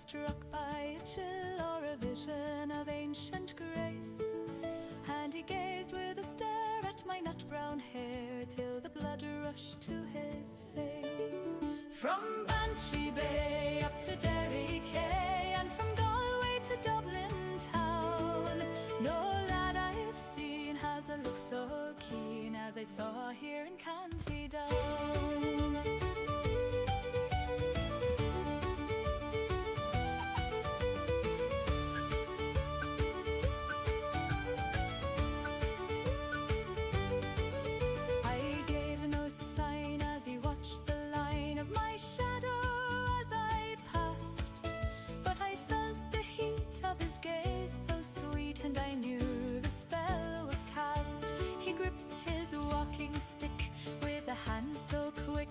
struck by a chill or a vision of ancient grace, and he gazed with a stare at my nut-brown hair till the blood rushed to his face. From Bantry Bay up to Derry Quay, and from Galway to Dublin town, no lad I've seen has a look so keen as I saw here in County Down.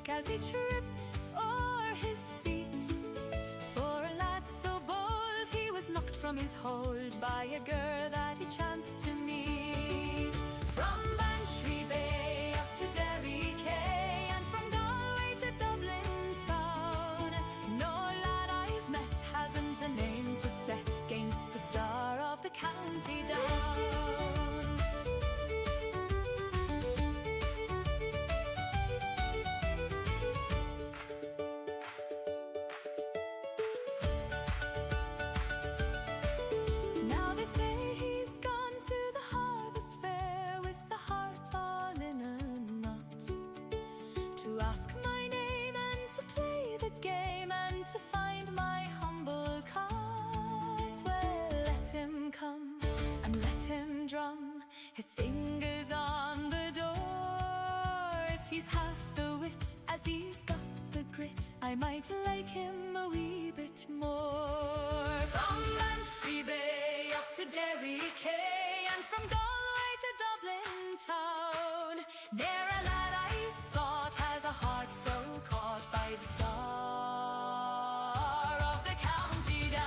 As he tripped o'er his feet, for a lad so bold he was knocked from his hold by a girl that he chanced to meet. From Bantry Bay up to Derry Quay, and from Galway to Dublin town, no lad I've met hasn't a name to set against the star of the County Down. Come and let him drum his fingers on the door. If he's half the wit as he's got the grit, I might like him a wee bit more. From Bantry Bay up to Derry Quay, and from Galway to Dublin town, ne'er a lad I've sought has a heart so caught by the star of the County Down.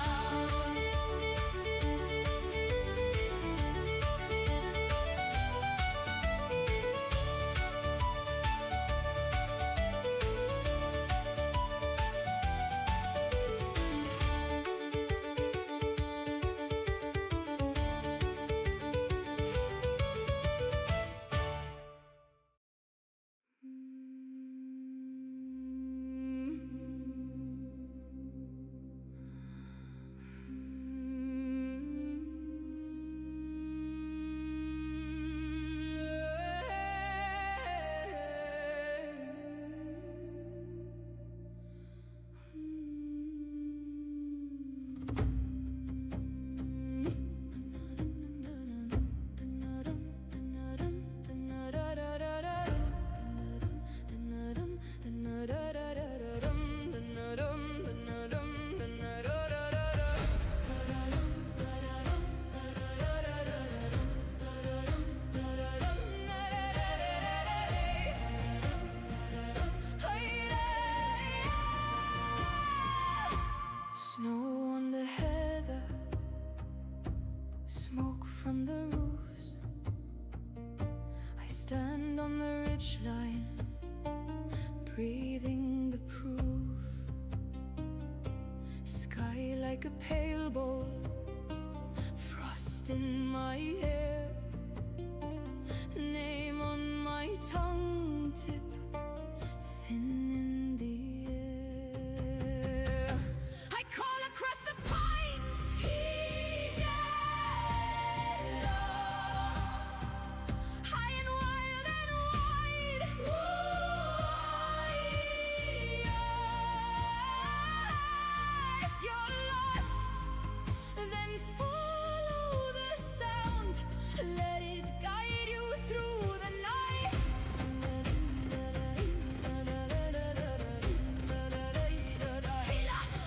Snow on the heather, smoke from the roofs. I stand on the ridgeline, breathing the proof. Sky like a pale bowl, frost in my hair, name on my tongue tip, thin in the air. I call across the pines, he's yellow, high and wild and wide. If you're lost, then follow the sound. Let it guide you through the night.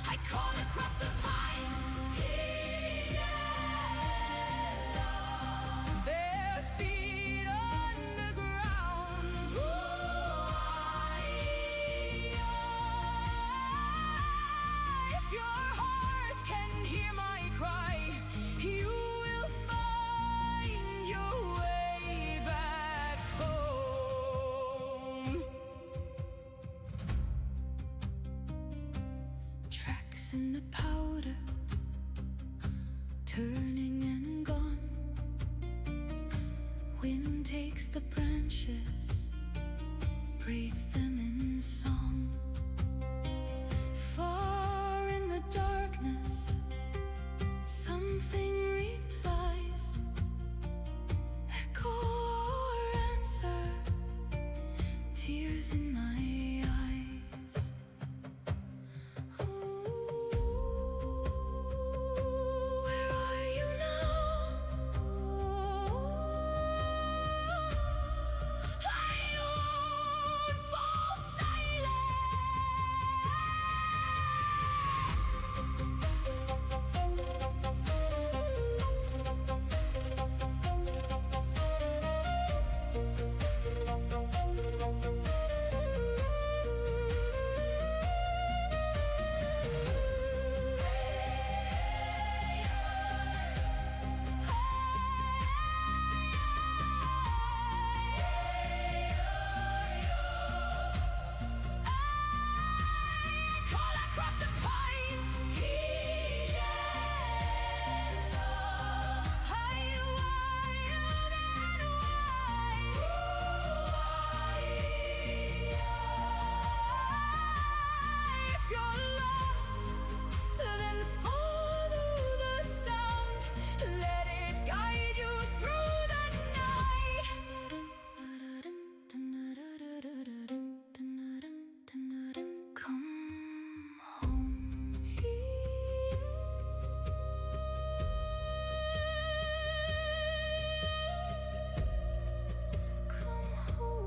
I call across the pines, bare feet on the ground. If your heart can hear my cry, you will find your way back home. Tracks in the powder water, turning and gone. Wind takes the branches, breaks them in song. Far in the darkness, something replies, echo or answer, tears in my eyes. Ooh, where are you now? I won't fall silent. Call across the pines, he's yellow. High, wild and wide. If you're lost, then follow the sound. Let it guide you through the night. Come home. Come home.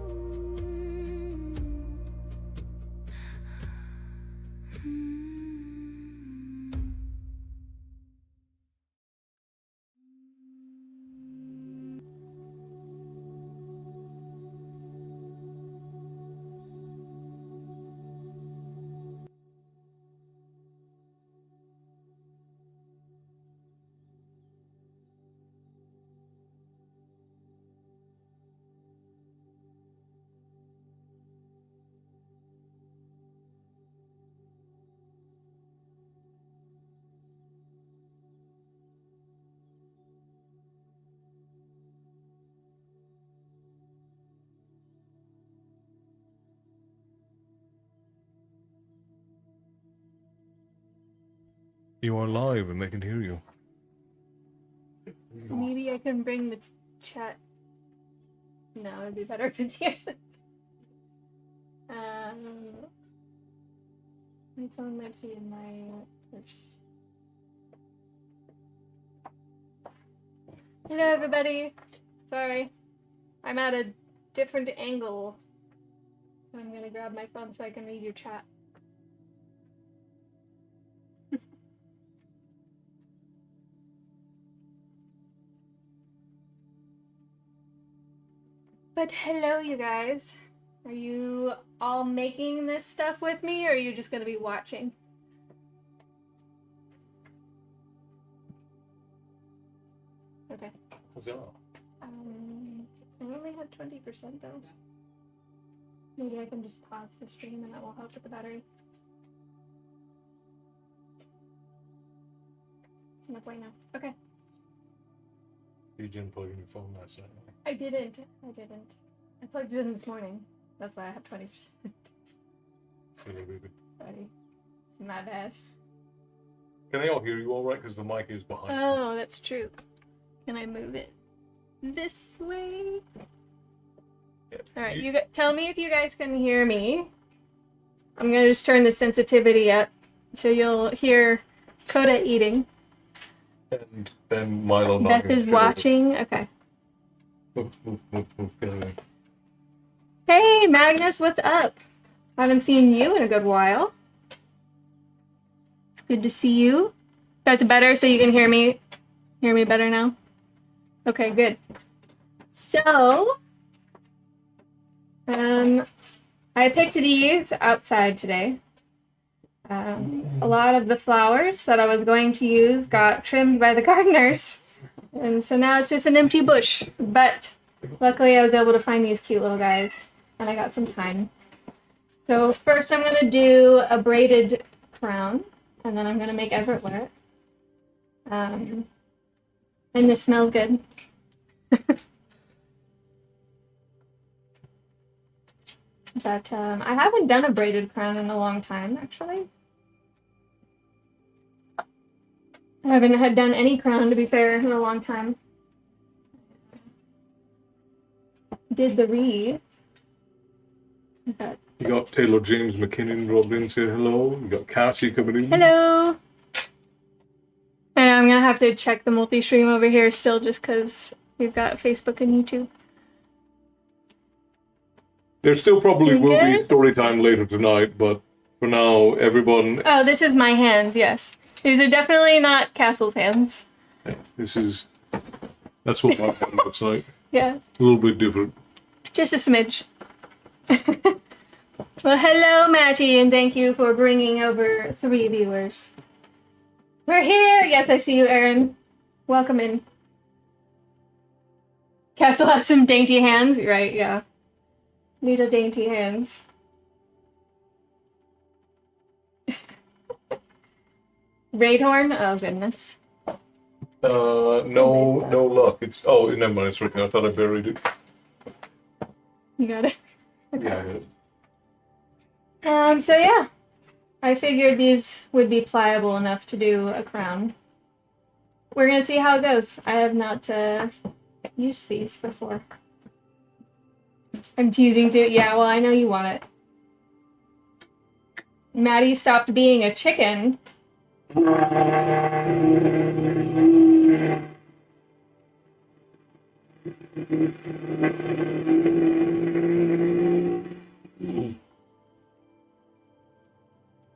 You are live and they can hear you. Maybe I can bring the chat. No, it'd be better if it's here. My phone might be in my purse. Hello, everybody. Sorry, I'm at a different angle, so I'm gonna grab my phone so I can read your chat. But hello, you guys. Are you all making this stuff with me, or are you just going to be watching? Okay. Let's go. I only had 20% though. Maybe I can just pause the stream and that will help with the battery. No point now. Okay. You didn't plug in your phone last night. I didn't. I plugged it in this morning. That's why I have 20%. Silly baby. Sorry. It's my bad. Can they all hear you all right? Because the mic is behind you. Oh, that's true. Can I move it this way? Yeah. All right, you tell me if you guys can hear me. I'm gonna just turn the sensitivity up so you'll hear Coda eating. And then Milo Beth is watching. Okay. Hey, Magnus, what's up? Haven't seen you in a good while. It's good to see you. That's better, so you can hear me. Hear me better now? Okay, good. So, I picked these outside today. A lot of the flowers that I was going to use got trimmed by the gardeners. And so now it's just an empty bush. But luckily I was able to find these cute little guys. And I got some time. So first I'm going to do a braided crown. and then I'm gonna make Everett wear it. And this smells good. But I haven't done a braided crown in a long time, actually. I haven't had done any crown, to be fair, in a long time. Did the wreath. But... You got Taylor James McKinnon dropped in, say hello. You got Cassie coming in. Hello! I know I'm gonna have to check the multi-stream over here still just because we've got Facebook and YouTube. There still probably will be good? story time later tonight, but for now, everyone. Oh, this is my hands, yes. These are definitely not Castle's hands. Yeah, that's what my hand looks like. Yeah. A little bit different. Just a smidge. Well, hello, Matty, and thank you for bringing over 3 viewers. We're here! Yes, I see you, Aaron. Welcome in. Castle has some dainty hands. Right, yeah. Little dainty hands. Raidhorn? Oh, goodness. No luck. Oh, never mind. It's written. I thought I buried it. You got it? Okay. Yeah, I got it. So yeah. I figured these would be pliable enough to do a crown. We're gonna see how it goes. I have not used these before. I'm teasing too. Yeah, well, I know you want it. Maddie stopped being a chicken.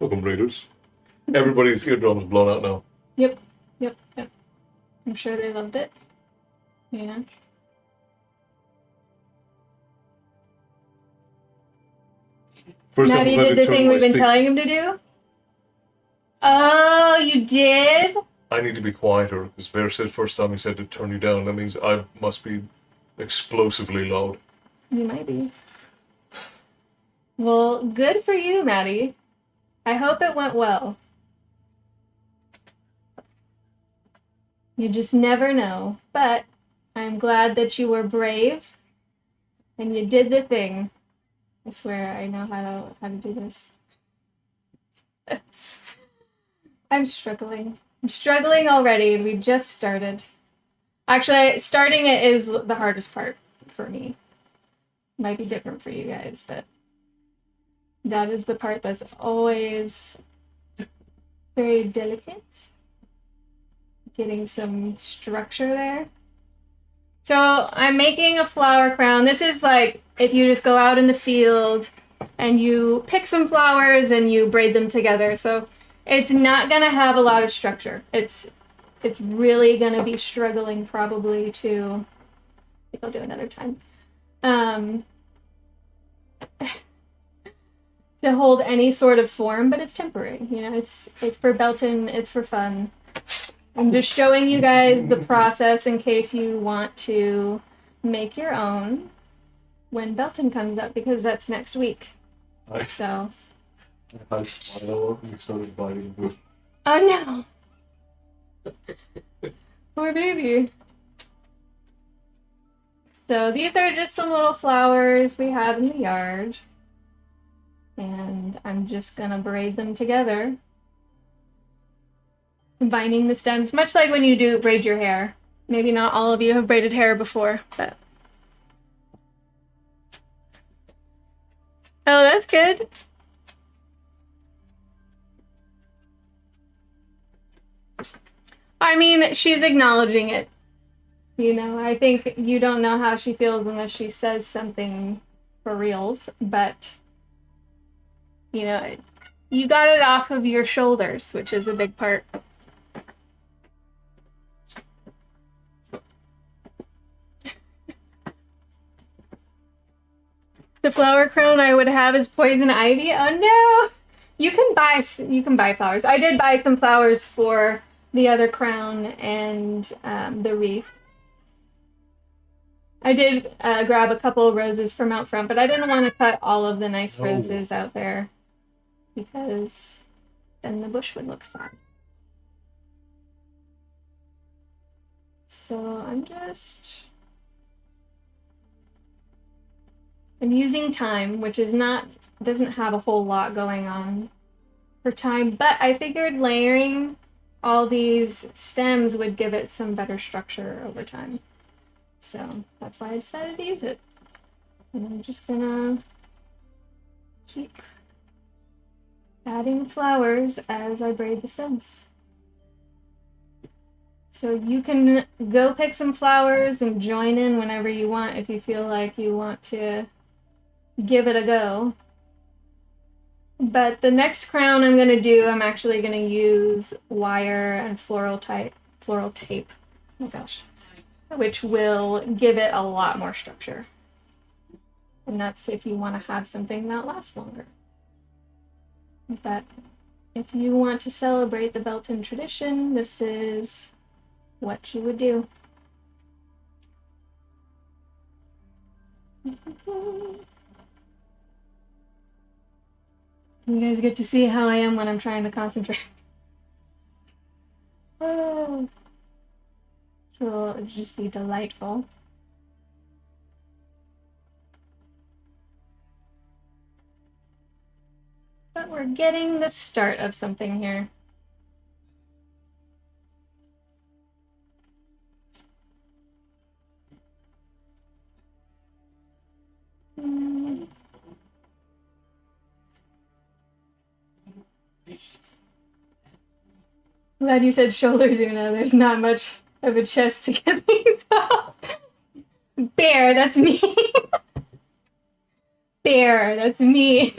Welcome, Raiders. Everybody's eardrums blown out now. Yep. I'm sure they loved it. Yeah. First Maddie time I've did the turned thing my we've been stick. telling him to do? Oh, you did? I need to be quieter, because Bear said first time he said to turn you down. That means I must be explosively loud. You might be. Well, good for you, Maddie. I hope it went well. You just never know. But I'm glad that you were brave and you did the thing. I swear I know how to do this. I'm struggling. I'm struggling already, and we just started. Actually, starting it is the hardest part for me. Might be different for you guys, but that is the part that's always very delicate. Getting some structure there. So I'm making a flower crown. This is like if you just go out in the field and you pick some flowers and you braid them together. So it's not gonna have a lot of structure. It's really gonna be struggling probably to, I think I'll do another time. To hold any sort of form, but it's temporary. You know, it's for Belton, it's for fun. I'm just showing you guys the process in case you want to make your own when Belton comes up, because that's next week. So. I started biting. Oh no! Poor baby. So these are just some little flowers we have in the yard. And I'm just gonna braid them together. Combining the stems, much like when you braid your hair. Maybe not all of you have braided hair before, but... Oh, that's good. I mean, she's acknowledging it. You know, I think you don't know how she feels unless she says something for reals, but, you know, you got it off of your shoulders, which is a big part. The flower crown I would have is poison ivy. Oh no! You can buy flowers. I did buy some flowers for the other crown and the wreath. I did grab a couple of roses from out front, but I didn't want to cut all of the nice roses out there because then the bush would look sad. So I'm using thyme, which doesn't have a whole lot going on for thyme, but I figured layering all these stems would give it some better structure over time. So that's why I decided to use it. And I'm just gonna keep adding flowers as I braid the stems. So you can go pick some flowers and join in whenever you want if you feel like you want to give it a go. But the next crown I'm going to do, I'm actually going to use wire and floral tape. Oh my gosh. Which will give it a lot more structure. And that's if you want to have something that lasts longer. But if you want to celebrate the Belton tradition, this is what you would do. You guys get to see how I am when I'm trying to concentrate. Oh, it will just be delightful. But we're getting the start of something here. Glad you said shoulders, Oonagh. There's not much of a chest to get things off. Bear, that's me. Bear, that's me.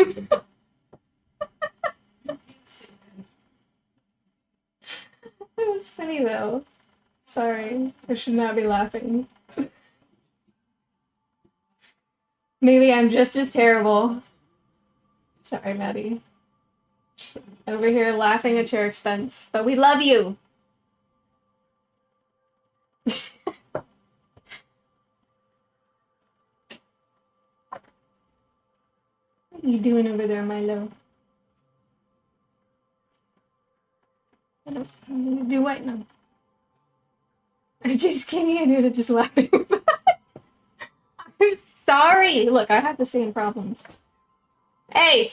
That was funny though. Sorry, I should not be laughing. Maybe I'm just as terrible. Sorry, Maddie. Just over here laughing at your expense, but we love you. What are you doing over there, Milo? I'm gonna do what now? I'm just kidding. I knew to just laughing. I'm sorry. Look, I have the same problems. Hey!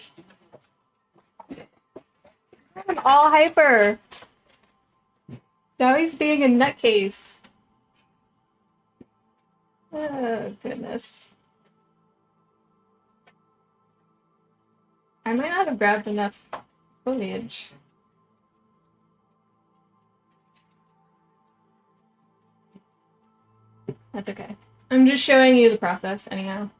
I'm all hyper. Now he's being a nutcase. Oh, goodness. I might not have grabbed enough foliage. That's okay. I'm just showing you the process, anyhow.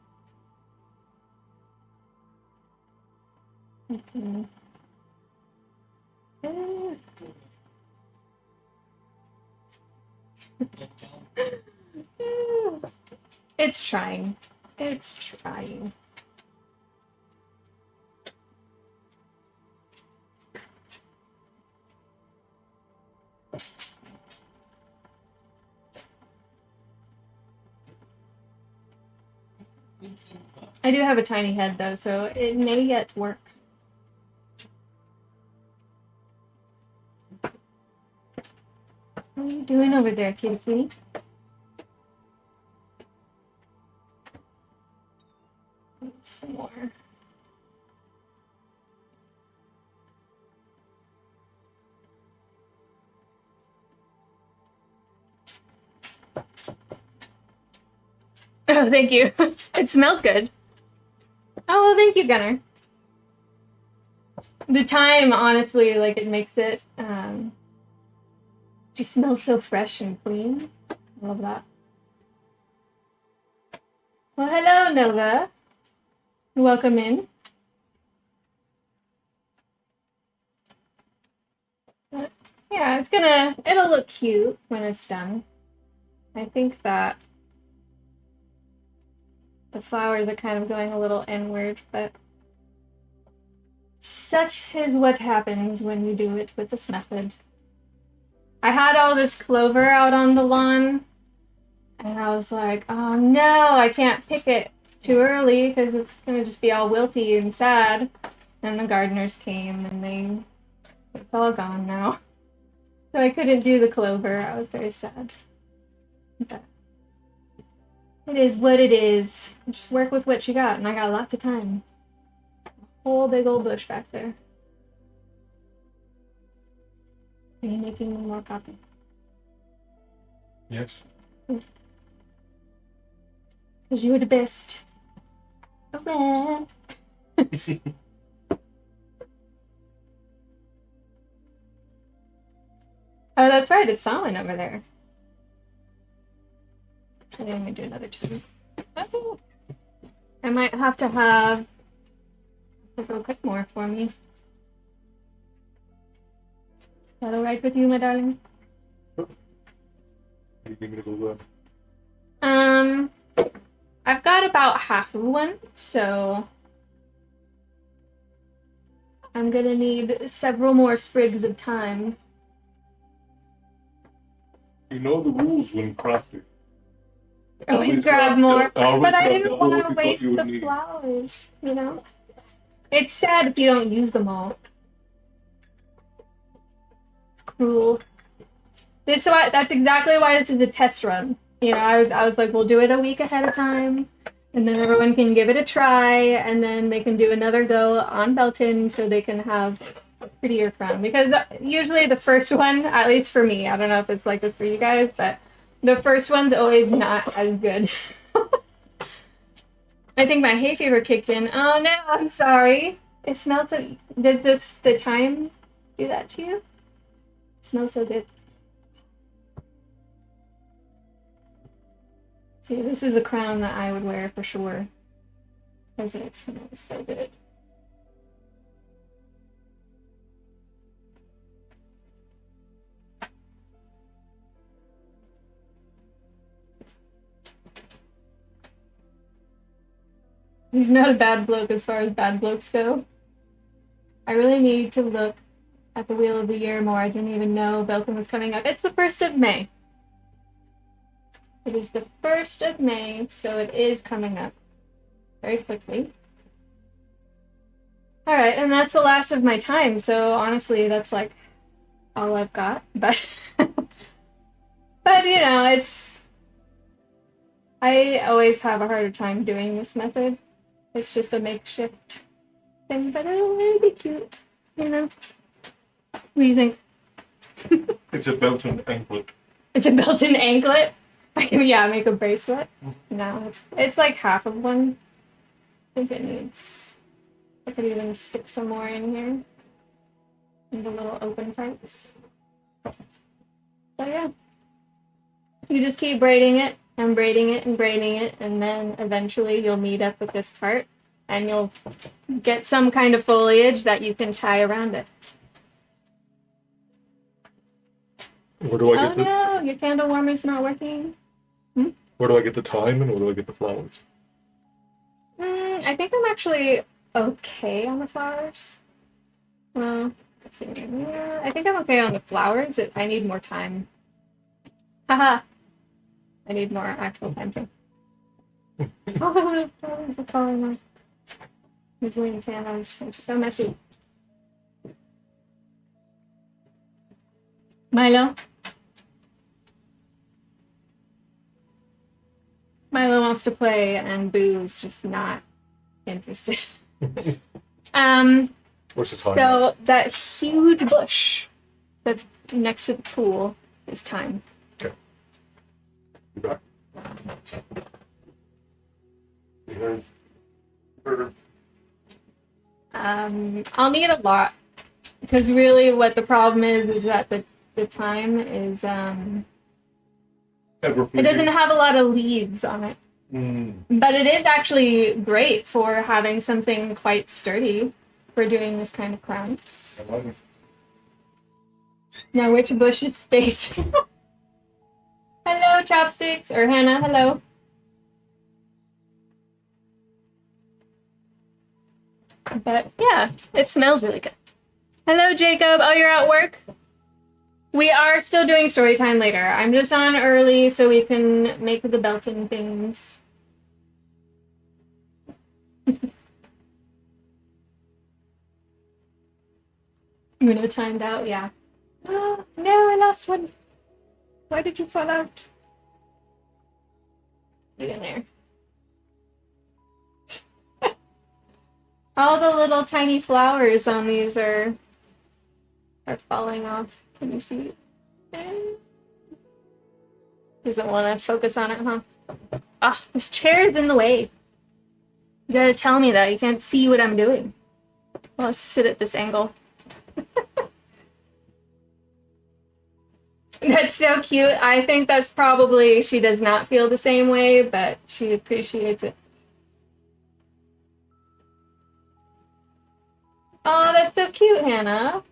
Okay. It's trying. It's trying. I do have a tiny head though, so it may yet work. What are you doing over there, kitty kitty? Some more. Oh, thank you. It smells good. Oh, well, thank you, Gunnar. The thyme, honestly, like, it makes it, just smells so fresh and clean. I love that. Well, hello, Nova. Welcome in. But, yeah, it'll look cute when it's done. I think that the flowers are kind of going a little inward, but such is what happens when you do it with this method. I had all this clover out on the lawn, and I was like, oh no, I can't pick it too early because it's going to just be all wilty and sad. And the gardeners came and they It's all gone now. So I couldn't do the clover. I was very sad. But it is what it is. Just work with what you got, and I got lots of time. A whole big old bush back there. Are you making one more copy? Yes. Because you were the best. Okay. Oh, that's right. It's sawing over there. Actually, I'm going to do another two. Oh. I might have to have go cook more for me. Is that alright with you, my darling? Are you gonna go I've got about half of one, so I'm gonna need several more sprigs of thyme. You know the rules when crafting. Always grab more, but I didn't want to what waste you would the need. flowers, you know? It's sad if you don't use them all. It's cruel. That's exactly why this is a test run. You know, I was like, we'll do it a week ahead of time, and then everyone can give it a try, and then they can do another go on Belton so they can have a prettier crown. Because usually the first one, at least for me, I don't know if it's like this for you guys, but the first one's always not as good. I think my hay fever kicked in. Oh no, I'm sorry. It smells so... Does the thyme do that to you? It smells so good. See, this is a crown that I would wear for sure. Because it smells so good. He's not a bad bloke as far as bad blokes go. I really need to look at the Wheel of the Year more. I didn't even know Belton was coming up. It's the 1st of May. It is the 1st of May, so it is coming up very quickly. Alright, and that's the last of my time, so honestly, that's like all I've got. But, but you know, it's... I always have a harder time doing this method. It's just a makeshift thing, but it'll be cute, you know? What do you think? It's a Belton anklet. It's a built-in anklet? I can, yeah, make a bracelet. No, it's like half of one. I think it needs... I could even stick some more in here. In the little open parts. So yeah. You just keep braiding it, and braiding it, and braiding it, and then eventually you'll meet up with this part, and you'll get some kind of foliage that you can tie around it. Where do I Oh get the no, your candle warmer's not working. Where do I get the thyme and where do I get the flowers? I think I'm actually okay on the flowers. Well, let's see. Yeah, I think I'm okay on the flowers. I need more time. Haha. I need more actual time too. Oh, the flowers are falling off. The green candles are so messy. Milo? Milo wants to play and Boo's just not interested. Where's the thyme? So that huge bush that's next to the pool is thyme. Okay. Be back. You heard? I'll need a lot because really what the problem is that the thyme is it doesn't have a lot of leaves on it. But it is actually great for having something quite sturdy for doing this kind of crown. I love it. Now which bush is space? Hello, Chopsticks, or Hannah, hello. But yeah, it smells really good. Hello, Jacob. Oh, you're at work? We are still doing story time later. I'm just on early so we can make the Belton things. You know, timed out, yeah. Oh, no, I lost one. Why did you fall out? Get in there. All the little tiny flowers on these are falling off. Can you see? Doesn't want to focus on it, huh? Ah, this chair is in the way. You gotta tell me that. You can't see what I'm doing. Well, let's sit at this angle. That's so cute. I think that's probably, she does not feel the same way, but she appreciates it. Oh, that's so cute, Hannah.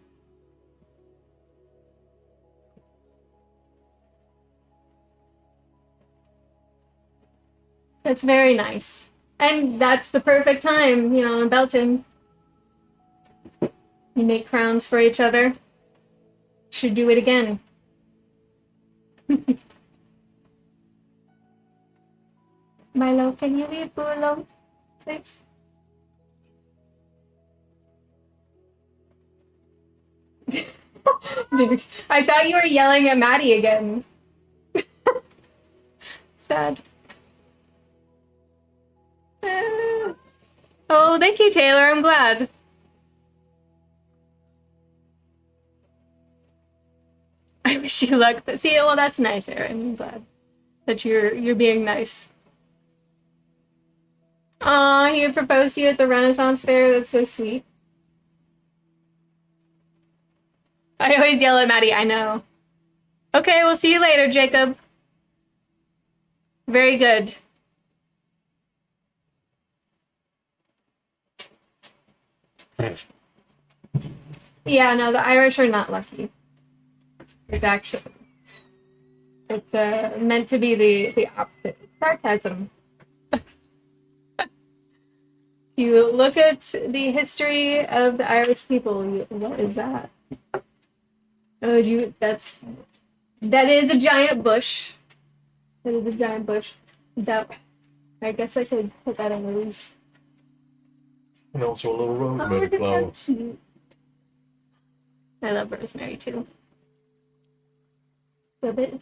That's very nice. And that's the perfect time, you know, in Belton. You make crowns for each other. Should do it again. Milo, can you leave Boo alone, please? Dude, I thought you were yelling at Maddie again. Sad. Oh, thank you, Taylor. I'm glad. I wish you luck. See, well, that's nice, Erin. I'm glad that you're being nice. Aw, he proposed to you at the Renaissance Fair. That's so sweet. I always yell at Maddie. I know. Okay, we'll see you later, Jacob. Very good. Yeah, no, the Irish are not lucky. It's actually, it's meant to be the opposite. Sarcasm. You look at the history of the Irish people. What is that? Oh, that is a giant bush. That is a giant bush. That, I guess I could put that in the leaf. And also a little rosemary flower. Cute. I love rosemary too. Love it.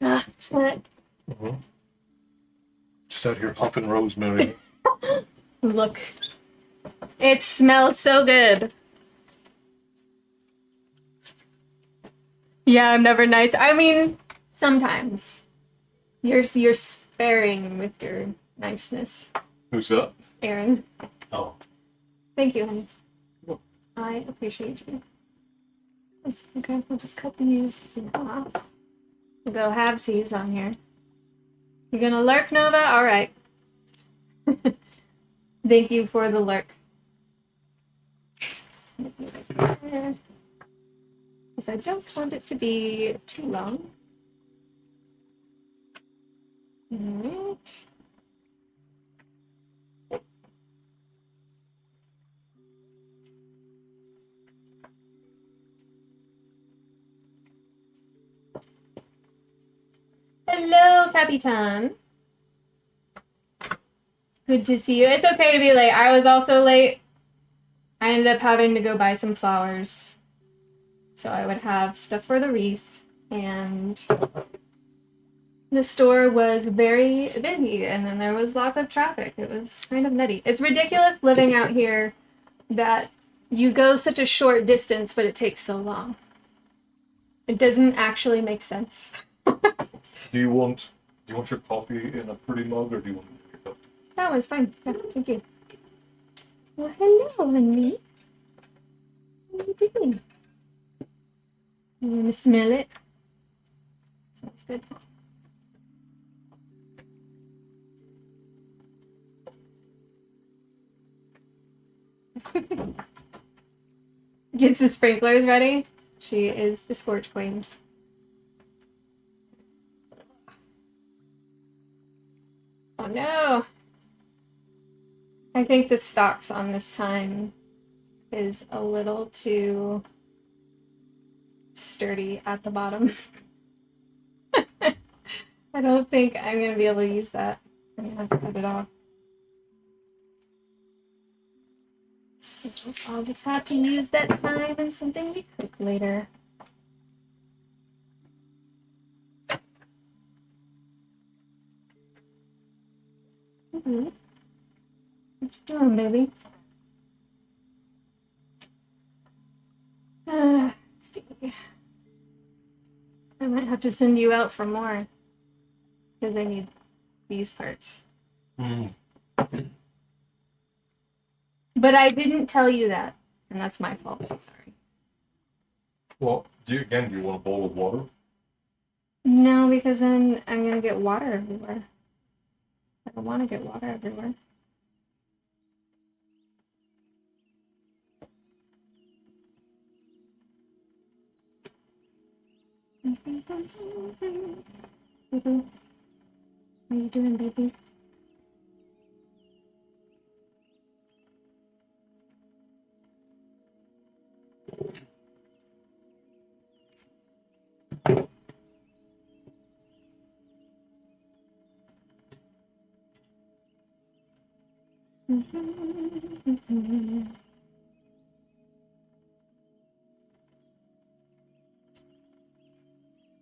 Ah, smell it. Mm-hmm. Just out here huffing rosemary. Look. It smells so good. Yeah, I'm never nice. I mean, sometimes. You're sparing with your niceness. Who's that? Erin. Oh. Thank you, honey. Cool. I appreciate you. Okay, we'll just cut these in half. We'll go halvesies on here. You're gonna lurk, Nova? Alright. Thank you for the lurk. Because I don't want it to be too long. Alright. Hello, Capitan. Good to see you. It's okay to be late. I was also late. I ended up having to go buy some flowers. So I would have stuff for the wreath. And the store was very busy. And then there was lots of traffic. It was kind of nutty. It's ridiculous living out here that you go such a short distance, but it takes so long. It doesn't actually make sense. Do you want your coffee in a pretty mug, or do you want to make a cup? That one's fine. Yeah, thank you. Well, hello, honey. What are you doing? You want to smell it? Smells good. Gets the sprinklers ready. She is the Scorch Queen. Oh no! I think the stalks on this time is a little too sturdy at the bottom. I don't think I'm going to be able to use that. I'm going to have to cut it off. I'll just have to use that time in something we cook later. What you doing, baby? Let's see. I might have to send you out for more because I need these parts. But I didn't tell you that, and that's my fault. Sorry. Well, do you want a bowl of water? No, because then I'm gonna get water everywhere. I don't want to get water everywhere. How you doing, baby?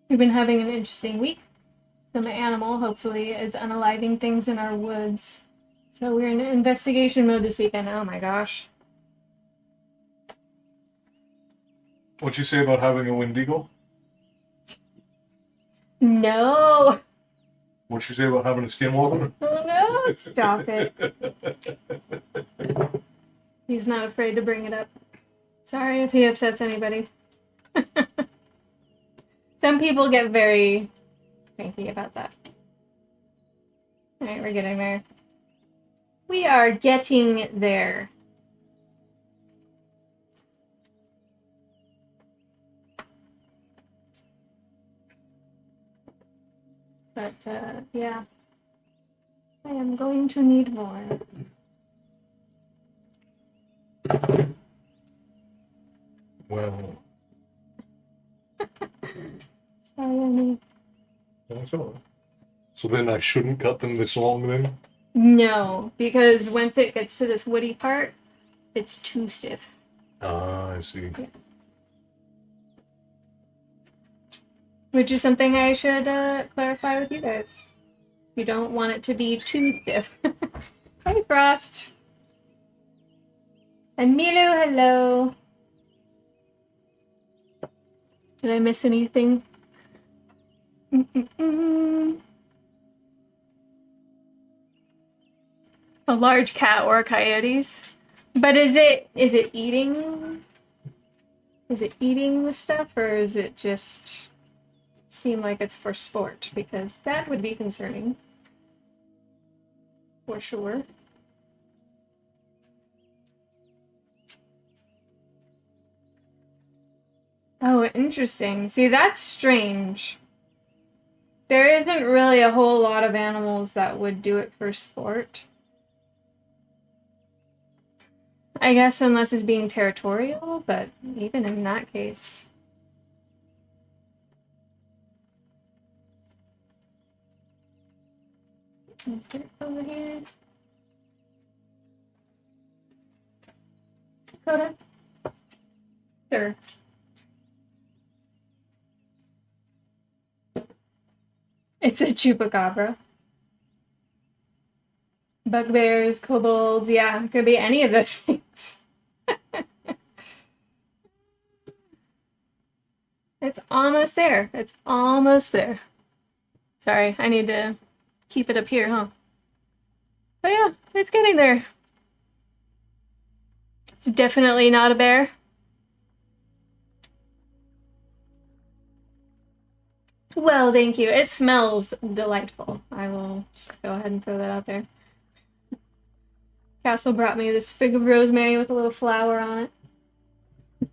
We've been having an interesting week. Some animal, hopefully, is unaliving things in our woods. So we're in investigation mode this weekend. Oh my gosh. What'd you say about having a Wendigo? No! What'd you say about having a skinwalker? Oh no! Stop it. He's not afraid to bring it up. Sorry if he upsets anybody. Some people get very cranky about that. Alright, we're getting there. We are getting there. But, yeah. I am going to need more. Well, Sorry, Annie. that's all right. So then I shouldn't cut them this long then? No, because once it gets to this woody part, it's too stiff. Ah, I see. Yeah. Which is something I should clarify with you guys. You don't want it to be too stiff. Hi, Frost. And Milo, hello. Did I miss anything? A large cat or coyotes. But is it eating? Is it eating the stuff, or is it just seem like it's for sport? Because that would be concerning. For sure. Oh, interesting. See, that's strange. There isn't really a whole lot of animals that would do it for sport. I guess unless it's being territorial, but even in that case. Put it over here. Dakota. Sure. It's a chupacabra. Bugbears, kobolds, yeah, it could be any of those things. It's almost there. It's almost there. Sorry, I need to keep it up here, huh? But yeah, it's getting there. It's definitely not a bear. Well, thank you. It smells delightful. I will just go ahead and throw that out there. Castle brought me this fig of rosemary with a little flower on it.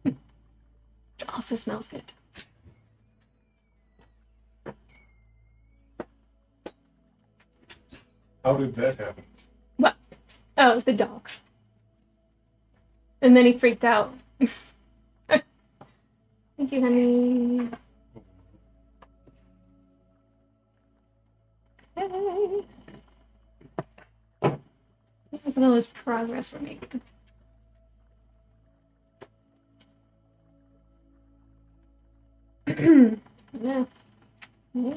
Which also smells good. How did that happen? What? Oh, the dog. And then he freaked out. Thank you, honey. Okay. Look at all this progress we're making. Yeah. Yeah.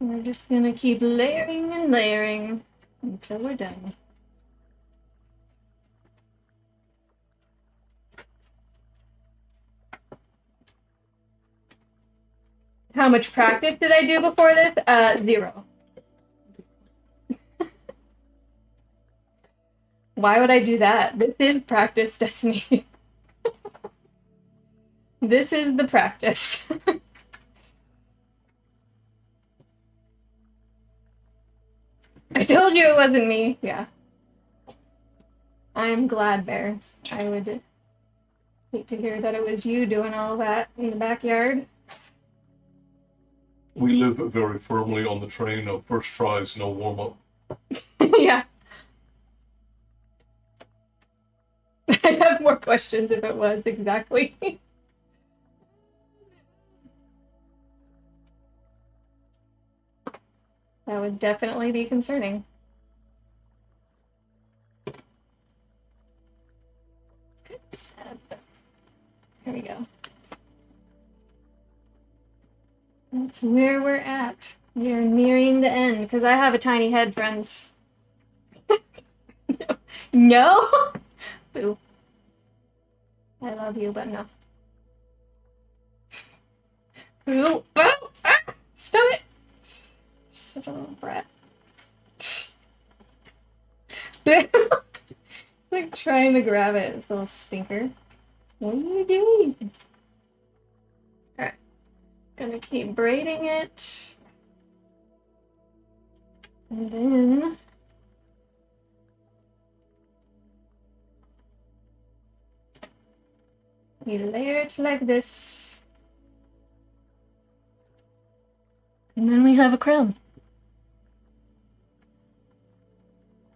We're just gonna keep layering and layering until we're done. How much practice did I do before this? 0. Why would I do that? This is practice, Destiny. This is the practice. I told you it wasn't me. Yeah. I'm glad, Bear. I would hate to hear that it was you doing all that in the backyard. We live very firmly on the train of first tries, no warm up. Yeah. I'd have more questions if it was exactly. That would definitely be concerning. Here we go. That's where we're at. We are nearing the end because I have a tiny head, friends. No? Boo. I love you, but no. Ooh. Oh, ah, stop it! Such a little brat. It's like trying to grab it, this little stinker. What are you doing? Alright. Gonna keep braiding it. And then we layer it like this. And then we have a crown.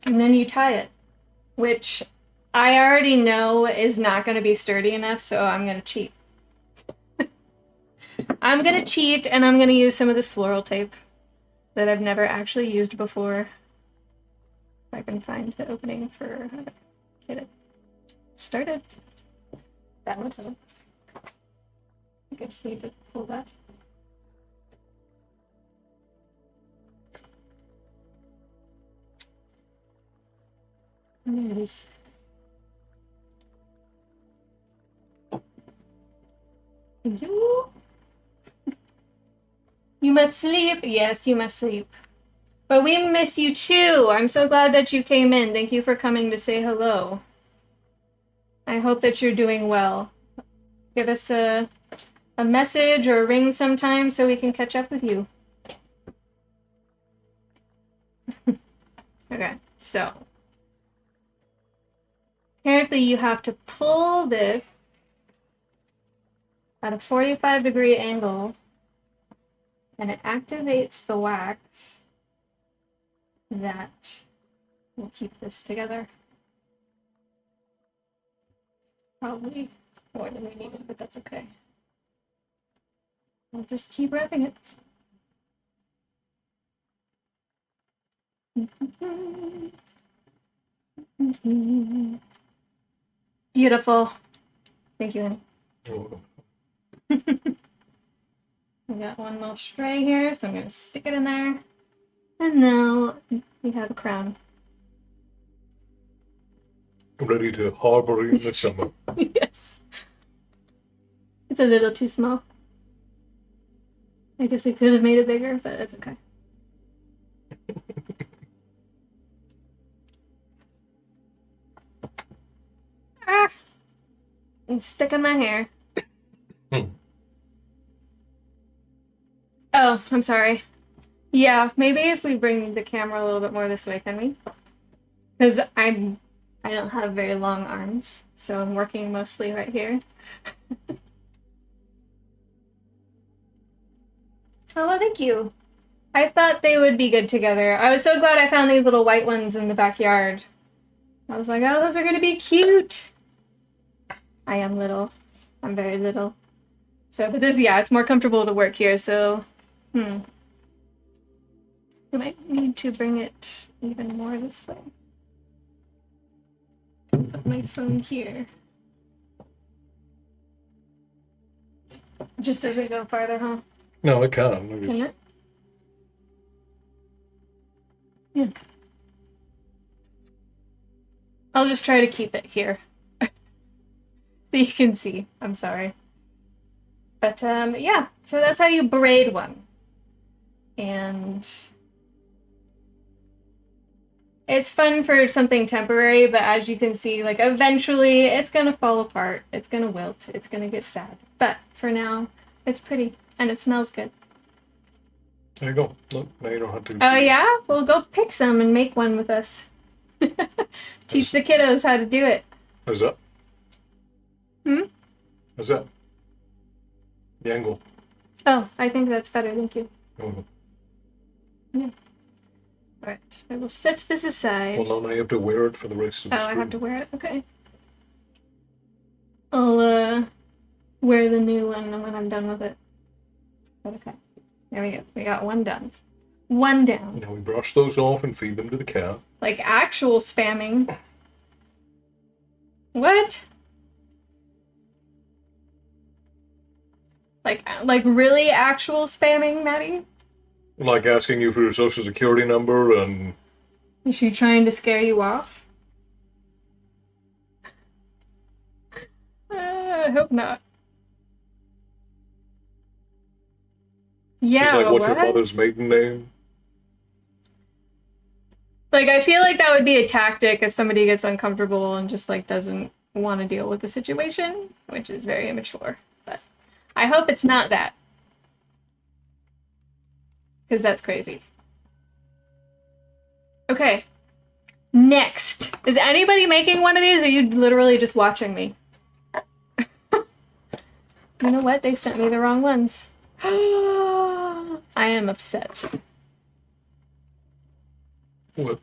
And then you tie it, which I already know is not going to be sturdy enough, so I'm going to cheat. I'm going to cheat, and I'm going to use some of this floral tape that I've never actually used before. If I can find the opening for how to get it started. That one's up. I think I just need to pull that. There it is. You must sleep. Yes, you must sleep. But we miss you too. I'm so glad that you came in. Thank you for coming to say hello. I hope that you're doing well. Give us a message or a ring sometime so we can catch up with you. Okay, so apparently you have to pull this at a 45-degree angle, and it activates the wax that will keep this together. Probably more than we needed, but that's okay. We'll just keep wrapping it. Beautiful. Thank you, honey. Oh. We got one little stray here, so I'm going to stick it in there. And now we have a crown. Ready to harbor in the summer. Yes. It's a little too small. I guess I could have made it bigger, but it's okay. Ah! It's sticking my hair. Oh, I'm sorry. Yeah, maybe if we bring the camera a little bit more this way, can we? Because I don't have very long arms, so I'm working mostly right here. Oh, well, thank you. I thought they would be good together. I was so glad I found these little white ones in the backyard. I was like, oh, those are going to be cute. I am little. I'm very little. So, but this, yeah, it's more comfortable to work here, so I might need to bring it even more this way. Put my phone here. Just doesn't go farther, huh? No, it can. Can it? Yeah. I'll just try to keep it here. So you can see. I'm sorry. But, yeah. So that's how you braid one. And it's fun for something temporary, but as you can see, like, eventually it's gonna fall apart. It's gonna wilt. It's gonna get sad. But for now, it's pretty. And it smells good. There you go. Look, now you don't have to. Oh, yeah? Well, go pick some and make one with us. Teach the kiddos how to do it. How's that? Hmm? How's that? The angle. Oh, I think that's better. Thank you. Oh. Yeah. Alright, I will set this aside. Well, now you have to wear it for the rest of the Oh, I stream. have to wear it? Okay. I'll, wear the new one when I'm done with it. Okay. There we go. We got one done. One down. Now we brush those off and feed them to the cat. Like actual spamming. What? Like really actual spamming, Maddie? Like asking you for your social security number and... Is she trying to scare you off? I hope not. Yeah, just like what's what? your mother's maiden name? Like, I feel like that would be a tactic if somebody gets uncomfortable and just, like, doesn't want to deal with the situation, which is very immature. But I hope it's not that. Because that's crazy. Okay. Next. Is anybody making one of these, or are you literally just watching me? You know what? They sent me the wrong ones. I am upset. What?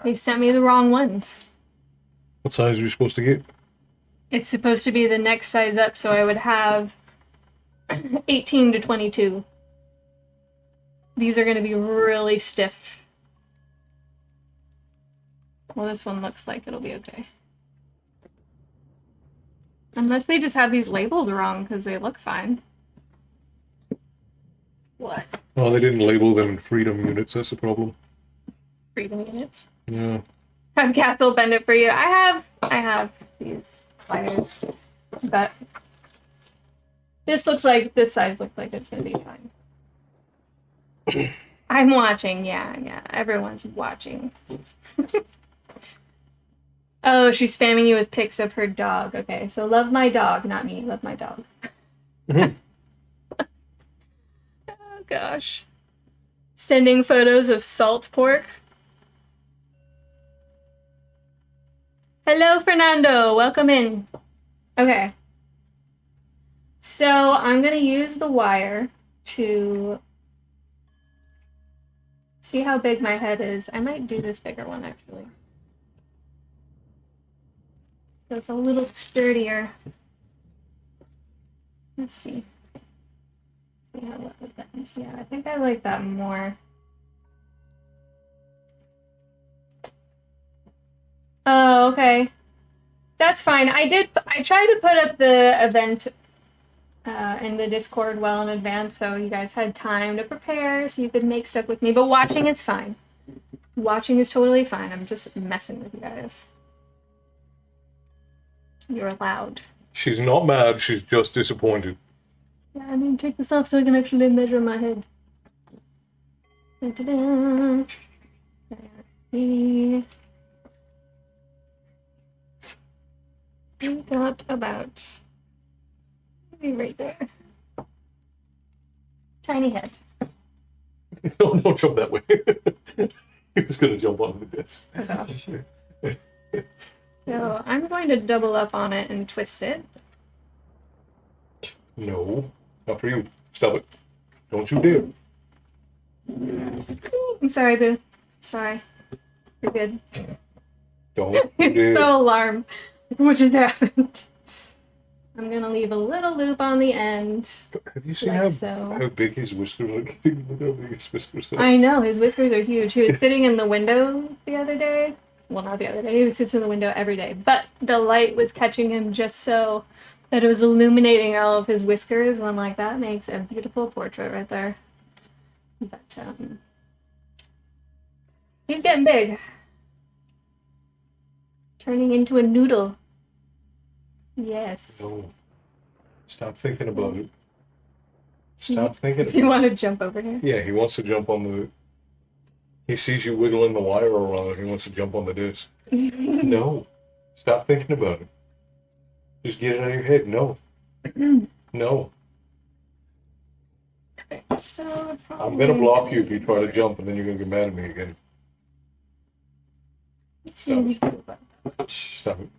They sent me the wrong ones. What size are you supposed to get? It's supposed to be the next size up, so I would have 18 to 22. These are going to be really stiff. Well, this one looks like it'll be okay. Unless they just have these labels wrong, because they look fine. What? Well, they didn't label them in freedom units, that's the problem. Freedom units? Yeah. Have Castle bend it for you. I have these pliers, but this size looks like it's gonna be fine. I'm watching, yeah, everyone's watching. Oh, she's spamming you with pics of her dog. Okay, so love my dog, not me, love my dog. Oh gosh. Sending photos of salt pork. Hello, Fernando. Welcome in. Okay. So I'm going to use the wire to see how big my head is. I might do this bigger one, actually. So it's a little sturdier. Let's see. See how that bends. Yeah, I think I like that more. Oh, okay. That's fine. I tried to put up the event in the Discord well in advance, so you guys had time to prepare, so you could make stuff with me. But watching is fine. Watching is totally fine. I'm just messing with you guys. You're allowed. She's not mad, she's just disappointed. Yeah, I need to take this off so I can actually measure my head. Da-da-da. Let's see. We got about maybe right there. Tiny head. No, don't jump that way. He was going to jump onto the desk. Oh gosh. So I'm going to double up on it and twist it. No, not for you. Stop it. Don't you dare. I'm sorry, Boo. Sorry. You're good. Don't you It's dare. so alarmed. What just happened? I'm gonna leave a little loop on the end. Have you seen Like so. how big his whiskers are? Look how big his whiskers are. I know, his whiskers are huge. He was sitting in the window the other day. Well, not the other day. He sits in the window every day. But the light was catching him just so that it was illuminating all of his whiskers. And I'm like, that makes a beautiful portrait right there. But, he's getting big. Turning into a noodle. Yes. No. Stop thinking about it. Stop thinking Does he about want to jump over here? it. Yeah, he wants to jump on the... He sees you wiggling the wire around and he wants to jump on the disc. No. Stop thinking about it. Just get it out of your head. No. No. So I'm going to block you if you try to jump and then you're going to get mad at me again. Stop it. Stop it.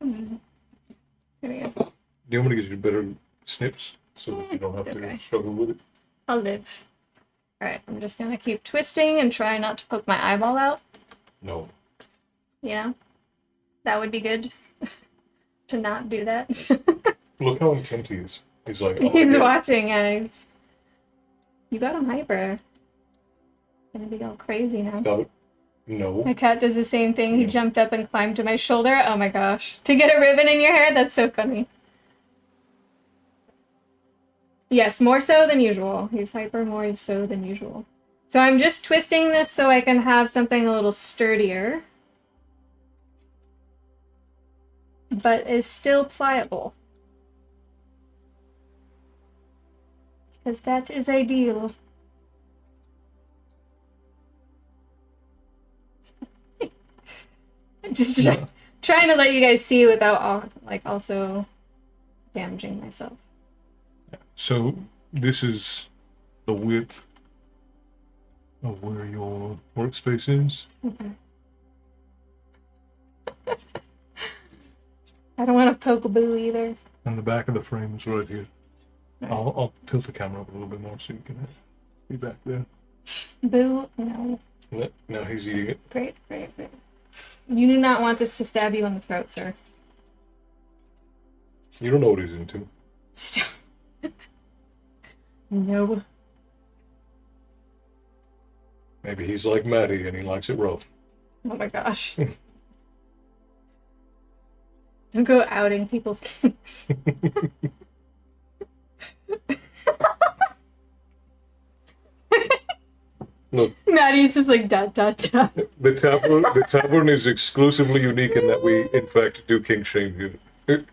There we go. Do you want me to get you better snips so that you don't have It's to okay. struggle with it? I'll live. Alright, I'm just gonna keep twisting and try not to poke my eyeball out. No. You know? That would be good. To not do that. Look how intent he is. He's like, oh, He's yeah. watching, guys. You got him hyper. Gonna be all crazy now. Stop it. No. My cat does the same thing. He jumped up and climbed to my shoulder. Oh my gosh. To get a ribbon in your hair? That's so funny. Yes, more so than usual. He's hyper more so than usual. So I'm just twisting this so I can have something a little sturdier. But is still pliable. Because that is ideal. Just trying to let you guys see without like also damaging myself. So this is the width of where your workspace is. Okay. I don't want to poke a boo either. And the back of the frame is right here. I'll tilt the camera up a little bit more so you can be back there. Boo, no. Now he's eating it. Great, great, great. You do not want this to stab you in the throat, sir. You don't know what he's into. Stop. No. Maybe he's like Maddie and he likes it rough. Oh my gosh. Don't go outing people's kinks. Look, Maddie's just like dot dot dot. the tavern is exclusively unique in that we, in fact, do king shame here.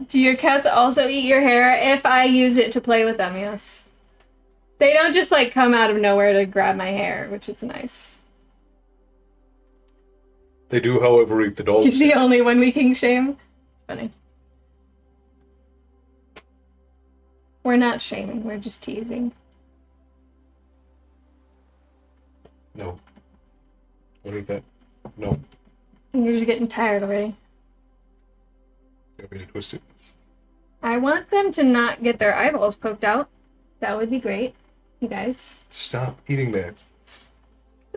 Do your cats also eat your hair? If I use it to play with them, yes. They don't just like come out of nowhere to grab my hair, which is nice. They do, however, eat the dolls. He's the only one we king shame. It's funny. We're not shaming, we're just teasing. No. Don't eat that. No. Fingers getting tired already. You want me to twist it? I want them to not get their eyeballs poked out. That would be great, you guys. Stop eating that.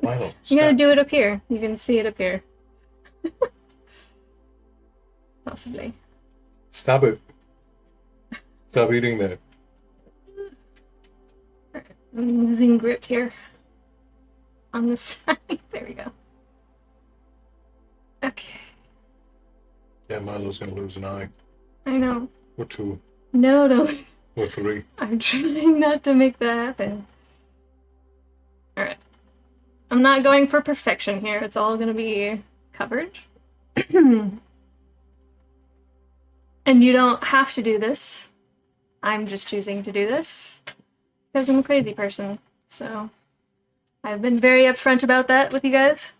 Milo, stop. You gotta do it up here. You can see it up here. Possibly. Stop it. Stop eating that. I'm losing grip here. On the side. There we go. Okay. Yeah, Milo's gonna lose an eye. I know. Or two. No. Or three. I'm trying not to make that happen. Alright. I'm not going for perfection here. It's all gonna be covered. And you don't have to do this. I'm just choosing to do this. Because I'm a crazy person. So I've been very upfront about that with you guys.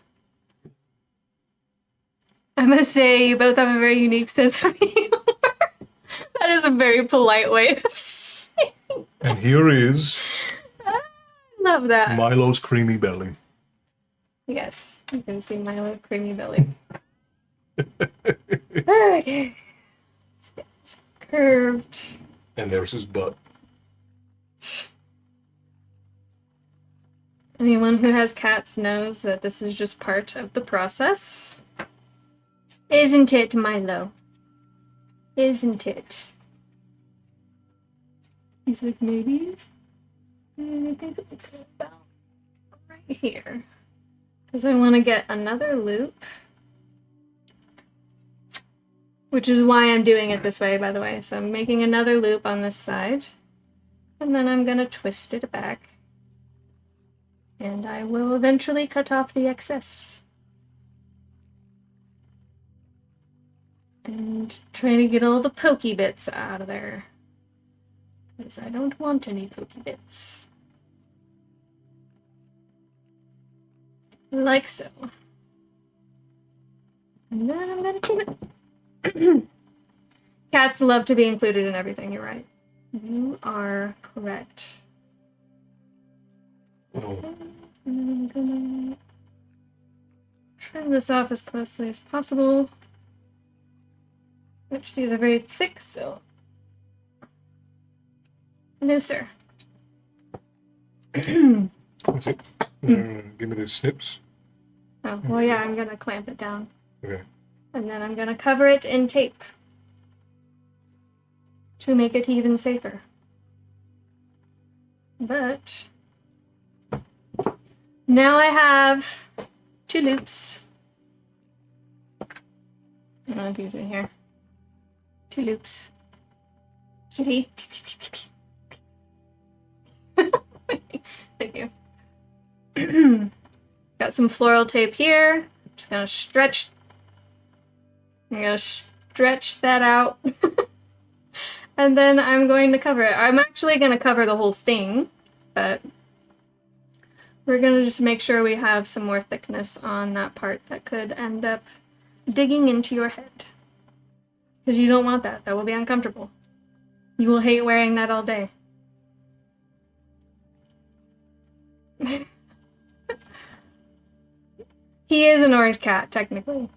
I must say, you both have a very unique sense of humor. That is a very polite way to say. And here is I love that. Milo's creamy belly. Yes, you can see my little creamy belly. Okay. Let's get this curved. And there's his butt. Anyone who has cats knows that this is just part of the process. Isn't it, Milo? Isn't it? He's like, maybe? I think it's about right here. Because I want to get another loop. Which is why I'm doing it this way, by the way. So I'm making another loop on this side. And then I'm going to twist it back. And I will eventually cut off the excess. And try to get all the pokey bits out of there. Because I don't want any pokey bits. Like so. And then I'm going to trim it. Cats love to be included in everything, you're right. You are correct. Oh. And then I'm gonna trim this off as closely as possible. Which these are very thick, so. No, sir. Is it? Give me the snips. Oh, well, yeah, I'm gonna clamp it down. Okay. And then I'm gonna cover it in tape to make it even safer. But now I have 2 loops. I don't know if these are here. 2 loops. Kitty. Thank you. Got some floral tape here. Just gonna stretch. I'm gonna stretch that out. And then I'm going to cover it. I'm actually gonna cover the whole thing, but we're gonna just make sure we have some more thickness on that part that could end up digging into your head. Because you don't want that. That will be uncomfortable. You will hate wearing that all day. He is an orange cat, technically.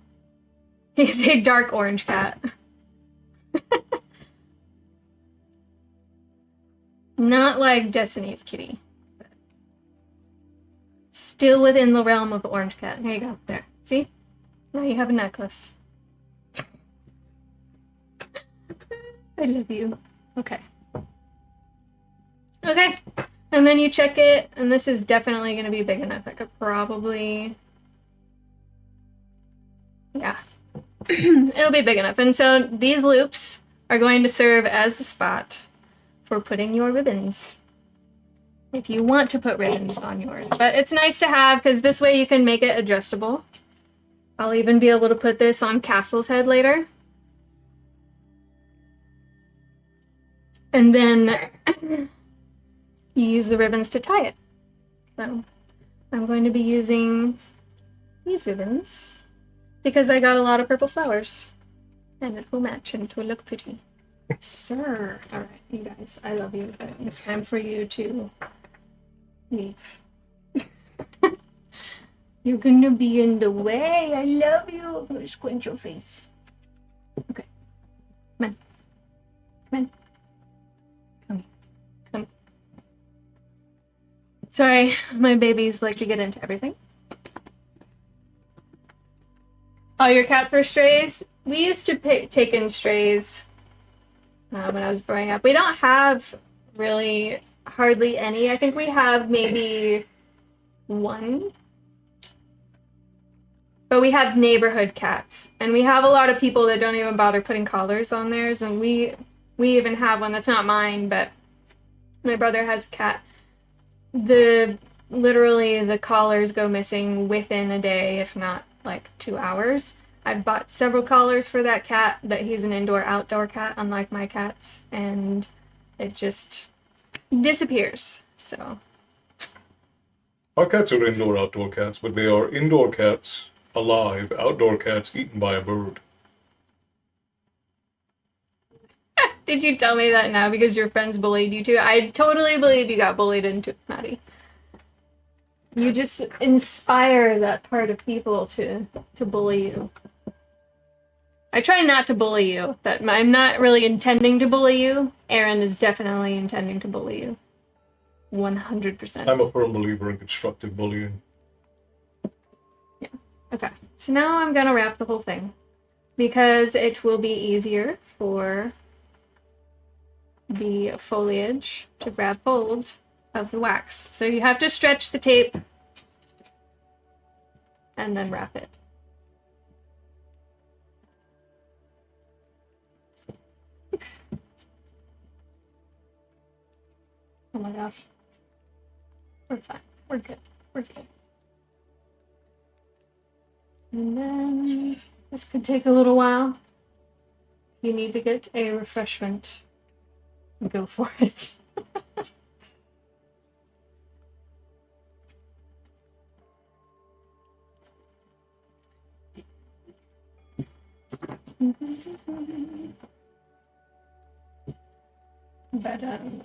He's a dark orange cat. Not like Destiny's kitty. Still within the realm of orange cat. Here you go. There. See? Now you have a necklace. I love you. Okay. Okay. And then you check it, and this is definitely going to be big enough. I could probably... Yeah. It'll be big enough. And so these loops are going to serve as the spot for putting your ribbons. If you want to put ribbons on yours. But it's nice to have, because this way you can make it adjustable. I'll even be able to put this on Castle's head later. And then you use the ribbons to tie it. So I'm going to be using these ribbons because I got a lot of purple flowers. And it will match and it will look pretty. Sir. Alright, you guys, I love you, but it's time for you to leave. You're gonna be in the way. I love you. I'm gonna squint your face. Okay. Come on. Come on. Come. Come. Sorry, my babies like to get into everything. All your cats were strays? We used to take in strays when I was growing up. We don't have really hardly any. I think we have maybe 1. But we have neighborhood cats. And we have a lot of people that don't even bother putting collars on theirs. And we even have one that's not mine, but my brother has a cat. Literally the collars go missing within a day, if not like 2 hours. I've bought several collars for that cat, but he's an indoor-outdoor cat, unlike my cats, and it just disappears, so. Our cats are indoor-outdoor cats, but they are indoor cats alive, outdoor cats eaten by a bird. Did you tell me that now because your friends bullied you too? I totally believe you got bullied into it, Maddie. You just inspire that part of people to bully you. I try not to bully you. I'm not really intending to bully you. Aaron is definitely intending to bully you. 100%. I'm a firm believer in constructive bullying. Okay, so now I'm gonna wrap the whole thing because it will be easier for the foliage to grab hold of the wax. So you have to stretch the tape and then wrap it. Oh my gosh. We're fine. We're good. We're good. And then this could take a little while. You need to get a refreshment. Go for it.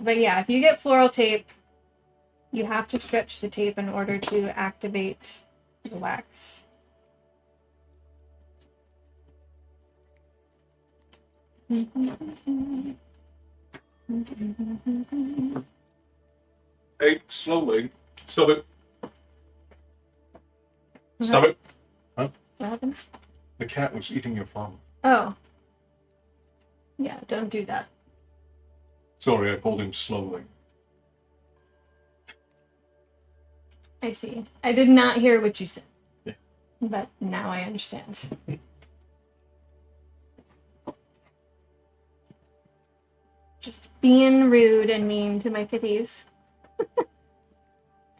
But yeah, if you get floral tape, you have to stretch the tape in order to activate the wax. Hey, slowly. Stop it. Stop it. Huh? What happened? The cat was eating your phone. Oh. Yeah, don't do that. Sorry, I called him slowly. I see. I did not hear what you said. Yeah. But now I understand. Just being rude and mean to my kitties.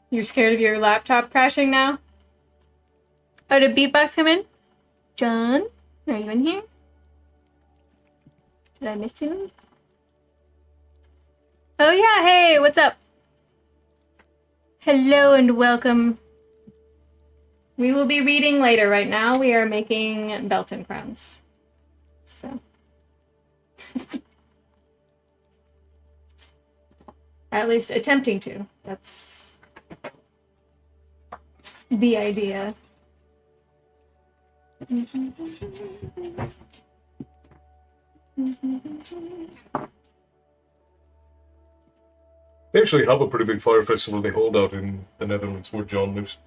You're scared of your laptop crashing now? Oh, did Beatbox come in? John, are you in here? Did I miss him? Oh yeah, hey, what's up? Hello and welcome. We will be reading later. Right now we are making Belton crowns. So. At least attempting to. That's the idea. They actually have a pretty big fire festival they hold out in the Netherlands where John lives.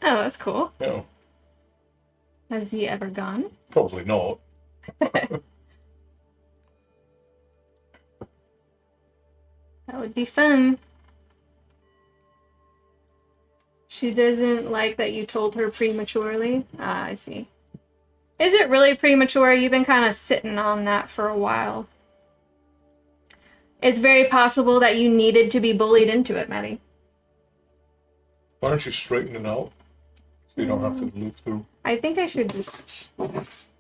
Oh, that's cool. Yeah. Has he ever gone? Probably not. That would be fun. She doesn't like that you told her prematurely. Ah, I see. Is it really premature? You've been kind of sitting on that for a while. It's very possible that you needed to be bullied into it, Maddie. Why don't you straighten it out so you don't have to loop through? I think I should just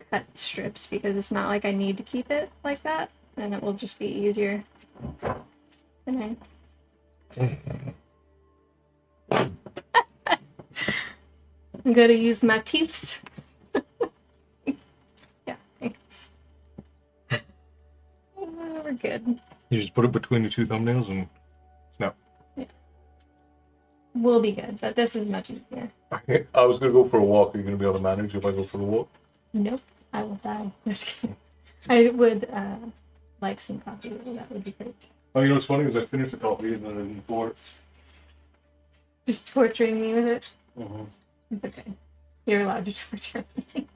cut strips because it's not like I need to keep it like that, and it will just be easier. And I'm gonna use my teeths. Yeah, thanks. We're good. You just put it between the two thumbnails and snap. Yeah. We'll be good, but this is much easier. I was going to go for a walk. Are you going to be able to manage if I go for the walk? Nope, I will die. I'm just kidding. I would like some coffee. That would be great. Oh, you know what's funny is I finished the coffee and then I didn't pour it. Just torturing me with it. Mm-hmm. It's okay. You're allowed to torture me.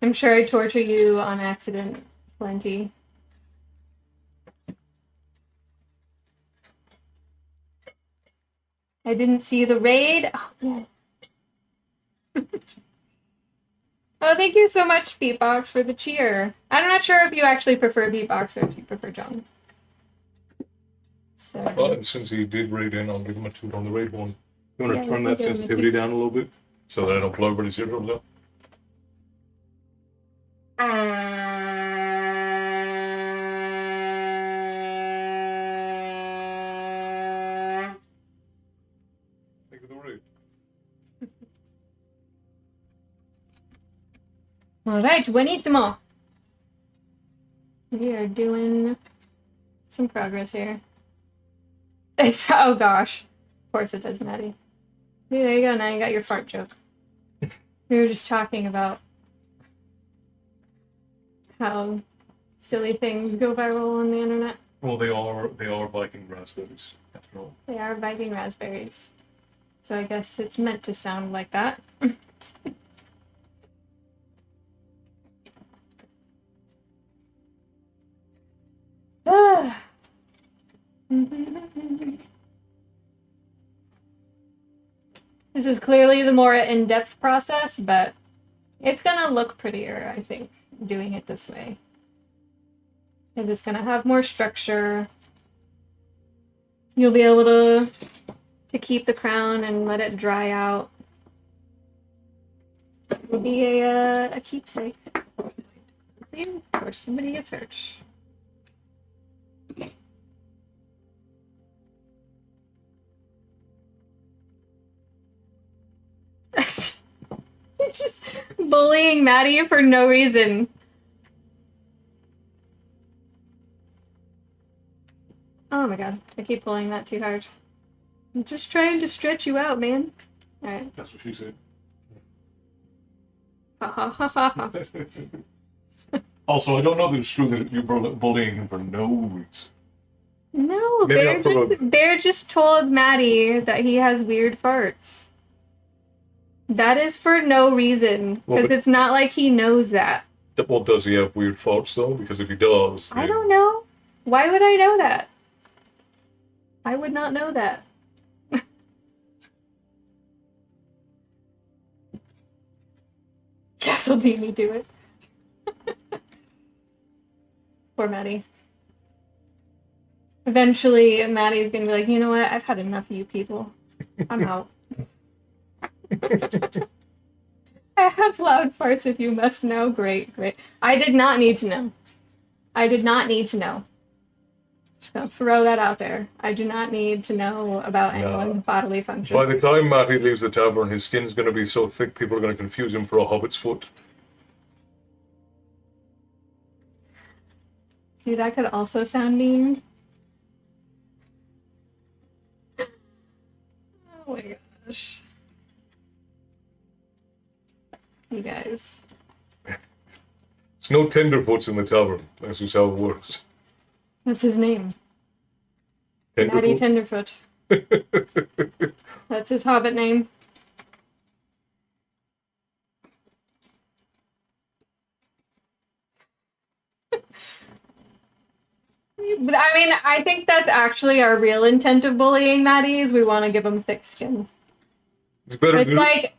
I'm sure I torture you on accident plenty. I didn't see the raid. Oh, yeah. Oh, thank you so much, Beatbox, for the cheer. I'm not sure if you actually prefer Beatbox or if you prefer John. So. Well, and since he did raid in, I'll give him a 2 on the raid one. You want to Yeah, turn we'll that give him a sensitivity 2. down a little bit so that I don't blow everybody's eardrums up? Think of the raid. All right, buenísimo. We are doing some progress here. It's, oh gosh. Of course it does, Maddie. Hey, there you go. Now you got your fart joke. We were just talking about how silly things go viral on the internet. Well, they are Viking raspberries, after all. They are Viking raspberries. So I guess it's meant to sound like that. This is clearly the more in-depth process, but it's gonna look prettier, I think, doing it this way. Because it's gonna have more structure. You'll be able to keep the crown and let it dry out. It'll be a keepsake. See, or somebody gets hurt. Just bullying Maddie for no reason. Oh my god, I keep pulling that too hard. I'm just trying to stretch you out, man. Alright. That's what she said. Ha ha ha ha ha. Also, I don't know that it's true that you're bullying him for no reason. No, Maybe Bear just told Maddie that he has weird farts. That is for no reason, because it's not like he knows that. Well, does he have weird farts, though? Because if he does... I don't know. Why would I know that? I would not know that. Castle made me do it. Poor Maddie. Eventually, Maddie's gonna be like, you know what? I've had enough of you people. I'm out. I have loud farts if you must know. Great, great. I did not need to know. I did not need to know. Just gonna throw that out there. I do not need to know about anyone's bodily function. By the time Matty leaves the tavern, his skin's going to be so thick people are going to confuse him for a hobbit's foot. See, that could also sound mean. Oh my gosh. You guys. There's no tenderfoots in the tavern. That's just how it works. What's his name? Matty Tenderfoot. That's his hobbit name. But I mean, I think that's actually our real intent of bullying Maddie, is we want to give him thick skin. It's better to do it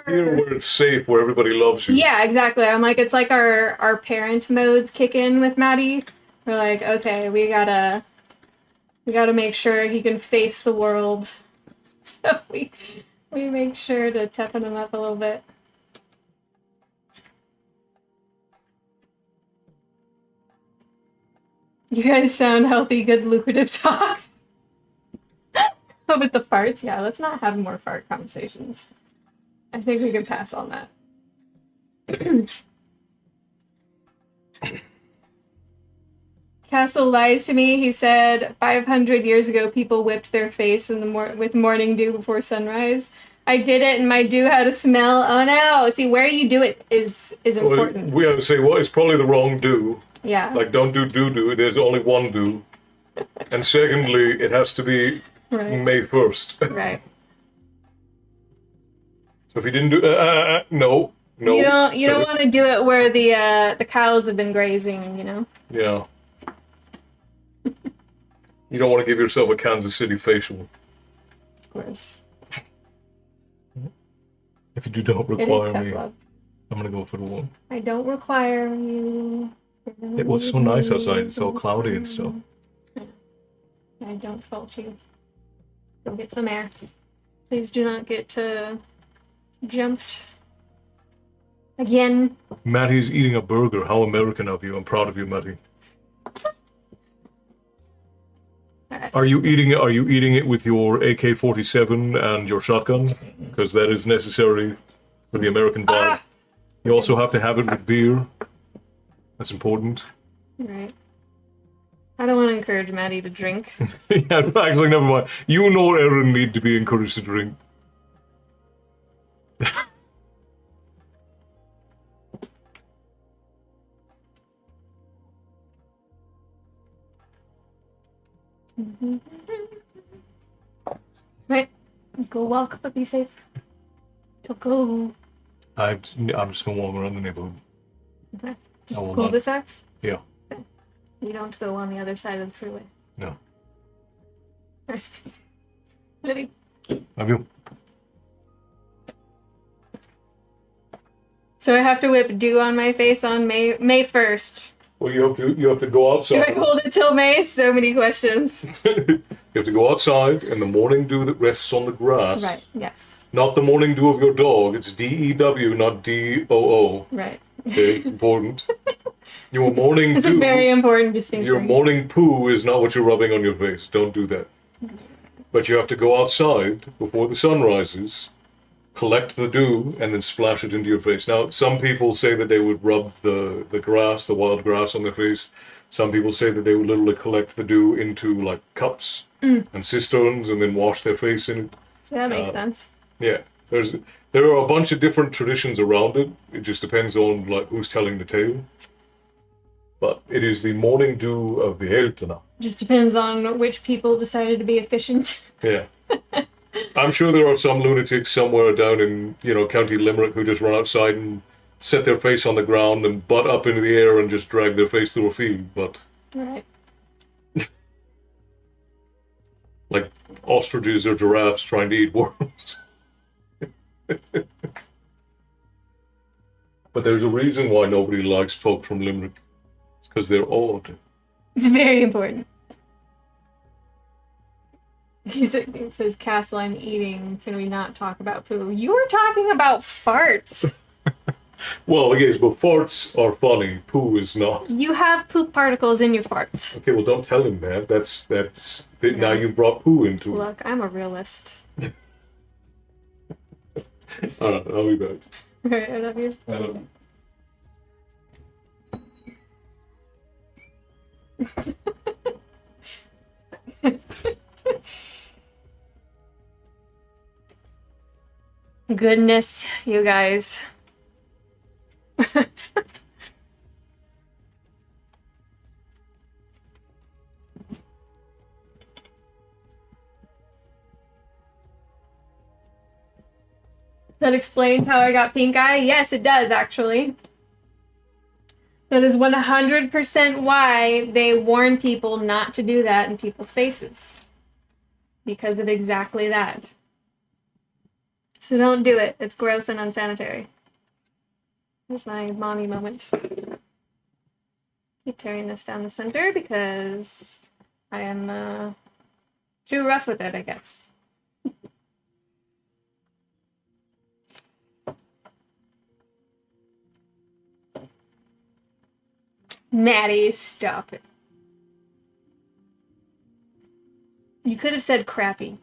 here where it's safe, where everybody loves you. Yeah, exactly. I'm like, it's like our parent modes kick in with Maddie. We're like, okay, we gotta make sure he can face the world. So we make sure to toughen him up a little bit. You guys sound healthy, good, lucrative talks. Oh, with the farts? Yeah, let's not have more fart conversations. I think we can pass on that. Castle lies to me. He said 500 years ago people whipped their face in the with morning dew before sunrise. I did it and my dew had a smell. Oh no. See, where you do it is important. We have to say, well, it's probably the wrong dew. Yeah. Like, don't do do. There's only one dew. And secondly, it has to be May 1st. Right. So if you didn't do no. You don't want to do it where the cows have been grazing, you know? Yeah. You don't want to give yourself a Kansas City facial. Of course. If you don't require me, love. I'm gonna go for the one. I don't require you. It was so nice outside. It's all cloudy and stuff. I don't fault you. Go get some air. Please do not get jumped again. Matty's eating a burger. How American of you. I'm proud of you, Matty. Right. Are you eating it with your AK-47 and your shotgun? Because that is necessary for the American vibe. You also have to have it with beer. That's important. Right. I don't want to encourage Maddie to drink. Yeah, actually, never mind. You nor Erin need to be encouraged to drink. Right. Go walk, but be safe. Don't go. I'm just gonna walk around the neighborhood. Okay. Just I will cul-de-sacs? Yeah. You don't go on the other side of the freeway. No. Livy. Have you? So I have to whip dew on my face on May 1st. Well, you have to go Do I outside. hold it till May? So many questions. You have to go outside, and the morning dew that rests on the grass. Right. Yes. Not the morning dew of your dog. It's DEW, not DOO. Right. Okay, important. Your morning It's dew. a very important distinction. Your morning poo is not what you're rubbing on your face. Don't do that. But you have to go outside before the sun rises, collect the dew, and then splash it into your face. Now, some people say that they would rub the grass, the wild grass on their face. Some people say that they would literally collect the dew into like cups and cisterns and then wash their face in it. So that makes sense. Yeah, there are a bunch of different traditions around it. It just depends on like who's telling the tale. But it is the morning dew of the Heltena. Just depends on which people decided to be efficient. Yeah. I'm sure there are some lunatics somewhere down in, County Limerick who just run outside and set their face on the ground and butt up into the air and just drag their face through a field, but Right. like ostriches or giraffes trying to eat worms. But there's a reason why nobody likes folk from Limerick. It's because they're odd. It's very important. It says, Castle, I'm eating. Can we not talk about poo? You were talking about farts. Well, yes, but farts are funny. Poo is not. You have poop particles in your farts. Okay, well, don't tell him that. Now you brought poo into it. Look, I'm a realist. All right, I'll be back. Right, I love you. I love you. Goodness, you guys. That explains how I got pink eye? Yes, it does, actually. That is 100% why they warn people not to do that in people's faces. Because of exactly that. So don't do it. It's gross and unsanitary. Here's my mommy moment. Keep tearing this down the center because I am too rough with it, I guess. Maddie, stop it. You could have said crappy.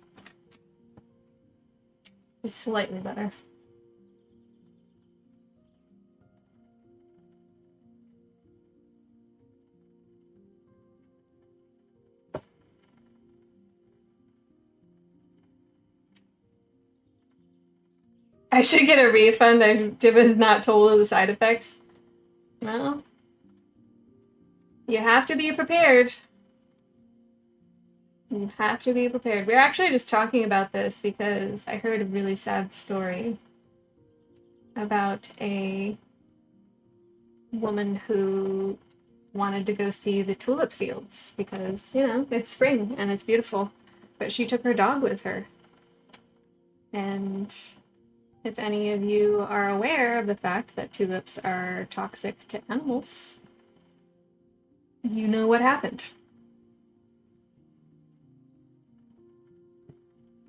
It's slightly better. I should get a refund. I was not told of the side effects. Well, you have to be prepared. You have to be prepared. We're actually just talking about this because I heard a really sad story about a woman who wanted to go see the tulip fields because, it's spring and it's beautiful. But she took her dog with her. And if any of you are aware of the fact that tulips are toxic to animals, you know what happened.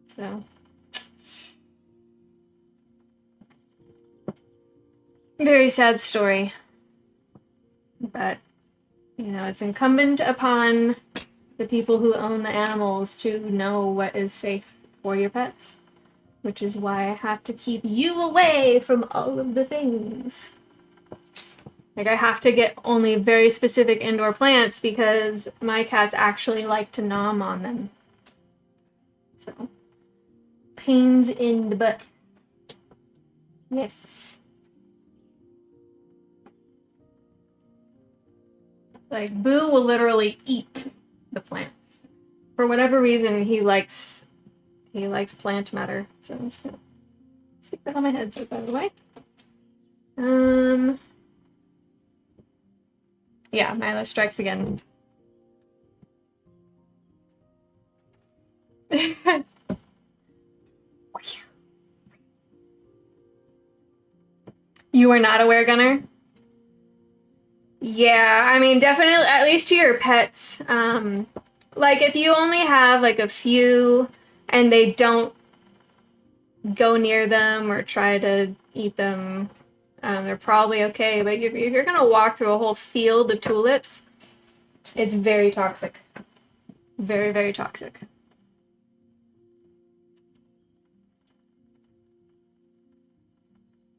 So, very sad story. But, it's incumbent upon the people who own the animals to know what is safe for your pets. Which is why I have to keep you away from all of the things. Like, I have to get only very specific indoor plants because my cats actually like to nom on them. So, pains in the butt. Yes. Like, Boo will literally eat the plants. for whatever reason, he likes plant matter. So I'm just gonna stick that on my head so it's out of the way. Yeah, Milo strikes again. You are not a were gunner? Yeah, I mean, definitely, at least to your pets. Like, if you only have, like, a few and they don't go near them or try to eat them, they're probably okay. But if you're gonna walk through a whole field of tulips, it's very toxic. Very, very toxic.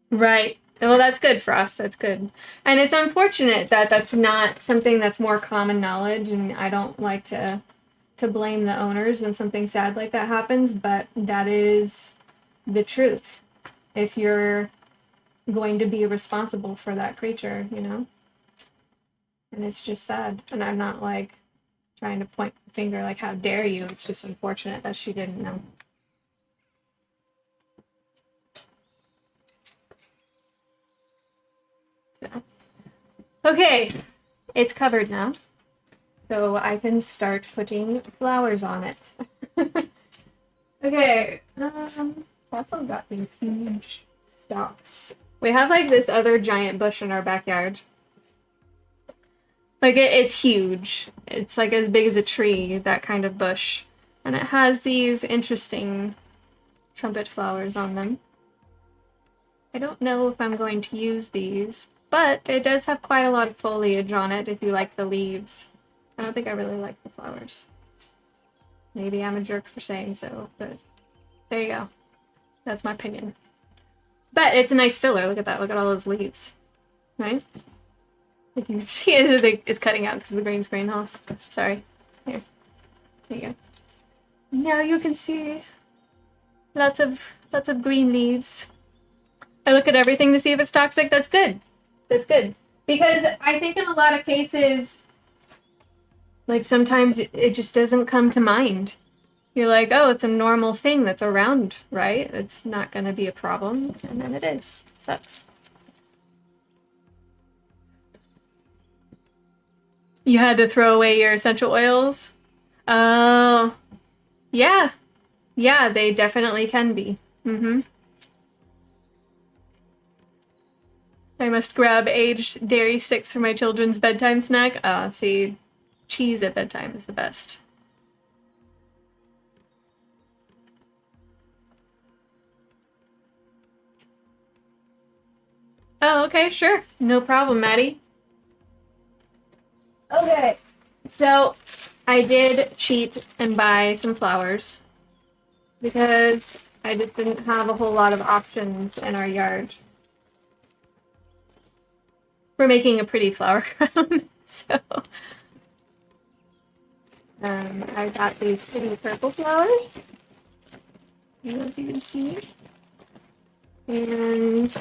Right. Well, that's good for us. That's good. And it's unfortunate that that's not something that's more common knowledge, and I don't like to blame the owners when something sad like that happens, but that is the truth. If you're going to be responsible for that creature, you know? And it's just sad. And I'm not like trying to point the finger like, how dare you? It's just unfortunate that she didn't know. So. Okay, it's covered now. So I can start putting flowers on it. Okay, also got these huge stalks. We have like this other giant bush in our backyard. Like it's huge. It's like as big as a tree, that kind of bush. And it has these interesting trumpet flowers on them. I don't know if I'm going to use these, but it does have quite a lot of foliage on it if you like the leaves. I don't think I really like the flowers. Maybe I'm a jerk for saying so, but there you go. That's my opinion. But it's a nice filler. Look at that. Look at all those leaves. Right? If you can see it, it's cutting out because of the green screen, huh? Sorry. Here. There you go. Now you can see lots of green leaves. I look at everything to see if it's toxic. That's good. That's good. Because I think in a lot of cases, like sometimes it just doesn't come to mind. You're like, oh, it's a normal thing that's around, right? It's not going to be a problem. And then it is. It sucks. You had to throw away your essential oils? Oh, yeah. Yeah, they definitely can be. Mm-hmm. I must grab aged dairy sticks for my children's bedtime snack. See, cheese at bedtime is the best. Oh, okay, sure. No problem, Maddie. Okay, so I did cheat and buy some flowers because I just didn't have a whole lot of options in our yard for making a pretty flower crown. So I got these pretty purple flowers. I don't know if you can see. And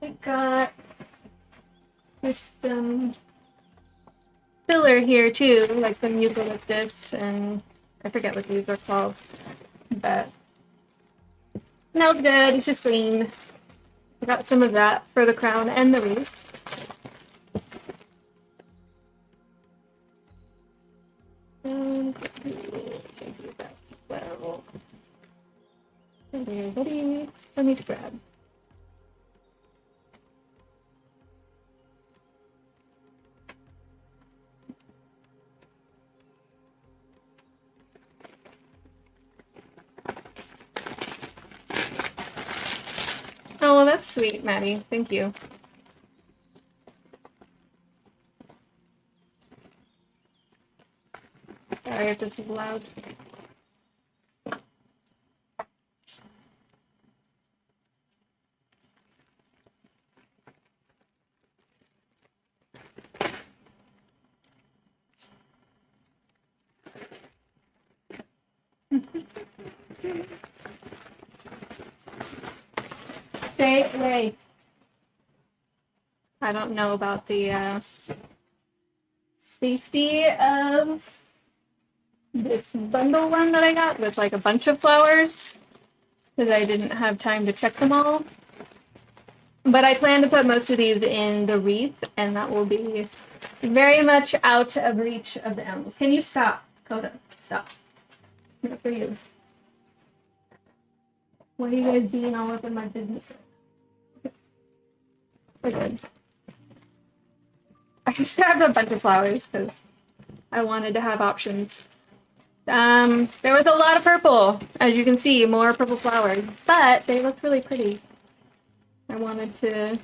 I got just some filler here too, like some eucalyptus, and I forget what these are called, but smells good. It's just green. I got some of that for the crown and the wreath. And do that well. Everybody, let me grab. Oh, well, that's sweet, Maddie. Thank you. Sorry if this is loud. Stay away. I don't know about the safety of this bundle one that I got with like a bunch of flowers because I didn't have time to check them all. But I plan to put most of these in the wreath, and that will be very much out of reach of the animals. Can you stop, Coda? Stop. Not for you. What are you guys being all up in my business? We're good. I just grabbed a bunch of flowers because I wanted to have options. There was a lot of purple, as you can see, more purple flowers, but they look really pretty. I wanted to,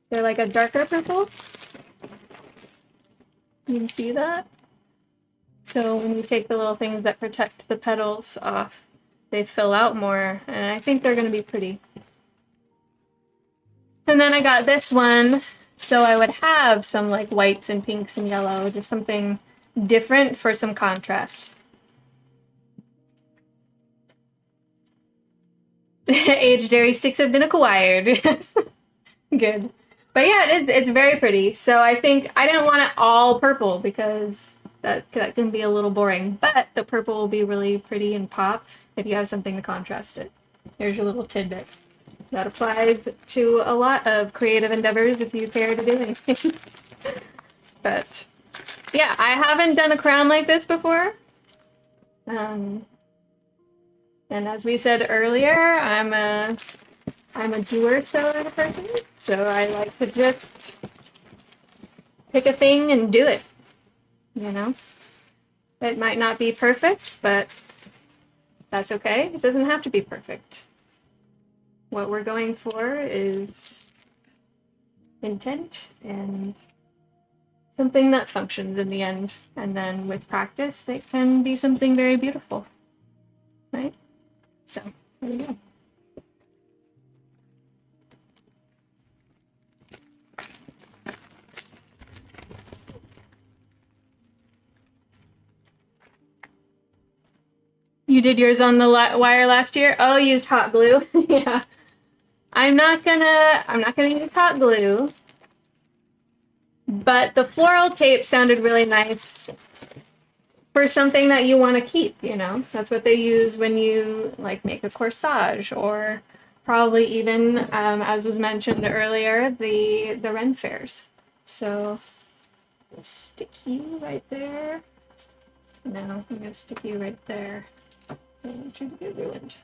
they're like a darker purple. You can see that? So when you take the little things that protect the petals off, they fill out more, and I think they're going to be pretty. And then I got this one, so I would have some like whites and pinks and yellow, just something different for some contrast. Aged dairy sticks have been acquired. Yes. Good. But yeah, it's very pretty. So I think I didn't want it all purple because that can be a little boring. But the purple will be really pretty and pop if you have something to contrast it. Here's your little tidbit. That applies to a lot of creative endeavors if you care to do anything. But yeah, I haven't done a crown like this before. And as we said earlier, I'm a doer sort of person, so I like to just pick a thing and do it. You know, it might not be perfect, but that's okay. It doesn't have to be perfect. What we're going for is intent and something that functions in the end, and then with practice, it can be something very beautiful, right? So, there we go. You did yours on the wire last year? Oh, you used hot glue? Yeah. I'm not gonna use hot glue, but the floral tape sounded really nice for something that you want to keep, you know? That's what they use when you like make a corsage, or probably even, as was mentioned earlier, the Ren fairs. So stick you right there. No, I'm gonna stick you right there. I don't want you to get ruined.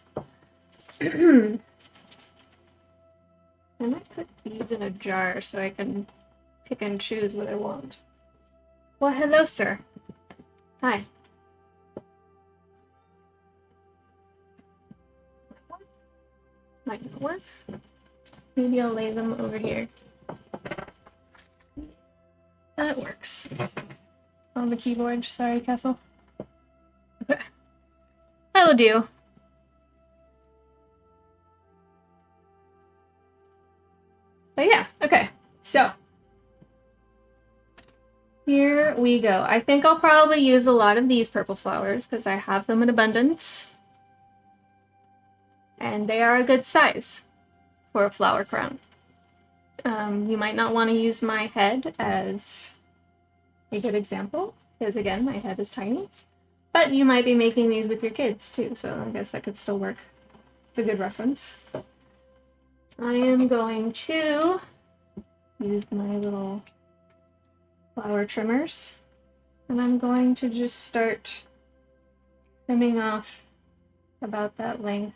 I might put these in a jar so I can pick and choose what I want. Well, hello, sir. Hi. Might not work. Maybe I'll lay them over here. That works. On the keyboard. Sorry, Castle. Okay. That'll do. But yeah, okay. So here we go. I think I'll probably use a lot of these purple flowers because I have them in abundance. And they are a good size for a flower crown. You might not want to use my head as a good example, because again, my head is tiny. But you might be making these with your kids too, so I guess that could still work. It's a good reference. I am going to use my little flower trimmers, and I'm going to just start trimming off about that length.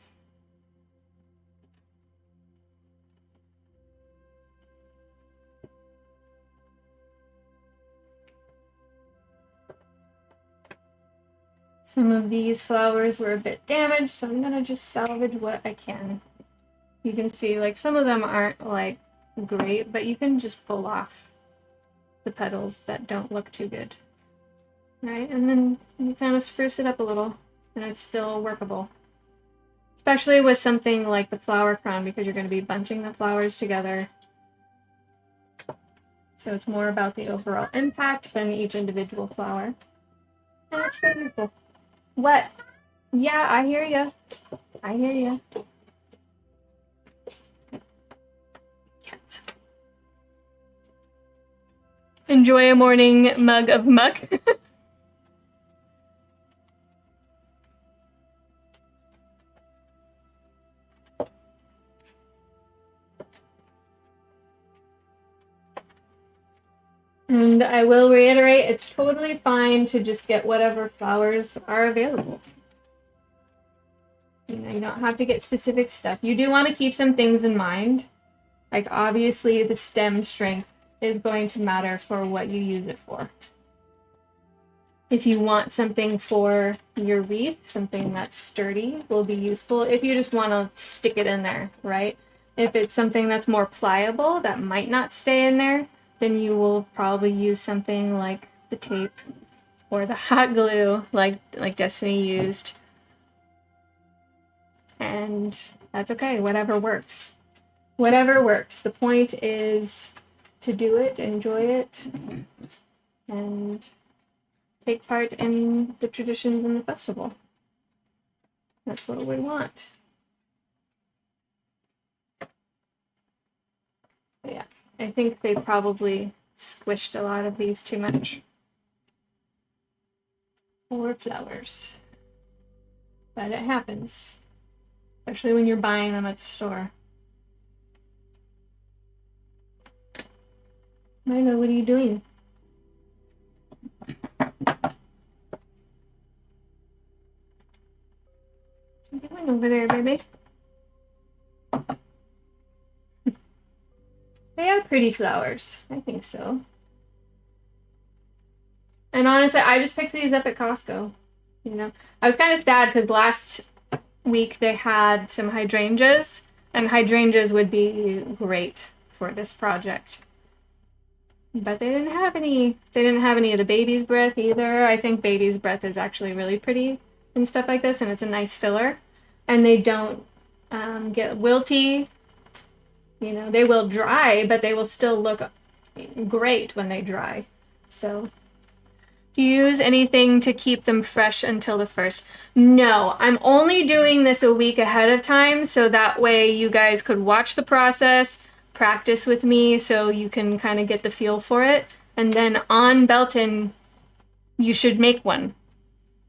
Some of these flowers were a bit damaged, so I'm gonna just salvage what I can. You can see, like, some of them aren't, like, great, but you can just pull off the petals that don't look too good. Right? And then you kind of spruce it up a little, and it's still workable. Especially with something like the flower crown, because you're going to be bunching the flowers together. So it's more about the overall impact than each individual flower. And it's so beautiful. What? Yeah, I hear ya. I hear ya. Enjoy a morning mug of muck. And I will reiterate, it's totally fine to just get whatever flowers are available. You know, you don't have to get specific stuff. You do want to keep some things in mind. Like, obviously, the stem strength is going to matter for what you use it for. If you want something for your wreath, something that's sturdy will be useful if you just want to stick it in there, right? If it's something that's more pliable that might not stay in there, then you will probably use something like the tape or the hot glue like Destiny used. And that's okay, whatever works. Whatever works. The point is to do it, enjoy it, and take part in the traditions in the festival. That's what we want. But yeah, I think they probably squished a lot of these too much. Or flowers. But it happens. Especially when you're buying them at the store. Milo, what are you doing? What are you doing over there, baby? They are pretty flowers. I think so. And honestly, I just picked these up at Costco. You know, I was kind of sad because last week they had some hydrangeas, and hydrangeas would be great for this project. But they didn't have any. They didn't have any of the baby's breath either. I think baby's breath is actually really pretty and stuff like this, and it's a nice filler. And they don't get wilty. You know, they will dry, but they will still look great when they dry. So, do you use anything to keep them fresh until the first? No, I'm only doing this a week ahead of time, so that way you guys could watch the process, practice with me, so you can kind of get the feel for it. And then on Belton, you should make one.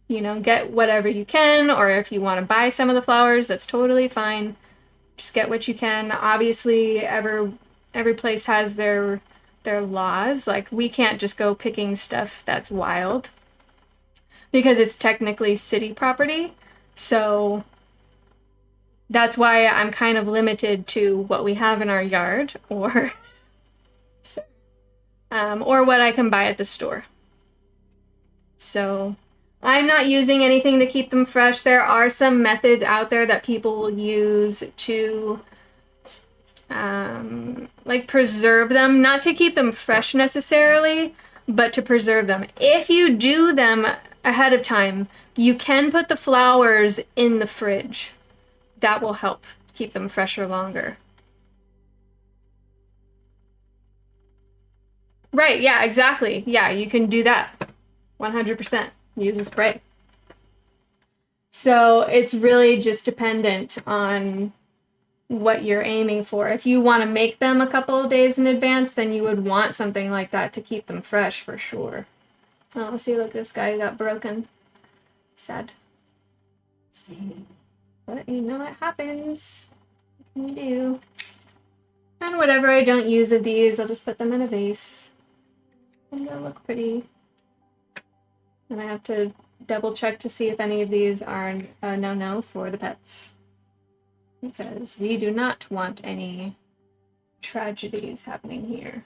You know, get whatever you can, or if you want to buy some of the flowers, that's totally fine. Just get what you can. Obviously, every place has their laws. Like, we can't just go picking stuff that's wild because it's technically city property. So that's why I'm kind of limited to what we have in our yard or what I can buy at the store. So I'm not using anything to keep them fresh. There are some methods out there that people will use to like preserve them, not to keep them fresh necessarily, but to preserve them. If you do them ahead of time, you can put the flowers in the fridge. That will help keep them fresher longer. Right, yeah, exactly. Yeah, you can do that. 100%. Use a spray. So it's really just dependent on what you're aiming for. If you want to make them a couple of days in advance, then you would want something like that to keep them fresh for sure. Oh, see, look, this guy got broken. Sad. But you know what happens. What can you do? And whatever I don't use of these, I'll just put them in a vase. And they'll look pretty. And I have to double check to see if any of these are a no-no for the pets. Because we do not want any tragedies happening here.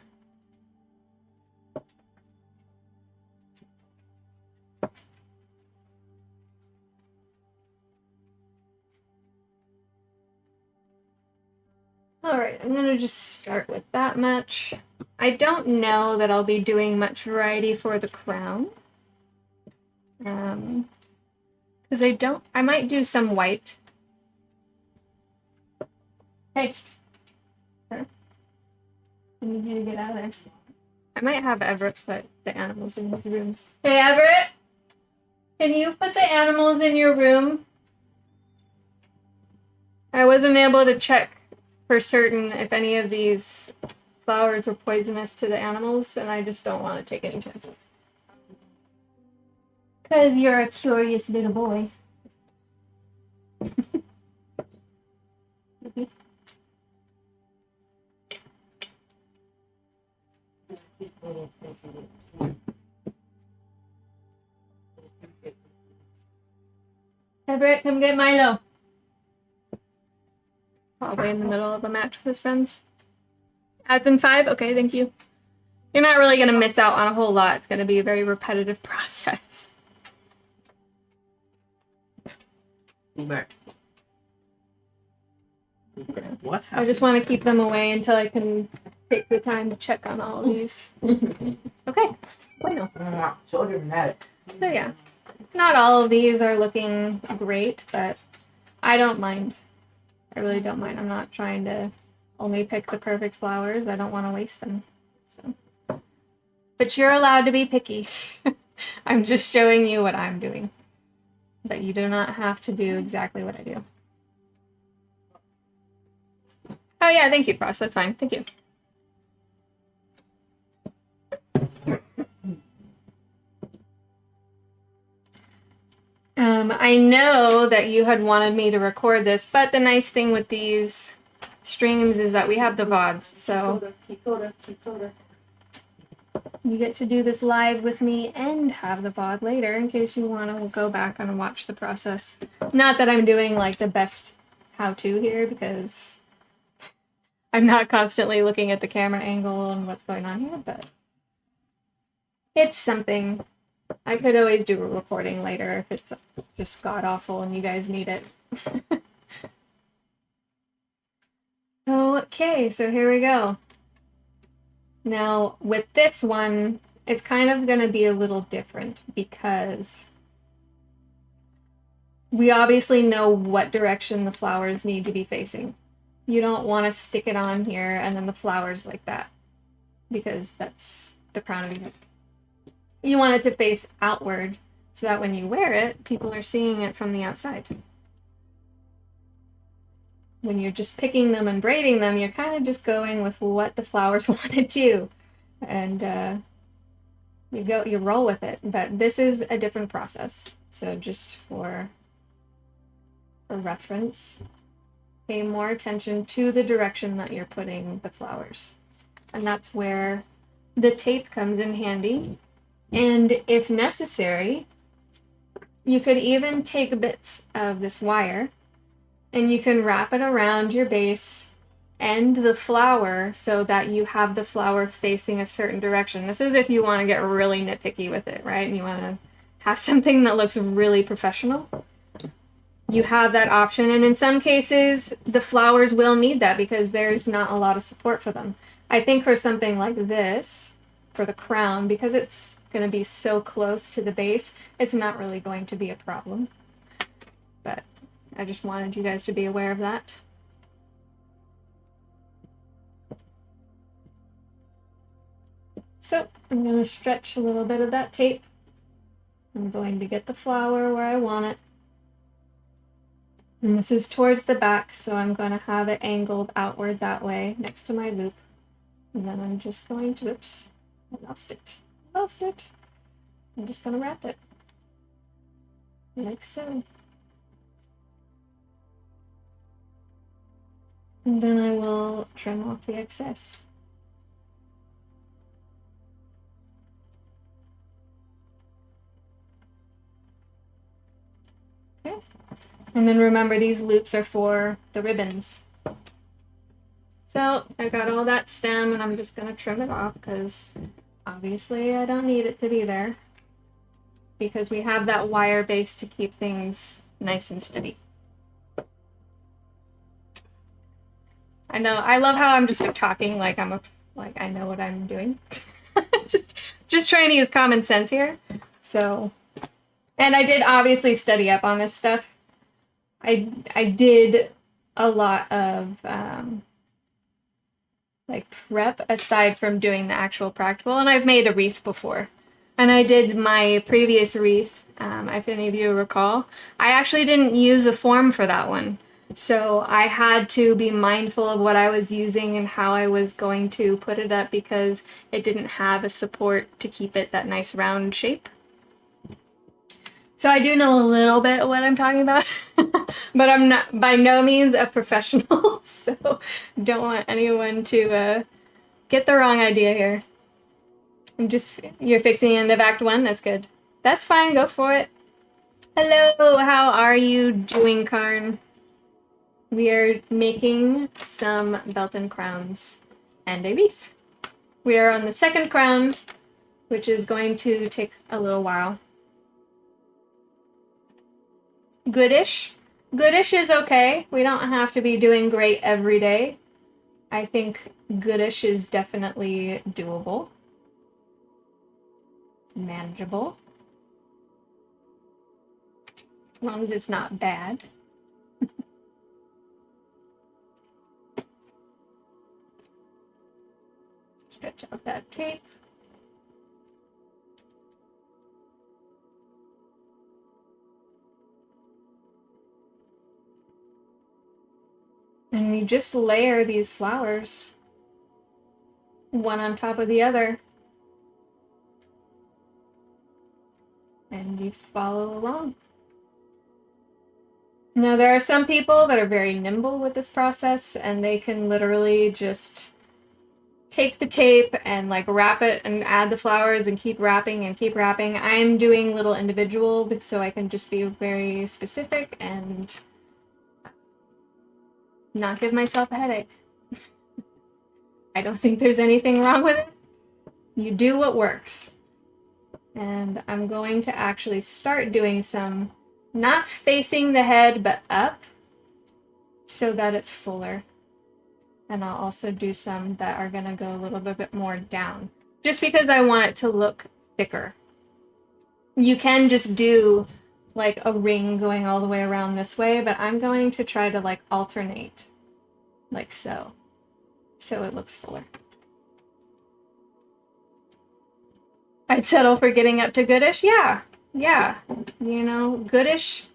Alright, I'm gonna just start with that much. I don't know that I'll be doing much variety for the crown. Because I might do some white. Hey. Sir. I need you to get out of there. I might have Everett put the animals in his room. Hey, Everett! Can you put the animals in your room? I wasn't able to check for certain if any of these flowers were poisonous to the animals, and I just don't want to take any chances. Because you're a curious little boy. Everett, come get Milo. Probably in the middle of a match with his friends. Adds in 5? Okay, thank you. You're not really going to miss out on a whole lot. It's going to be a very repetitive process. What I happened? just want to keep them away until I can take the time to check on all of these. Okay. Bueno. So dramatic. So yeah, not all of these are looking great, but I don't mind. I really don't mind. I'm not trying to only pick the perfect flowers. I don't want to waste them. So. But you're allowed to be picky. I'm just showing you what I'm doing. But you do not have to do exactly what I do. Oh yeah, thank you, Frost. That's fine. Thank you. I know that you had wanted me to record this, but the nice thing with these streams is that we have the VODs, so you get to do this live with me and have the VOD later in case you want to go back and watch the process. Not that I'm doing like the best how-to here because I'm not constantly looking at the camera angle and what's going on here, but it's something. I could always do a recording later if it's just god-awful and you guys need it. Okay, so here we go. Now, with this one, it's kind of going to be a little different because we obviously know what direction the flowers need to be facing. You don't want to stick it on here and then the flowers like that because that's the crown of your head. You want it to face outward so that when you wear it, people are seeing it from the outside. When you're just picking them and braiding them, you're kind of just going with what the flowers want to do. And you roll with it. But this is a different process. So just for reference, pay more attention to the direction that you're putting the flowers. And that's where the tape comes in handy. And if necessary, you could even take bits of this wire and you can wrap it around your base and the flower so that you have the flower facing a certain direction. This is if you want to get really nitpicky with it, right? And you want to have something that looks really professional. You have that option. And in some cases, the flowers will need that because there's not a lot of support for them. I think for something like this, for the crown, because it's going to be so close to the base, it's not really going to be a problem. But I just wanted you guys to be aware of that. So I'm going to stretch a little bit of that tape. I'm going to get the flower where I want it. And this is towards the back, so I'm going to have it angled outward that way next to my loop. And then I'm just going to, oops, I lost it. I'm just going to wrap it. Like so. And then I will trim off the excess. Okay. And then remember, these loops are for the ribbons. So I got all that stem and I'm just going to trim it off because obviously I don't need it to be there because we have that wire base to keep things nice and steady. I know, I love how I'm just like talking like I know what I'm doing. just trying to use common sense here. So, and I did obviously study up on this stuff. I did a lot of like prep aside from doing the actual practical, and I've made a wreath before. And I did my previous wreath, if any of you recall. I actually didn't use a form for that one. So I had to be mindful of what I was using and how I was going to put it up because it didn't have a support to keep it that nice round shape. So I do know a little bit what I'm talking about, but I'm not by no means a professional, so don't want anyone to get the wrong idea here. You're fixing the end of Act 1? That's good. That's fine, go for it. Hello, how are you doing, Karn? We are making some belt and crowns and a wreath. We are on the second crown, which is going to take a little while. Goodish. Goodish is okay. We don't have to be doing great every day. I think goodish is definitely doable. Manageable. As long as it's not bad. Stretch out that tape. And we just layer these flowers one on top of the other. And you follow along. Now, there are some people that are very nimble with this process, and they can literally just take the tape and like wrap it and add the flowers and keep wrapping and keep wrapping. I'm doing little individual so I can just be very specific and not give myself a headache. I don't think there's anything wrong with it. You do what works. And I'm going to actually start doing some, not facing the head, but up so that it's fuller. And I'll also do some that are going to go a little bit more down, just because I want it to look thicker. You can just do like a ring going all the way around this way, but I'm going to try to like alternate, like so it looks fuller. I'd settle for getting up to goodish. Yeah. You know, goodish.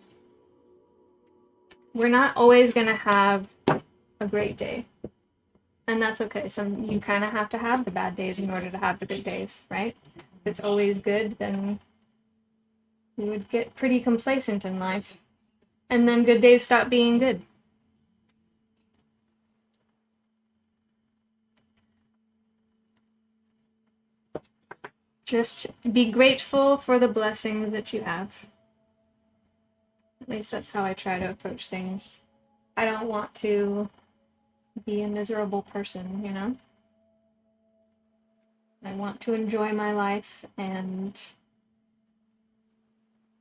We're not always going to have a great day. And that's okay. You kind of have to have the bad days in order to have the good days, right? If it's always good, then you would get pretty complacent in life. And then good days stop being good. Just be grateful for the blessings that you have. At least that's how I try to approach things. I don't want to be a miserable person, you know? I want to enjoy my life, and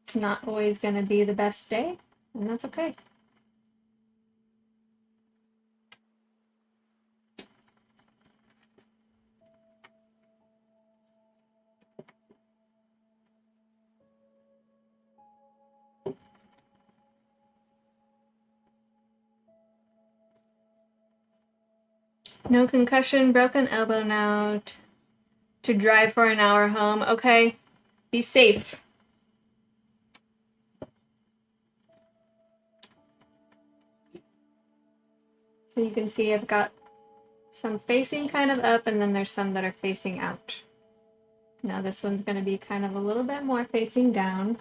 it's not always going to be the best day, and that's okay. No concussion, broken elbow now. To drive for an hour home. Okay, be safe. So you can see I've got some facing kind of up, and then there's some that are facing out. Now this one's going to be kind of a little bit more facing down.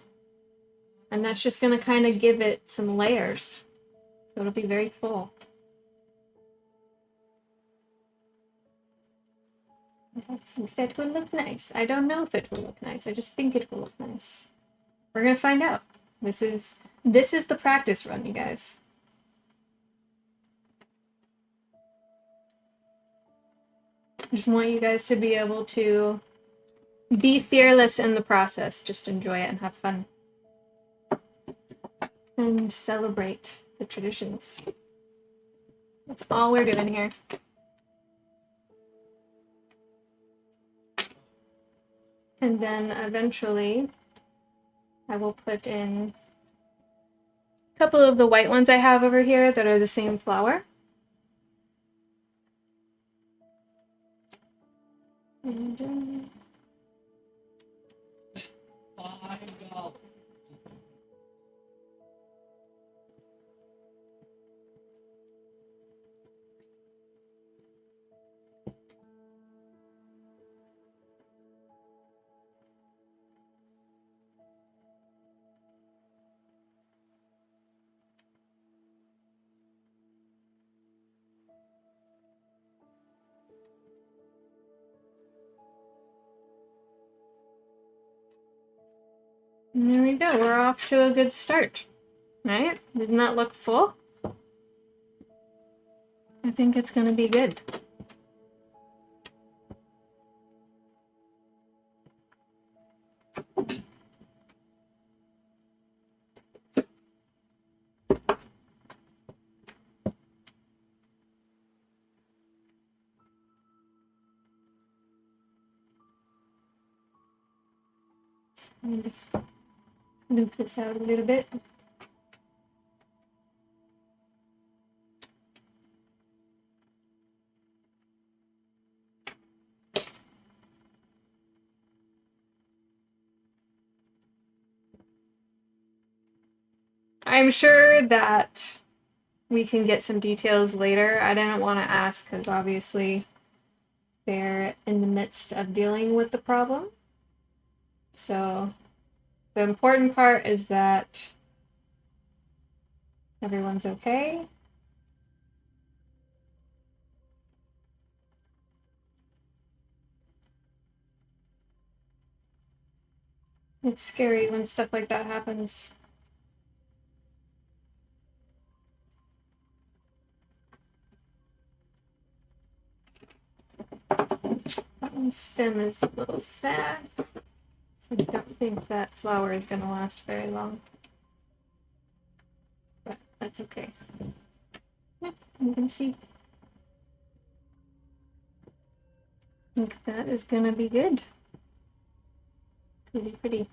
And that's just going to kind of give it some layers. So it'll be very full. If it will look nice. I don't know if it will look nice. I just think it will look nice. We're going to find out. This is the practice run, you guys. I just want you guys to be able to be fearless in the process. Just enjoy it and have fun. And celebrate the traditions. That's all we're doing here. And then eventually I will put in a couple of the white ones I have over here that are the same flower. And And there we go. We're off to a good start. Right? Didn't that look full? I think it's going to be good. I'm going to move this out a little bit. I'm sure that we can get some details later. I didn't want to ask because obviously they're in the midst of dealing with the problem. So the important part is that everyone's okay. It's scary when stuff like that happens. That one's stem is a little sad. So I don't think that flower is going to last very long. But that's okay. Yeah, you can see. I think that is going to be good. Pretty pretty.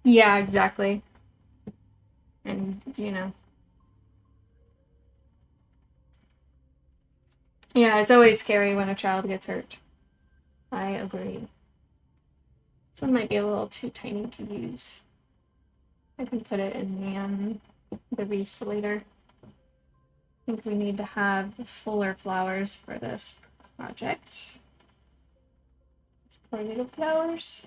Yeah, exactly. And, you know. Yeah, it's always scary when a child gets hurt. I agree. This one might be a little too tiny to use. I can put it in the wreath later. I think we need to have fuller flowers for this project. Poor little flowers.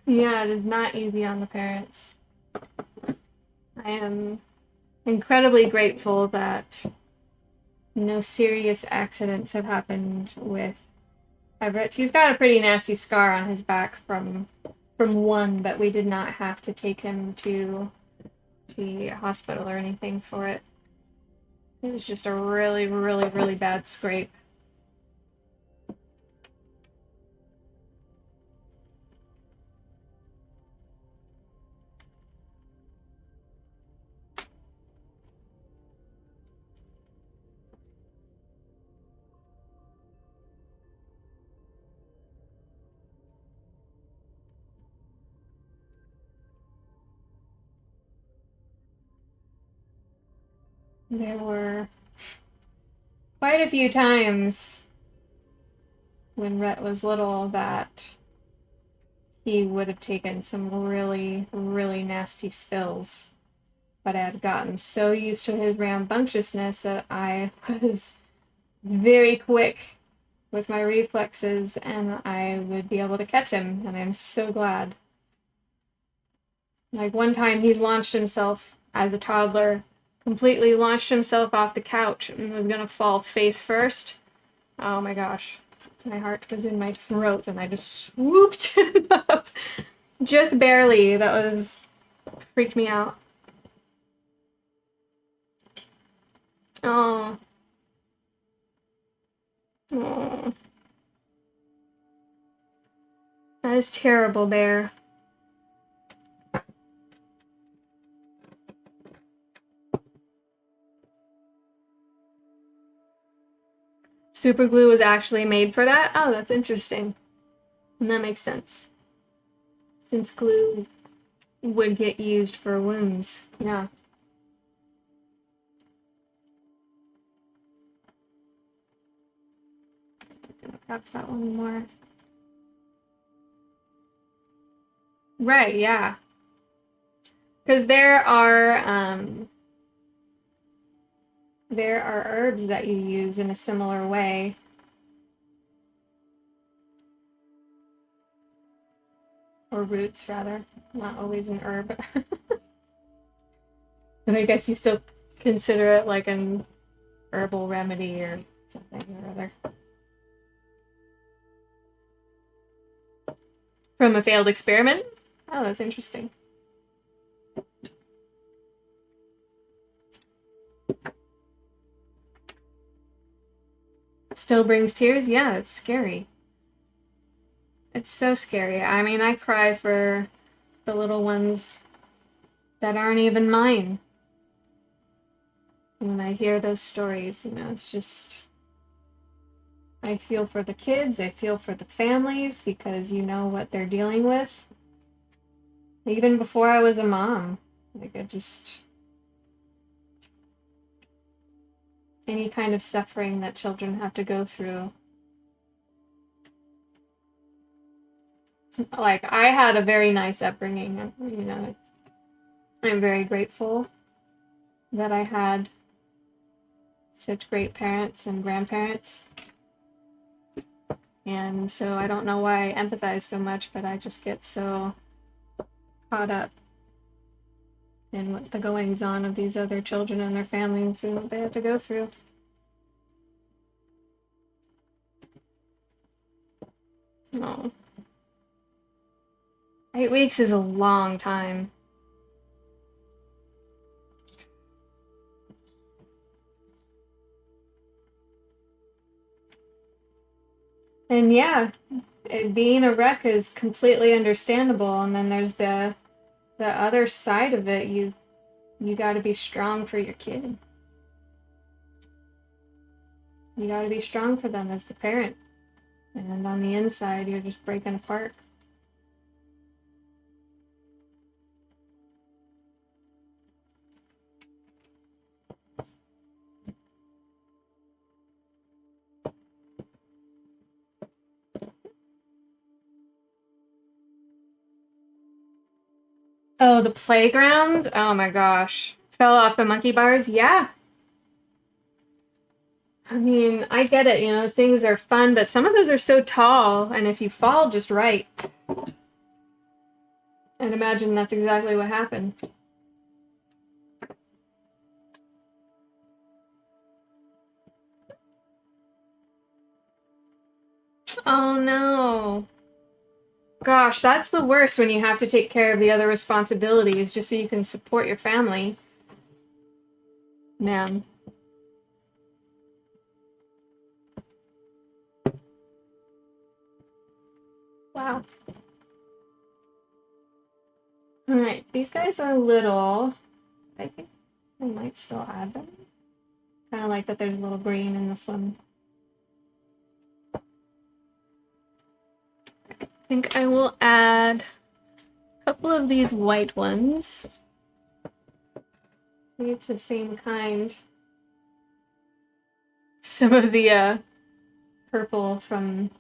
Yeah, it is not easy on the parents. I am incredibly grateful that no serious accidents have happened with Everett. He's got a pretty nasty scar on his back from one, but we did not have to take him to the hospital or anything for it. It was just a really, really, really bad scrape. There were quite a few times when Rhett was little that he would have taken some really, really nasty spills. But I had gotten so used to his rambunctiousness that I was very quick with my reflexes and I would be able to catch him, and I'm so glad. Like one time he launched himself as a toddler, completely launched himself off the couch and was gonna fall face first. Oh my gosh. My heart was in my throat and I just swooped him up. Just barely. That was freaked me out. Oh. Oh. That is terrible, Bear. Super glue was actually made for that? Oh, that's interesting. And that makes sense. Since glue would get used for wounds. Yeah. Perhaps that one more. Right, yeah. Because there are herbs that you use in a similar way. Or roots, rather. Not always an herb. And I guess you still consider it like an herbal remedy or something or other. From a failed experiment? Oh, that's interesting. Still brings tears? Yeah, it's scary. It's so scary. I mean, I cry for the little ones that aren't even mine. When I hear those stories, you know, it's just... I feel for the kids, I feel for the families, because you know what they're dealing with. Even before I was a mom, like I just... Any kind of suffering that children have to go through. Like, I had a very nice upbringing, you know. I'm very grateful that I had such great parents and grandparents. And so I don't know why I empathize so much, but I just get so caught up in what the goings on of these other children and their families and what they have to go through. Oh. 8 weeks is a long time. And yeah, being a wreck is completely understandable. And then there's the other side of it. You got to be strong for your kid. You got to be strong for them as the parent. And on the inside, you're just breaking apart. Oh, the playgrounds? Oh my gosh. Fell off the monkey bars? Yeah. I mean, I get it, you know, those things are fun, but some of those are so tall, and if you fall just right, and imagine that's exactly what happened. Oh no. Gosh, that's the worst when you have to take care of the other responsibilities just so you can support your family. Man. Wow. Alright, these guys are little. I think I might still add them. Kind of like that there's a little green in this one. I think I will add a couple of these white ones. I think it's the same kind. Some of the purple from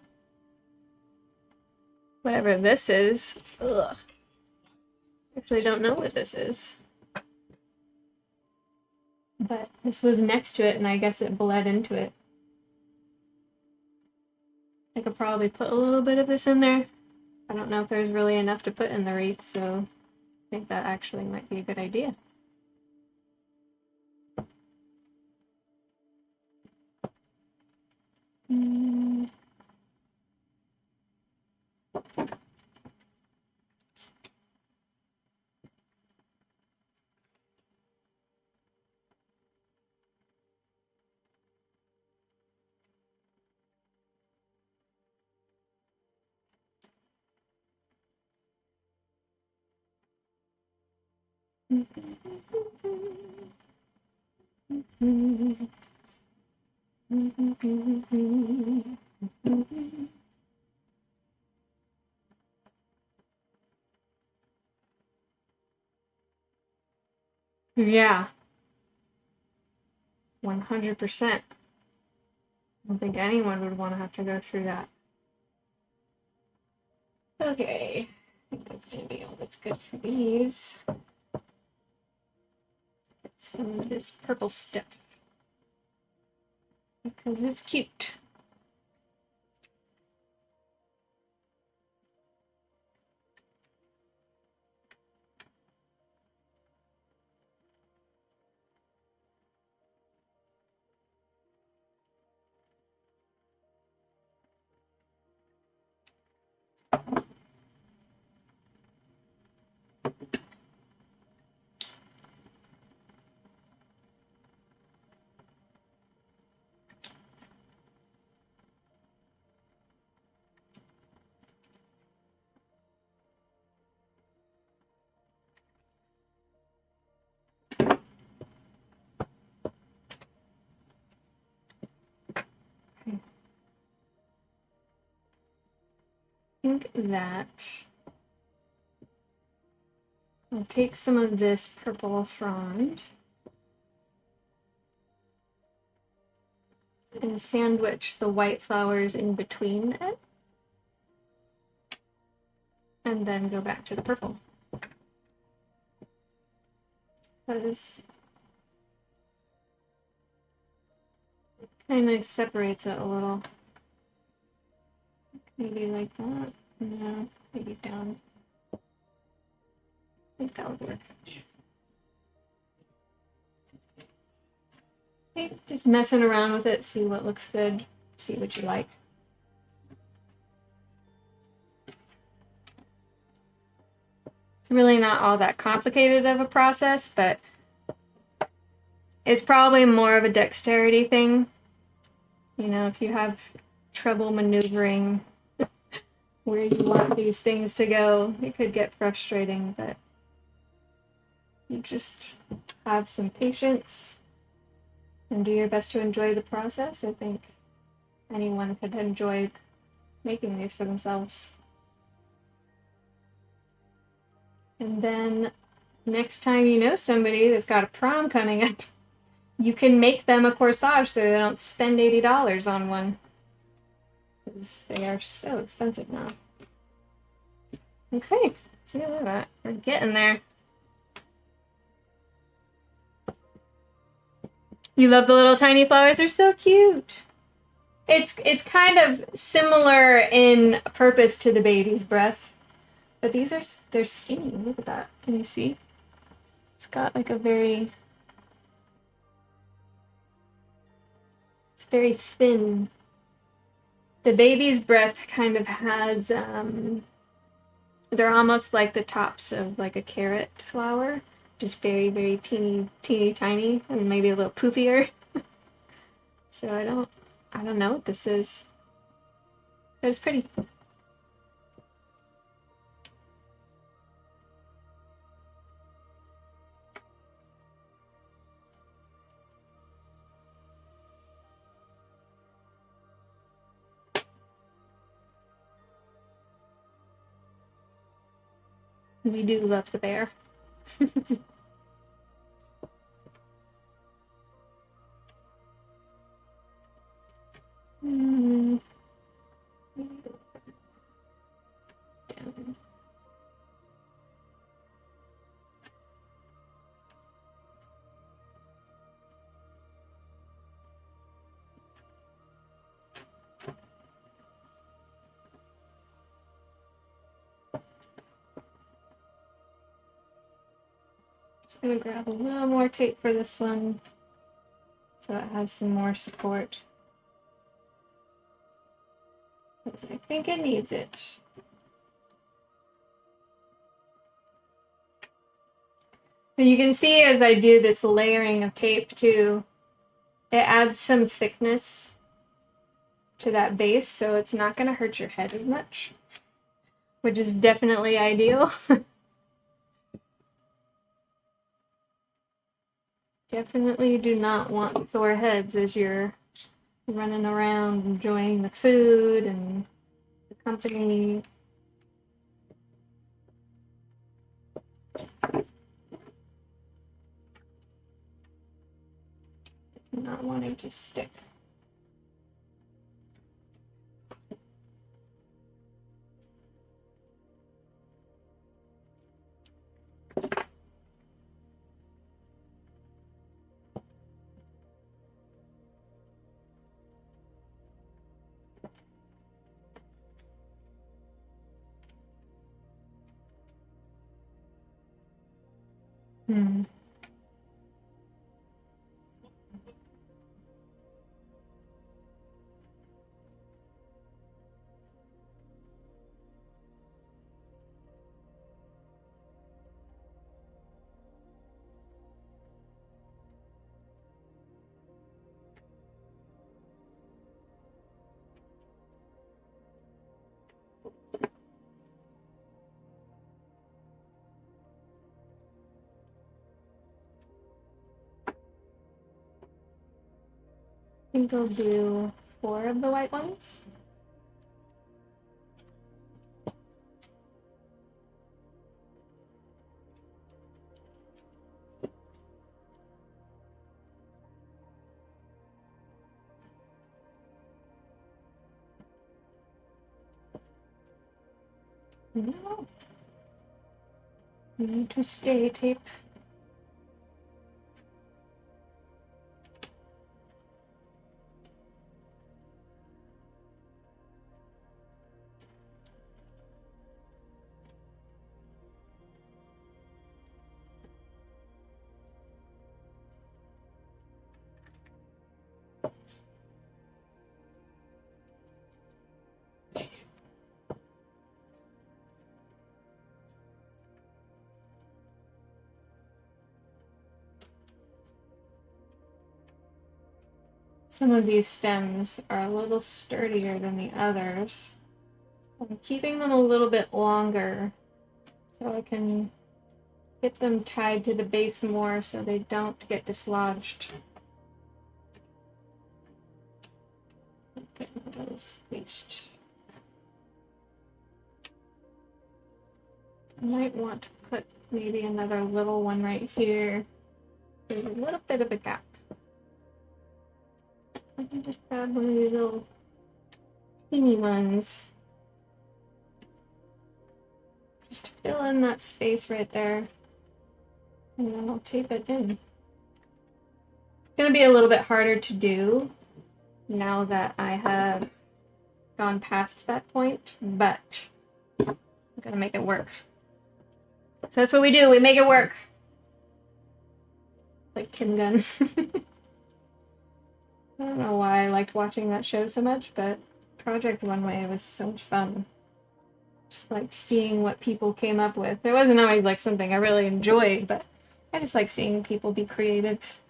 whatever this is. Ugh. Actually don't know what this is. But this was next to it and I guess it bled into it. I could probably put a little bit of this in there. I don't know if there's really enough to put in the wreath, so I think that actually might be a good idea. Yeah. 100%. I don't think anyone would want to have to go through that. Okay. I think that's going to be all that's good for these. Some of this purple stuff. Because it's cute. I think that I'll take some of this purple frond and sandwich the white flowers in between it, and then go back to the purple. Because it kind of separates it a little. Maybe like that. No, maybe down. I think that would work. Okay, just messing around with it, see what looks good, see what you like. It's really not all that complicated of a process, but it's probably more of a dexterity thing. You know, if you have trouble maneuvering where you want these things to go, it could get frustrating, but you just have some patience and do your best to enjoy the process. I think anyone could enjoy making these for themselves. And then next time you know somebody that's got a prom coming up, you can make them a corsage so they don't spend $80 on one. Because they are so expensive now. Okay, see, look at that. We're getting there. You love the little tiny flowers? They're so cute. It's kind of similar in purpose to the baby's breath, but they're skinny. Look at that. Can you see? It's got like it's very thin. The baby's breath kind of has, they're almost like the tops of like a carrot flower, just very, very teeny tiny, and maybe a little poofier. So I don't know what this is, but it's pretty. We do love the bear. Down. Just gonna grab a little more tape for this one so it has some more support. Because I think it needs it. But you can see as I do this layering of tape too, it adds some thickness to that base, so it's not going to hurt your head as much, which is definitely ideal. Definitely do not want sore heads as you're running around enjoying the food and the company. Not wanting to stick. Hmm. I think I'll do 4 of the white ones. No. Need to stay tape. Some of these stems are a little sturdier than the others. I'm keeping them a little bit longer so I can get them tied to the base more so they don't get dislodged. Those spaced. I might want to put maybe another little one right here. There's a little bit of a gap. I can just grab one of these little teeny ones. Just fill in that space right there. And then I'll tape it in. It's gonna be a little bit harder to do now that I have gone past that point, but I'm gonna make it work. So that's what we do, we make it work. Like Tim Gunn. I don't know why I liked watching that show so much, but Project One Way was so much fun. Just like seeing what people came up with. It wasn't always like something I really enjoyed, but I just like seeing people be creative.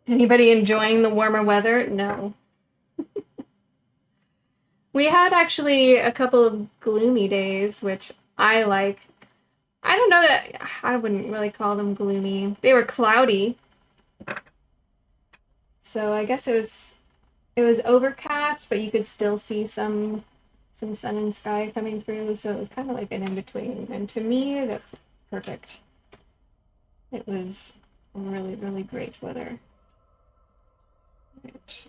Anybody enjoying the warmer weather? No. We had actually a couple of gloomy days, which I like. I don't know that I wouldn't really call them gloomy. They were cloudy. So I guess it was overcast, but you could still see some sun and sky coming through, so it was kind of like an in-between. And to me, that's perfect. It was really, really great weather. Right.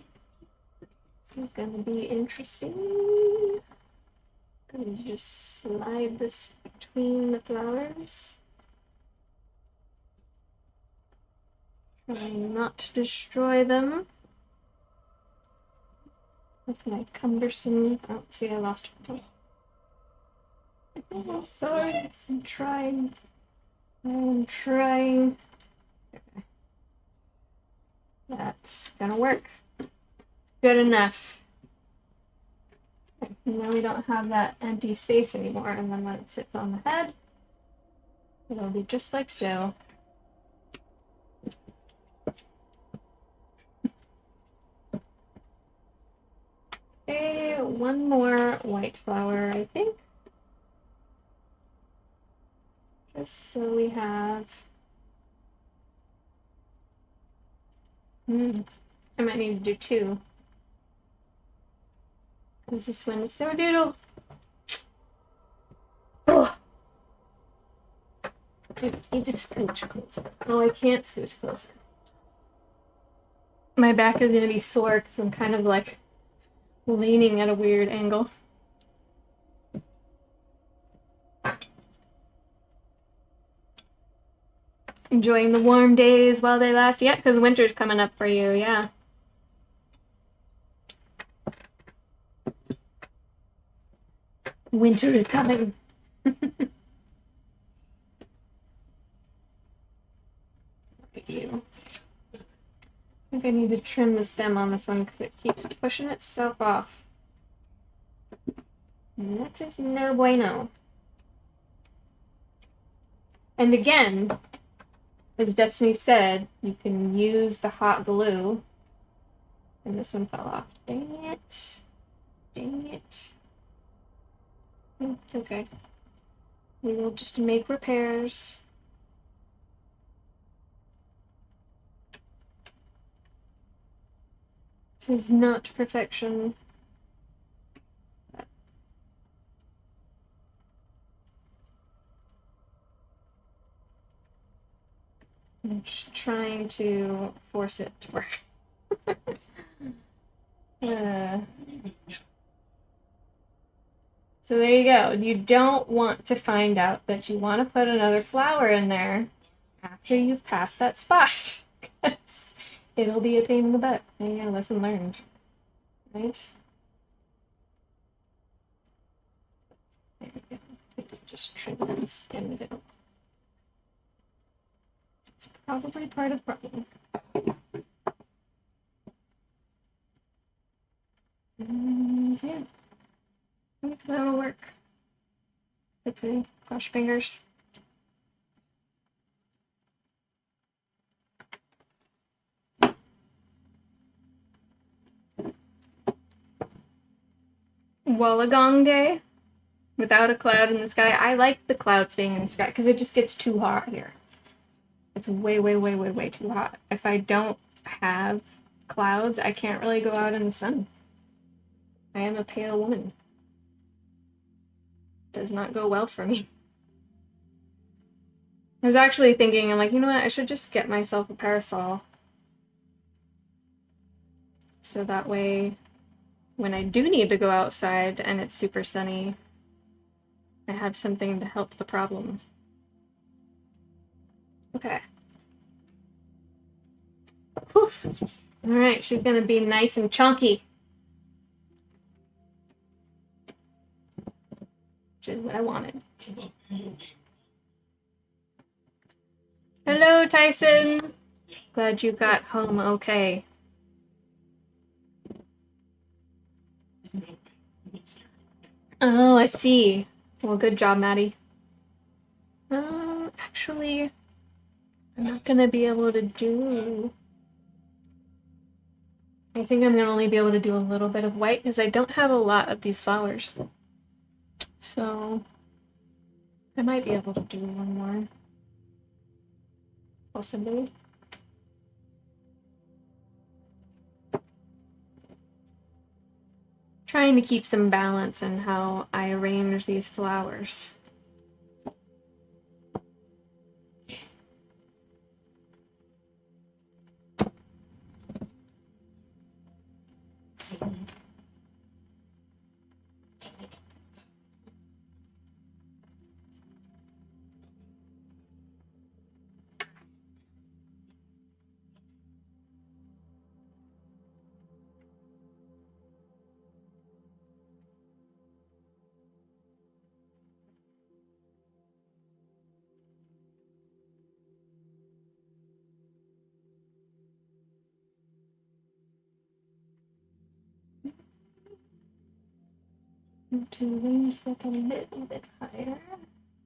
This is gonna be interesting. I'm gonna just slide this between the flowers. Trying not to destroy them with my cumbersome. Oh, see, I lost it. Oh, sorry, I'm trying. I'm trying. Okay. That's gonna work. Good enough. Okay, now we don't have that empty space anymore, and then when it sits on the head, it'll be just like so. Okay, one more white flower, I think. Just so we have I might need to do 2. Because this one is so doodle. Oh. I need to scooch closer. Oh, I can't scooch closer. My back is going to be sore because I'm kind of like leaning at a weird angle. Enjoying the warm days while they last. Yeah, because winter's coming up for you, yeah. Winter is coming. You. I think I need to trim the stem on this one because it keeps pushing itself off. And that is no bueno. And again, as Destiny said, you can use the hot glue. And this one fell off. Dang it. Dang it. It's okay. We will just make repairs. It is not perfection. I'm just trying to force it to work. So there you go. You don't want to find out that you want to put another flower in there after you've passed that spot. Because it'll be a pain in the butt. Yeah, lesson learned. Right? There we go. Just trim that stem down. It's probably part of the problem. Yeah. I think that'll work. Hopefully, cross your fingers. Wollongong Day without a cloud in the sky. I like the clouds being in the sky because it just gets too hot here. It's way, way, way, way, way too hot. If I don't have clouds, I can't really go out in the sun. I am a pale woman. Does not go well for me. I was actually thinking, I'm like, you know what? I should just get myself a parasol. So that way, when I do need to go outside and it's super sunny, I have something to help the problem. Okay. Whew. All right, she's gonna be nice and chunky. Which is what I wanted. Hello, Tyson. Glad you got home okay. Oh, I see. Well, good job, Maddie. Actually, I'm not gonna be able to do... I think I'm gonna only be able to do a little bit of white because I don't have a lot of these flowers. So, I might be able to do one more. Possibly. Trying to keep some balance in how I arrange these flowers. To arrange that a little bit higher.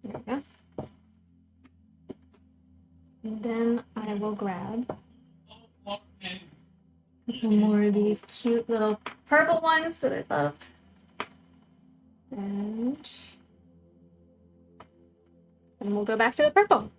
There we go. And then I will grab some more of these cute little purple ones that I love. And we'll go back to the purple.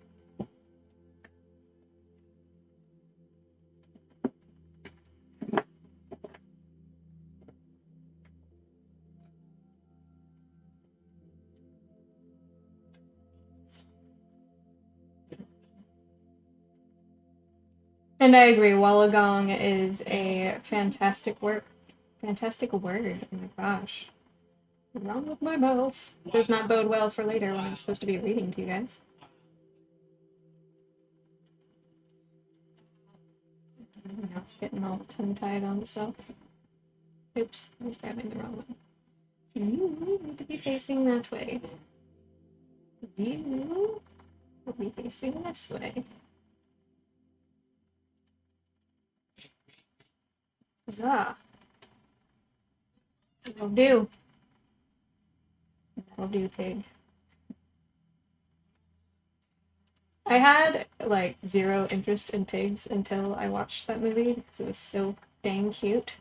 And I agree, Wollongong is a fantastic word. Fantastic word. Oh my gosh. What's wrong with my mouth? It does not bode well for later when I'm supposed to be reading to you guys. Now it's getting all tongue-tied on itself. Oops, I was grabbing the wrong one. You need to be facing that way. You will be facing this way. Huzzah. That'll do. That'll do, pig. I had, like, zero interest in pigs until I watched that movie because it was so dang cute.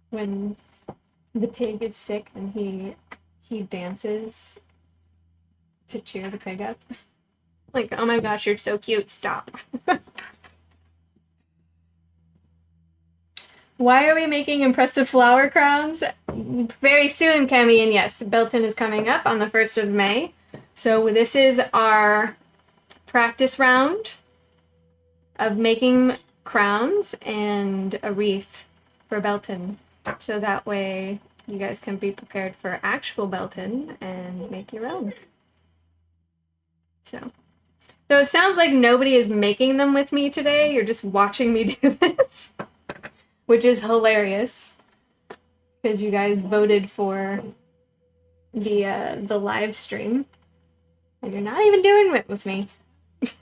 When the pig is sick and he dances to cheer the pig up. Like, oh my gosh, you're so cute, stop. Why are we making impressive flower crowns? Very soon, Cami, and yes, Belton is coming up on the 1st of May. So this is our practice round of making crowns and a wreath for Belton. So that way you guys can be prepared for actual Belton and make your own. So it sounds like nobody is making them with me today. You're just watching me do this. Which is hilarious because you guys voted for the live stream and you're not even doing it with me. It's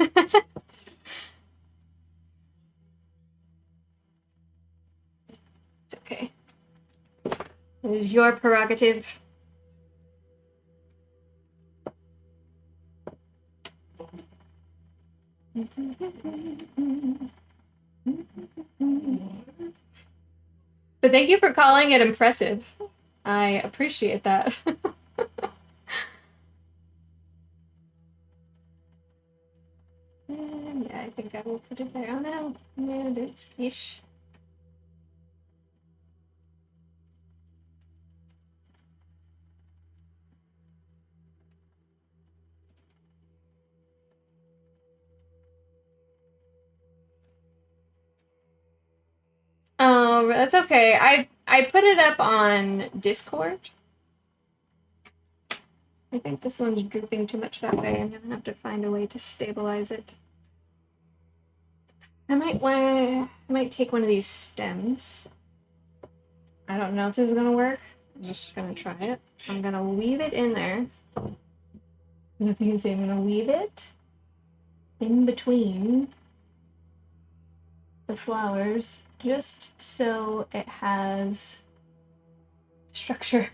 okay. It is your prerogative. But thank you for calling it impressive. I appreciate that. And yeah, I think I will put it there. Oh no, no, it's quiche. Oh, that's okay. I put it up on Discord. I think this one's drooping too much that way. I'm gonna have to find a way to stabilize it. I might take one of these stems. I don't know if this is gonna work. I'm just gonna try it. I'm gonna weave it in there. And if you can see, I'm gonna weave it in between the flowers just so it has structure.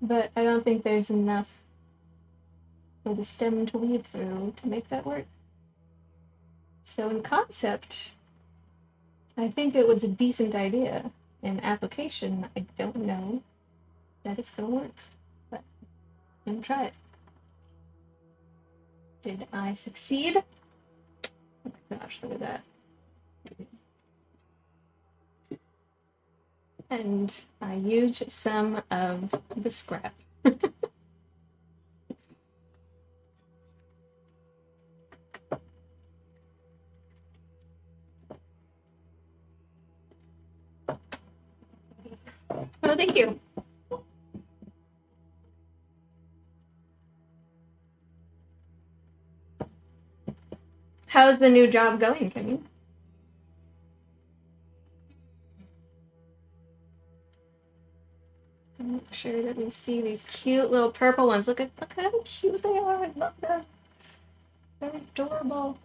But I don't think there's enough for the stem to weave through to make that work. So in concept, I think it was a decent idea. In application, I don't know that it's gonna work, but I'm gonna try it. Did I succeed? Oh my gosh, look at that. And I used some of the scrap. Oh, thank you. How's the new job going, Kimmy? Make sure that we see these cute little purple ones. Look how cute they are. I love them. They're adorable.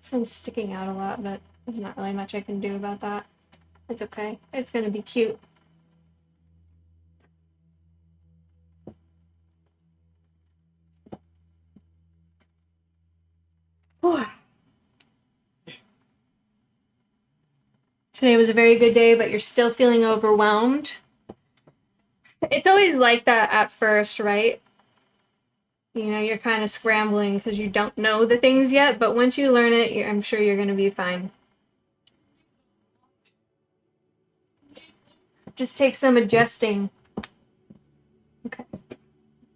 This one's sticking out a lot, but there's not really much I can do about that. It's okay. It's gonna be cute. Whew. Today was a very good day, but you're still feeling overwhelmed. It's always like that at first, right? You know, you're kind of scrambling because you don't know the things yet, but once you learn it, I'm sure you're going to be fine. Just take some adjusting. Okay.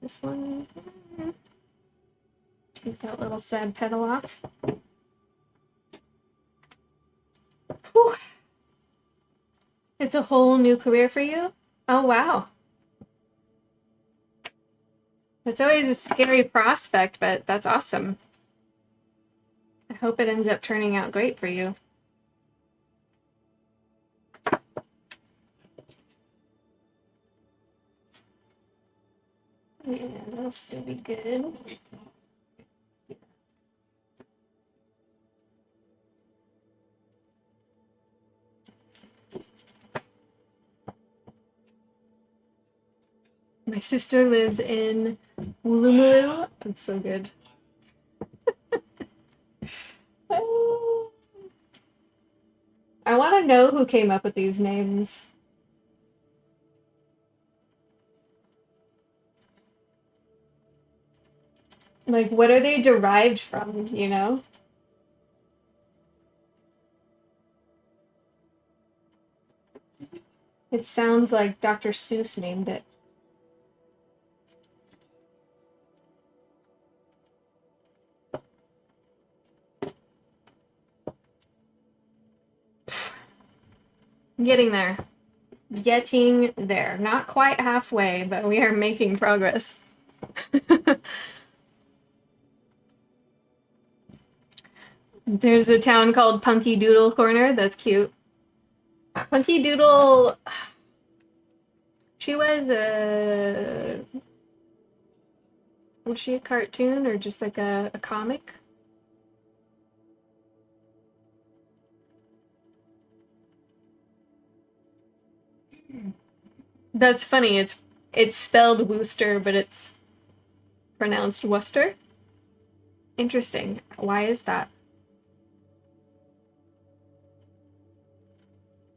This one. Get that little sad petal off. Whew. It's a whole new career for you? Oh, wow. It's always a scary prospect, but that's awesome. I hope it ends up turning out great for you. Yeah, that'll still be good. My sister lives in Woolloomooloo. That's so good. Oh. I want to know who came up with these names. Like, what are they derived from, you know? It sounds like Dr. Seuss named it. Getting there. Getting there. Not quite halfway, but we are making progress. There's a town called Punky Doodle Corner. That's cute. Punky Doodle... She was a... Was she a cartoon or just like a comic? That's funny. It's spelled Wooster, but it's pronounced Worcester. Interesting. Why is that?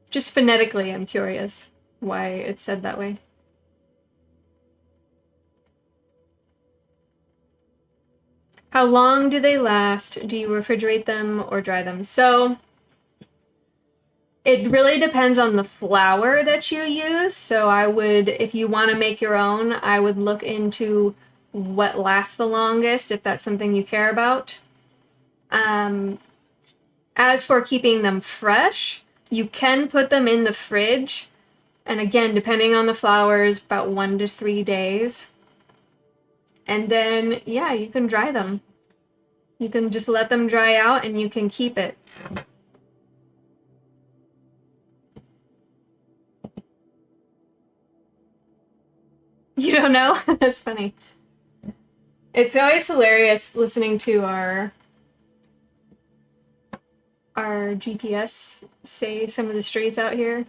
Just phonetically, I'm curious why it's said that way. How long do they last? Do you refrigerate them or dry them? So it really depends on the flour that you use. So I would, if you want to make your own, I would look into what lasts the longest, if that's something you care about. As for keeping them fresh, you can put them in the fridge. And again, depending on the flours, about 1 to 3 days. And then, yeah, you can dry them. You can just let them dry out and you can keep it. You don't know? That's funny. It's always hilarious listening to our GPS say some of the streets out here.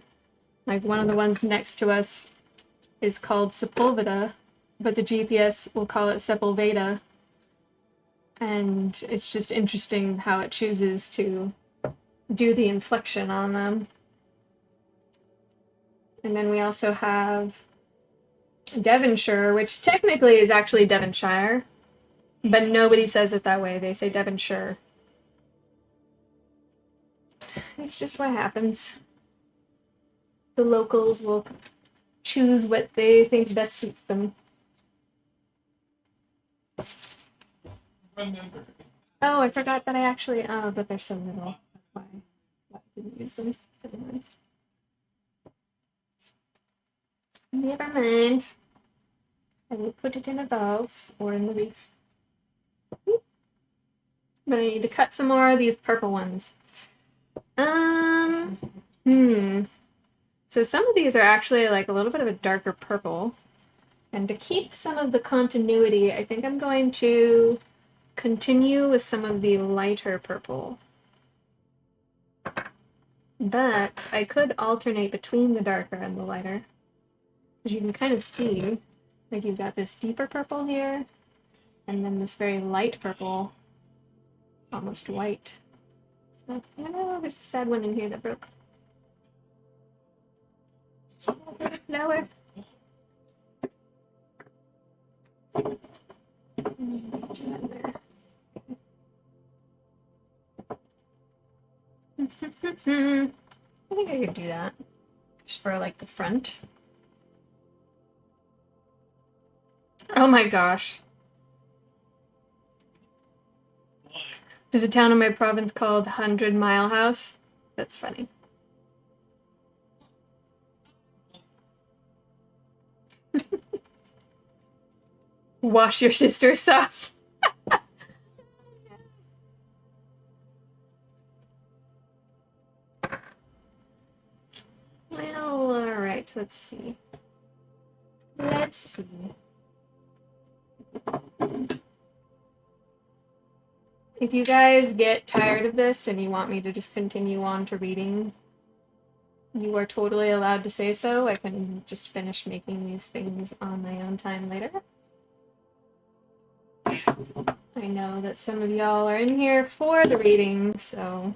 Like one of the ones next to us is called Sepulveda, but the GPS will call it Sepulveda. And it's just interesting how it chooses to do the inflection on them. And then we also have Devonshire, which technically is actually Devonshire, but nobody says it that way. They say Devonshire. It's just what happens. The locals will choose what they think best suits them. Oh, I forgot that I actually... Oh, but they're so little. That's why I didn't use them. Never mind. I will put it in a vase or in the reef. But I need to cut some more of these purple ones. So some of these are actually like a little bit of a darker purple. And to keep some of the continuity, I think I'm going to continue with some of the lighter purple. But I could alternate between the darker and the lighter. As you can kind of see, like you've got this deeper purple here, and then this very light purple, almost white. So, oh, there's a sad one in here that broke. Flower. I think I could do that. Just for like the front. Oh my gosh. There's a town in my province called 100 Mile House. That's funny. Wash your sister's sauce. Well, alright, let's see. Let's see. If you guys get tired of this and you want me to just continue on to reading, you are totally allowed to say so. I can just finish making these things on my own time later. I know that some of y'all are in here for the reading, so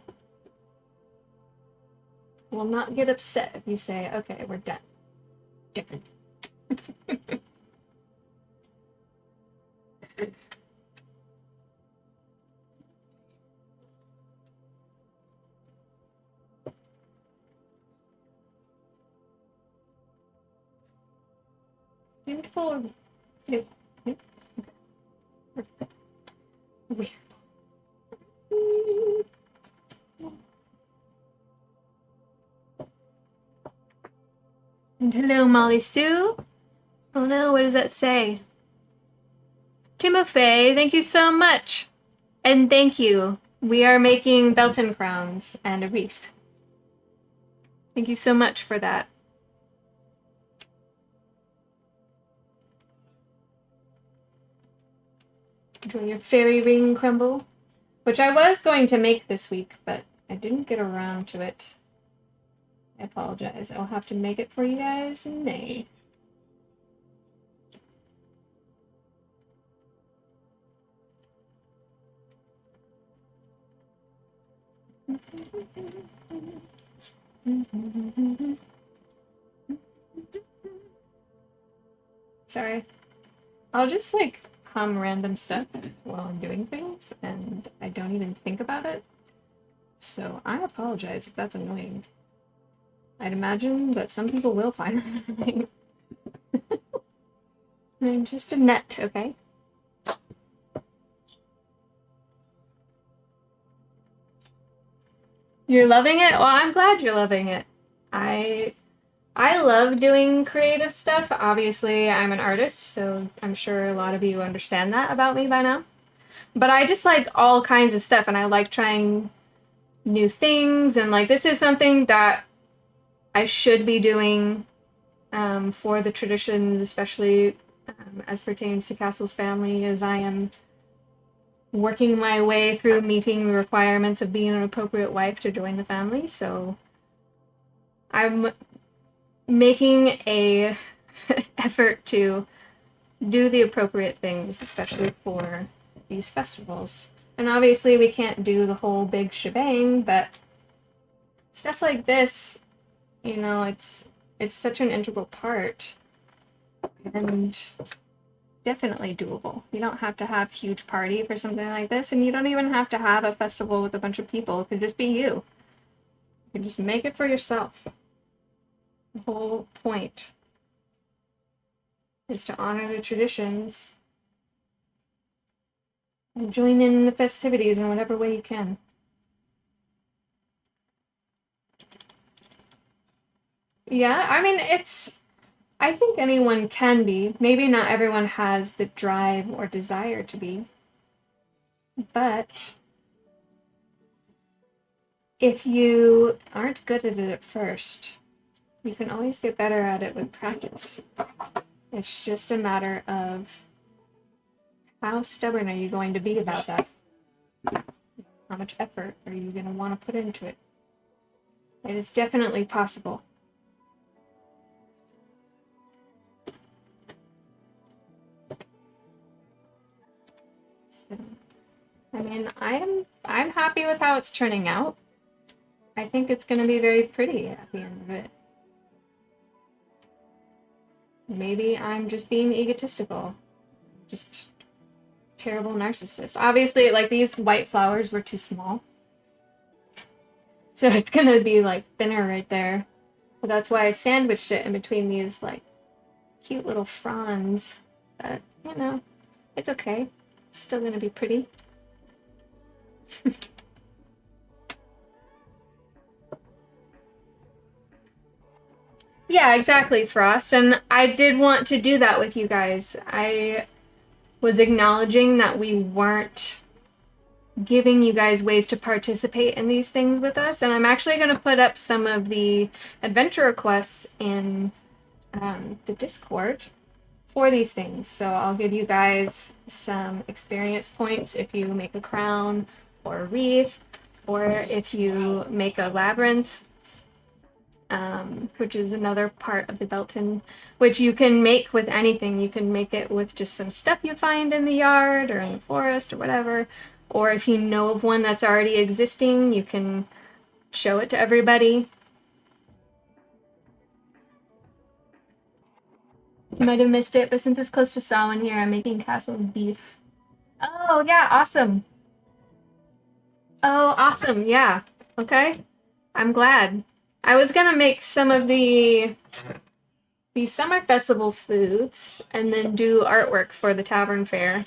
will not get upset if you say, okay, we're done. Done. Beautiful. And hello, Molly Sue. Oh no, what does that say? Timofey, thank you so much. And thank you. We are making Belton crowns and a wreath. Thank you so much for that. Enjoy your fairy ring crumble, which I was going to make this week, but I didn't get around to it. I apologize. I'll have to make it for you guys in May. Sorry. I'll just like hum random stuff while I'm doing things, and I don't even think about it. So I apologize if that's annoying. I'd imagine that some people will find it annoying. I'm just a nut, okay? You're loving it? Well, I'm glad you're loving it. I love doing creative stuff. Obviously, I'm an artist, so I'm sure a lot of you understand that about me by now. But I just like all kinds of stuff, and I like trying new things, and like this is something that I should be doing for the traditions, especially as pertains to Castle's family, as I am working my way through meeting the requirements of being an appropriate wife to join the family. So I'm making a effort to do the appropriate things, especially for these festivals. And obviously we can't do the whole big shebang, but stuff like this, you know, it's such an integral part and definitely doable. You don't have to have a huge party for something like this, and you don't even have to have a festival with a bunch of people. It could just be you. You can just make it for yourself. The whole point is to honor the traditions and join in the festivities in whatever way you can. Yeah, I mean, I think anyone can be. Maybe not everyone has the drive or desire to be. But if you aren't good at it at first, you can always get better at it with practice. It's just a matter of how stubborn are you going to be about that? How much effort are you going to want to put into it? It is definitely possible. So, I mean, I'm happy with how it's turning out. I think it's going to be very pretty at the end of it. Maybe I'm just being egotistical. Just terrible narcissist. Obviously, like, these white flowers were too small. So it's gonna be, like, thinner right there. But that's why I sandwiched it in between these, like, cute little fronds. But, you know, it's okay. It's still gonna be pretty. Yeah, exactly, Frost. And I did want to do that with you guys. I was acknowledging that we weren't giving you guys ways to participate in these things with us. And I'm actually going to put up some of the adventure requests in the Discord for these things. So I'll give you guys some experience points if you make a crown or a wreath, or if you make a labyrinth, which is another part of the Belton, which you can make with anything. You can make it with just some stuff you find in the yard or in the forest or whatever. Or if you know of one that's already existing, you can show it to everybody. You might have missed it, but since it's close to Samhain here, I'm making Castle's beef. Oh, yeah, awesome. Oh, awesome, yeah. Okay. I'm glad. I was gonna make some of the summer festival foods and then do artwork for the tavern fair.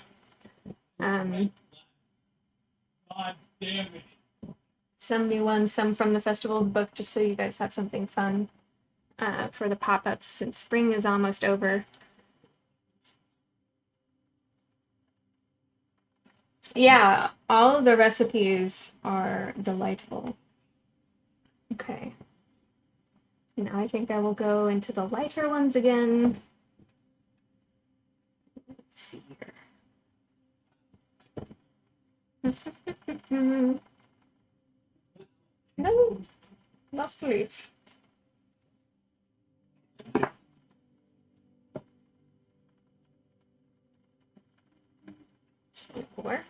Some new ones, some from the festival's book, just so you guys have something fun for the pop-ups since spring is almost over. Yeah, all of the recipes are delightful. Okay. Now I think I will go into the lighter ones again. Let's see here. No, lost leaf. This will work.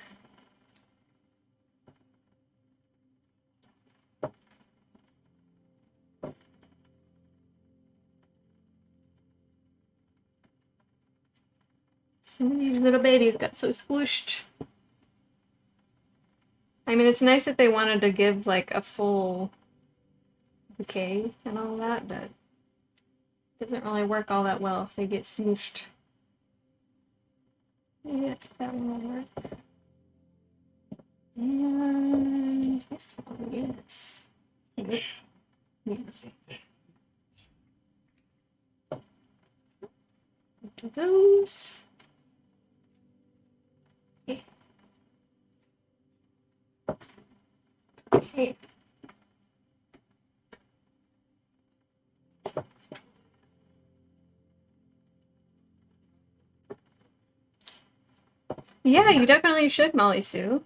Some of these little babies got so squished. I mean, it's nice that they wanted to give like a full bouquet and all that, but it doesn't really work all that well if they get smooshed. Yeah, that one will work. And this one, yes. Nope. Yeah. Do those. Okay. Okay. Yeah, you definitely should, Molly Sue.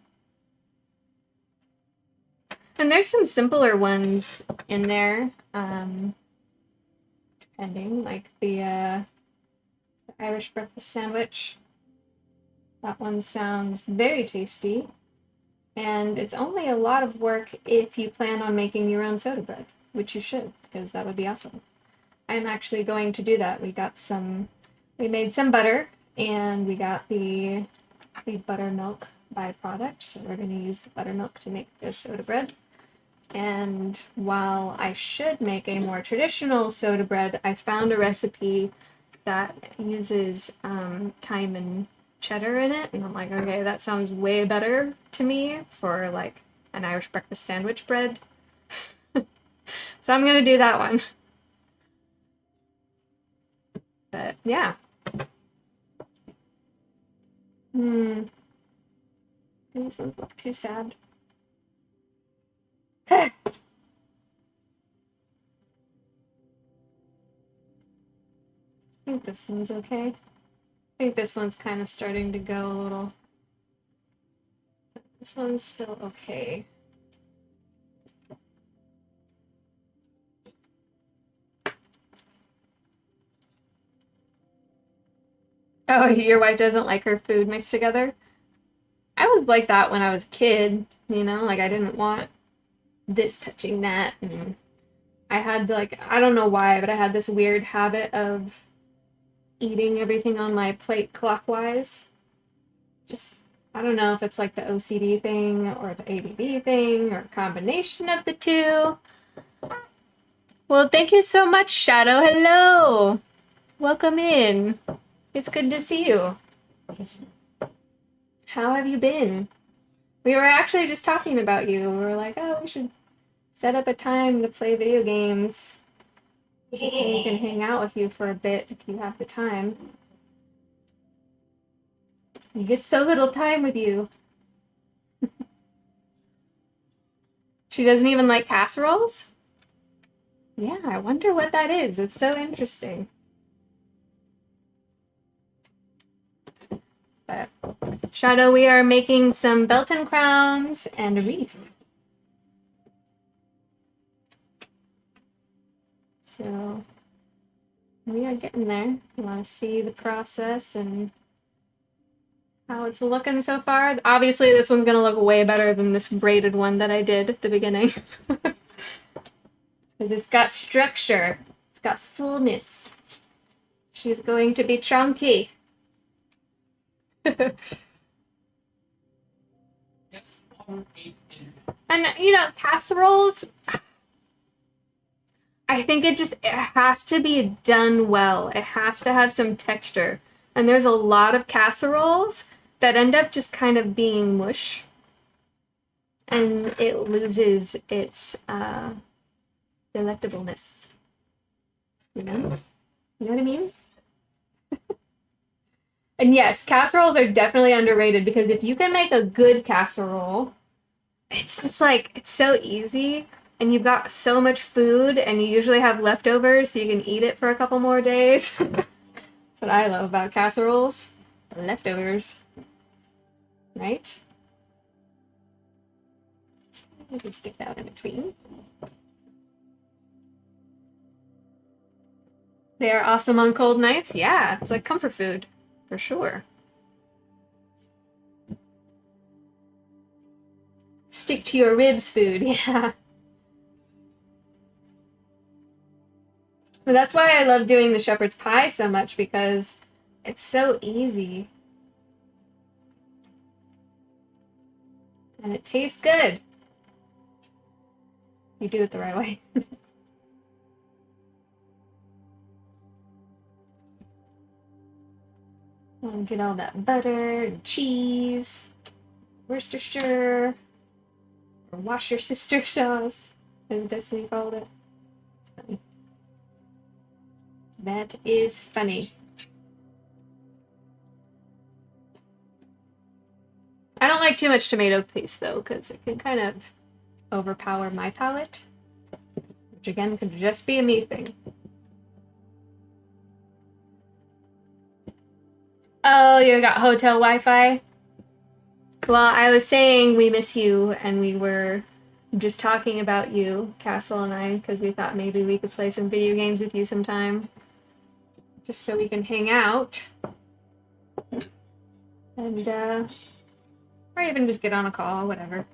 And there's some simpler ones in there, depending, like the Irish breakfast sandwich. That one sounds very tasty. And it's only a lot of work if you plan on making your own soda bread, which you should, because that would be awesome. I'm actually going to do that. We made some butter, and we got the buttermilk byproduct, so we're going to use the buttermilk to make this soda bread. And while I should make a more traditional soda bread, I found a recipe that uses thyme and cheddar in it, and I'm like, okay, that sounds way better to me for like an Irish breakfast sandwich bread. So I'm gonna do that one. But yeah. These ones look too sad. I think this one's okay. I think this one's kind of starting to go a little. This one's still okay. Oh, your wife doesn't like her food mixed together? I was like that when I was a kid, you know, like I didn't want this touching that, and I had like, I don't know why, but I had this weird habit of eating everything on my plate clockwise. Just, I don't know if it's like the OCD thing or the ADD thing or a combination of the two. Well, thank you so much, Shadow. Hello. Welcome in. It's good to see you. How have you been? We were actually just talking about you. We were like, oh, we should set up a time to play video games. Just so we can hang out with you for a bit if you have the time. You get so little time with you. She doesn't even like casseroles? Yeah, I wonder what that is. It's so interesting. But Shadow, we are making some Belton crowns and a wreath. So we are getting there. You want to see the process and how it's looking so far. Obviously, this one's going to look way better than this braided one that I did at the beginning. Because it's got structure. It's got fullness. She's going to be chunky. And, you know, casseroles, I think it has to be done well. It has to have some texture. And there's a lot of casseroles that end up just kind of being mush. And it loses its delectableness. You know? You know what I mean? And yes, casseroles are definitely underrated because if you can make a good casserole, it's just like, it's so easy. And you've got so much food and you usually have leftovers so you can eat it for a couple more days. That's what I love about casseroles. Leftovers. Right? You can stick that in between. They are awesome on cold nights. Yeah, it's like comfort food. For sure. Stick to your ribs food, yeah. But that's why I love doing the shepherd's pie so much, because it's so easy. And it tastes good. You do it the right way. And get all that butter and cheese, Worcestershire, or wash your sister sauce, as Destiny called it. It's funny. That is funny. I don't like too much tomato paste though, because it can kind of overpower my palate, which again could just be a me thing. Oh, you got hotel Wi-Fi? Well, I was saying we miss you, and we were just talking about you, Castle and I, because we thought maybe we could play some video games with you sometime. Just so we can hang out. And, or even just get on a call, whatever.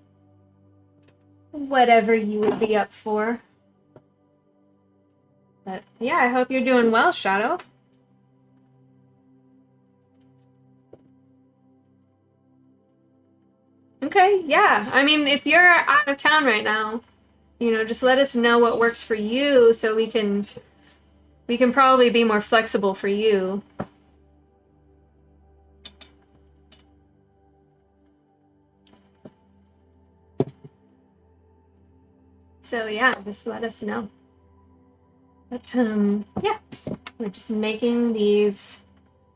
Whatever you would be up for. But, yeah, I hope you're doing well, Shadow. Okay, yeah. I mean, if you're out of town right now, you know, just let us know what works for you so we can probably be more flexible for you. So yeah, just let us know. But yeah, we're just making these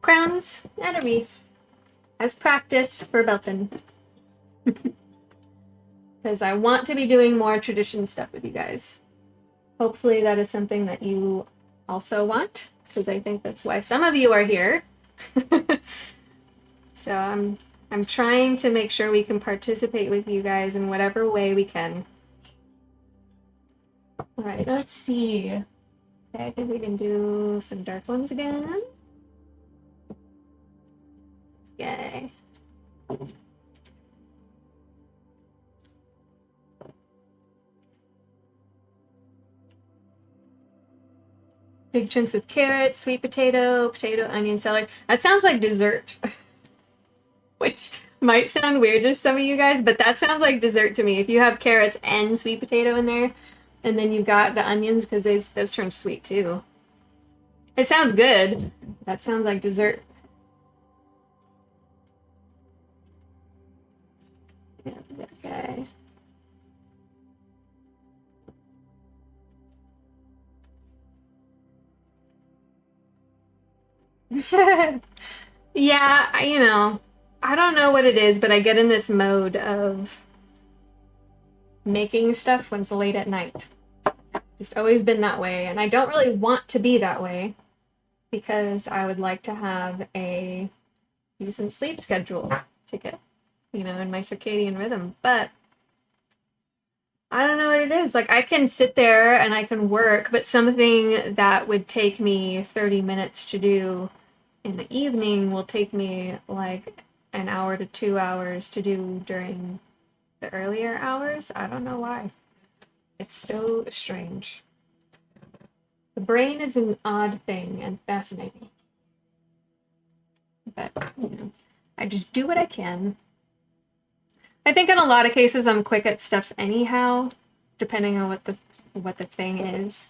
crowns and a wreath as practice for Belton. Because I want to be doing more tradition stuff with you guys. Hopefully that is something that you also want, because I think that's why some of you are here. So I'm trying to make sure we can participate with you guys in whatever way we can. All right, let's see. Okay, I think we can do some dark ones again. This guy. Big chunks of carrots, sweet potato, potato, onion, celery. That sounds like dessert. Which might sound weird to some of you guys, but that sounds like dessert to me. If you have carrots and sweet potato in there, and then you've got the onions, because those turn sweet too. It sounds good. That sounds like dessert. Yeah, that guy. Yeah, I don't know what it is, but I get in this mode of making stuff when it's late at night. Just always been that way, and I don't really want to be that way because I would like to have a decent sleep schedule to get, in my circadian rhythm. But I don't know what it is. Like, I can sit there and I can work, but something that would take me 30 minutes to do in the evening will take me like an hour to 2 hours to do during the earlier hours. I don't know why. It's so strange. The brain is an odd thing and fascinating. But, I just do what I can. I think in a lot of cases I'm quick at stuff anyhow, depending on what the thing is.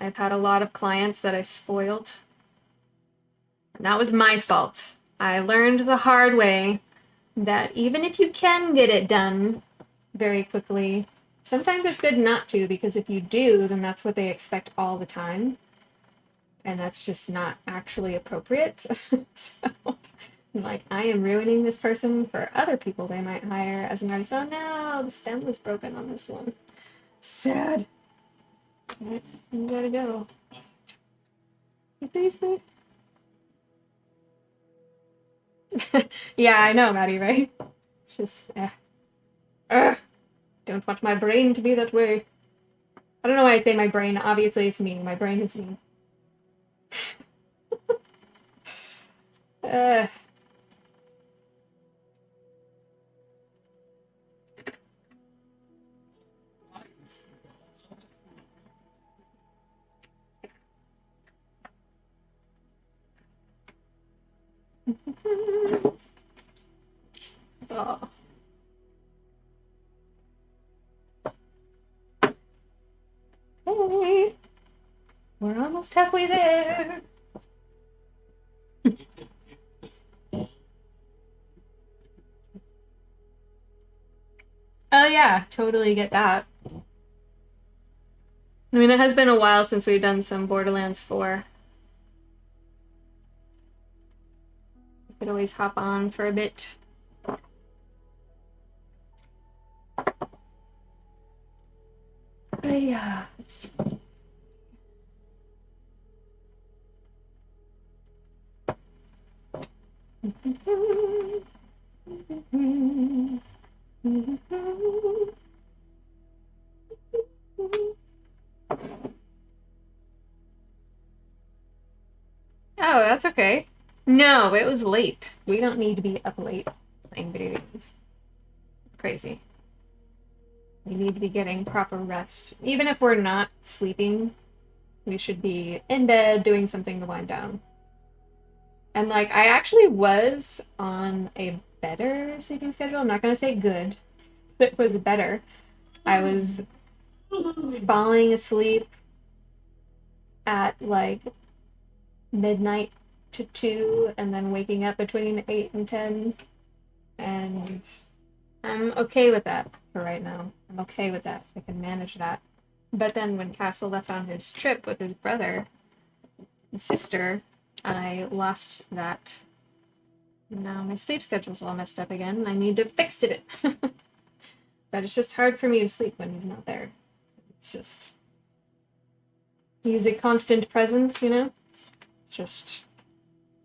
I've had a lot of clients that I spoiled. And that was my fault. I learned the hard way that even if you can get it done very quickly, sometimes it's good not to, because if you do, then that's what they expect all the time. And that's just not actually appropriate. So, like, I am ruining this person for other people they might hire as an artist. Oh no, the stem was broken on this one. Sad. Alright, you gotta go. You please me? Yeah, I know, Maddie, right? It's just, don't want my brain to be that way. I don't know why I say my brain. Obviously, it's me. My brain is me. So. Hey, we're almost halfway there. Oh yeah, totally get that. I mean, it has been a while since we've done some Borderlands 4. We could always hop on for a bit. But yeah, let's see. Oh, that's okay. No, it was late. We don't need to be up late playing video games. It's crazy. We need to be getting proper rest. Even if we're not sleeping, we should be in bed doing something to wind down. And like, I actually was on a better sleeping schedule. I'm not going to say good, but it was better. I was falling asleep at like midnight to 2 and then waking up between 8 and 10. And I'm okay with that for right now. I'm okay with that. I can manage that. But then when Castle left on his trip with his brother and sister, I lost that. Now my sleep schedule's all messed up again, and I need to fix it. But it's just hard for me to sleep when he's not there. It's just... he's a constant presence, It's just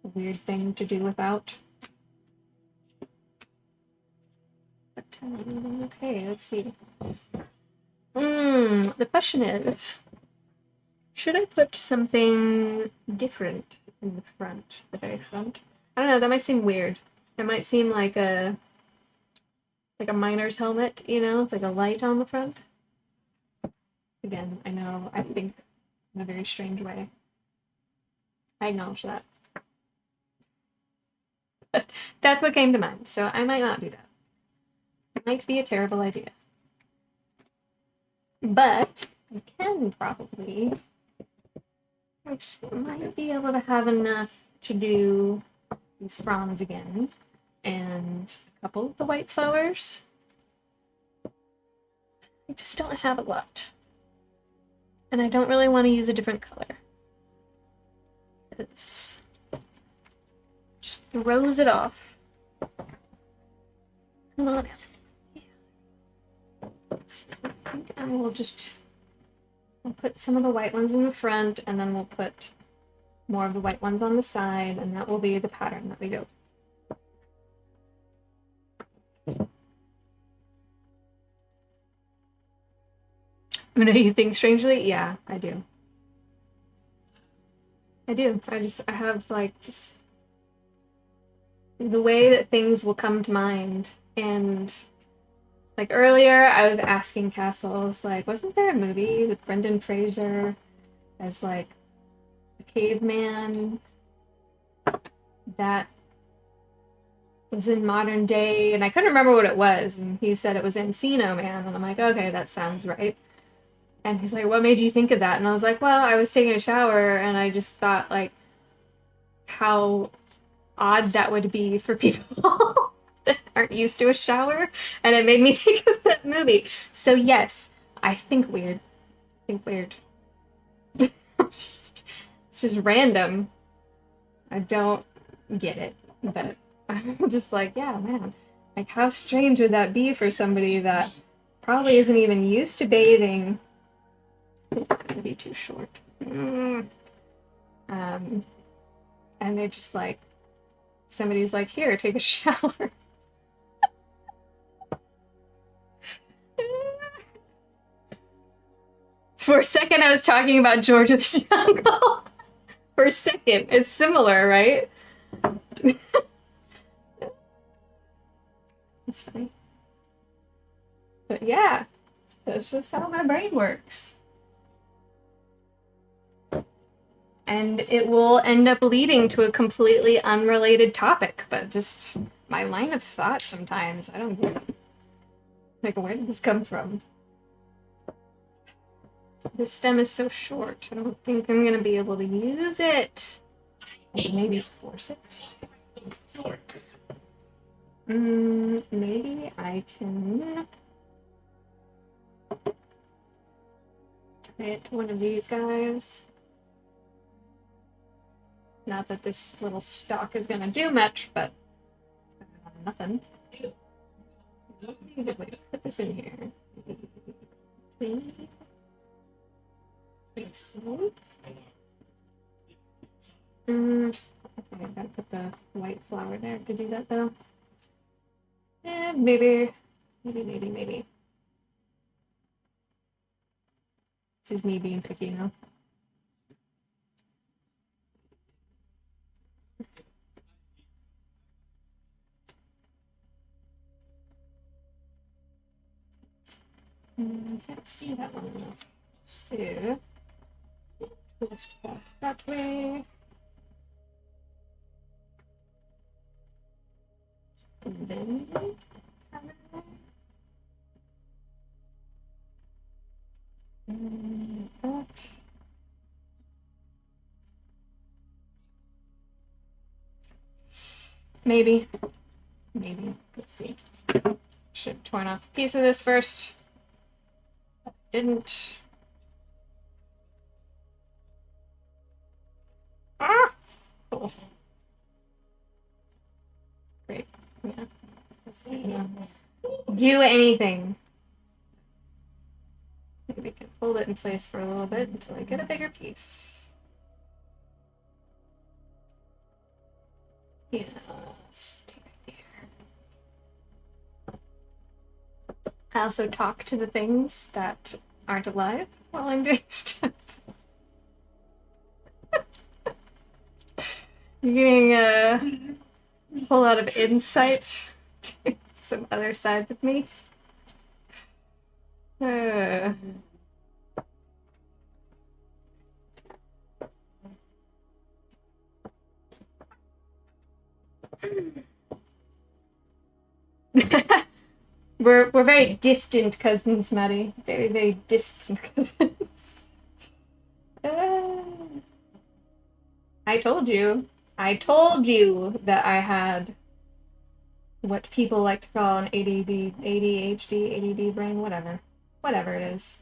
a weird thing to do without. But, okay, let's see. The question is, should I put something different in the front, the very front? I don't know, that might seem weird. It might seem like a miner's helmet, like a light on the front. Again, I know, I think in a very strange way. I acknowledge that. But that's what came to mind, so I might not do that. It might be a terrible idea. But I can probably... I might be able to have enough to do these fronds again, and a couple of the white flowers I just don't have a lot. And I don't really want to use a different color. It's just throws it off. Come on. And we'll put some of the white ones in the front, and then we'll put more of the white ones on the side, and that will be the pattern that we go. Oonagh, you think strangely? Yeah, I do. I do. I have like just the way that things will come to mind. And like earlier I was asking Castles, like, wasn't there a movie with Brendan Fraser as like a caveman that was in modern day? And I couldn't remember what it was, and he said it was Encino Man, and I'm like, okay, that sounds right. And he's like, what made you think of that? And I was like, well, I was taking a shower and I just thought, like, how odd that would be for people that aren't used to a shower. And it made me think of that movie. So, yes, I think weird. It's just random. I don't get it. But I'm just like, yeah, man. Like, how strange would that be for somebody that probably isn't even used to bathing? It's gonna be too short. And they're just like, somebody's like, here, take a shower. For a second, I was talking about George of the Jungle. For a second, it's similar, right? It's funny. But yeah, that's just how my brain works. And it will end up leading to a completely unrelated topic, but just my line of thought sometimes. I don't get it. Like, where did this come from? This stem is so short. I don't think I'm going to be able to use it. Maybe force it. Maybe I can tie it to one of these guys. Not that this little stalk is gonna do much, but nothing. Put this in here. Like so. Okay, I gotta put the white flower there to do that though. Maybe. This is me being picky now. I can't see that one. So, twist that way. And then, that. Maybe. Let's see. Should have torn off a piece of this first. Didn't. Ah! Cool. Great. Yeah. That's not gonna do anything. Maybe we can hold it in place for a little bit until I get a bigger piece. Yeah, stay right there. I also talk to the things that aren't alive while I'm doing stuff. You're getting a whole lot of insight to some other sides of me. We're very distant cousins, Maddie. Very, very distant cousins. I told you that I had what people like to call an ADHD, ADD brain, whatever. whatever it is.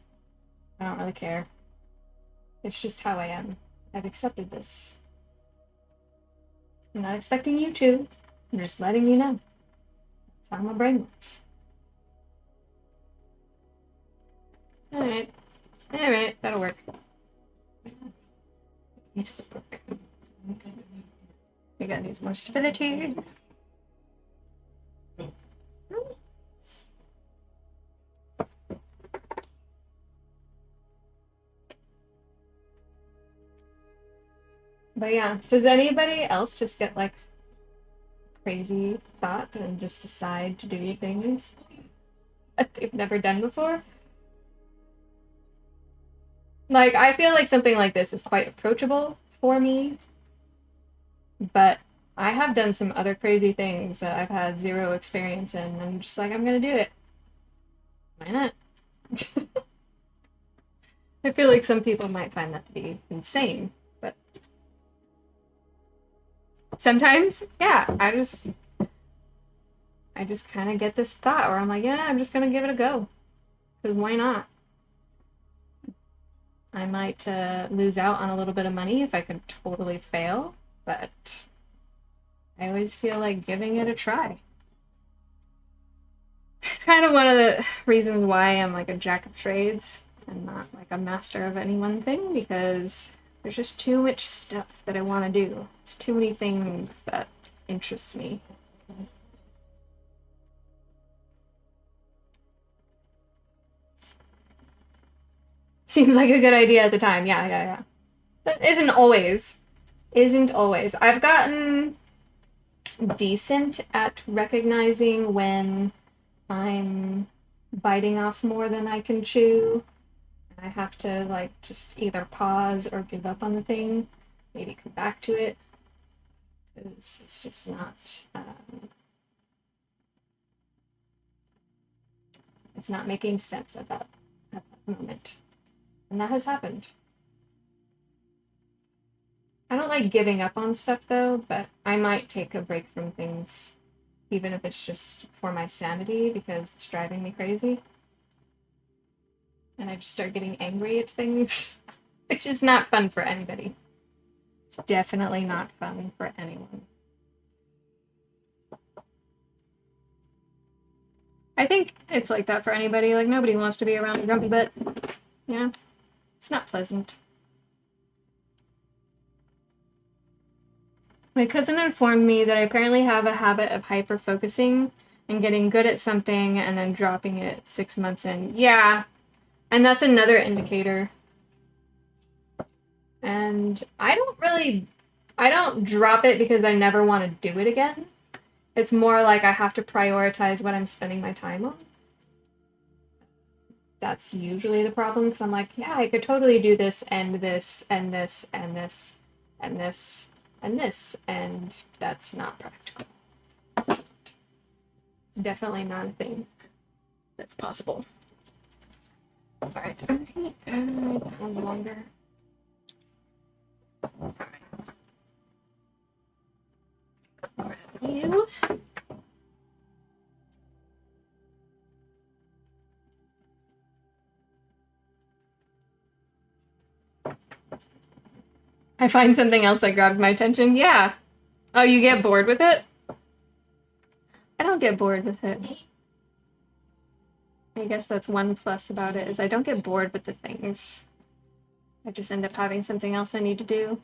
I don't really care. It's just how I am. I've accepted this. I'm not expecting you to. I'm just letting you know. That's how my brain works. Alright. Alright, that'll work. I think that needs more stability. But yeah, does anybody else just get like crazy thought and just decide to do things that they've never done before? Like, I feel like something like this is quite approachable for me, but I have done some other crazy things that I've had zero experience in, and I'm just like, I'm gonna do it. Why not? I feel like some people might find that to be insane, but sometimes, yeah, I just kind of get this thought where I'm like, yeah, I'm just gonna give it a go, because why not? I might lose out on a little bit of money if I could totally fail, but I always feel like giving it a try. It's kind of one of the reasons why I'm like a jack of trades and not like a master of any one thing, because there's just too much stuff that I want to do. There's too many things that interest me. Seems like a good idea at the time. Yeah. But isn't always. I've gotten decent at recognizing when I'm biting off more than I can chew. I have to like just either pause or give up on the thing, maybe come back to it. It's just not. It's not making sense at that moment. And that has happened. I don't like giving up on stuff though, but I might take a break from things, even if it's just for my sanity, because it's driving me crazy. And I just start getting angry at things, which is not fun for anybody. It's definitely not fun for anyone. I think it's like that for anybody. Like, nobody wants to be around a grumpy butt. You know? It's not pleasant. My cousin informed me that I apparently have a habit of hyper-focusing and getting good at something and then dropping it 6 months in. Yeah, and that's another indicator. And I don't drop it because I never want to do it again. It's more like I have to prioritize what I'm spending my time on. That's usually the problem, because I'm like, yeah, I could totally do this and this and this and this and this and this, and that's not practical. It's definitely not a thing that's possible. Alright, okay, that one's longer. Alright. You. I find something else that grabs my attention. Yeah. Oh, you get bored with it? I don't get bored with it. I guess that's one plus about it, is I don't get bored with the things. I just end up having something else I need to do.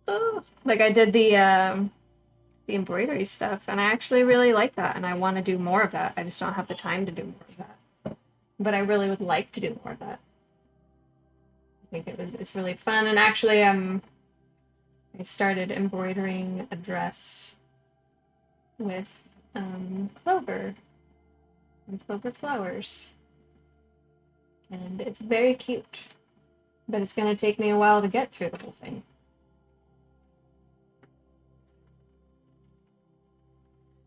Oh, like I did the embroidery stuff, and I actually really like that, and I want to do more of that. I just don't have the time to do more of that. But I really would like to do more of that. I think it's really fun, and actually I started embroidering a dress with clover and clover flowers, and it's very cute, but it's going to take me a while to get through the whole thing.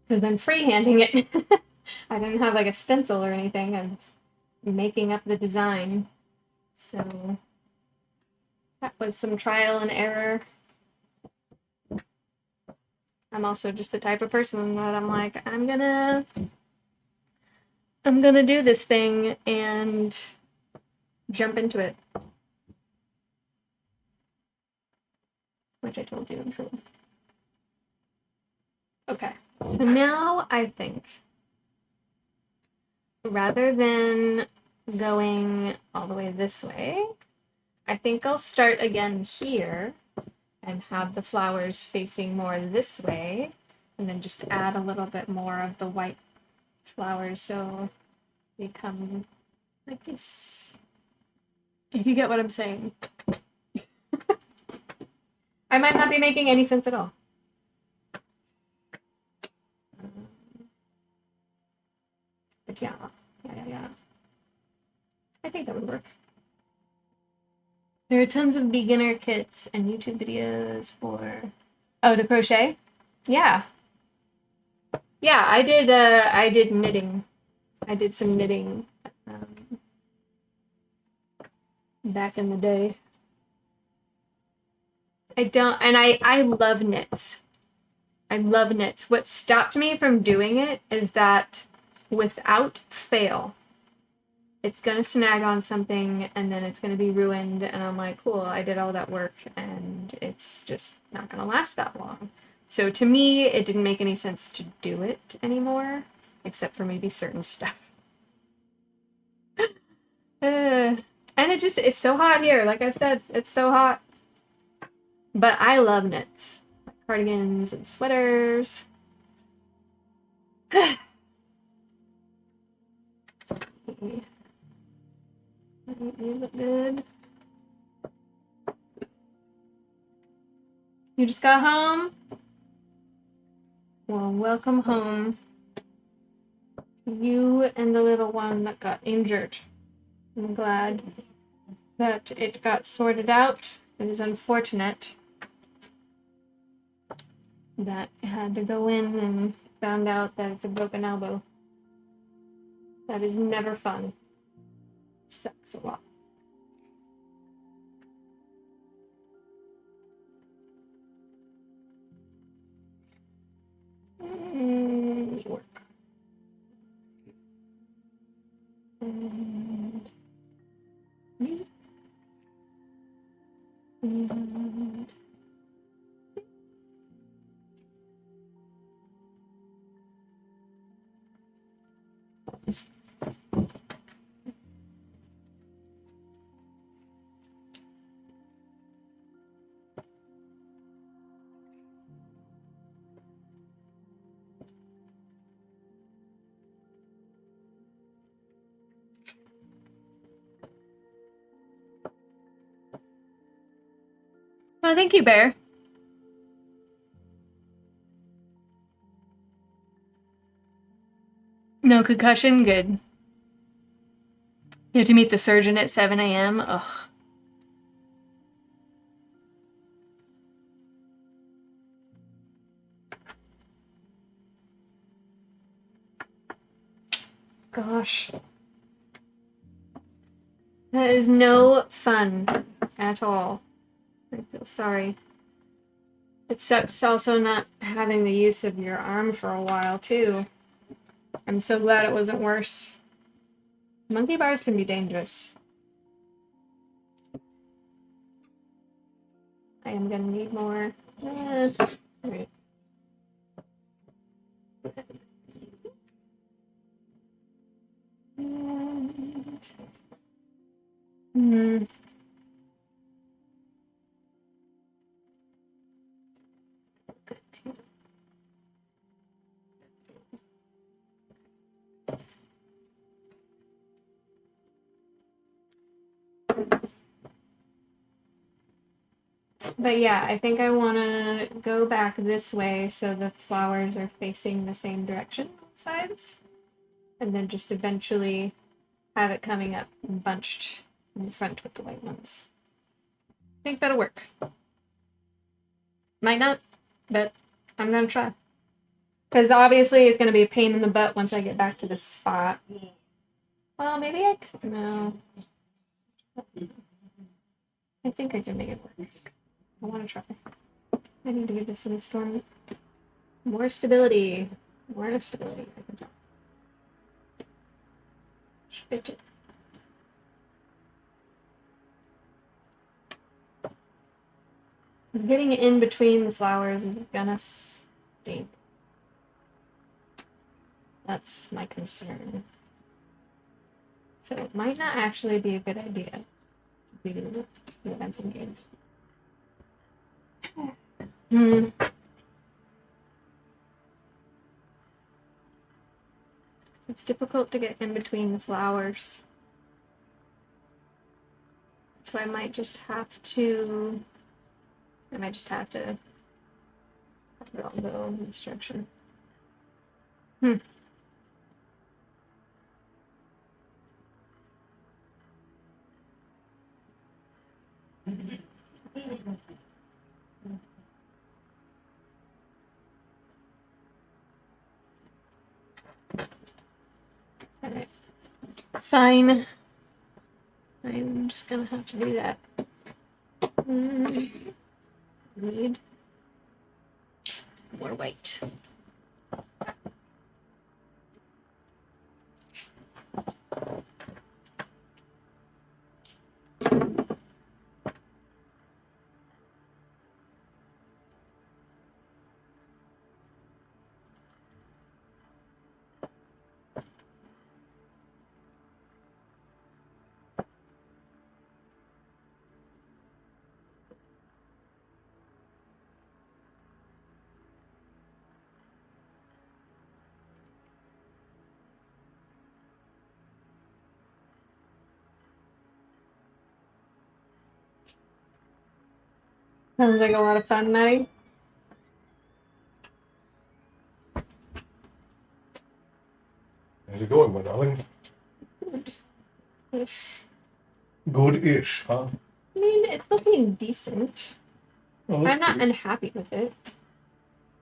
Because I'm freehanding it. I didn't have like a stencil or anything. I'm just making up the design. So that was some trial and error. I'm also just the type of person that I'm like, I'm gonna I'm gonna do this thing and jump into it. Which I told you, I'm sure. Okay, so now I think rather than going all the way this way, I think I'll start again here and have the flowers facing more this way, and then just add a little bit more of the white flowers so they come like this. If you get what I'm saying. I might not be making any sense at all. But yeah. I think that would work. There are tons of beginner kits and YouTube videos for to crochet. Yeah. Yeah, I did knitting. I did some knitting back in the day. I love knits. I love knits. What stopped me from doing it is that without fail, it's gonna snag on something and then it's gonna be ruined, and I'm like, cool, I did all that work and it's just not gonna last that long. So to me, it didn't make any sense to do it anymore, except for maybe certain stuff. And it's so hot here, like I've said, it's so hot. But I love knits. Like cardigans and sweaters. Let's see. You look good. You just got home? Well, welcome home. You and the little one that got injured. I'm glad that it got sorted out. It is unfortunate that I had to go in and found out that it's a broken elbow. That is never fun. It sucks a lot. York. And oh, thank you, Bear. No concussion? Good. You have to meet the surgeon at 7 a.m.? Ugh. Gosh. That is no fun at all. I feel sorry. It sucks also not having the use of your arm for a while, too. I'm so glad it wasn't worse. Monkey bars can be dangerous. I am gonna need more. Alright. But yeah, I think I want to go back this way so the flowers are facing the same direction on sides. And then just eventually have it coming up bunched in front with the white ones. I think that'll work. Might not, but I'm going to try. Because obviously it's going to be a pain in the butt once I get back to this spot. Well, maybe I could. No. I think I can make it work. I want to try. I need to give this one a storm. More stability. More stability. I can try. Bitch. Getting in between the flowers is gonna stink. That's my concern. So it might not actually be a good idea to do the fencing games. It's difficult to get in between the flowers. So I might just have to have it all go in this direction. Alright. Fine. I'm just gonna have to do that. Need more white. Sounds like a lot of fun, Maddie. How's it going, my darling? Ish. Good-ish, huh? I mean, it's looking decent. Oh, I'm not good. unhappy with it.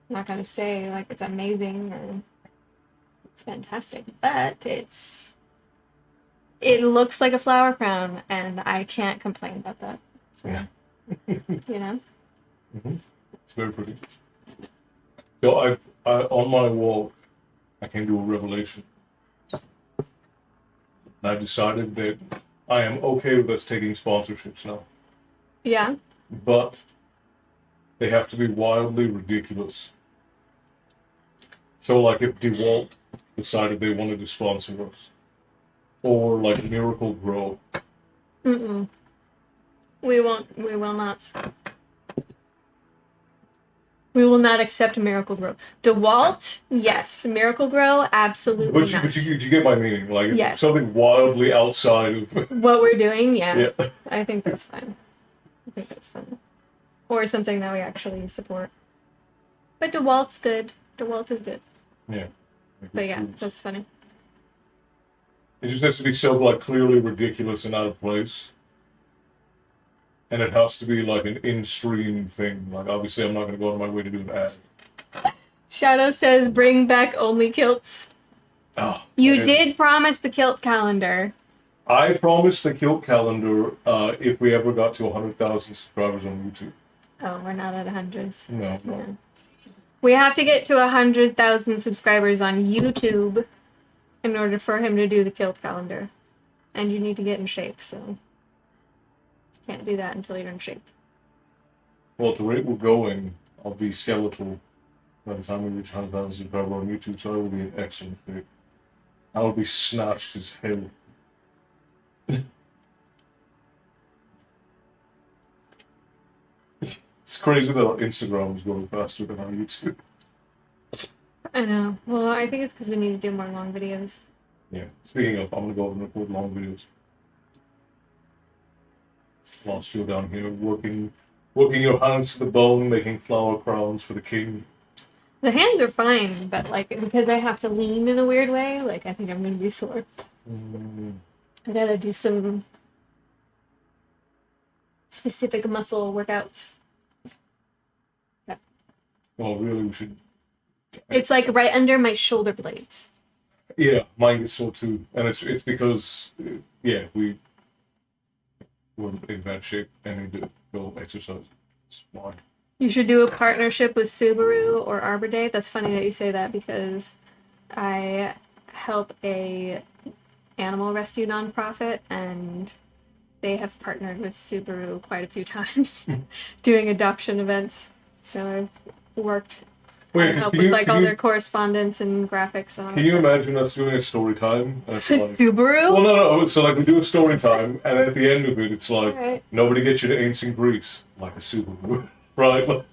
I'm not gonna say like it's amazing or it's fantastic, but it looks like a flower crown, and I can't complain about that. So, Yeah. you know. It's very pretty. So I on my walk, I came to a revelation. And I decided that I am okay with us taking sponsorships now, Yeah. but they have to be wildly ridiculous. So, like, if DeWalt decided they wanted to sponsor us, or like Miracle Grow, Mm-mm. We won't. We will not. We will not accept Miracle Grow. DeWalt, yes. Miracle Grow, absolutely but not. you get my meaning. Like, Yes. something wildly outside of What we're doing, yeah. yeah. I think that's fine. I think that's fine. Or something that we actually support. But DeWalt's good. DeWalt is good. Yeah. But yeah, that's funny. It just has to be so like clearly ridiculous and out of place. And it has to be like an in-stream thing. Like, obviously, I'm not going to go out of my way to do an ad. Shadow says, bring back only kilts. Oh, You man. did promise the kilt calendar. I promised the kilt calendar if we ever got to 100,000 subscribers on YouTube. Oh, we're not at 100. No, no. Yeah. We have to get to 100,000 subscribers on YouTube in order for him to do the kilt calendar. And you need to get in shape, so can't do that until you're in shape. Well, at the rate we're going, I'll be skeletal by the time we reach 100,000 subscribers on YouTube, so I will be in excellent shape. I will be snatched as hell. It's crazy that our Instagram is going faster than our YouTube. I know. Well, I think it's because we need to do more long videos. Yeah. Speaking of, I'm gonna go and record long videos. Whilst you're down here working your hands to the bone, making flower crowns for the king. The hands are fine, but like because I have to lean in a weird way, like I think I'm gonna be sore. I gotta do some specific muscle workouts. Well, really, we should. It's like right under my shoulder blades. Yeah, mine is so too, and it's because yeah, we're in bad shape and need to go exercise. It's why. You should do a partnership with Subaru or Arbor Day. That's funny that you say that because I help a animal rescue nonprofit, and they have partnered with Subaru quite a few times doing adoption events. So I've worked Wait, and 'cause help can with you, like can all you, their correspondence and graphics and all can that you stuff. imagine us doing a story time? And it's like, Subaru? well, no. So like we do a story time, and at the end of it, it's like Alright. nobody gets you to ancient Greece like a Subaru, right? Like,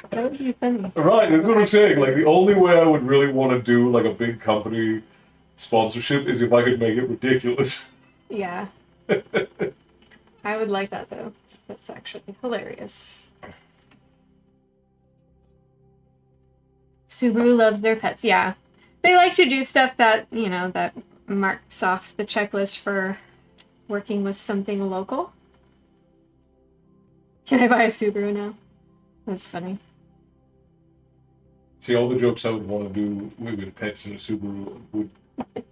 That would be funny. right, that's what I'm saying. Like the only way I would really want to do like a big company sponsorship is if I could make it ridiculous. Yeah. I would like that though. That's actually hilarious. Subaru loves their pets, yeah. They like to do stuff that, you know, that marks off the checklist for working with something local. Can I buy a Subaru now? That's funny. See, all the jokes I would want to do with pets in a Subaru would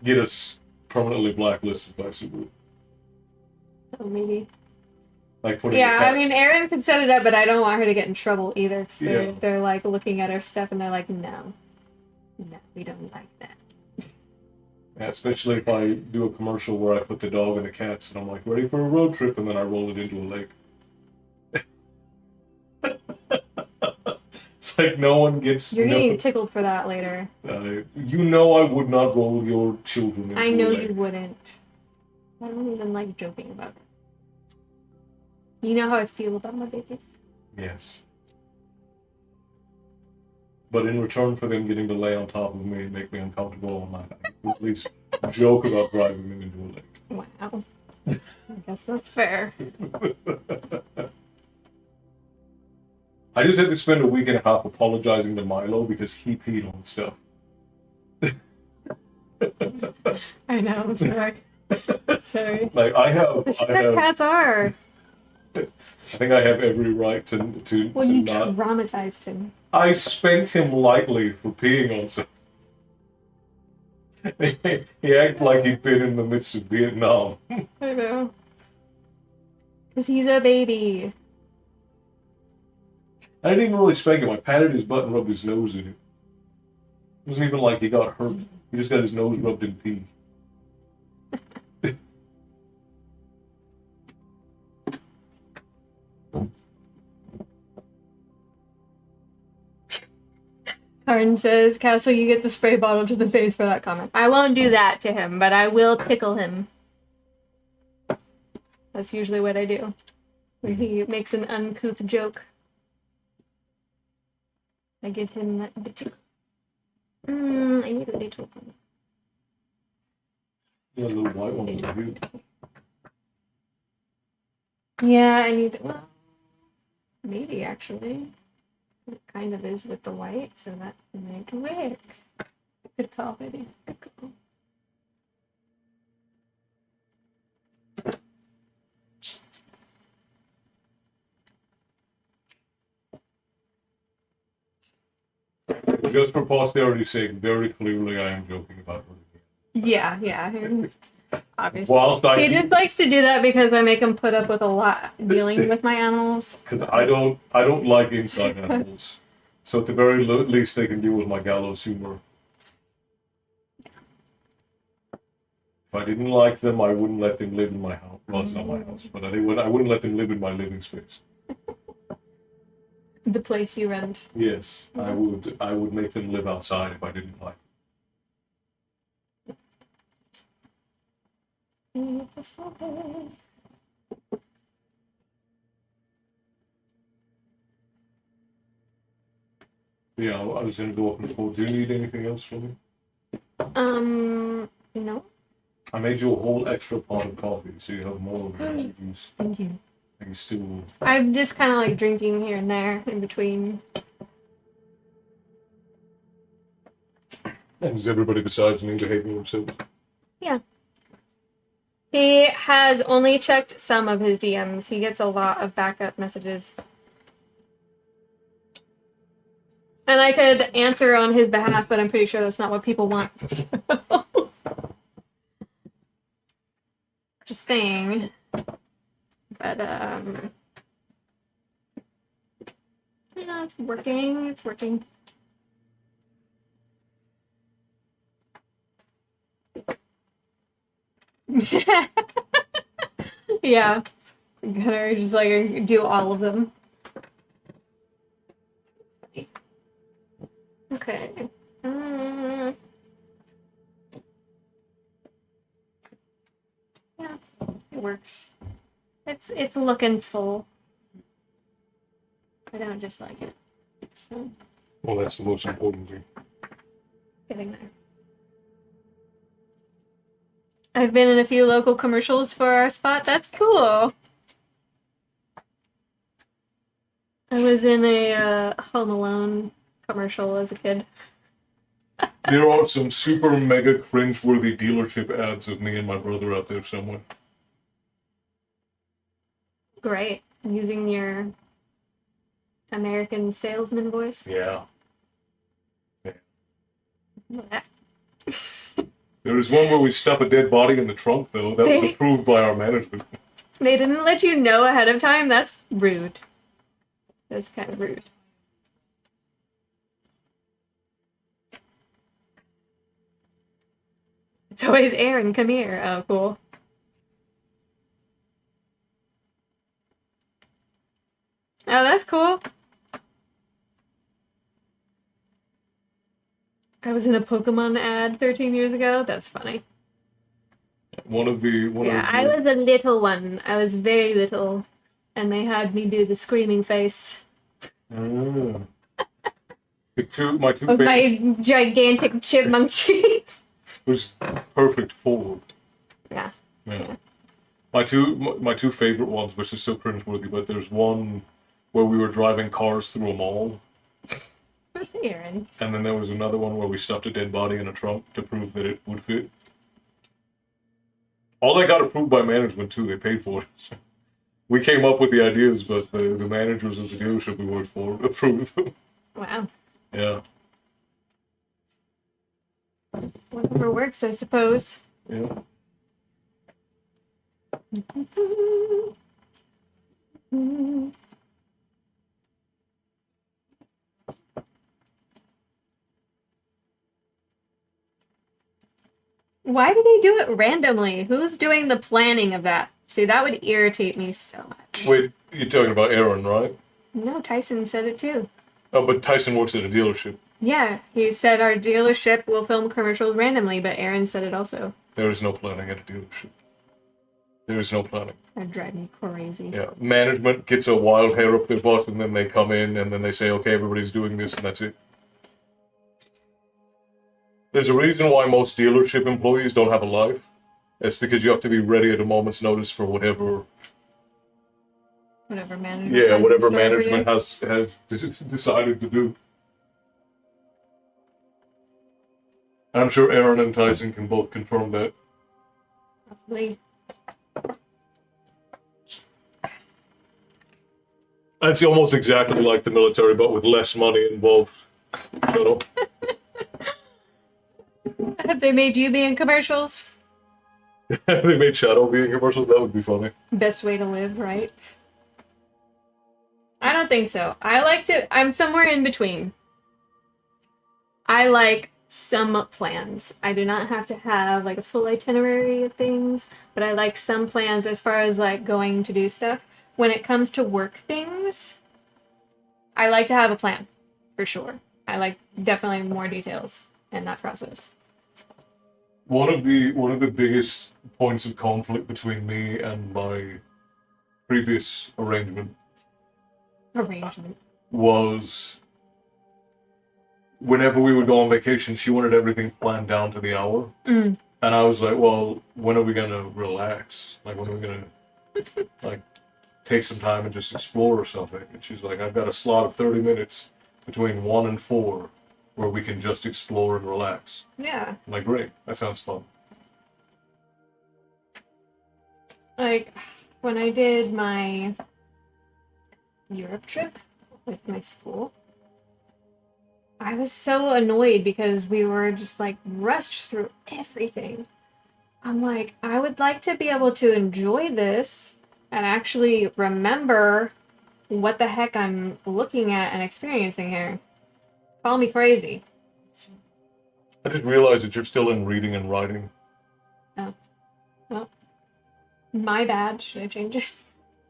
get us permanently blacklisted by Subaru. Oh, maybe. Like putting Yeah, a cat. I mean, Erin could set it up, but I don't want her to get in trouble either. Cause Yeah. they're like looking at her stuff and they're like, no, we don't like that. Yeah, especially if I do a commercial where I put the dog and the cats and I'm like, ready for a road trip, and then I roll it into a lake. It's like no one gets. You're getting tickled for that later. You know I would not roll your children into I know a lake. you wouldn't. I don't even like joking about it. You know how I feel about my babies. Yes. But in return for them getting to lay on top of me and make me uncomfortable all night, I would at least joke about driving them into a lake. Wow. I guess that's fair. I just had to spend a week and a half apologizing to Milo because he peed on stuff. I know, I'm sorry. Sorry. Like That's just how cats are. I think I have every right to Well, to you not. traumatized him. I spanked him lightly for peeing on stuff. He acted like he'd been in the midst of Vietnam. I know. Because he's a baby. I didn't even really spank him. I patted his butt and rubbed his nose in it. It wasn't even like he got hurt. He just got his nose rubbed in pee. Karn says, Castle, you get the spray bottle to the face for that comment. I won't do that to him, but I will tickle him. That's usually what I do. When he makes an uncouth joke. I give him the tickle. I need a little one. Yeah, a little white one was cute. Yeah, I need, well, maybe actually. It kind of is with the white, so that might work. Good call, baby. Good call. Just for posterity's sake, very clearly I am joking about it. Yeah. Obviously. Whilst He just likes to do that because I make him put up with a lot dealing with my animals. because I don't like inside animals, so at the very least they can deal with my gallows humor. If I didn't like them, I wouldn't let them live in my house. Well, it's not my house, but I wouldn't let them live in my living space. The place you rent. Yes, I would make them live outside if I didn't like them. Yeah, I was gonna go up and forward. Do you need anything else from me? No. I made you a whole extra pot of coffee, so you have more of it to use. Thank you. And you still. I'm just kind of like drinking here and there in between. And is everybody besides me behaving themselves? Yeah. He has only checked some of his DMs. He gets a lot of backup messages. And I could answer on his behalf, but I'm pretty sure that's not what people want. Just saying. But, yeah, it's working. It's working. Yeah. Gotta just like do all of them. Okay. Yeah, it works. It's looking full. I don't dislike it. So Well, that's the most important thing. getting there. I've been in a few local commercials for our spot. That's cool. I was in a Home Alone commercial as a kid. There are some super mega cringeworthy dealership ads of me and my brother out there somewhere. Great. Using your American salesman voice. Yeah. Yeah. There was one where we stuff a dead body in the trunk, though. That was approved by our management. They didn't let you know ahead of time? That's rude. That's kind of rude. It's always Aaron, come here. Oh, cool. Oh, that's cool. I was in a Pokemon ad 13 years ago. That's funny. I was a little one. I was very little. And they had me do the screaming face. My two With favorite my gigantic chipmunk cheeks. was perfect forward. Yeah. Yeah. My two favorite ones, which is so cringeworthy, but there's one where we were driving cars through a mall, Aaron. and then there was another one where we stuffed a dead body in a trunk to prove that it would fit. All that got approved by management too. They paid for it. We came up with the ideas, but the managers of the dealership we worked for approved them. Wow. Yeah. Whatever works, I suppose. Yeah. Why do they do it randomly? Who's doing the planning of that? See, that would irritate me so much. Wait, you're talking about Aaron, right? No, Tyson said it too. Oh, but Tyson works at a dealership. Yeah, he said our dealership will film commercials randomly, but Aaron said it also. There is no planning at a dealership. There is no planning. That'd drive me crazy. Yeah, management gets a wild hair up their butt, and then they come in, and then they say, okay, everybody's doing this, and that's it. There's a reason why most dealership employees don't have a life. It's because you have to be ready at a moment's notice for whatever management. Yeah, has whatever in store for you. management has decided to do. I'm sure Aaron and Tyson can both confirm that. Probably. That's almost exactly like the military, but with less money involved. Shut up. Have they made you be in commercials? They made Shadow be in commercials. That would be funny. Best way to live, right? I don't think so. I'm somewhere in between. I like some plans. I do not have to have like a full itinerary of things, but I like some plans as far as like going to do stuff. When it comes to work things, I like to have a plan, for sure. I like definitely more details in that process. One of the biggest points of conflict between me and my previous arrangement was whenever we would go on vacation, she wanted everything planned down to the hour. Mm. And I was like, well, when are we gonna relax? Like, when are we gonna like take some time and just explore or something? And she's like, I've got a slot of 30 minutes between 1 and 4 where we can just explore and relax. Yeah. I'm like, great, that sounds fun. Like, when I did my Europe trip with my school, I was so annoyed because we were just like rushed through everything. I'm like, I would like to be able to enjoy this and actually remember what the heck I'm looking at and experiencing here. Call me crazy. I just realized that you're still in reading and writing. Oh. Well, My bad. Should I change it?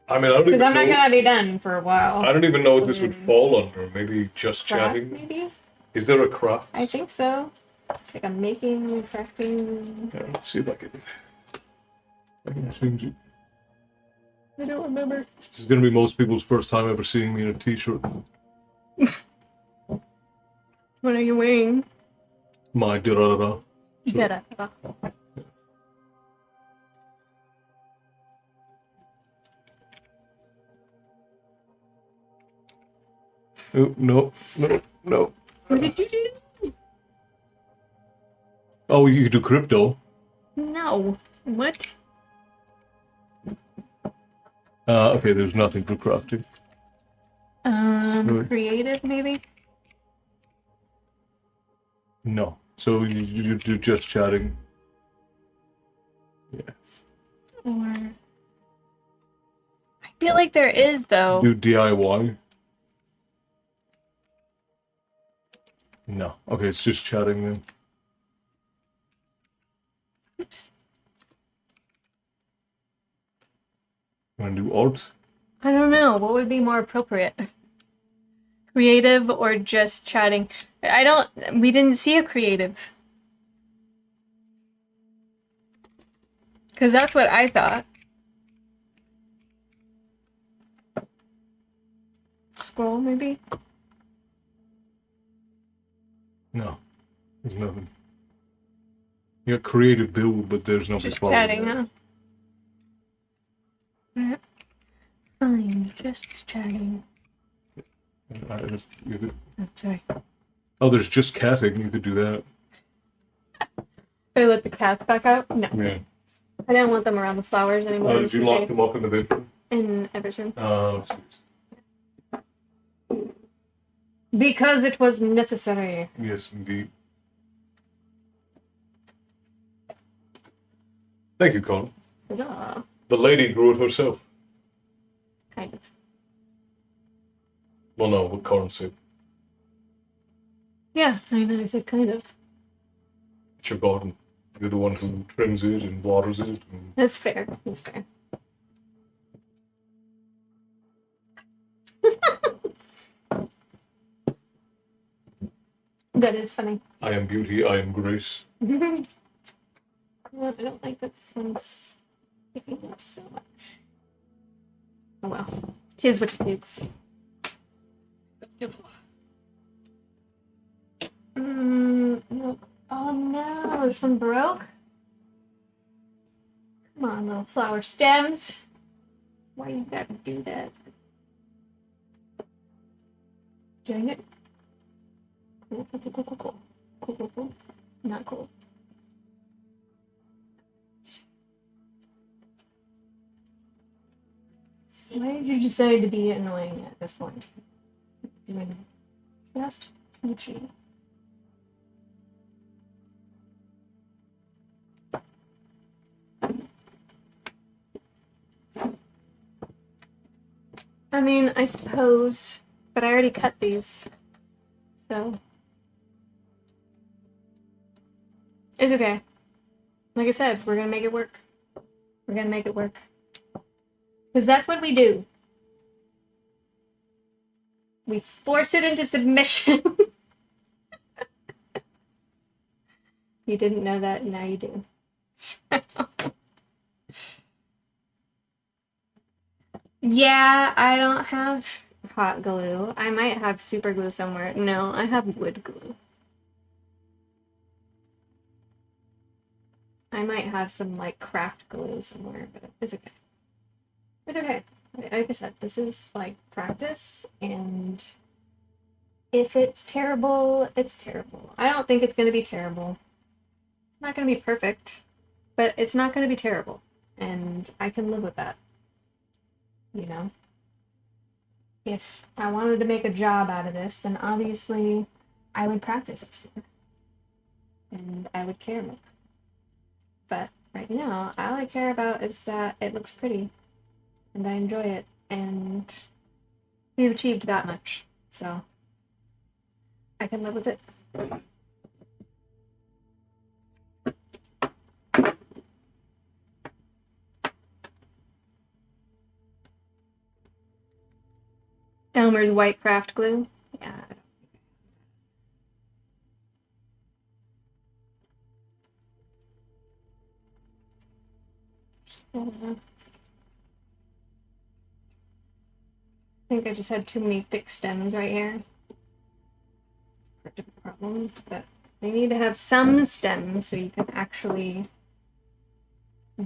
I mean, I don't Because even I'm not know. gonna be done for a while. I don't even know what this would fall under. Maybe just Crafts, chatting. maybe? Is there a craft? I think so. Like I'm making, crafting. Yeah, let's see if I can change it. I don't remember. This is gonna be most people's first time ever seeing me in a t-shirt. What are you wearing? My da-da-da-da. Da-da-da. Oh, no, no, no. What did you do? Oh, you could do crypto. No. What? Okay, there's nothing for crafting. Right. Creative maybe? No. So you do just chatting. Yeah. Or I feel like there is though. Do DIY. No. Okay, it's just chatting then. Oops. You wanna do art? I don't know. What would be more appropriate? Creative or just chatting? We didn't see a creative. Because that's what I thought. Scroll, maybe? No. There's nothing. You got creative build, but there's nothing Just following chatting, that. huh? Alright. Fine, just chatting. You could, Oh, sorry. oh, there's just catting. You could do that. They let the cats back out? No. Yeah. I didn't want them around the flowers anymore. Did you lock them up in the bedroom? In Ever's room. Jeez. Because it was necessary. Yes, indeed. Thank you, Colin. Huzzah. The lady grew it herself. Kind of. Well, no, what Colin said. Yeah, I know. I said kind of. It's your garden. You're the one who trims it and waters it. And... That's fair. That's fair. That is funny. I am beauty, I am grace. Well, I don't like that this one's picking up so much. Oh well. Tis what it is. No. Oh no, this one broke? Come on, little flower stems. Why you gotta do that? Doing it? Cool, cool, cool, cool, cool, cool. Cool, cool, cool. Not cool. Why did you decide to be annoying at this point? Doing just machine. I mean, I suppose, but I already cut these, so it's okay. Like I said, we're gonna make it work. We're gonna make it work. Because that's what we do. We force it into submission. You didn't know that, now you do. Yeah, I don't have hot glue. I might have super glue somewhere. No, I have wood glue. I might have some like craft glue somewhere, but it's okay. It's okay. Like I said, this is like practice, and if it's terrible, it's terrible. I don't think it's going to be terrible. It's not going to be perfect, but it's not going to be terrible, and I can live with that. You know? If I wanted to make a job out of this, then obviously I would practice this more. And I would care more. But right now, all I care about is that it looks pretty. And I enjoy it. And we've achieved that much. So I can live with it. Elmer's white craft glue. Yeah. I think I just had too many thick stems right here. Problem, but they need to have some stems so you can actually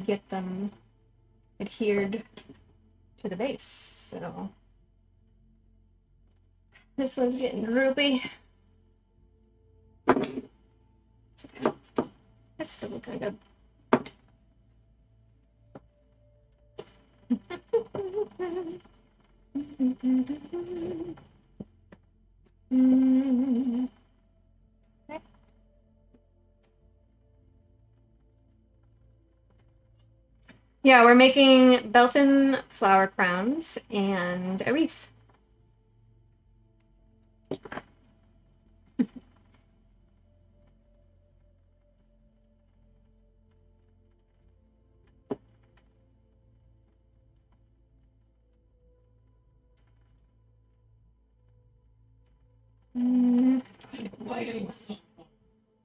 get them adhered to the base. So this one's getting droopy. That's still looking good. Okay. Yeah, we're making Belton flower crowns and a wreath.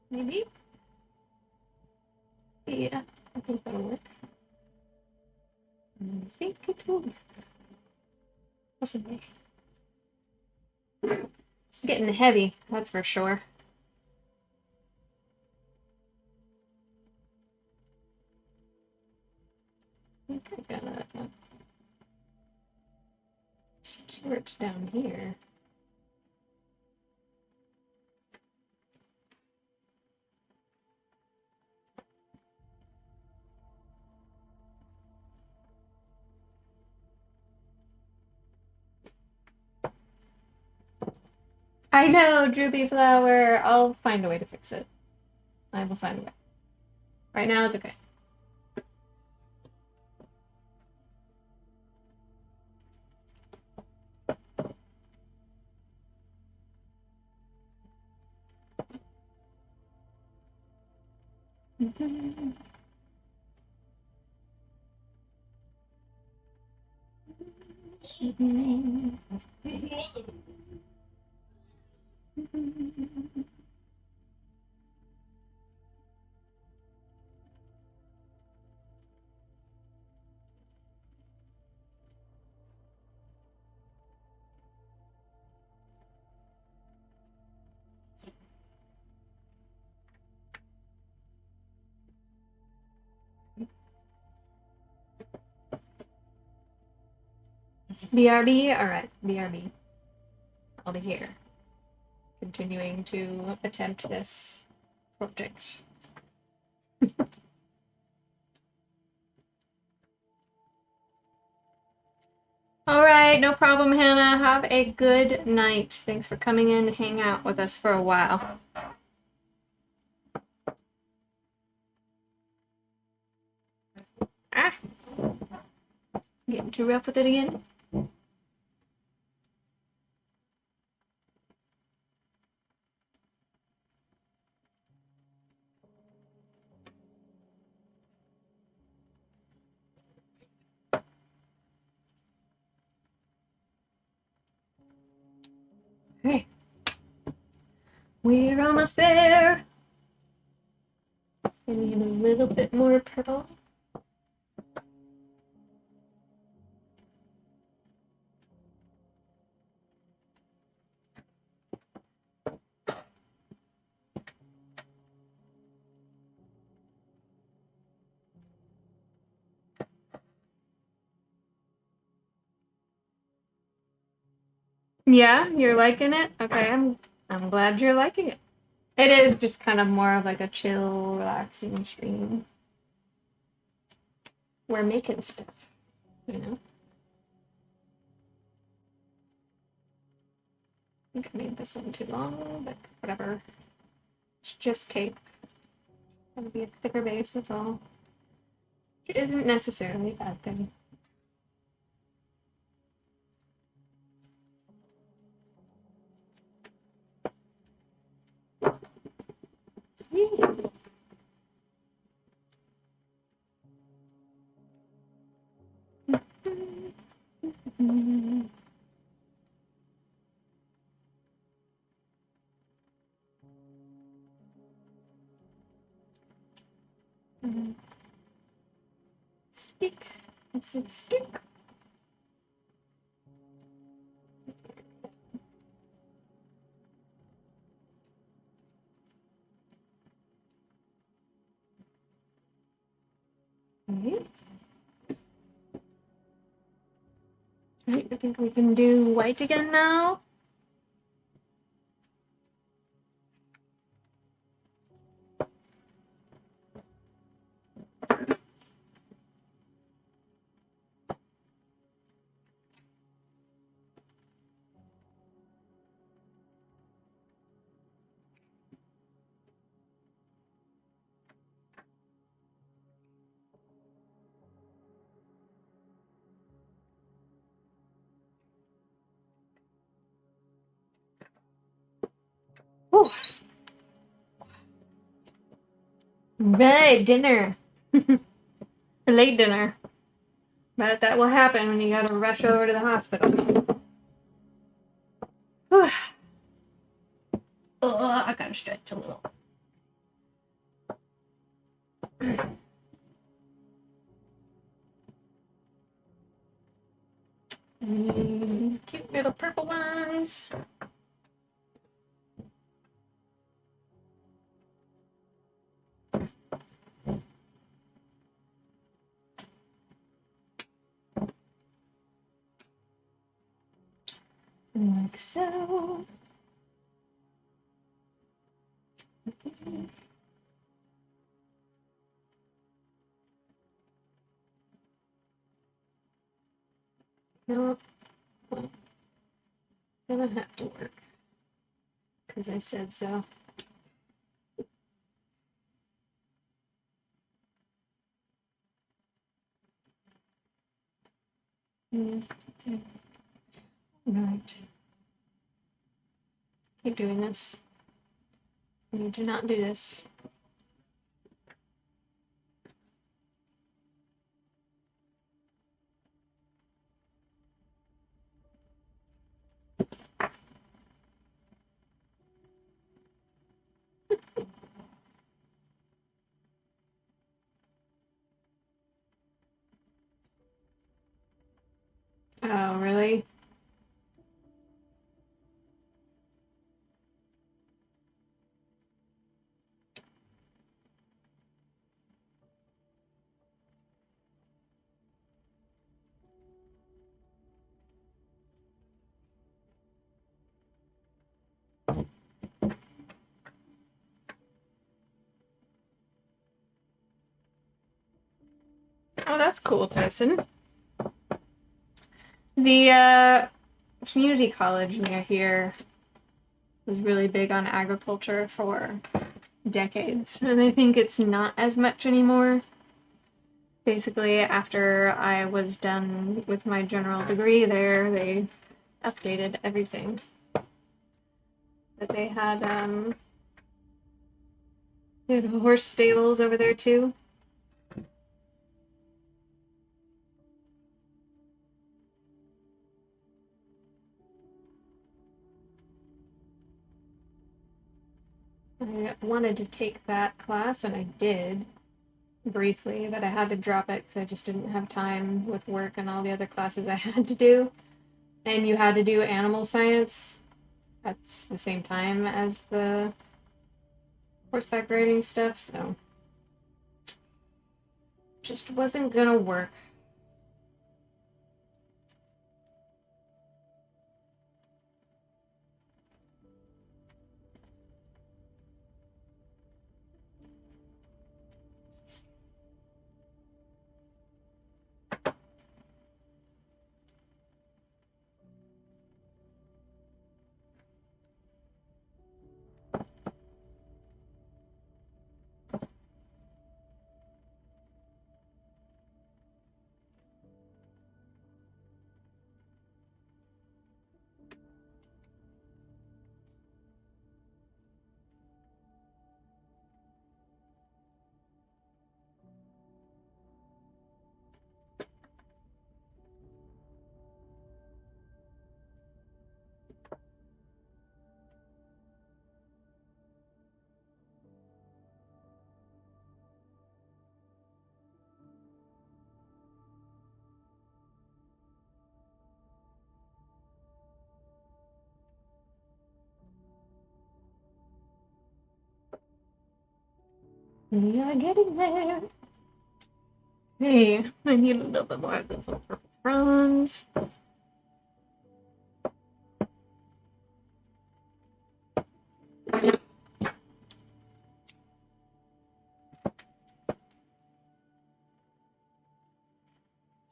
Maybe? Yeah, I think that'll work. I think it will. Possibly. It's getting heavy, that's for sure. I think I gotta secure it down here. I know, droopy flower. I'll find a way to fix it. I will find a way. Right now, it's okay. BRB? Alright, BRB. I'll be here. Continuing to attempt this project. Alright, no problem, Hannah. Have a good night. Thanks for coming in to hang out with us for a while. Ah! Getting too rough with it again? Okay. We're almost there. We need a little bit more purple. Yeah, you're liking it? Okay, I'm glad you're liking it. It is just kind of more of like a chill, relaxing stream. We're making stuff, you know? I think I made this one too long, but whatever. It's just tape. It'll be a thicker base, that's all. It isn't necessarily a bad thing. Stick. I said stick. Alright. Alright, I think we can do white again now. Whew. Right, dinner. Late dinner. But that will happen when you gotta rush over to the hospital. Whew. Oh, I gotta stretch a little. These cute little purple ones. Like so. No, well, gonna have to work because I said so. Okay. Right. Keep doing this. I need to not do this. Oh, really? Oh, that's cool, Tyson. The community college near here was really big on agriculture for decades, and I think it's not as much anymore. Basically, after I was done with my general degree there, they updated everything. But they had horse stables over there too. I wanted to take that class, and I did briefly, but I had to drop it because I just didn't have time with work and all the other classes I had to do. And you had to do animal science at the same time as the horseback riding stuff, so just wasn't gonna work. We are getting there. Hey, I need a little bit more of those little purple fronds.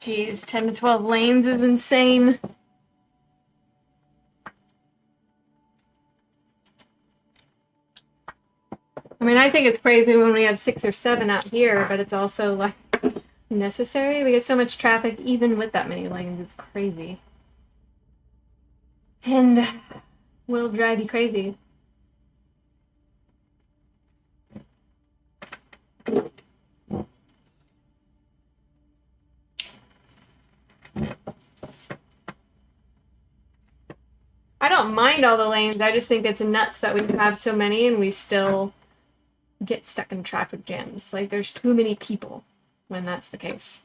Jeez, 10 to 12 lanes is insane. I mean, I think it's crazy when we have 6 or 7 out here, but it's also like necessary. We get so much traffic even with that many lanes. It's crazy. And will drive you crazy. I don't mind all the lanes. I just think it's nuts that we have so many and we still get stuck in traffic jams. Like, there's too many people when that's the case.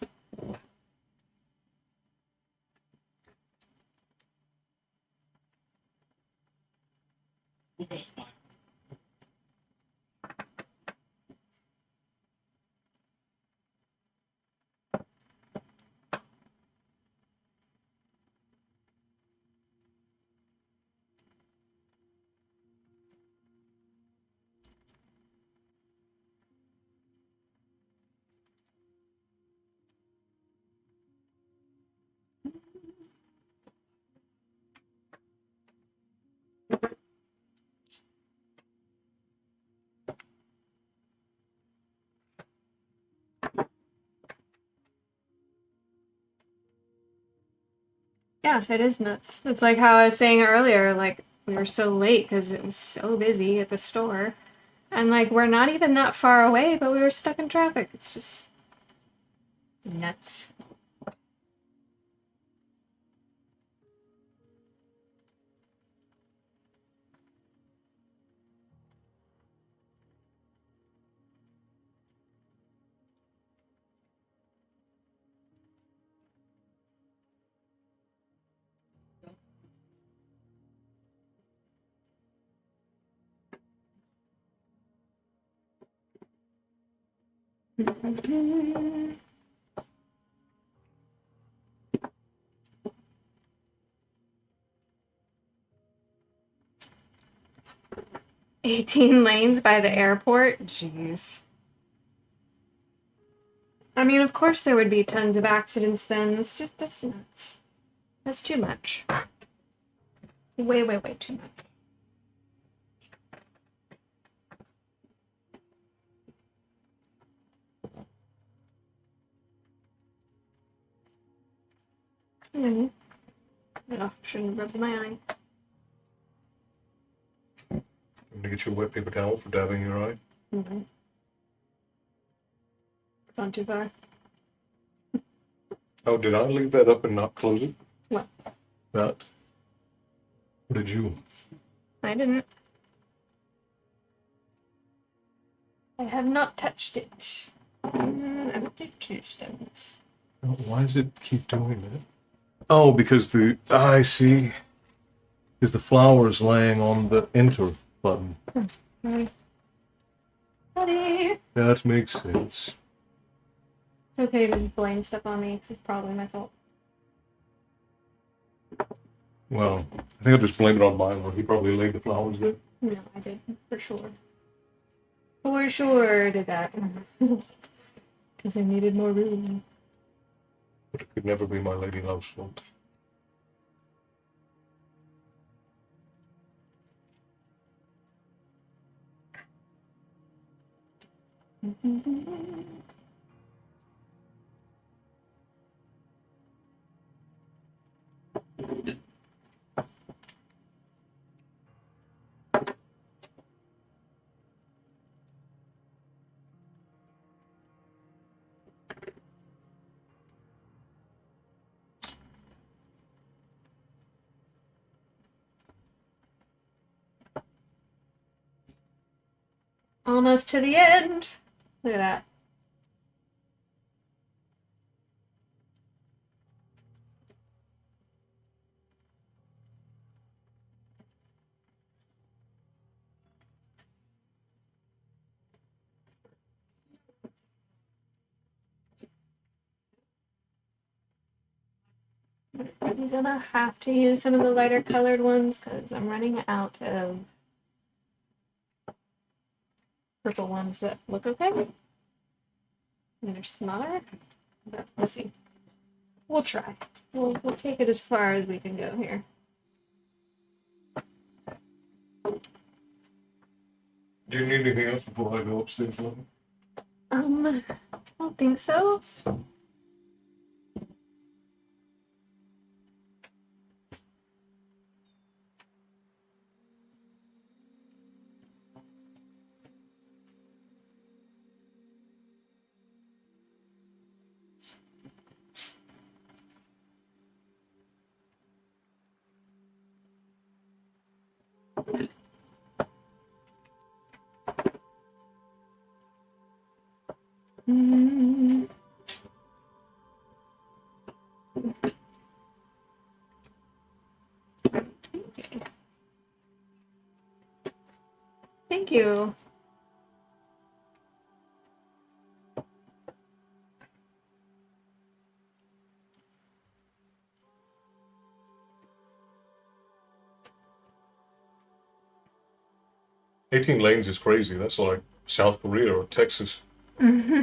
Yeah, it is nuts. It's like how I was saying earlier, like, we were so late because it was so busy at the store. And, like, we're not even that far away, but we were stuck in traffic. It's just nuts. Mm-hmm. 18 lanes by the airport? Jeez. I mean, of course there would be tons of accidents then. That's nuts. That's too much. Way, way, way too much. Mm-hmm. Oh, shouldn't have rubbed my eye. I'm gonna get you a wet paper towel for dabbing your eye. Mm-hmm. It's not too far. Oh, did I leave that up and not close it? What? That. What did you? I didn't. I have not touched it. Empty 2 stones. Oh, why does it keep doing that? Oh, because I see. Because the flower is laying on the enter button. Right. Buddy! That makes sense. It's okay to just blame stuff on me, 'cause it's probably my fault. Well, I think I'll just blame it on mine, where he probably laid the flowers there. No, I did, for sure. For sure did that. Because I needed more room. But it could never be my lady love's fault. Almost to the end. Look at that. I'm gonna have to use some of the lighter colored ones because I'm running out of purple ones that look okay. And they're smaller, but we'll see. We'll try. We'll take it as far as we can go here. Do you need anything else before I go upstairs? Lily? I don't think so. Mm. Okay. Thank you. $18 lanes is crazy. That's like South Korea or Texas. Mm-hmm.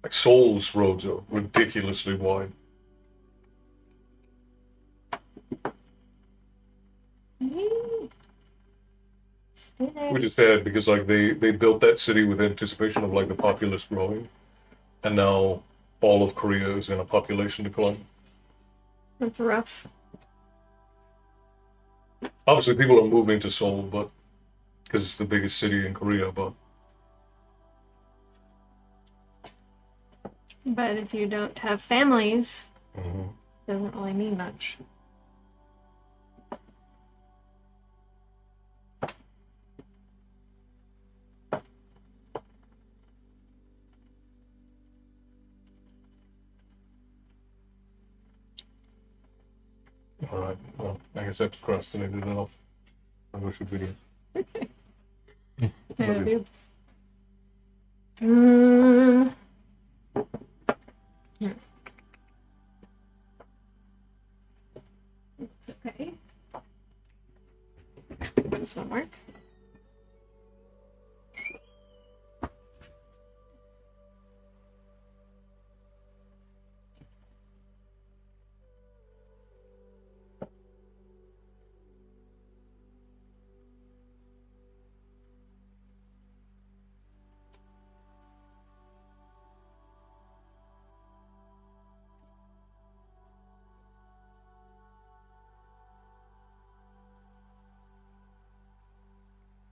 Like Seoul's roads are ridiculously wide. Stay there. Which is sad because like they built that city with anticipation of like the populace growing, and now all of Korea is in a population decline. That's rough. Obviously, people are moving to Seoul, but because it's the biggest city in Korea. But But if you don't have families, Mhm. it doesn't really mean much. All right, well, I guess I procrastinated enough. I wish we video. I do. Hmm. Okay. This one work.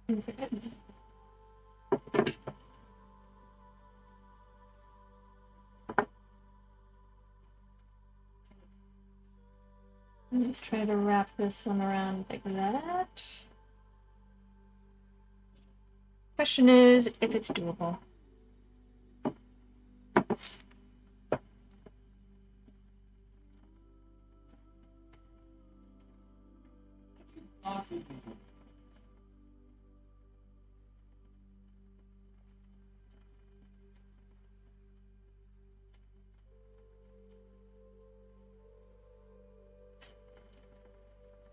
Okay. Let's try to wrap this one around like that. Question is if it's doable.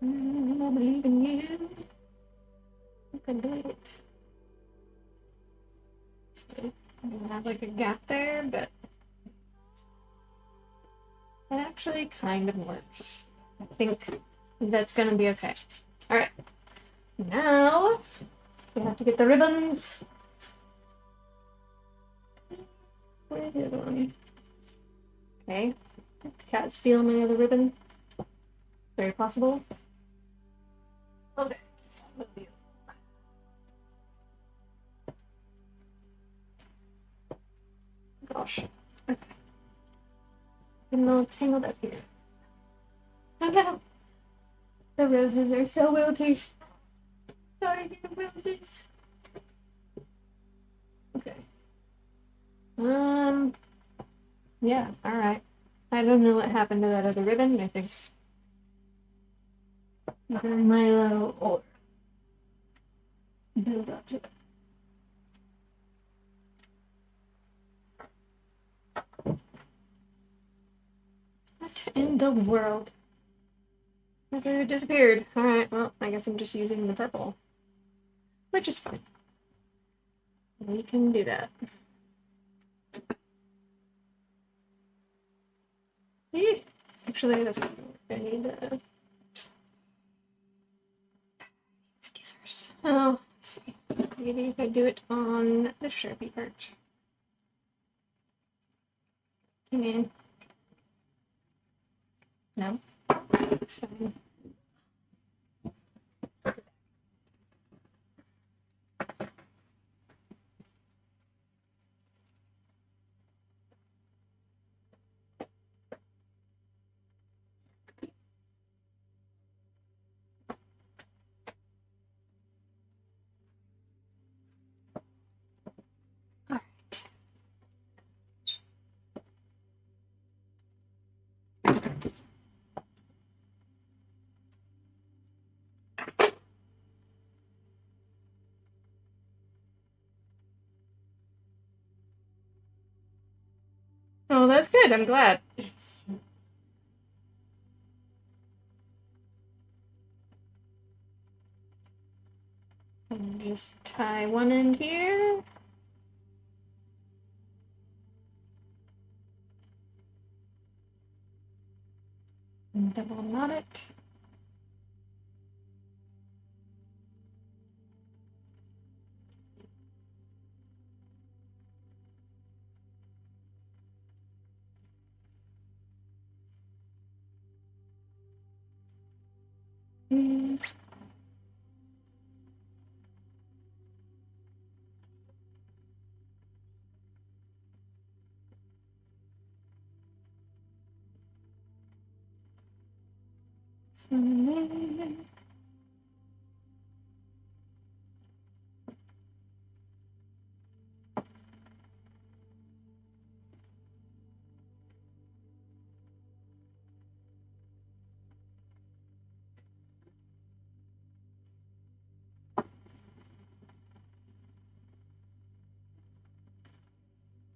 I believe in you. You can do it. So I have like a gap there, but it actually kind of works. I think that's gonna be okay. All right. Now we have to get the ribbons. Where's the other one? Okay. Did the cat steal my other ribbon? Very possible. Okay. Gosh. Okay. I'm all tangled up here. Oh no! The roses are so wilty. Sorry, the roses. Okay. Yeah, alright. I don't know what happened to that other ribbon, I think. Milo or build up to it. in the world? Never disappeared. Alright, well, I guess I'm just using the purple. Which is fine. We can do that. Actually, that's not gonna work. I need scissors. Oh, let's see. Maybe if I do it on the Sharpie part. Come in. No. Fine. Oh, that's good. I'm glad. And just tie one end here. And double knot it.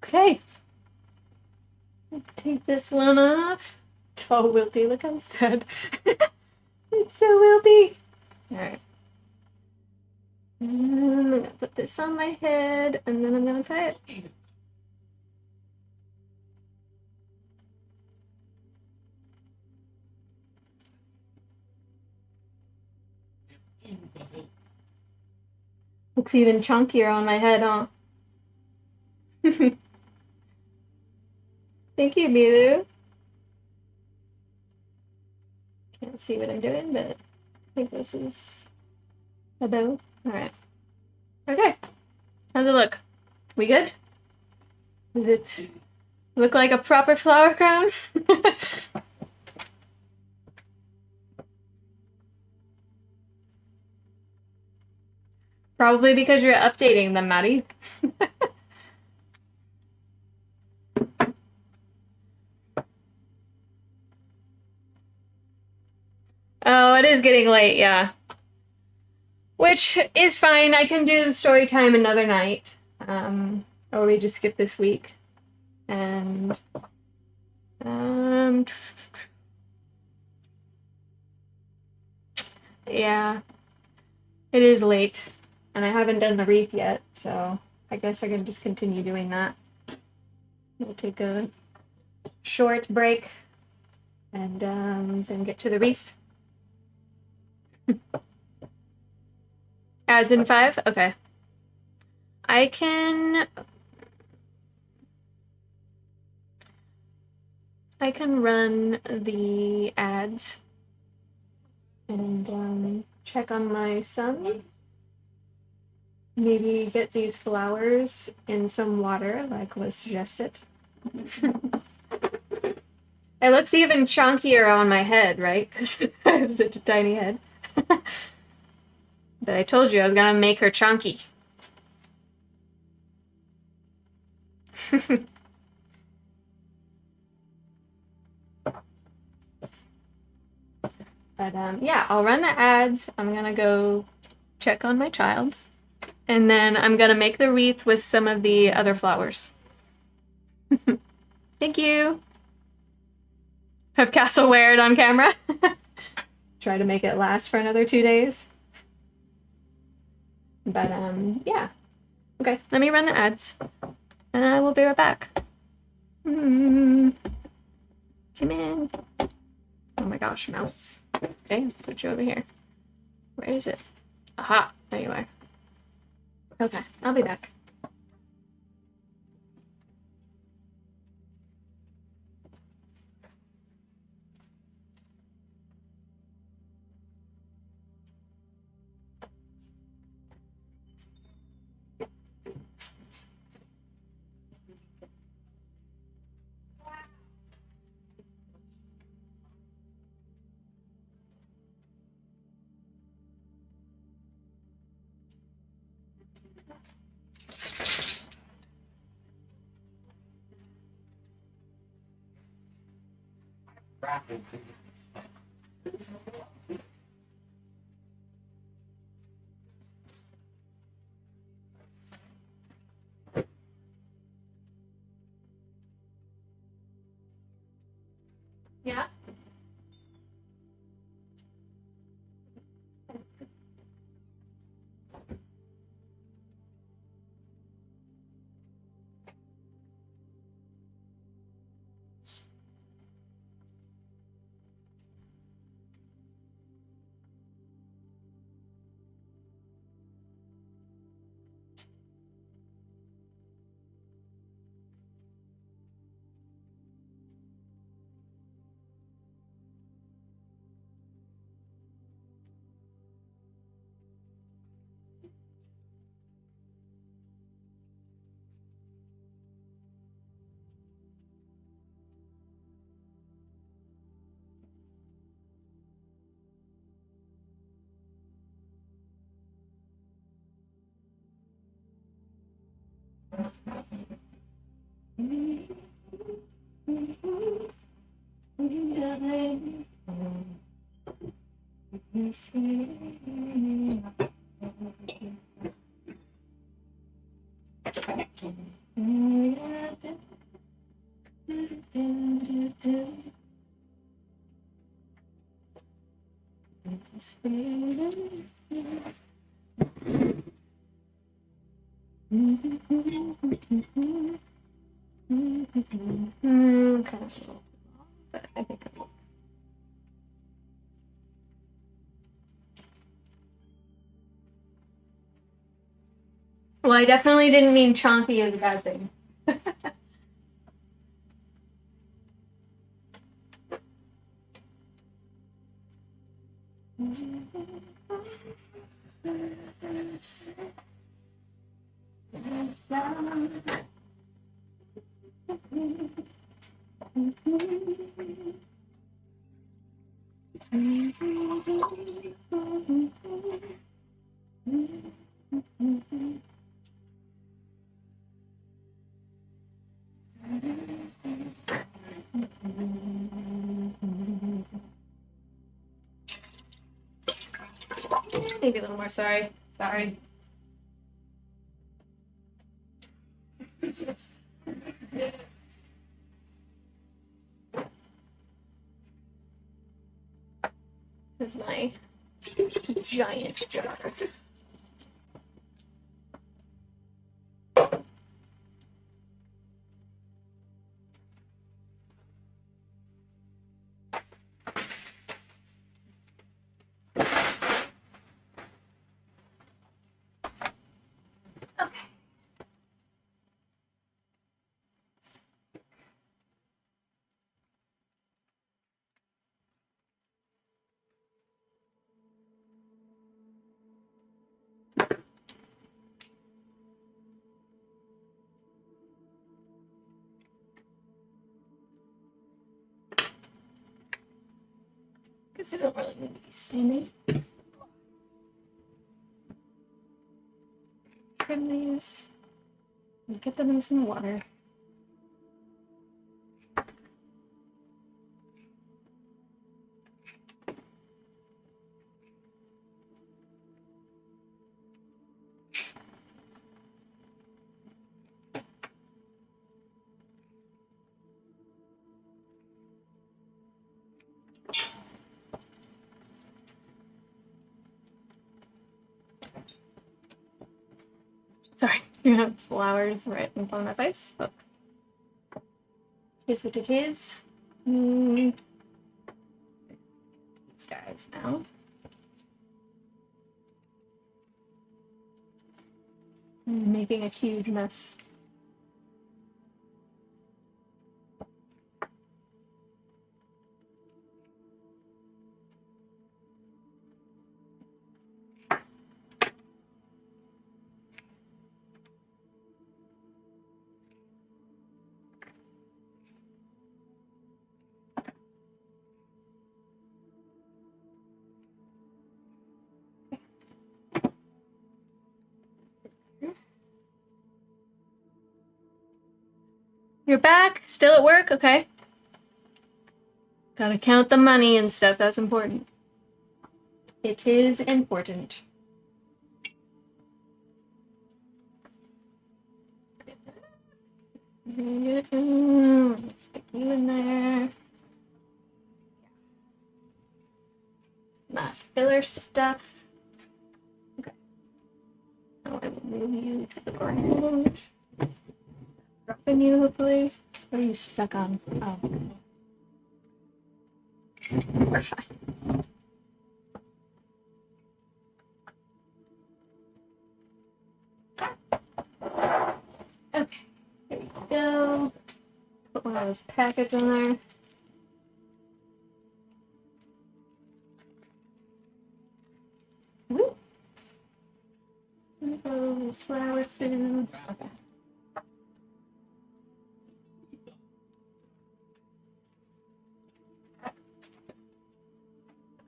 Okay. Take this one off. Oh, wilty, look how sad. It's so wilty. Alright. I'm gonna put this on my head and then I'm gonna tie it. Looks even chunkier on my head, huh? Thank you, Milu. Can't see what I'm doing, but I think this is a bow. Alright. Okay. How's it look? We good? Does it look like a proper flower crown? Probably because you're updating them, Maddie. Oh, it is getting late, yeah. Which is fine. I can do the story time another night. Or we just skip this week. And yeah. It is late. And I haven't done the wreath yet, so I guess I can just continue doing that. We'll take a short break and then get to the wreath. Ads in 5? Okay. I can run the ads and check on my son. Maybe get these flowers in some water, like was suggested. It looks even chunkier on my head, right? Because I have such a tiny head. But I told you I was gonna make her chunky. But yeah, I'll run the ads. I'm gonna go check on my child. And then I'm gonna make the wreath with some of the other flowers. Thank you. Have Castle wear it on camera. Try to make it last for another 2 days. But, yeah. Okay, let me run the ads. And I will be right back. Come in. Oh my gosh, mouse. Okay, put you over here. Where is it? Aha, there you are. Okay, I'll be back. Yeah? Okay. But I think I'm... Well, I definitely didn't mean chonky as a bad thing. Maybe a little more. Sorry. Sorry. This is my giant jar. Guess I don't really need to be standing. Trim these and get them in some water. Sorry, you have flowers right in front of my face. But here's what it is. These guys now. I'm making a huge mess. You're back? Still at work? Okay. Gotta count the money and stuff. That's important. It is important. Stick you in there. Not filler stuff. Okay. Now I will move you to the ground. Dropping you, hopefully. What are you stuck on? Oh. We're fine. Okay. There we go. Put one of those packets in there. Woo! Flower food. Okay.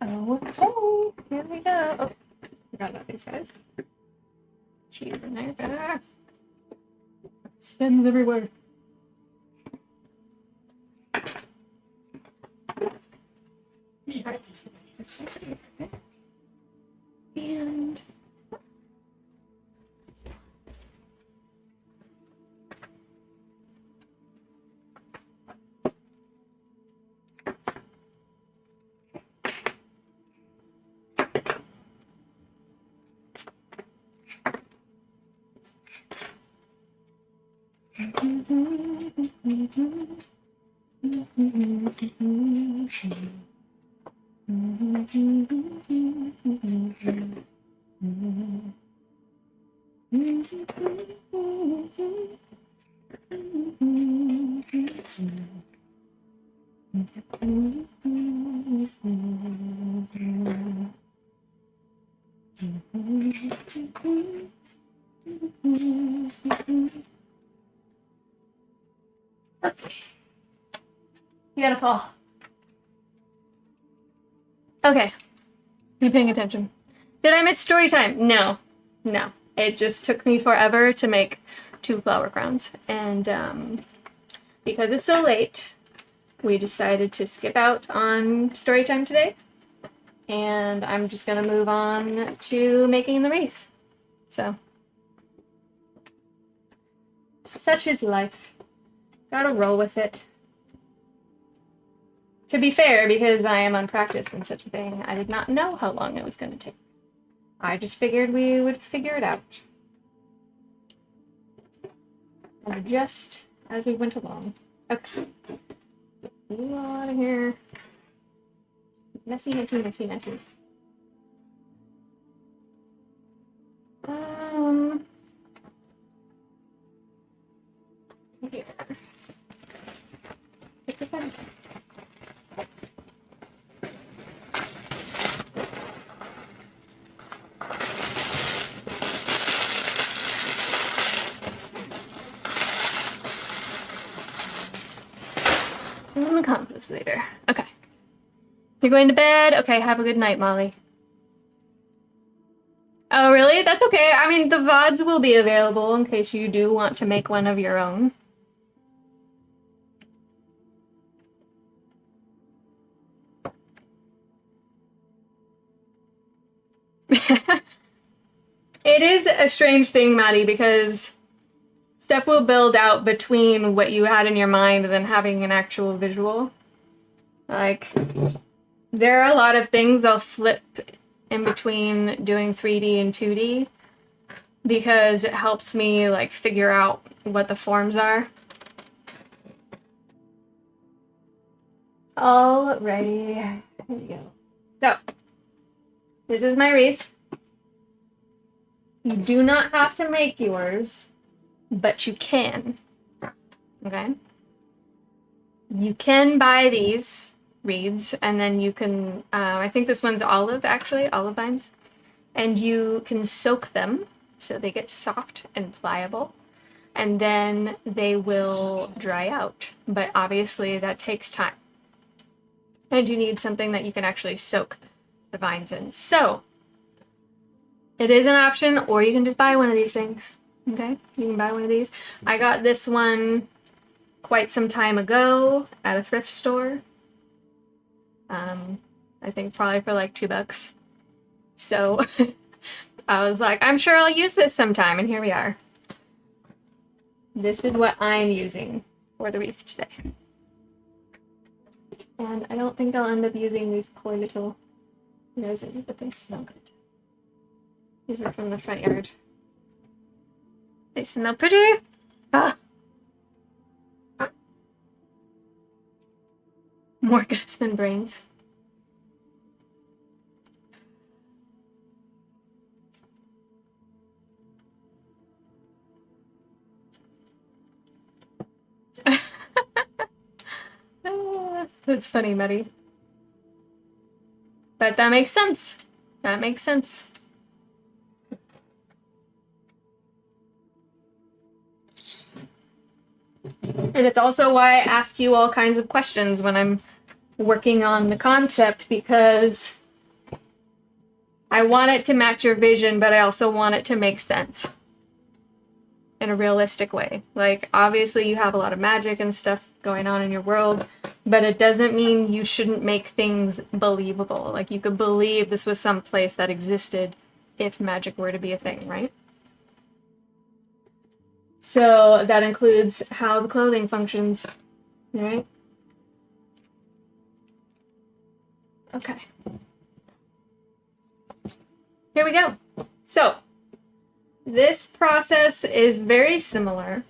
Okay, here we go. Oh, forgot about these guys. Cheese in there. Ah. Stems everywhere. Right. And beautiful. Okay. You paying attention? Did I miss story time? No. No. It just took me forever to make 2 flower crowns. And because it's so late, we decided to skip out on story time today. And I'm just going to move on to making the wreath. So, such is life. Gotta roll with it. To be fair, because I am unpracticed in such a thing, I did not know how long it was going to take. I just figured we would figure it out. And just as we went along. Okay. Get you out of here. Messy, messy, messy, messy. Here. It's a pen. And the compost later. Okay. You're going to bed? Okay, have a good night, Molly. Oh, really? That's okay. I mean, the VODs will be available in case you do want to make one of your own. It is a strange thing, Maddie, because stuff will build out between what you had in your mind and then having an actual visual. Like, there are a lot of things I'll flip in between doing 3D and 2D. because it helps me like figure out what the forms are. Alrighty, here we go. So, this is my wreath. You do not have to make yours, but you can. Okay? You can buy these reeds, and then you can, I think this one's olive, actually, olive vines. And you can soak them so they get soft and pliable. And then they will dry out. But obviously that takes time. And you need something that you can actually soak the vines in. So, it is an option, or you can just buy one of these things. Okay? You can buy one of these. I got this one quite some time ago at a thrift store. I think probably for like $2. So I was like, I'm sure I'll use this sometime, and here we are. This is what I'm using for the wreath today. And I don't think I'll end up using these poor little roses, but they smell good. These are from the front yard. They smell pretty. Ah. More guts than brains. That's funny, Maddie. But that makes sense. That makes sense. And it's also why I ask you all kinds of questions when I'm working on the concept, because I want it to match your vision, but I also want it to make sense in a realistic way. Like, obviously you have a lot of magic and stuff going on in your world, but it doesn't mean you shouldn't make things believable. Like, you could believe this was some place that existed if magic were to be a thing, right? So that includes how the clothing functions, right? Okay. Here we go. So, this process is very similar,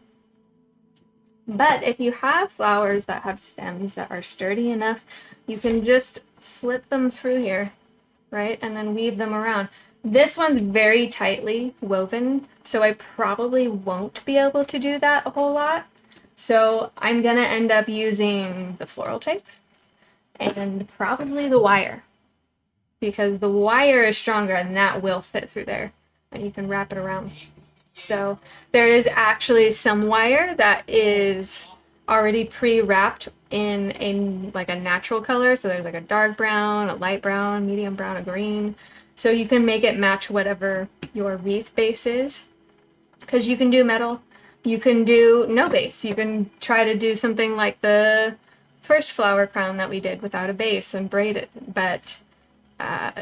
but if you have flowers that have stems that are sturdy enough, you can just slip them through here, right? And then weave them around. This one's very tightly woven, so I probably won't be able to do that a whole lot. So I'm gonna end up using the floral tape and probably the wire, because the wire is stronger and that will fit through there. And you can wrap it around. So there is actually some wire that is already pre-wrapped in a natural color. So there's like a dark brown, a light brown, medium brown, a green. So you can make it match whatever your wreath base is. Because you can do metal, you can do no base. You can try to do something like the first flower crown that we did without a base and braid it. But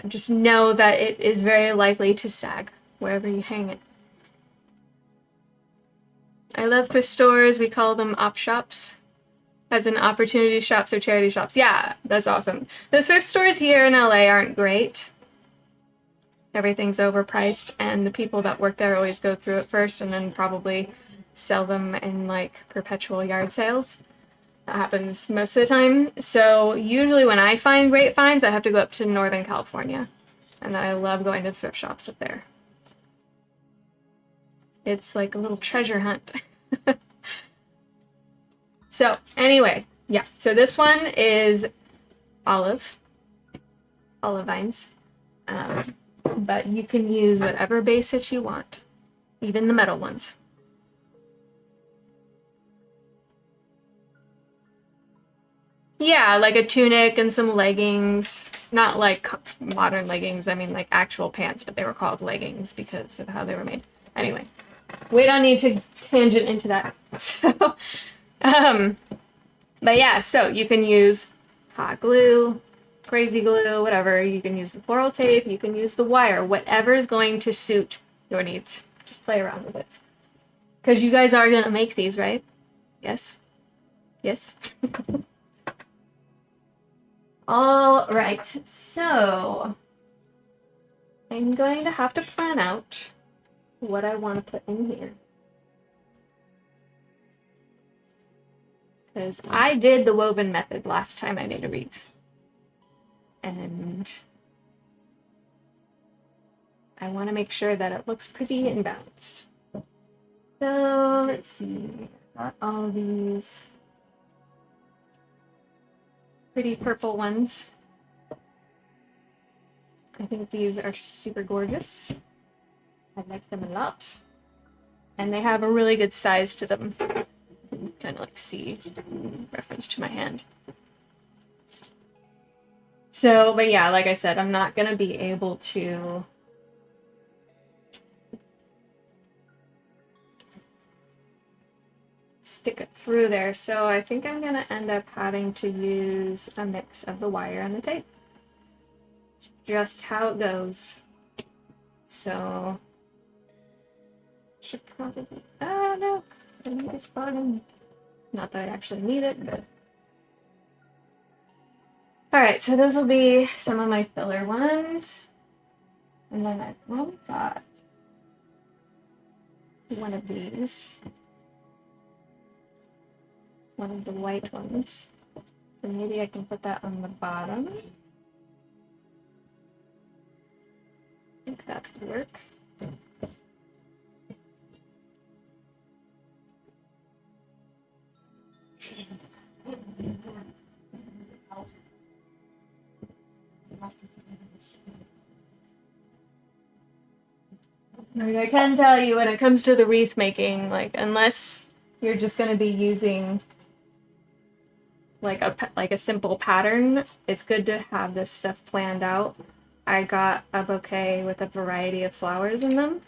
just know that it is very likely to sag wherever you hang it. I love thrift stores. We call them op shops, as in opportunity shops or charity shops. Yeah, that's awesome. The thrift stores here in LA aren't great. Everything's overpriced, and the people that work there always go through it first and then probably sell them in like perpetual yard sales. That happens most of the time. So usually when I find great finds, I have to go up to Northern California. And I love going to thrift shops up there. It's like a little treasure hunt. So anyway, yeah. So this one is olive vines. But you can use whatever base that you want, even the metal ones. Yeah, like a tunic and some leggings. Not like modern leggings, I mean like actual pants, but they were called leggings because of how they were made. Anyway, we don't need to tangent into that. So, but yeah, so you can use hot glue, crazy glue, whatever. You can use the floral tape, you can use the wire, whatever is going to suit your needs. Just play around with it. Because you guys are going to make these, right? Yes? Yes? All right, so I'm going to have to plan out what I want to put in here. Because I did the woven method last time I made a wreath. And I want to make sure that it looks pretty and balanced. So let's see, got all these pretty purple ones. I think these are super gorgeous. I like them a lot. And they have a really good size to them. Kind of like see reference to my hand. So, but yeah, like I said, I'm not going to be able to stick it through there. So I think I'm going to end up having to use a mix of the wire and the tape. Just how it goes. So, should probably, oh no, I need this bottom. Not that I actually need it, but. Alright, so those will be some of my filler ones. And then I've probably got one of these. One of the white ones. So maybe I can put that on the bottom. I think that could work. I can tell you when it comes to the wreath making, like, unless you're just going to be using like a simple pattern, it's good to have this stuff planned out. I got a bouquet with a variety of flowers in them,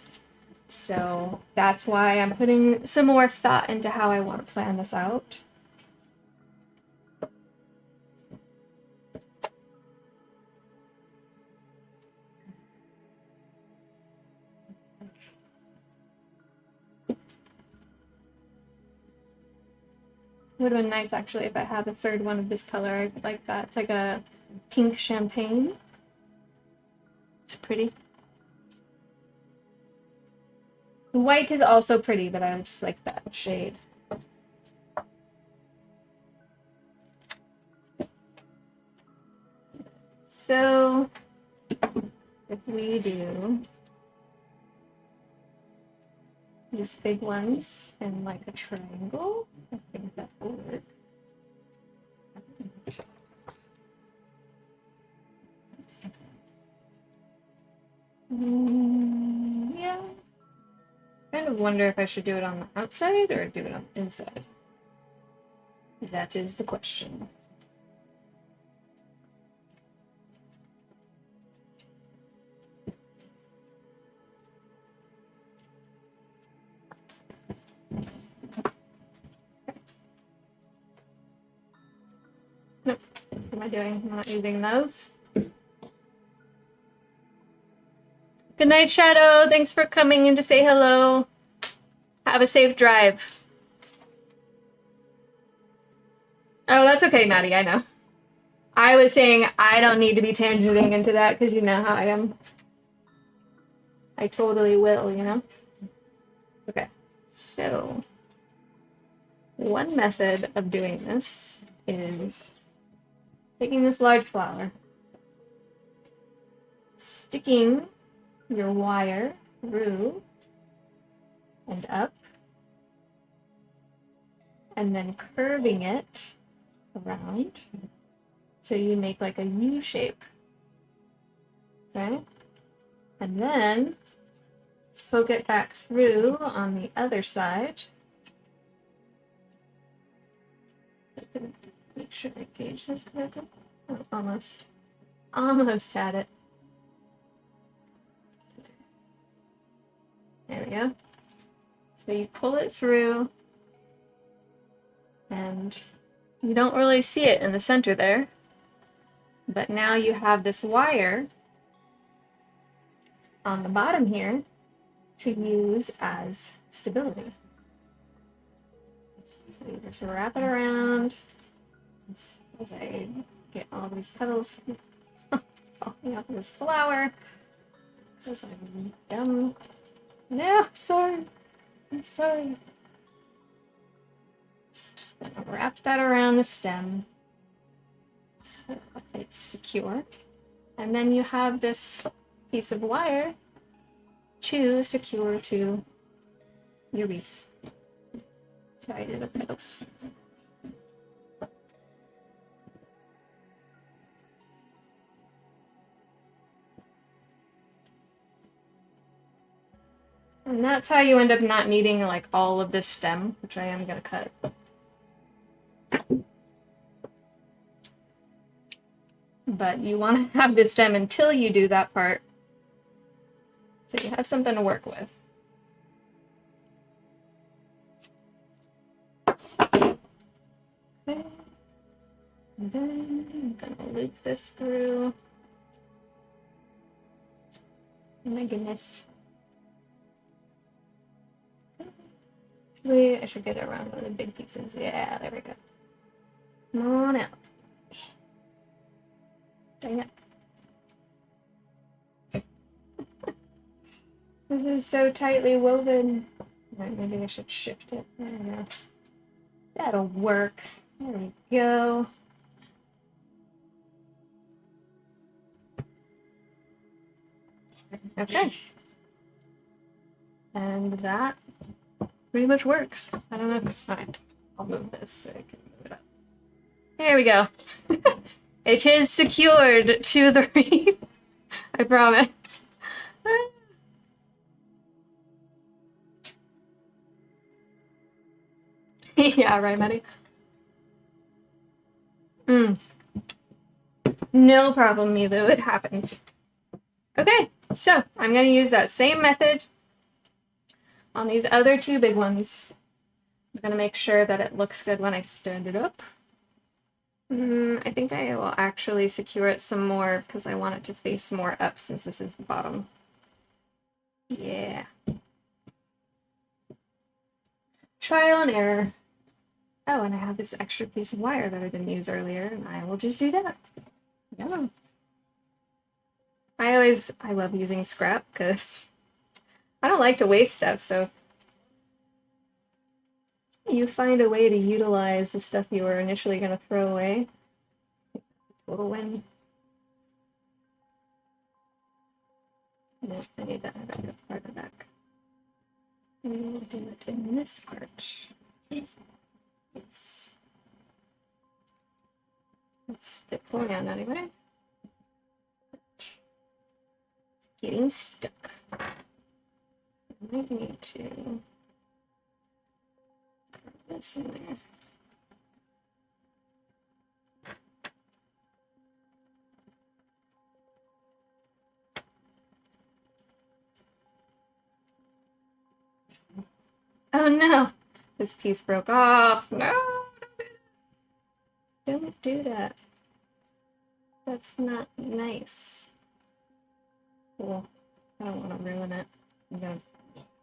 so that's why I'm putting some more thought into how I want to plan this out. Would have been nice actually if I had a third one of this color like that. It's like a pink champagne. It's pretty. The white is also pretty, but I just like that shade. So if we do these big ones in like a triangle, I think that will work. Yeah. Kind of wonder if I should do it on the outside or do it on the inside. That is the question. Nope. What am I doing? I'm not using those. Good night, Shadow. Thanks for coming in to say hello. Have a safe drive. Oh, that's okay, Maddie. I know. I was saying I don't need to be tangenting into that because you know how I am. I totally will, you know? Okay. So, one method of doing this is taking this large flower, sticking your wire through and up, and then curving it around so you make like a U shape. Okay? And then poke it back through on the other side. Make sure I gauge this correctly. Oh, almost had it. There we go. So you pull it through, and you don't really see it in the center there, but now you have this wire on the bottom here to use as stability. So you just wrap it around as I get all these petals falling off of this flower, because I'm dumb. No, sorry. I'm sorry. Just gonna wrap that around the stem so it's secure. And then you have this piece of wire to secure to your wreath. Sorry, I did a close. And that's how you end up not needing like all of this stem, which I am gonna cut. But you want to have this stem until you do that part, so you have something to work with. Okay. And then I'm gonna loop this through. Oh my goodness. I should get it around one of the big pieces. Yeah, there we go. Come on out. Dang it. This is so tightly woven. Right, maybe I should shift it. There we go. That'll work. There we go. Okay. And that pretty much works. I don't know. Alright. I'll move this so I can move it up. There we go. It is secured to the wreath. I promise. Yeah, right, Maddie? No problem, Milu. It happens. Okay, so I'm going to use that same method on these other two big ones. I'm going to make sure that it looks good when I stand it up. I think I will actually secure it some more because I want it to face more up since this is the bottom. Yeah. Trial and error. Oh, and I have this extra piece of wire that I didn't use earlier, and I will just do that. Yeah. I love using scrap because I don't like to waste stuff, so you find a way to utilize the stuff you were initially going to throw away. Total win. No, I need that part of back. And we'll do it in this part. Yes. It's pulling out anyway. It's getting stuck. I might need to put this in there. Oh no! This piece broke off. No! Don't do that. That's not nice. Cool. I don't want to ruin it. I'm gonna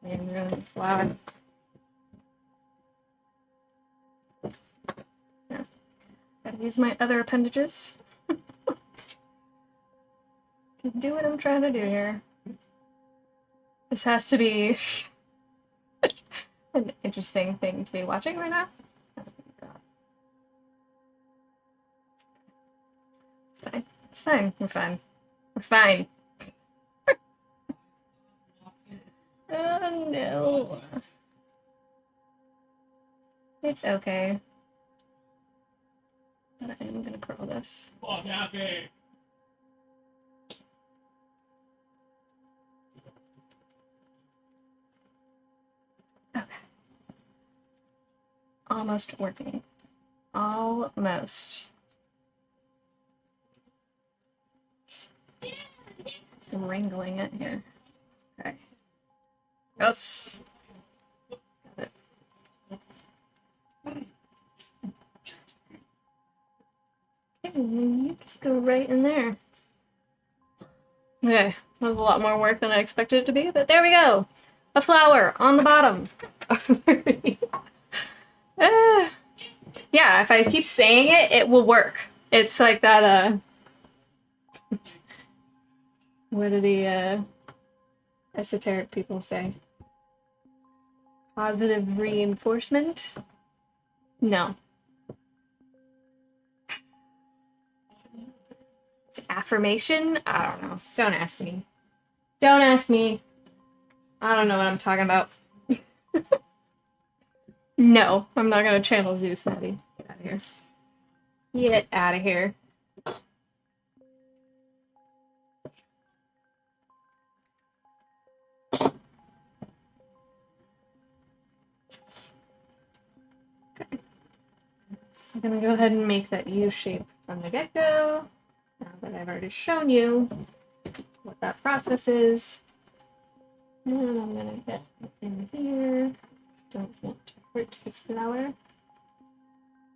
ruin this flower. Yeah. Gotta use my other appendages. To do what I'm trying to do here. This has to be an interesting thing to be watching right now. It's fine. It's fine. We're fine. We're fine. Oh no. It's okay. But I am gonna curl this. Okay. Almost working. Almost. Just wrangling it here. Okay. Yes. Got it. Okay, you just go right in there. Okay, that was a lot more work than I expected it to be, but there we go. A flower on the bottom. Yeah, if I keep saying it, it will work. It's like that, what do the esoteric people say? Positive reinforcement? No. It's affirmation? I don't know. Don't ask me. Don't ask me. I don't know what I'm talking about. No, I'm not gonna channel Zeus, Maddie. Get out of here. Get out of here. Okay. I'm gonna go ahead and make that U shape from the get-go. Now that I've already shown you what that process is. And I'm gonna get in here. Don't want to hurt this flower.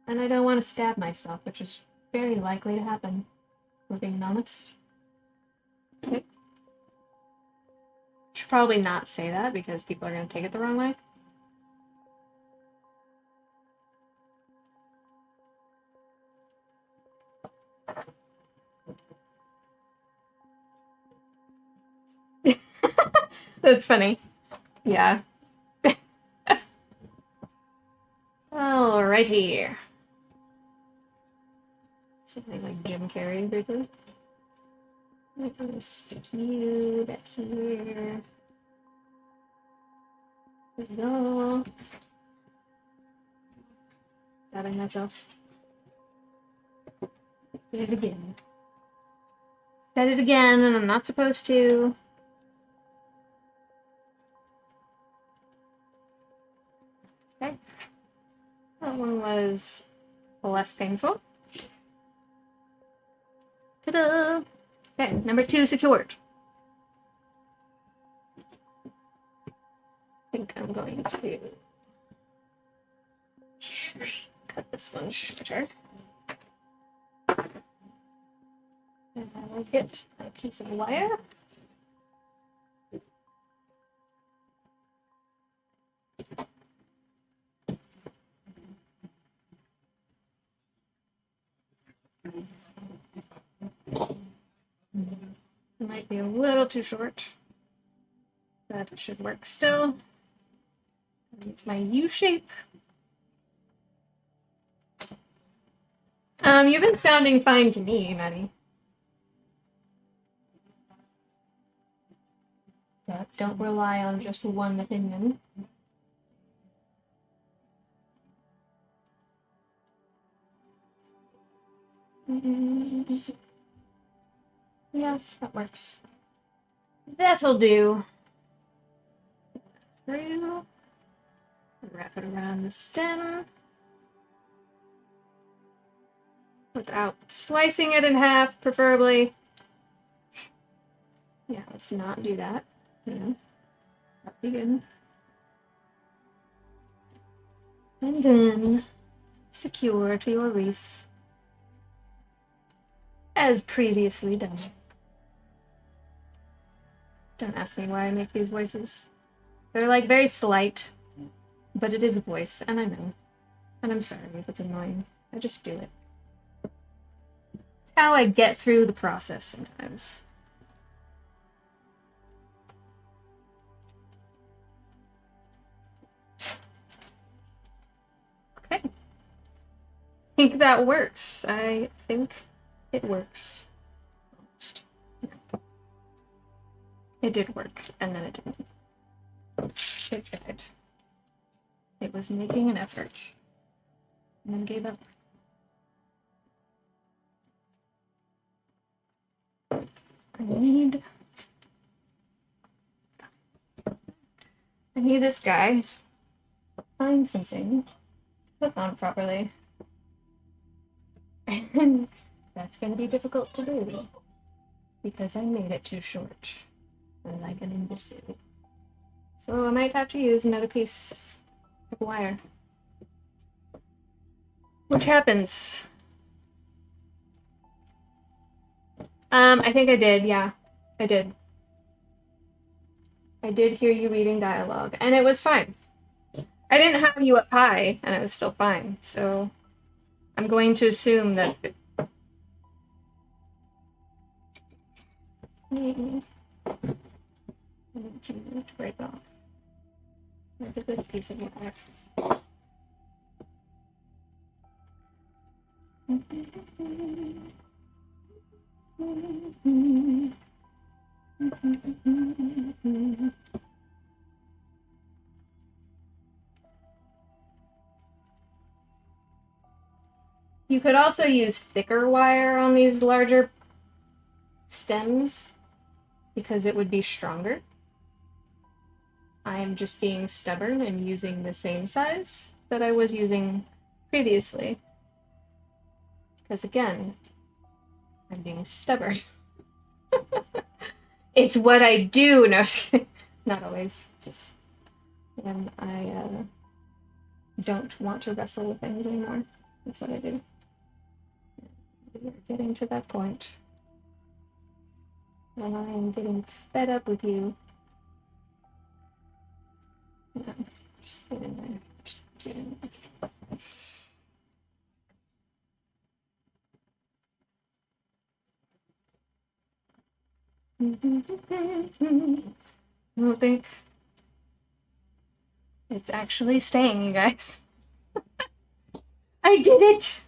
And I don't want to stab myself, which is very likely to happen, if we're being honest. Okay. Should probably not say that because people are going to take it the wrong way. That's funny. Yeah. Alrighty. Something like Jim Carrey briefly. I'm gonna stick you back here. This is all. Stabbing myself. Did it again. Said it again, and I'm not supposed to. Okay. That one was less painful. Ta-da! Okay, number 2 secured. I think I'm going to cut this one shorter. And I will get a piece of wire. Might be a little too short, but it should work still. My U shape. You've been sounding fine to me, Maddie. But don't rely on just one opinion. Yeah, that works. That'll do. Through. Wrap it around the stem. Without slicing it in half, preferably. Yeah, let's not do that. Yeah. That'd be good. And then secure to your wreath. As previously done. Don't ask me why I make these voices. They're like very slight, but it is a voice, and I know. And I'm sorry if it's annoying. I just do it. It's how I get through the process sometimes. Okay. I think that works. I think it works. Almost. No. It did work, and then it didn't. It tried. It was making an effort, and then gave up. I need this guy to find something to put on properly. And that's going to be difficult to do because I made it too short. I'm like an imbecile. So I might have to use another piece of wire. Which happens. I think I did, yeah. I did. I did hear you reading dialogue, and it was fine. I didn't have you up high, and it was still fine, so I'm going to assume that... Break off. That's a good piece of wire. You could also use thicker wire on these larger stems because it would be stronger. I am just being stubborn and using the same size that I was using previously. Because again, I'm being stubborn. It's what I do. No, not always. Just when I don't want to wrestle with things anymore. That's what I do. We're getting to that point when I am getting fed up with you. No, just get in there. Just get in there. I don't think it's actually staying, you guys. I did it!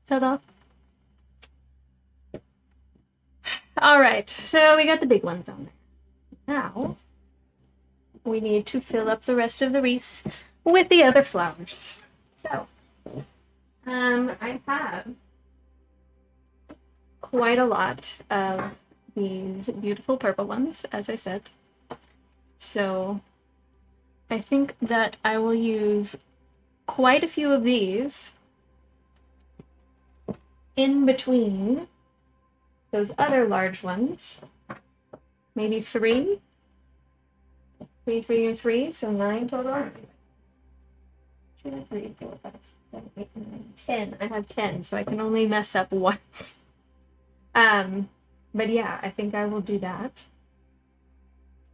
Ta-da. Alright, so we got the big ones on there. Now, we need to fill up the rest of the wreath with the other flowers. So, I have quite a lot of these beautiful purple ones, as I said. So, I think that I will use quite a few of these in between those other large ones. Maybe three, and three, so 9 total. 2, 3, 4, 5, 6, 7, 8, 9, 10. I have 10, so I can only mess up once. But yeah, I think I will do that.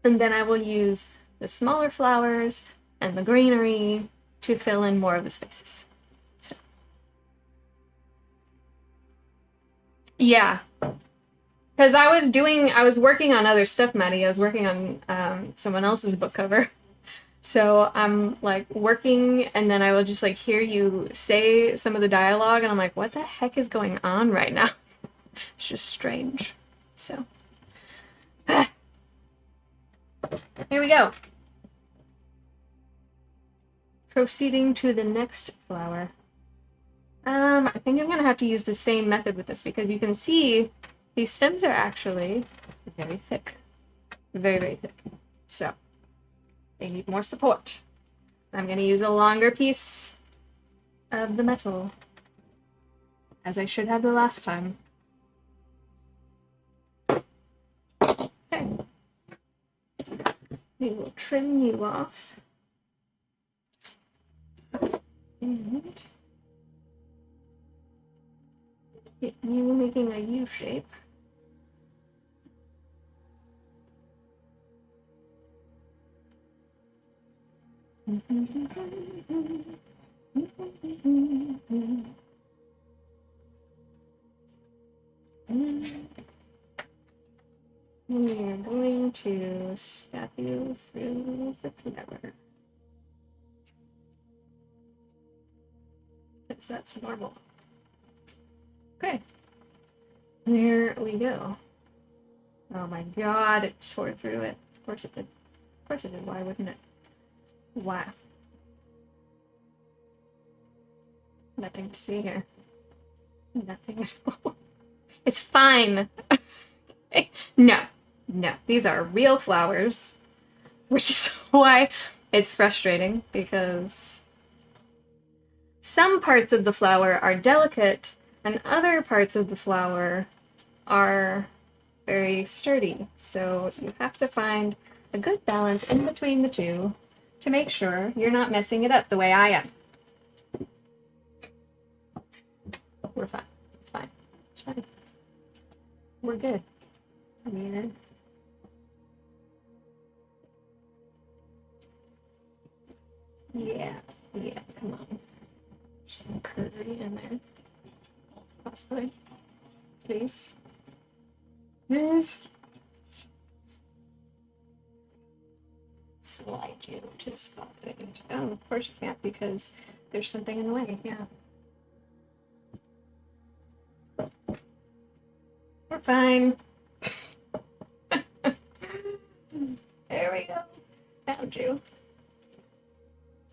And then I will use the smaller flowers and the greenery to fill in more of the spaces. So. Yeah. Because I was working on other stuff, Maddie. I was working on someone else's book cover. So I'm like working, and then I will just like hear you say some of the dialogue, and I'm like, what the heck is going on right now? It's just strange. So here we go. Proceeding to the next flower. I think I'm gonna have to use the same method with this because you can see these stems are actually very thick. Very, very thick. So they need more support. I'm gonna use a longer piece of the metal, as I should have the last time. Okay. We will trim you off. And get you making a U shape. We are going to stab you through the flower. Because that's normal. Okay. There we go. Oh my god, it tore through it. Of course it did. Of course it did. Why wouldn't it? Wow. Nothing to see here. Nothing at all. It's fine. No. No. These are real flowers. Which is why it's frustrating, because some parts of the flower are delicate and other parts of the flower are very sturdy. So you have to find a good balance in between the two to make sure you're not messing it up the way I am. We're fine. It's fine. It's fine. We're good. I mean, yeah, come on. Some curry in there. Possibly. Please. Please. slide you to the spot that I need to. Oh, of course you can't because there's something in the way. Yeah. We're fine. There we go. Found you.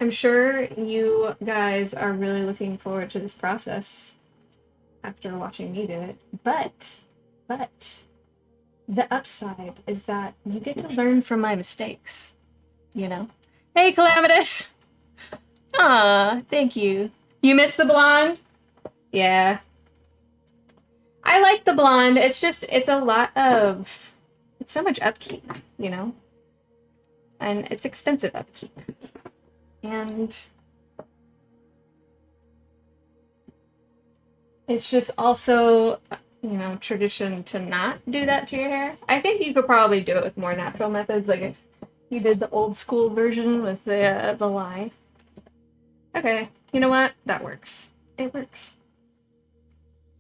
I'm sure you guys are really looking forward to this process after watching me do it. But the upside is that you get to learn from my mistakes, you know? Hey, Calamitous! Aw, thank you. You missed the blonde? Yeah. I like the blonde. It's just, it's a lot of, it's so much upkeep, you know? And it's expensive upkeep. And it's just also, you know, tradition to not do that to your hair. I think you could probably do it with more natural methods, like if you did the old school version with the lie. Okay, you know what? That works. It works.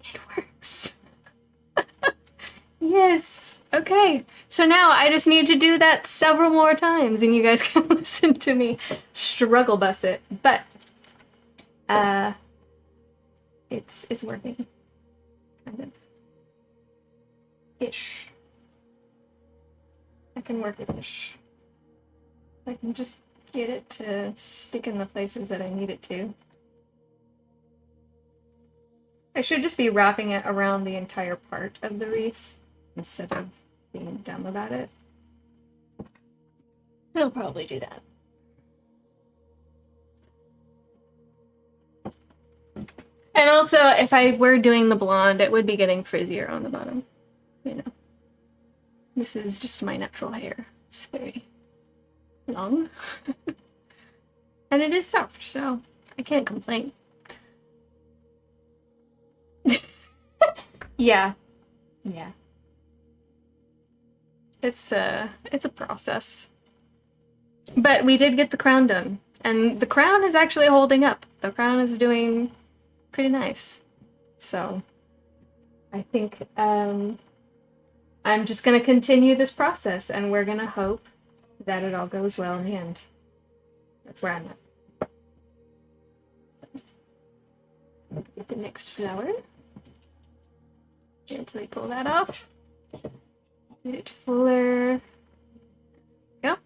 It works. Yes. Okay. So now I just need to do that several more times and you guys can listen to me struggle bus it. But it's working. Kind of. Ish. I can work it ish. I can just get it to stick in the places that I need it to. I should just be wrapping it around the entire part of the wreath instead of being dumb about it. I'll probably do that. And also, if I were doing the blonde, it would be getting frizzier on the bottom. You know. This is just my natural hair. It's very long. And it is soft, so I can't complain. Yeah. Yeah. It's a process. But we did get the crown done. And the crown is actually holding up. The crown is doing pretty nice. So I think I'm just going to continue this process and we're going to hope that it all goes well in the end. That's where I'm at. So, get the next flower. Gently pull that off. Get it fuller. Yep.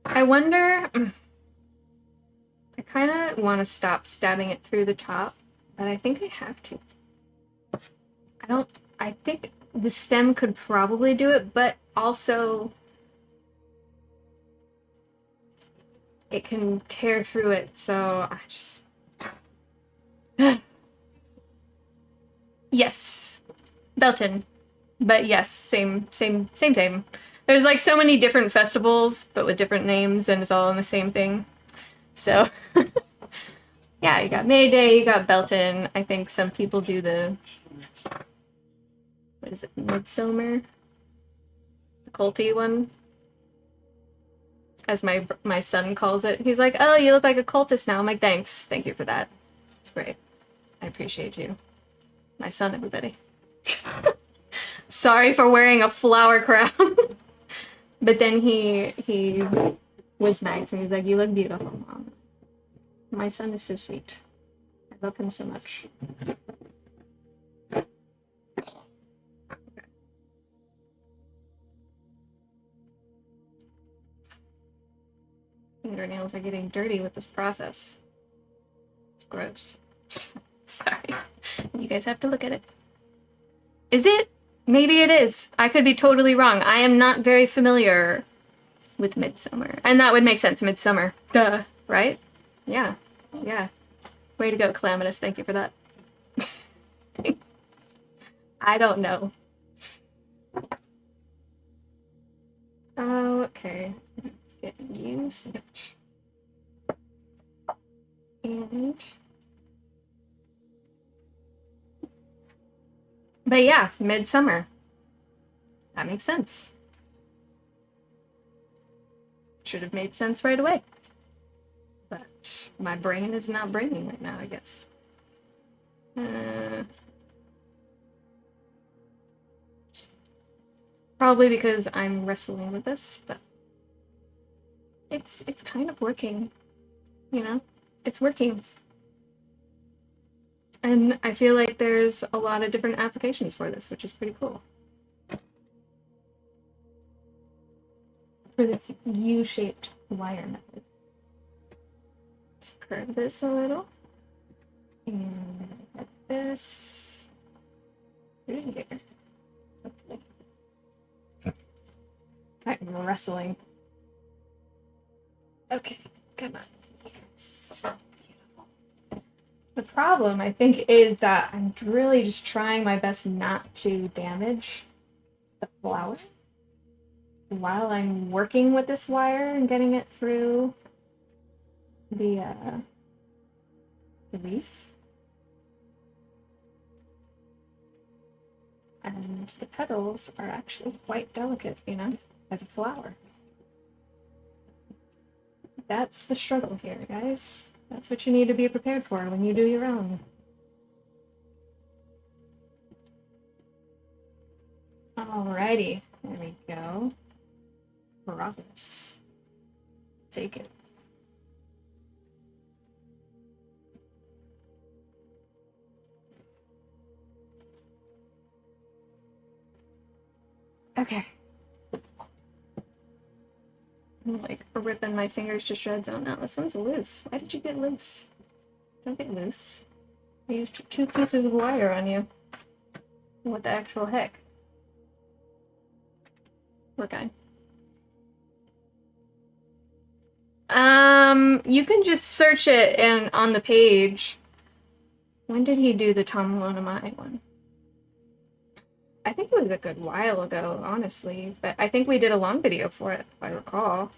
I wonder. I kind of want to stop stabbing it through the top, but I think I have to. I think the stem could probably do it, but also it can tear through it, so I just. Yes. Belton. But yes, same. There's like so many different festivals, but with different names, and it's all in the same thing. So, yeah, you got May Day, you got Belton. I think some people do the, what is it, Midsummer? The culty one? As my son calls it. He's like, oh, you look like a cultist now. I'm like, thanks. Thank you for that. It's great. I appreciate you. My son, everybody. Sorry for wearing a flower crown. But then he was nice and he was like, you look beautiful, Mom. My son is so sweet. I love him so much. Fingernails are getting dirty with this process. It's gross. Sorry. You guys have to look at it. Is it? Maybe it is. I could be totally wrong. I am not very familiar with Midsummer. And that would make sense. Midsummer. Duh. Right? Yeah. Yeah. Way to go, Calamitous. Thank you for that. I don't know. Okay. Let's get you snitch. And... But yeah, Midsummer. That makes sense. Should have made sense right away. But my brain is not braining right now, I guess. Probably because I'm wrestling with this, but it's kind of working, you know? It's working. And I feel like there's a lot of different applications for this, which is pretty cool. For this U-shaped wire method. Just curve this a little. And get this through here. Hopefully. I'm wrestling. Okay, come on. Yes. The problem, I think, is that I'm really just trying my best not to damage the flower while I'm working with this wire and getting it through the leaf. And the petals are actually quite delicate, you know, as a flower. That's the struggle here, guys. That's what you need to be prepared for when you do your own. Alrighty, there we go. Progress. Take it. Okay. I'm like ripping my fingers to shreds. Oh no, this one's loose. Why did you get loose? Don't get loose. I used 2 pieces of wire on you. What the actual heck? Poor guy. You can just search it on the page. When did he do the Tom Lonamai one? I think it was a good while ago, honestly, but I think we did a long video for it, if I recall.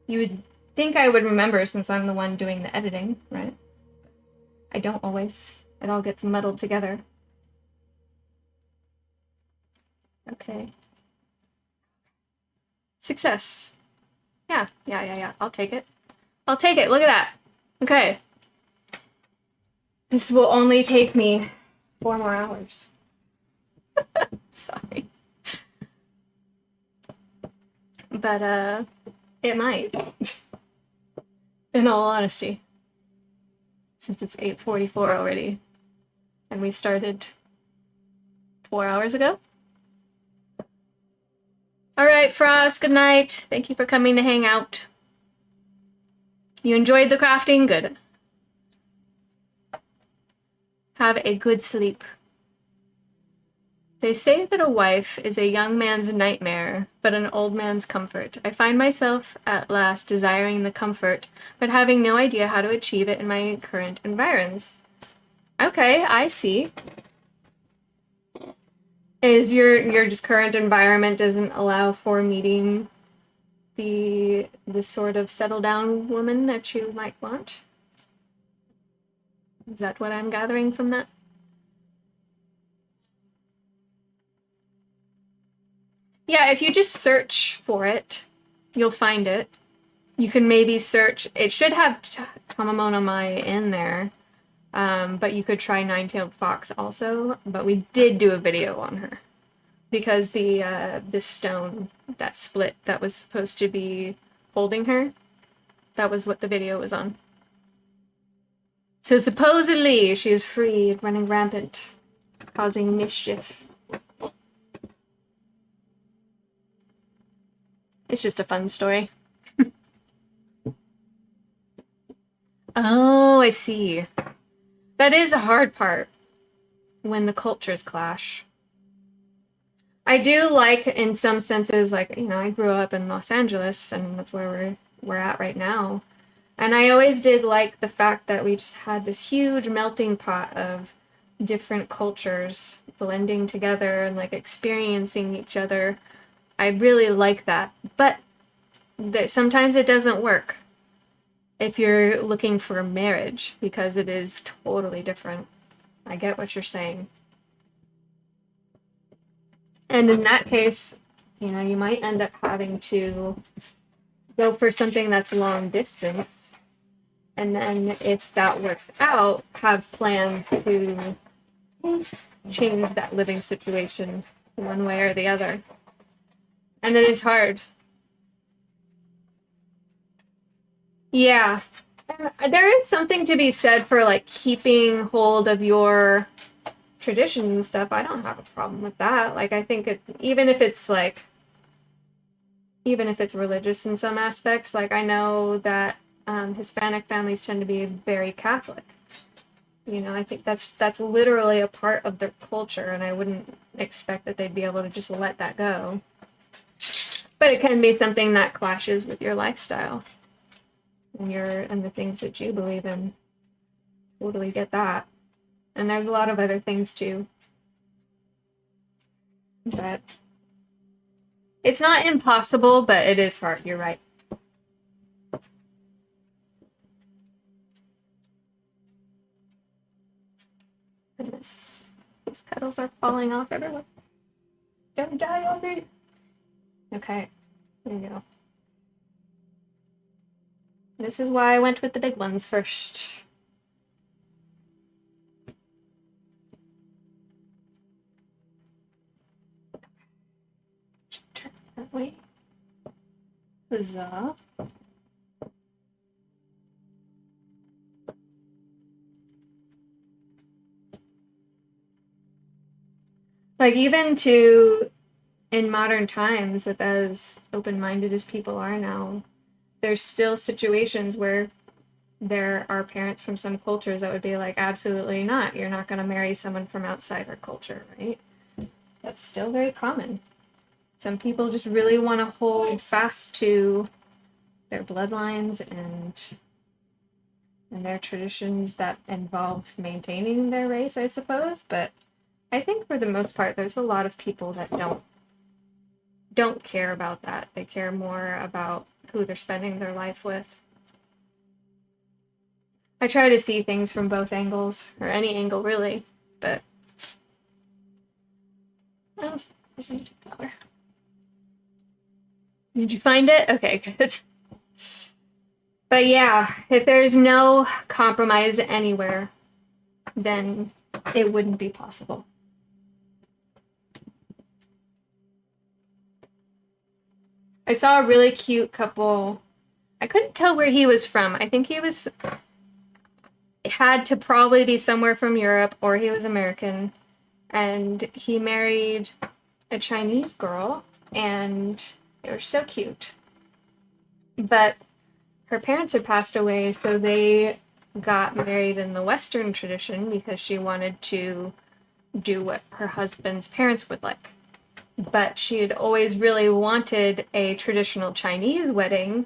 You would think I would remember since I'm the one doing the editing, right? I don't always. It all gets muddled together. Okay. Success. Yeah. I'll take it. I'll take it. Look at that. Okay. This will only take me 4 more hours. Sorry. But, it might. In all honesty. Since it's 8:44 already. And we started 4 hours ago. Alright, Frost, good night. Thank you for coming to hang out. You enjoyed the crafting? Good. Have a good sleep. They say that a wife is a young man's nightmare, but an old man's comfort. I find myself at last desiring the comfort, but having no idea how to achieve it in my current environs. Okay, I see. Is your just current environment doesn't allow for meeting the sort of settle down woman that you might want? Is that what I'm gathering from that? Yeah, if you just search for it, you'll find it. You can maybe search, it should have Tamamona Mai in there, but you could try Nine-Tailed Fox also, but we did do a video on her. Because this stone that split that was supposed to be holding her, that was what the video was on. So supposedly she is free and running rampant, causing mischief. It's just a fun story. Oh, I see. That is a hard part when the cultures clash. I do like, in some senses, like, you know, I grew up in Los Angeles, and that's where we're at right now. And I always did like the fact that we just had this huge melting pot of different cultures blending together and, like, experiencing each other. I really like that. But sometimes it doesn't work if you're looking for marriage, because it is totally different. I get what you're saying. And in that case, you know, you might end up having to go for something that's long distance. And then if that works out, have plans to change that living situation one way or the other. And it is hard. Yeah. And there is something to be said for like keeping hold of your traditions and stuff. I don't have a problem with that. Like I think even if it's like even if it's religious in some aspects, like I know that Hispanic families tend to be very Catholic. You know, I think that's literally a part of their culture, and I wouldn't expect that they'd be able to just let that go. But it can be something that clashes with your lifestyle and the things that you believe in. Totally get that. And there's a lot of other things too. But it's not impossible, but it is hard. You're right. Goodness. These petals are falling off everywhere. Don't die on me. Okay. There you go. This is why I went with the big ones first. Turn that way. Huzzah. Like even in modern times, with as open-minded as people are now, there's still situations where there are parents from some cultures that would be like, absolutely not. You're not going to marry someone from outside our culture, right? That's still very common. Some people just really want to hold fast to their bloodlines and their traditions that involve maintaining their race, I suppose. But I think for the most part, there's a lot of people that don't care about that. They care more about who they're spending their life with. I try to see things from both angles, or any angle really, but oh, there's a flower. Did you find it? Okay, good. But yeah, if there's no compromise anywhere, then it wouldn't be possible. I saw a really cute couple. I couldn't tell where he was from. I think had to probably be somewhere from Europe, or he was American, and he married a Chinese girl, and they were so cute. But her parents had passed away, so they got married in the Western tradition because she wanted to do what her husband's parents would like. But she had always really wanted a traditional Chinese wedding,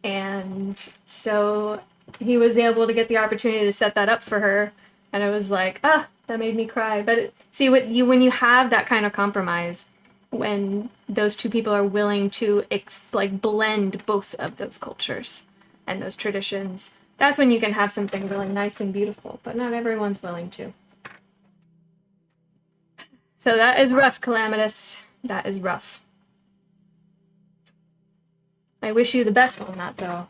and so he was able to get the opportunity to set that up for her, and it was like, that made me cry. But see, when you have that kind of compromise, when those two people are willing to blend both of those cultures and those traditions, that's when you can have something really nice and beautiful. But not everyone's willing to. So that is rough, Calamitous. That is rough. I wish you the best on that, though.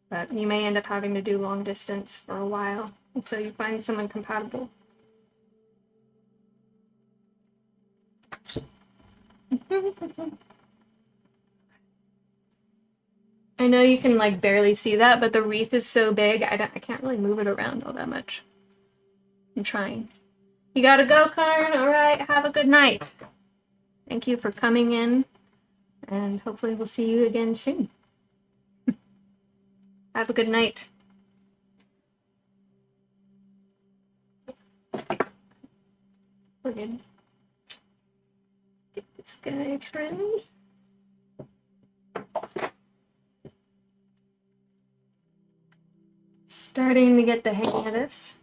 But you may end up having to do long distance for a while until you find someone compatible. I know you can like barely see that, but the wreath is so big, I can't really move it around all that much. I'm trying. You gotta go, Karn. All right, have a good night. Thank you for coming in, and hopefully we'll see you again soon. Have a good night. We're good. Get this guy trimmed. Starting to get the hang of this.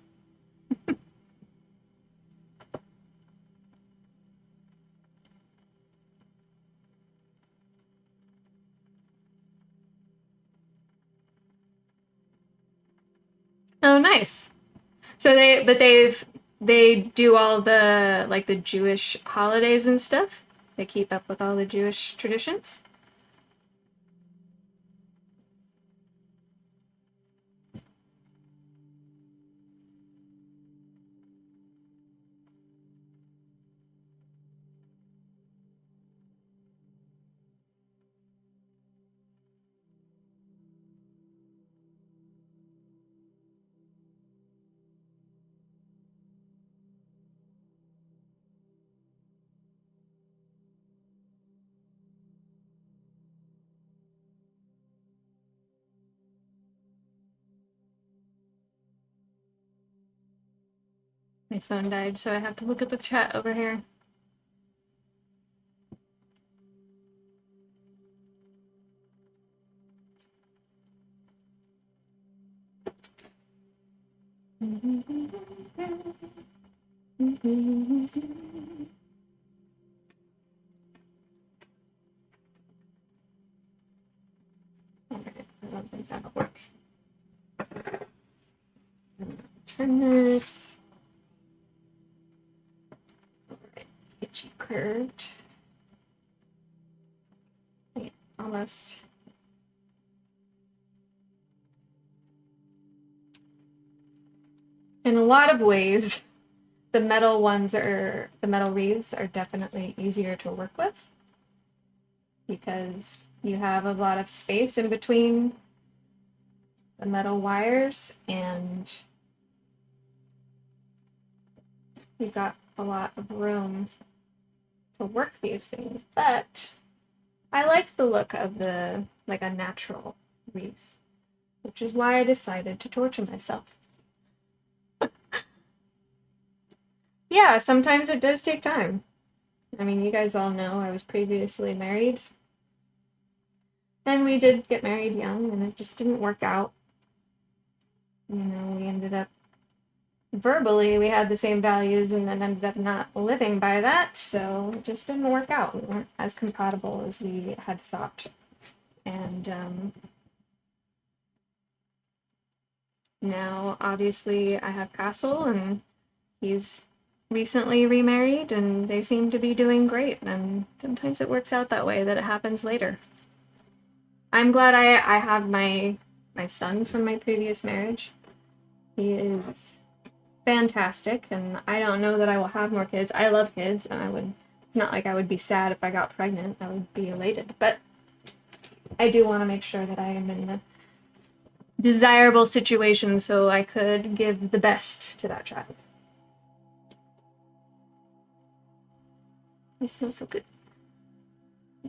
Oh, nice. So they do all the like the Jewish holidays and stuff. They keep up with all the Jewish traditions. My phone died, so I have to look at the chat over here. Okay, I don't think that'll work. Turn this. Alright, let's get you curved. Yeah, almost. In a lot of ways, the metal wreaths are definitely easier to work with because you have a lot of space in between the metal wires and you've got a lot of room to work these things. But I like the look of the like a natural wreath, which is why I decided to torture myself. Yeah, sometimes it does take time. I mean, you guys all know I was previously married. And we did get married young, and it just didn't work out. You know, we ended up verbally, we had the same values, and then ended up not living by that, so it just didn't work out. We weren't as compatible as we had thought. And now, obviously, I have Castle, and he's recently remarried, and they seem to be doing great, and sometimes it works out that way, that it happens later. I'm glad I have my son from my previous marriage. He is fantastic, and I don't know that I will have more kids. I love kids, and it's not like I would be sad if I got pregnant. I would be elated, but I do want to make sure that I am in a desirable situation so I could give the best to that child. It smells so good.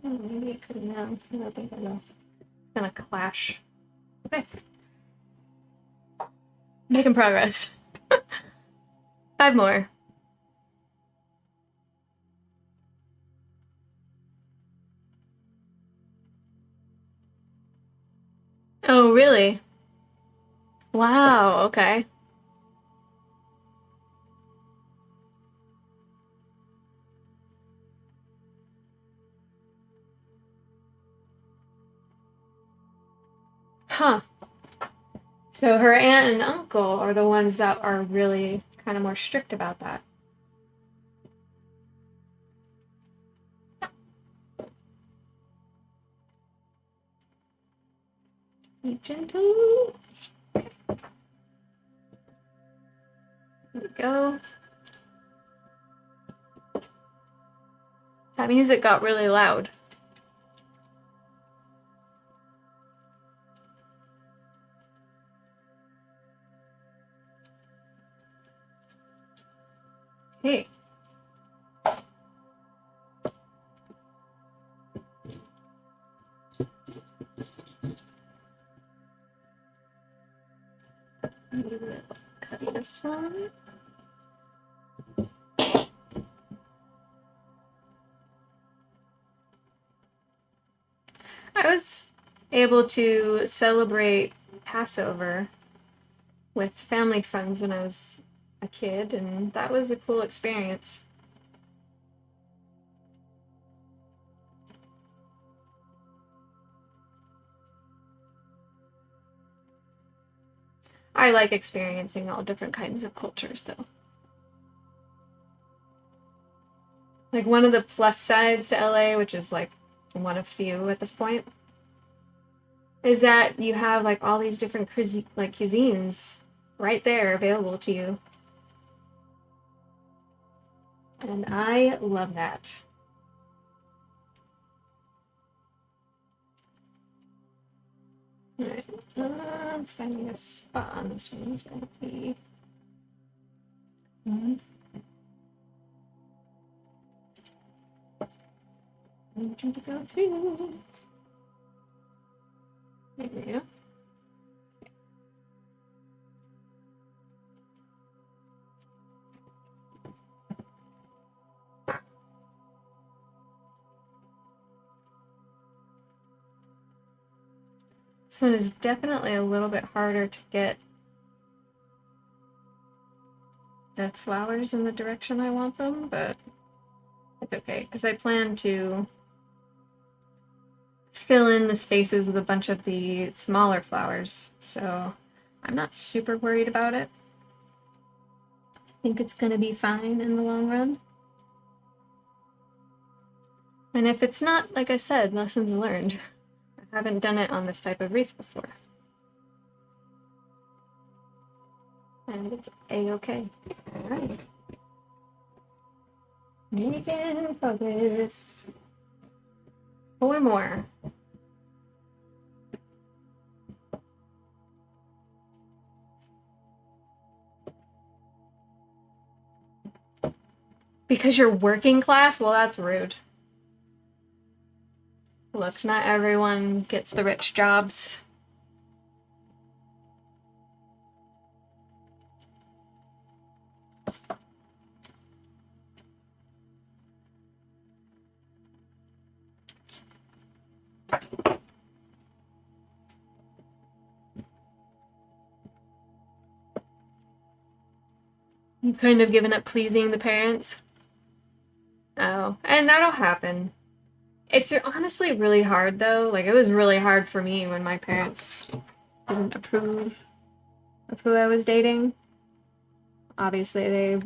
Oh, maybe I could now. I don't think I will. It's gonna clash. Okay. Making progress. 5 more. Oh, really? Wow, okay. Huh. So her aunt and uncle are the ones that are really kind of more strict about that. Be gentle. Okay. There we go. That music got really loud. Hey. We will cut this one. I was able to celebrate Passover with family friends when I was a kid, and that was a cool experience. I like experiencing all different kinds of cultures, though. Like, one of the plus sides to LA, which is like one of few at this point, is that you have like all these different cuisines right there available to you. And I love that. Alright, finding a spot on this one is gonna be... I need you to go through. There we go. This one is definitely a little bit harder to get the flowers in the direction I want them, but it's okay, because I plan to fill in the spaces with a bunch of the smaller flowers, so I'm not super worried about it. I think it's going to be fine in the long run. And if it's not, like I said, lessons learned. I haven't done it on this type of wreath before. And it's a-okay. Alright. Making progress. 4 more. Because you're working class? Well, that's rude. Look, not everyone gets the rich jobs. You kind of given up pleasing the parents? Oh, and that'll happen. It's honestly really hard, though. Like, it was really hard for me when my parents didn't approve of who I was dating. Obviously, they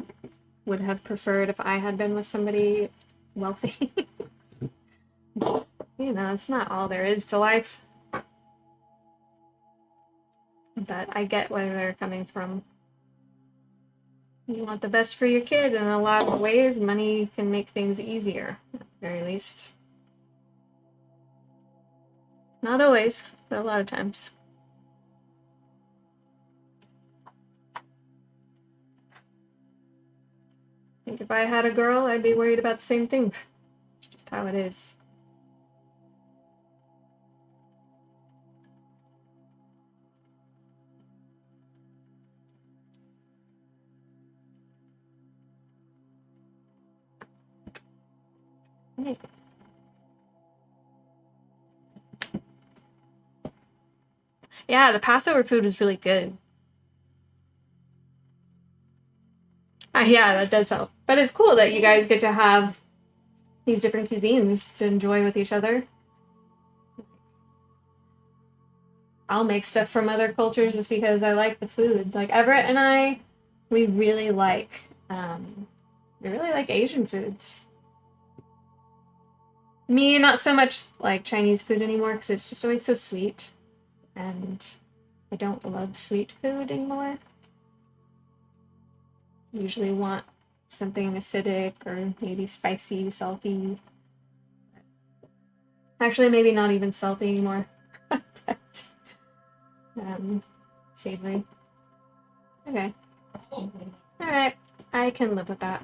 would have preferred if I had been with somebody wealthy. You know, it's not all there is to life. But I get where they're coming from. You want the best for your kid, and in a lot of ways, money can make things easier, at the very least. Not always, but a lot of times. I think if I had a girl, I'd be worried about the same thing. It's just how it is. Hey. Yeah, the Passover food was really good. Yeah, that does help. But it's cool that you guys get to have these different cuisines to enjoy with each other. I'll make stuff from other cultures just because I like the food. Like Everett and I, we really like Asian foods. Me, not so much like Chinese food anymore because it's just always so sweet. And I don't love sweet food anymore. Usually want something acidic or maybe spicy, salty. Actually, maybe not even salty anymore. But, savory. Okay. Alright, I can live with that.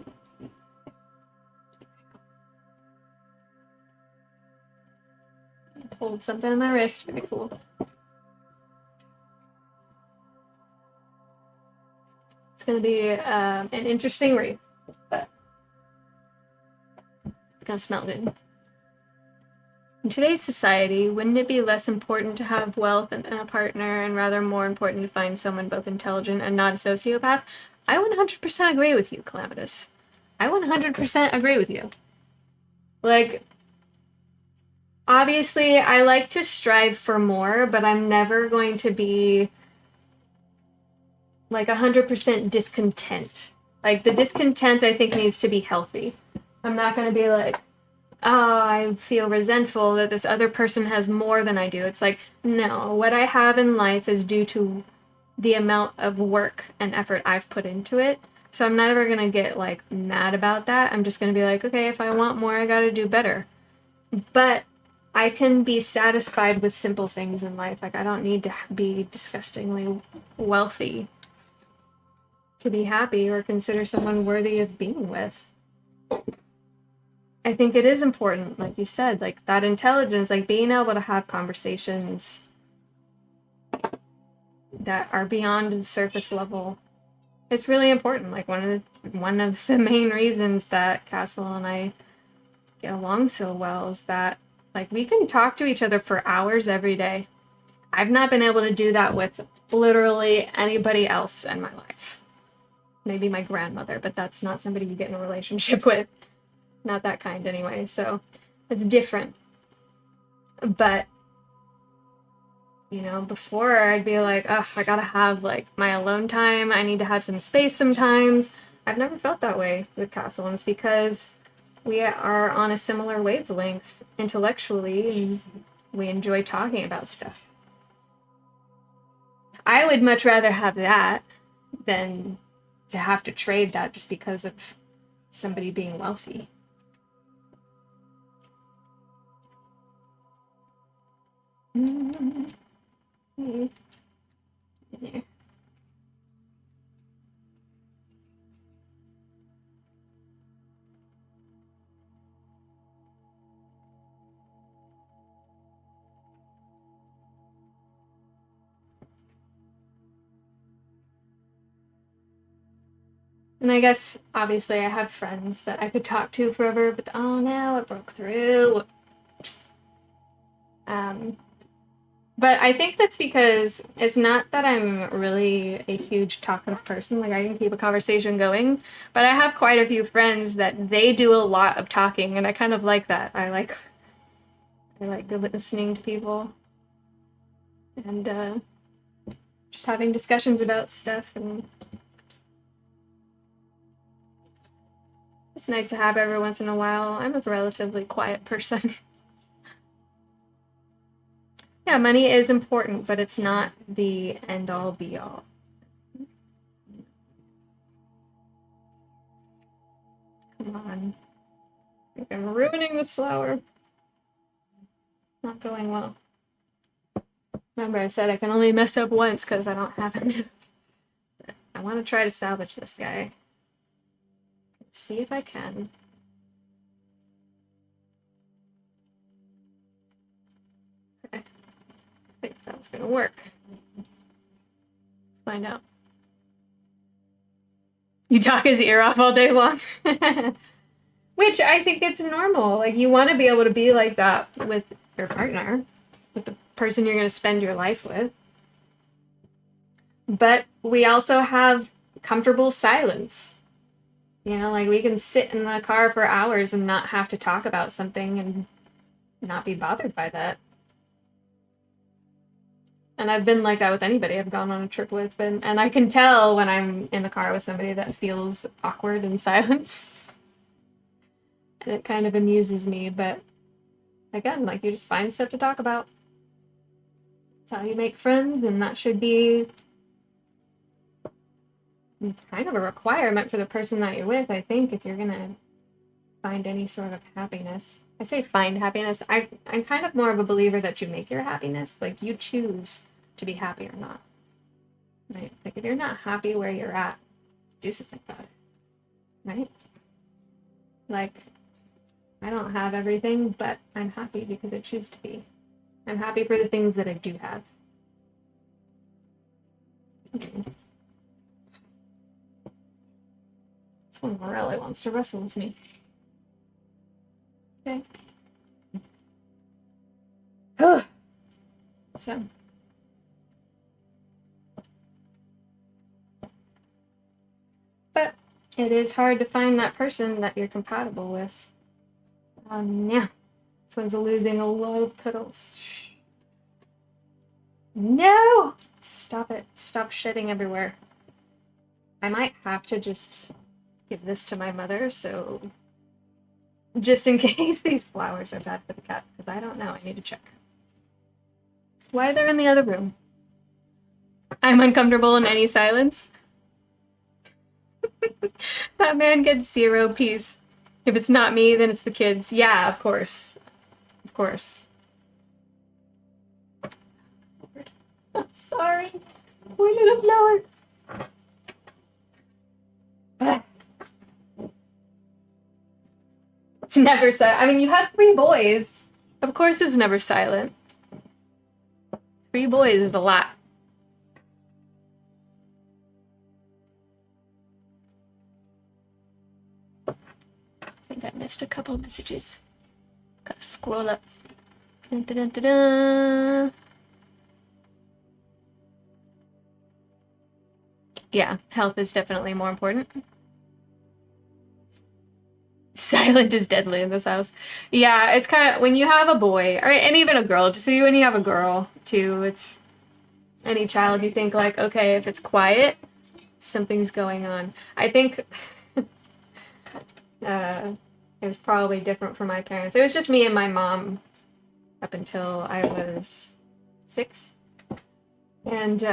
Hold something on my wrist, very cool. It's gonna be an interesting wreath, but it's gonna smell good. In today's society, wouldn't it be less important to have wealth and a partner and rather more important to find someone both intelligent and not a sociopath? I 100% agree with you, Calamitous. I 100% agree with you. Like, obviously, I like to strive for more, but I'm never going to be like 100% discontent. Like, the discontent, I think, needs to be healthy. I'm not going to be like, oh, I feel resentful that this other person has more than I do. It's like, no, what I have in life is due to the amount of work and effort I've put into it. So I'm never going to get, like, mad about that. I'm just going to be like, okay, if I want more, I got to do better. But I can be satisfied with simple things in life. Like, I don't need to be disgustingly wealthy to be happy or consider someone worthy of being with. I think it is important, like you said, like that intelligence, like being able to have conversations that are beyond the surface level. It's really important. Like one of the main reasons that Castle and I get along so well is that like we can talk to each other for hours every day. I've not been able to do that with literally anybody else in my life. Maybe my grandmother, but that's not somebody you get in a relationship with. Not that kind anyway, so it's different. But, you know, before I'd be like, ugh, I gotta have like my alone time. I need to have some space sometimes. I've never felt that way with Castle, and it's because we are on a similar wavelength intellectually, and we enjoy talking about stuff. I would much rather have that than to have to trade that just because of somebody being wealthy. There. And I guess, obviously, I have friends that I could talk to forever, but oh no, it broke through. But I think that's because it's not that I'm really a huge talkative person. Like, I can keep a conversation going, but I have quite a few friends that they do a lot of talking, and I kind of like that. I like listening to people and just having discussions about stuff, and it's nice to have every once in a while. I'm a relatively quiet person. Yeah, money is important, but it's not the end-all be-all. Come on. I think I'm ruining this flower. Not going well. Remember, I said I can only mess up once because I don't have it. I want to try to salvage this guy. Let's see if I can. Okay. I think that's gonna work. Find out. You talk his ear off all day long. Which I think it's normal. Like, you want to be able to be like that with your partner, with the person you're going to spend your life with. But we also have comfortable silence. You know, like, we can sit in the car for hours and not have to talk about something and not be bothered by that. And I've been like that with anybody I've gone on a trip with. And I can tell when I'm in the car with somebody that feels awkward in silence. And it kind of amuses me, but again, like, you just find stuff to talk about. That's how you make friends, and that should be kind of a requirement for the person that you're with, I think, if you're gonna find any sort of happiness. I say find happiness. I'm kind of more of a believer that you make your happiness. Like, you choose to be happy or not. Right? Like, if you're not happy where you're at, do something about it. Right? Like, I don't have everything, but I'm happy because I choose to be. I'm happy for the things that I do have. This one really wants to wrestle with me. Okay. So. But it is hard to find that person that you're compatible with. Yeah. This one's losing a lot of petals. Shh. No! Stop it. Stop shedding everywhere. I might have to just give this to my mother, so just in case these flowers are bad for the cats, because I don't know. I need to check. That's why they're in the other room. I'm uncomfortable in any silence. That man gets 0 peace. If it's not me, then it's the kids. Yeah, of course. Of course. I'm sorry. Poor little flower. It's never silent. I mean, you have 3 boys. Of course it's never silent. 3 boys is a lot. I think I missed a couple messages. Gotta scroll up. Dun, dun, dun, dun, dun. Yeah, health is definitely more important. Silent is deadly in this house. Yeah, it's kind of when you have a boy, or and even a girl. So when you have a girl too, it's any child. You think like, okay, if it's quiet, something's going on. I think it was probably different for my parents. It was just me and my mom up until I was 6, and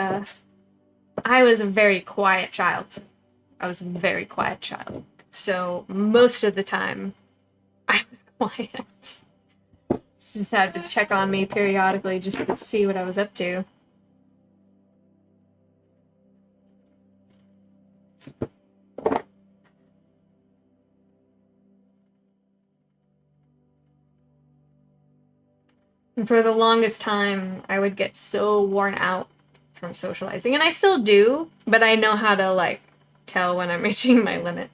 I was a very quiet child. So most of the time, I was quiet. Just had to check on me periodically just to see what I was up to. And for the longest time, I would get so worn out from socializing. And I still do, but I know how to, like, tell when I'm reaching my limit.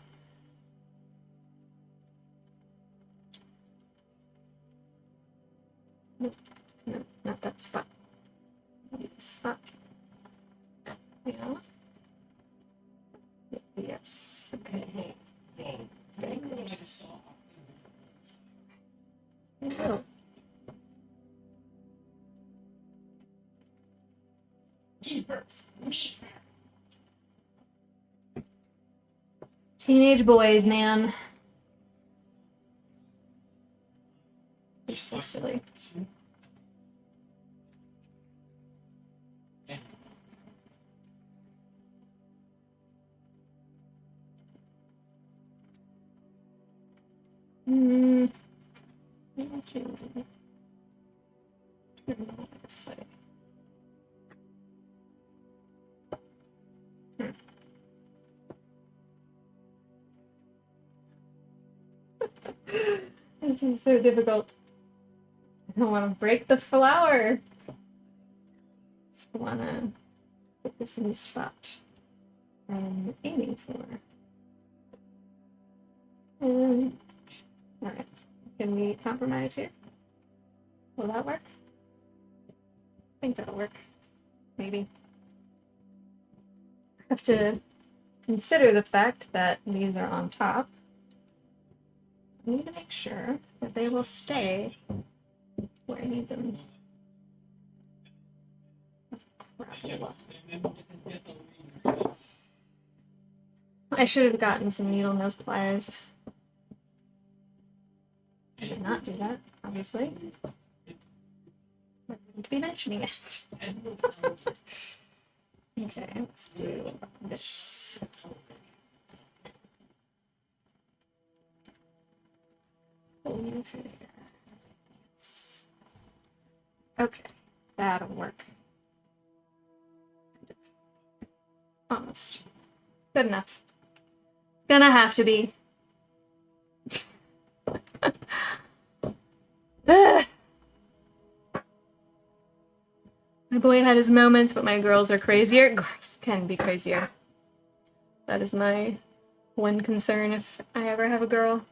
No, not that spot. This spot. Yeah. Yes. Okay. Very good. Oh. Teenage boys, man. They're so silly. This way. This is so difficult. I don't want to break the flower. Just want to put this in the spot I'm aiming for. All right. Can we compromise here? Will that work? I think that'll work. Maybe. I have to consider the fact that these are on top. I need to make sure that they will stay where I need them. I should have gotten some needle nose pliers. I did not do that, obviously. I wouldn't be mentioning it. Okay, let's do this. Pull you through here. Okay, that'll work. Almost. Good enough. It's gonna have to be. My boy had his moments, but my girls are crazier. Girls can be crazier. That is my one concern if I ever have a girl.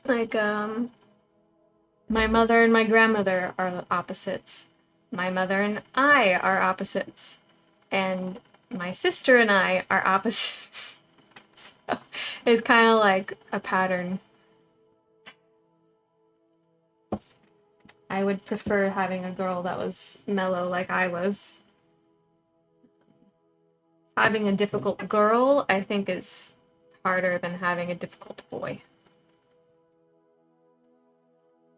Like, my mother and my grandmother are opposites. My mother and I are opposites. And my sister and I are opposites. So it's kind of like a pattern. I would prefer having a girl that was mellow like I was. Having a difficult girl, I think, is harder than having a difficult boy.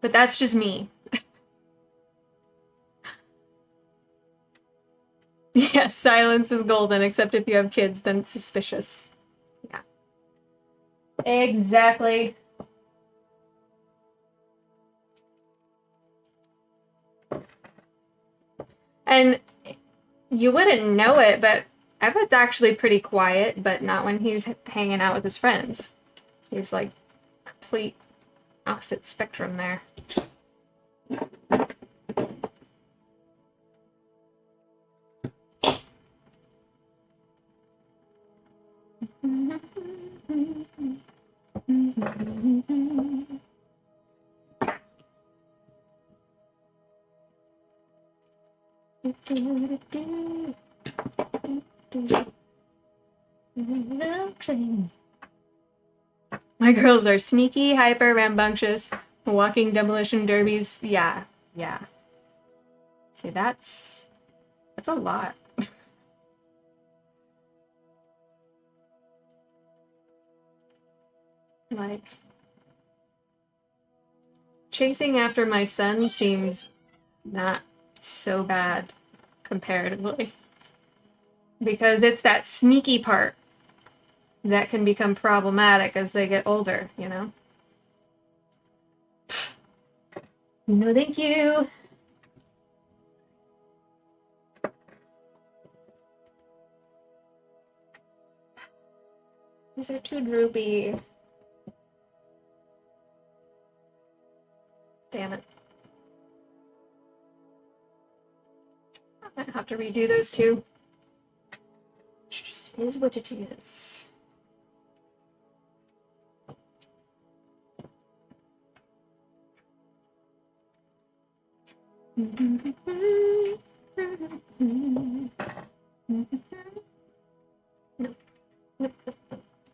But that's just me. Yeah, silence is golden, except if you have kids, then it's suspicious. Yeah. Exactly. And you wouldn't know it, but Everett's actually pretty quiet, but not when he's hanging out with his friends. He's like complete opposite spectrum there. Little train. My girls are sneaky, hyper, rambunctious, walking demolition derbies. Yeah, yeah. See, that's a lot. Like, chasing after my son seems not so bad comparatively. Because it's that sneaky part that can become problematic as they get older, you know? No, thank you. These are too droopy. Damn it. I might have to redo those two. It just is what it is. No. Nope.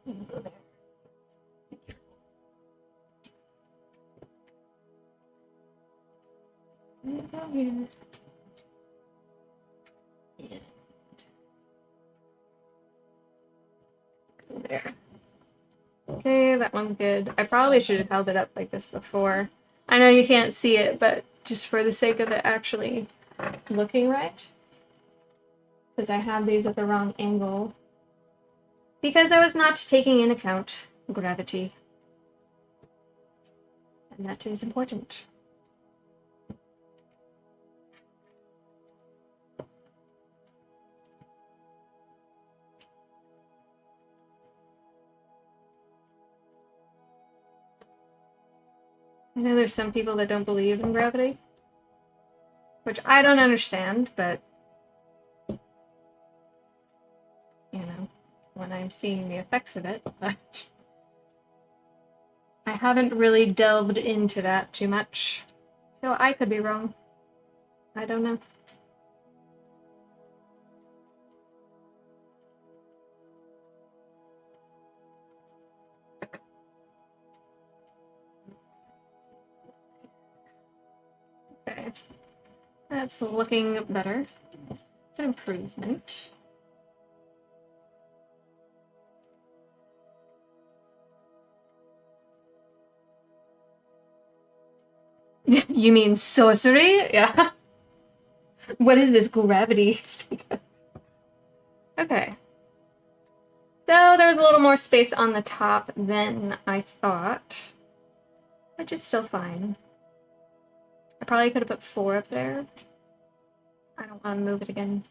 Go there. Go here. Yeah. Go there. Okay, that one's good. I probably should have held it up like this before. I know you can't see it, but just for the sake of it actually looking right. Because I have these at the wrong angle. Because I was not taking into account gravity. And that is important. I know there's some people that don't believe in gravity, which I don't understand, but you know, when I'm seeing the effects of it, but I haven't really delved into that too much. So I could be wrong. I don't know. Okay. That's looking better. It's an improvement. You mean sorcery? Yeah. What is this gravity? Okay. So there was a little more space on the top than I thought, which is still fine. I probably could have put 4 up there. I don't want to move it again,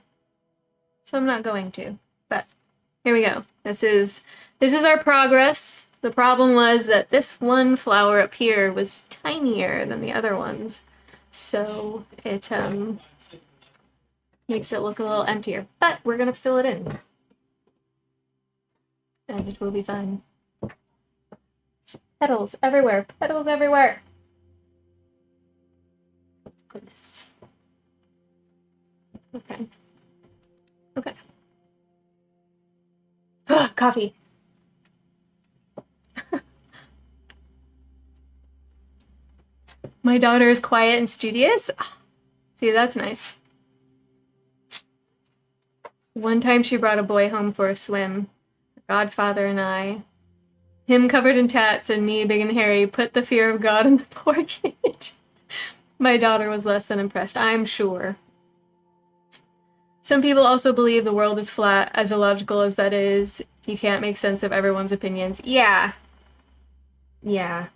so I'm not going to. But here we go. This is our progress. The problem was that this one flower up here was tinier than the other ones, so it makes it look a little emptier. But we're gonna fill it in, and it will be fine. Petals everywhere. Petals everywhere. Goodness. Okay. Okay. Coffee. My daughter is quiet and studious. See, that's nice. One time she brought a boy home for a swim. Godfather and I, him covered in tats and me big and hairy, put the fear of God in the poor kid. My daughter was less than impressed, I'm sure. Some people also believe the world is flat, as illogical as that is. You can't make sense of everyone's opinions. Yeah. Yeah.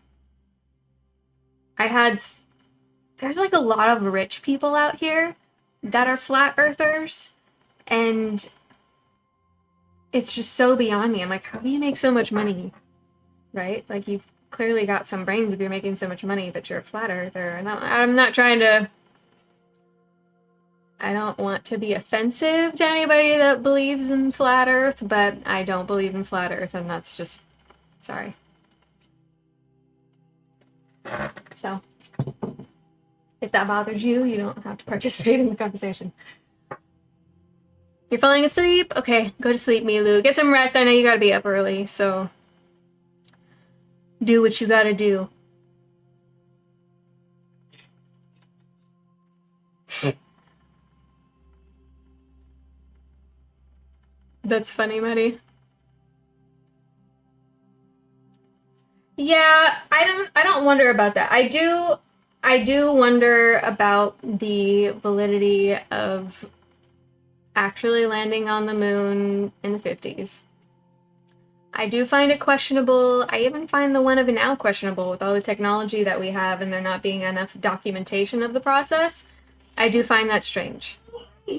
There's like a lot of rich people out here that are flat earthers, and it's just so beyond me. I'm like, how do you make so much money? Right? Like, you've clearly got some brains if you're making so much money, but you're a flat earther. And I'm not trying to... I don't want to be offensive to anybody that believes in flat earth, but I don't believe in flat earth, and that's just... Sorry. So, if that bothers you, you don't have to participate in the conversation. You're falling asleep? Okay, go to sleep, Milu. Get some rest. I know you gotta be up early, so do what you gotta do. That's funny, Maddie. Yeah, I don't wonder about that. I do wonder about the validity of actually landing on the moon in the 50s. I do find it questionable. I even find the one of now questionable with all the technology that we have and there not being enough documentation of the process. I do find that strange.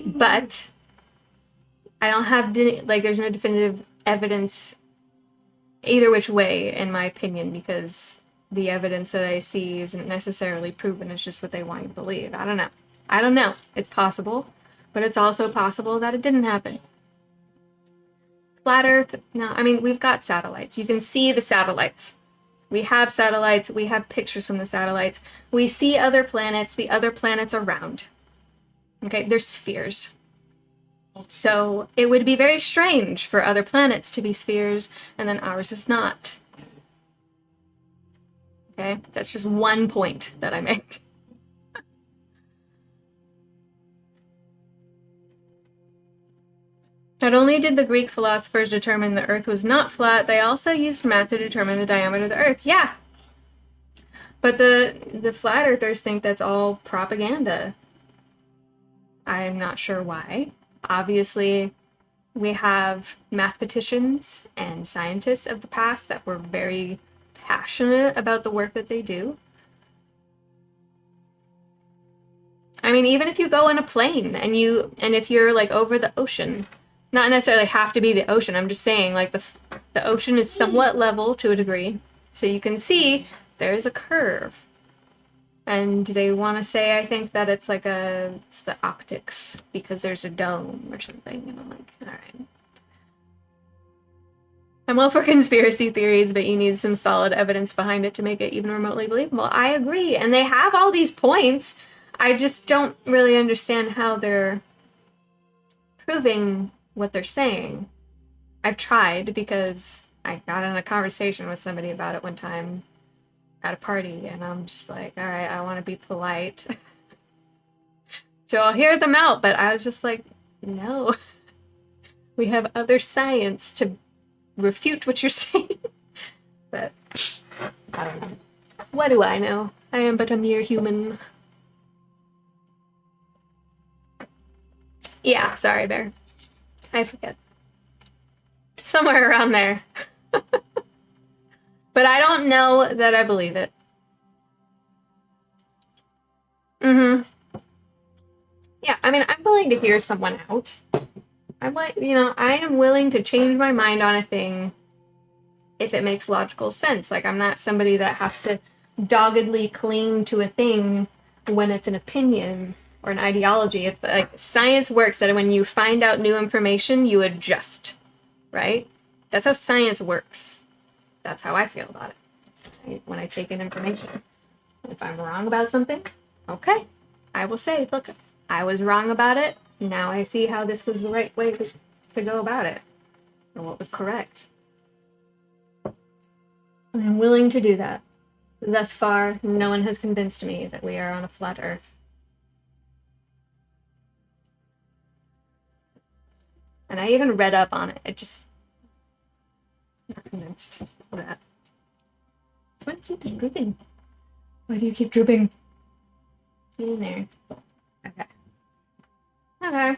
But I don't have, like, there's no definitive evidence either which way, in my opinion, because the evidence that I see isn't necessarily proven. It's just what they want you to believe. I don't know. I don't know. It's possible, but it's also possible that it didn't happen. Flat Earth, no, I mean, we've got satellites. You can see the satellites. We have satellites. We have pictures from the satellites. We see other planets. The other planets are round. Okay, they're spheres. So it would be very strange for other planets to be spheres and then ours is not. Okay, that's just one point that I make. Not only did the Greek philosophers determine the Earth was not flat, they also used math to determine the diameter of the Earth. Yeah, but the flat earthers think that's all propaganda. I'm not sure why. Obviously, we have mathematicians and scientists of the past that were very passionate about the work that they do. I mean, even if you go on a plane and if you're like over the ocean, not necessarily have to be the ocean. I'm just saying, like, the ocean is somewhat level to a degree, so you can see there's a curve. And they want to say, I think, that it's the optics because there's a dome or something. And I'm like, all right. I'm all for conspiracy theories, but you need some solid evidence behind it to make it even remotely believable. I agree. And they have all these points. I just don't really understand how they're proving what they're saying. I've tried because I got in a conversation with somebody about it one time at a party, and I'm just like, all right, I want to be polite. So I'll hear them out, but I was just like, no. We have other science to refute what you're saying. But I don't know. What do I know? I am but a mere human. Yeah, sorry, Bear. I forget. Somewhere around there. But I don't know that I believe it. Yeah, I mean, I'm willing to hear someone out. I am willing to change my mind on a thing if it makes logical sense. Like, I'm not somebody that has to doggedly cling to a thing when it's an opinion or an ideology. If, like, science works that when you find out new information, you adjust, right? That's how science works. That's how I feel about it, right? When I take in information. If I'm wrong about something, okay, I will say, look, I was wrong about it. Now I see how this was the right way to go about it, or what was correct. I'm willing to do that. Thus far, no one has convinced me that we are on a flat Earth. And I even read up on it. Not convinced of that. So why do you keep drooping? Why do you keep drooping? Get in there. Okay. Okay.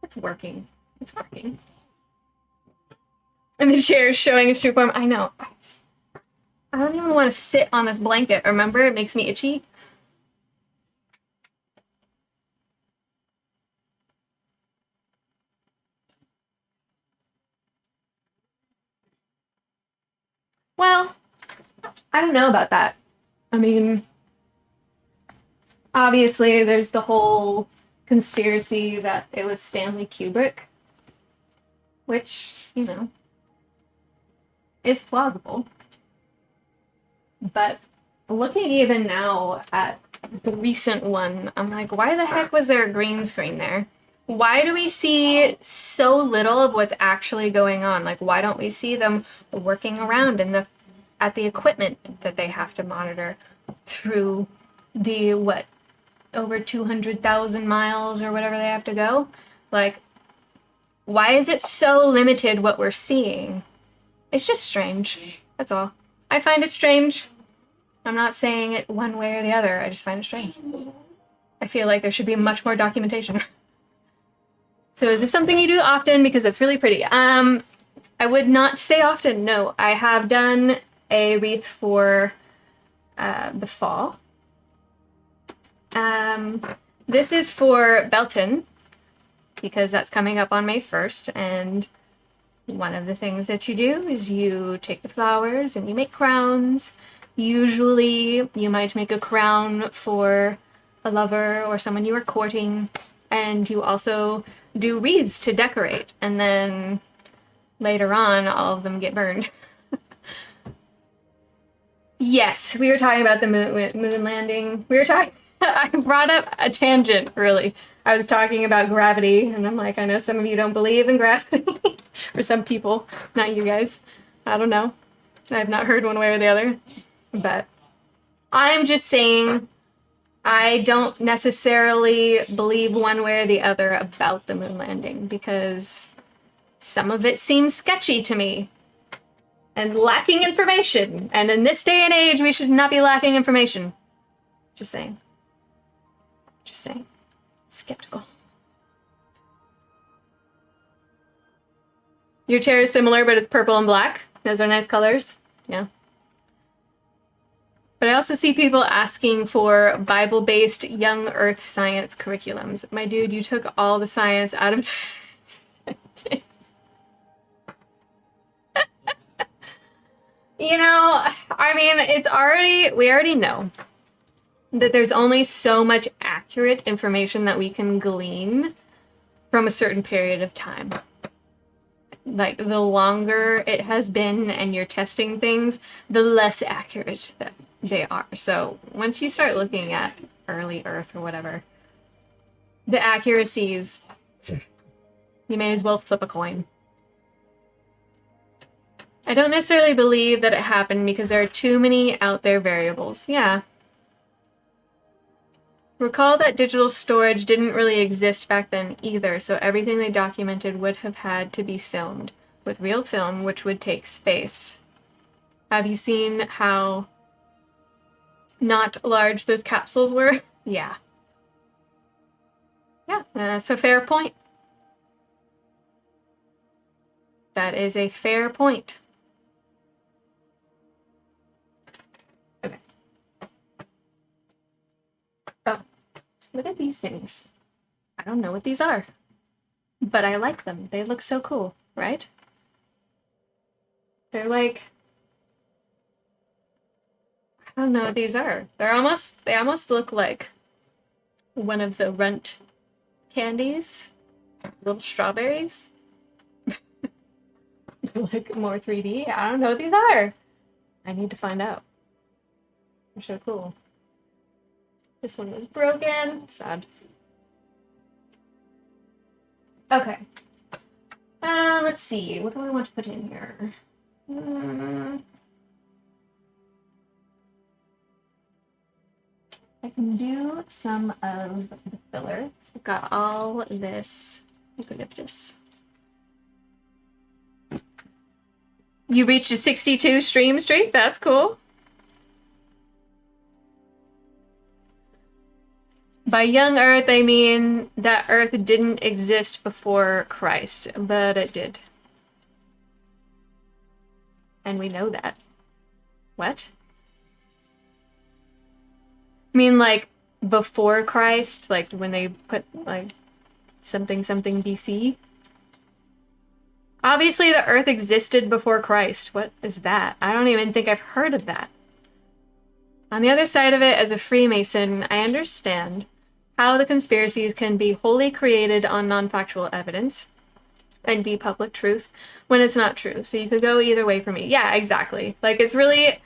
It's working. It's working. And the chair is showing its true form. I know. I don't even want to sit on this blanket. Remember? It makes me itchy. Well, I don't know about that. I mean, obviously there's the whole conspiracy that it was Stanley Kubrick, which, is plausible. But looking even now at the recent one, I'm like, why the heck was there a green screen there? why do we see so little of what's actually going on? Like, why don't we see them working around at the equipment that they have to monitor through the, over 200,000 miles or whatever they have to go? Like, why is it so limited what we're seeing? It's just strange. That's all. I find it strange. I'm not saying it one way or the other. I just find it strange. I feel like there should be much more documentation. So is this something you do often? Because it's really pretty. I would not say often, no. I have done a wreath for the fall. This is for Belton, because that's coming up on May 1st, and one of the things that you do is you take the flowers and you make crowns. Usually you might make a crown for a lover or someone you are courting, and you also do wreaths to decorate, and then later on all of them get burned. Yes, we were talking about the moon landing. I brought up a tangent, really. I was talking about gravity, and I'm like, I know some of you don't believe in gravity. For some people, not you guys. I don't know. I've not heard one way or the other. But I'm just saying I don't necessarily believe one way or the other about the moon landing, because some of it seems sketchy to me and lacking information. And in this day and age, we should not be lacking information. Just saying. Just saying. Skeptical. Your chair is similar, but it's purple and black. Those are nice colors. Yeah. But I also see people asking for Bible-based young earth science curriculums. My dude, you took all the science out of the sentence. You know, I mean, we already know that there's only so much accurate information that we can glean from a certain period of time. Like, the longer it has been and you're testing things, the less accurate that they are. So once you start looking at early Earth or whatever, the accuracies, you may as well flip a coin. I don't necessarily believe that it happened because there are too many out there variables. Yeah. Recall that digital storage didn't really exist back then either, so everything they documented would have had to be filmed with real film, which would take space. Have you seen how not large those capsules were? Yeah. Yeah, that's a fair point. That is a fair point. Okay. Oh. Look at these things. I don't know what these are, but I like them. They look so cool, right? They're like, I don't know what these are. They almost look like one of the Runt candies, little strawberries. Look more 3D. I don't know what these are. I need to find out. They're so cool. This one was broken. Sad. Okay. Let's see. What do I want to put in here? I can do some of the filler. So I've got all this eucalyptus. You reached a 62 stream streak? That's cool. By young Earth, I mean that Earth didn't exist before Christ, but it did. And we know that. What? I mean, like, before Christ, like, when they put, like, something BC? Obviously, the Earth existed before Christ. What is that? I don't even think I've heard of that. On the other side of it, as a Freemason, I understand how the conspiracies can be wholly created on non-factual evidence and be public truth when it's not true. So you could go either way for me. Yeah, exactly. Like, it's really...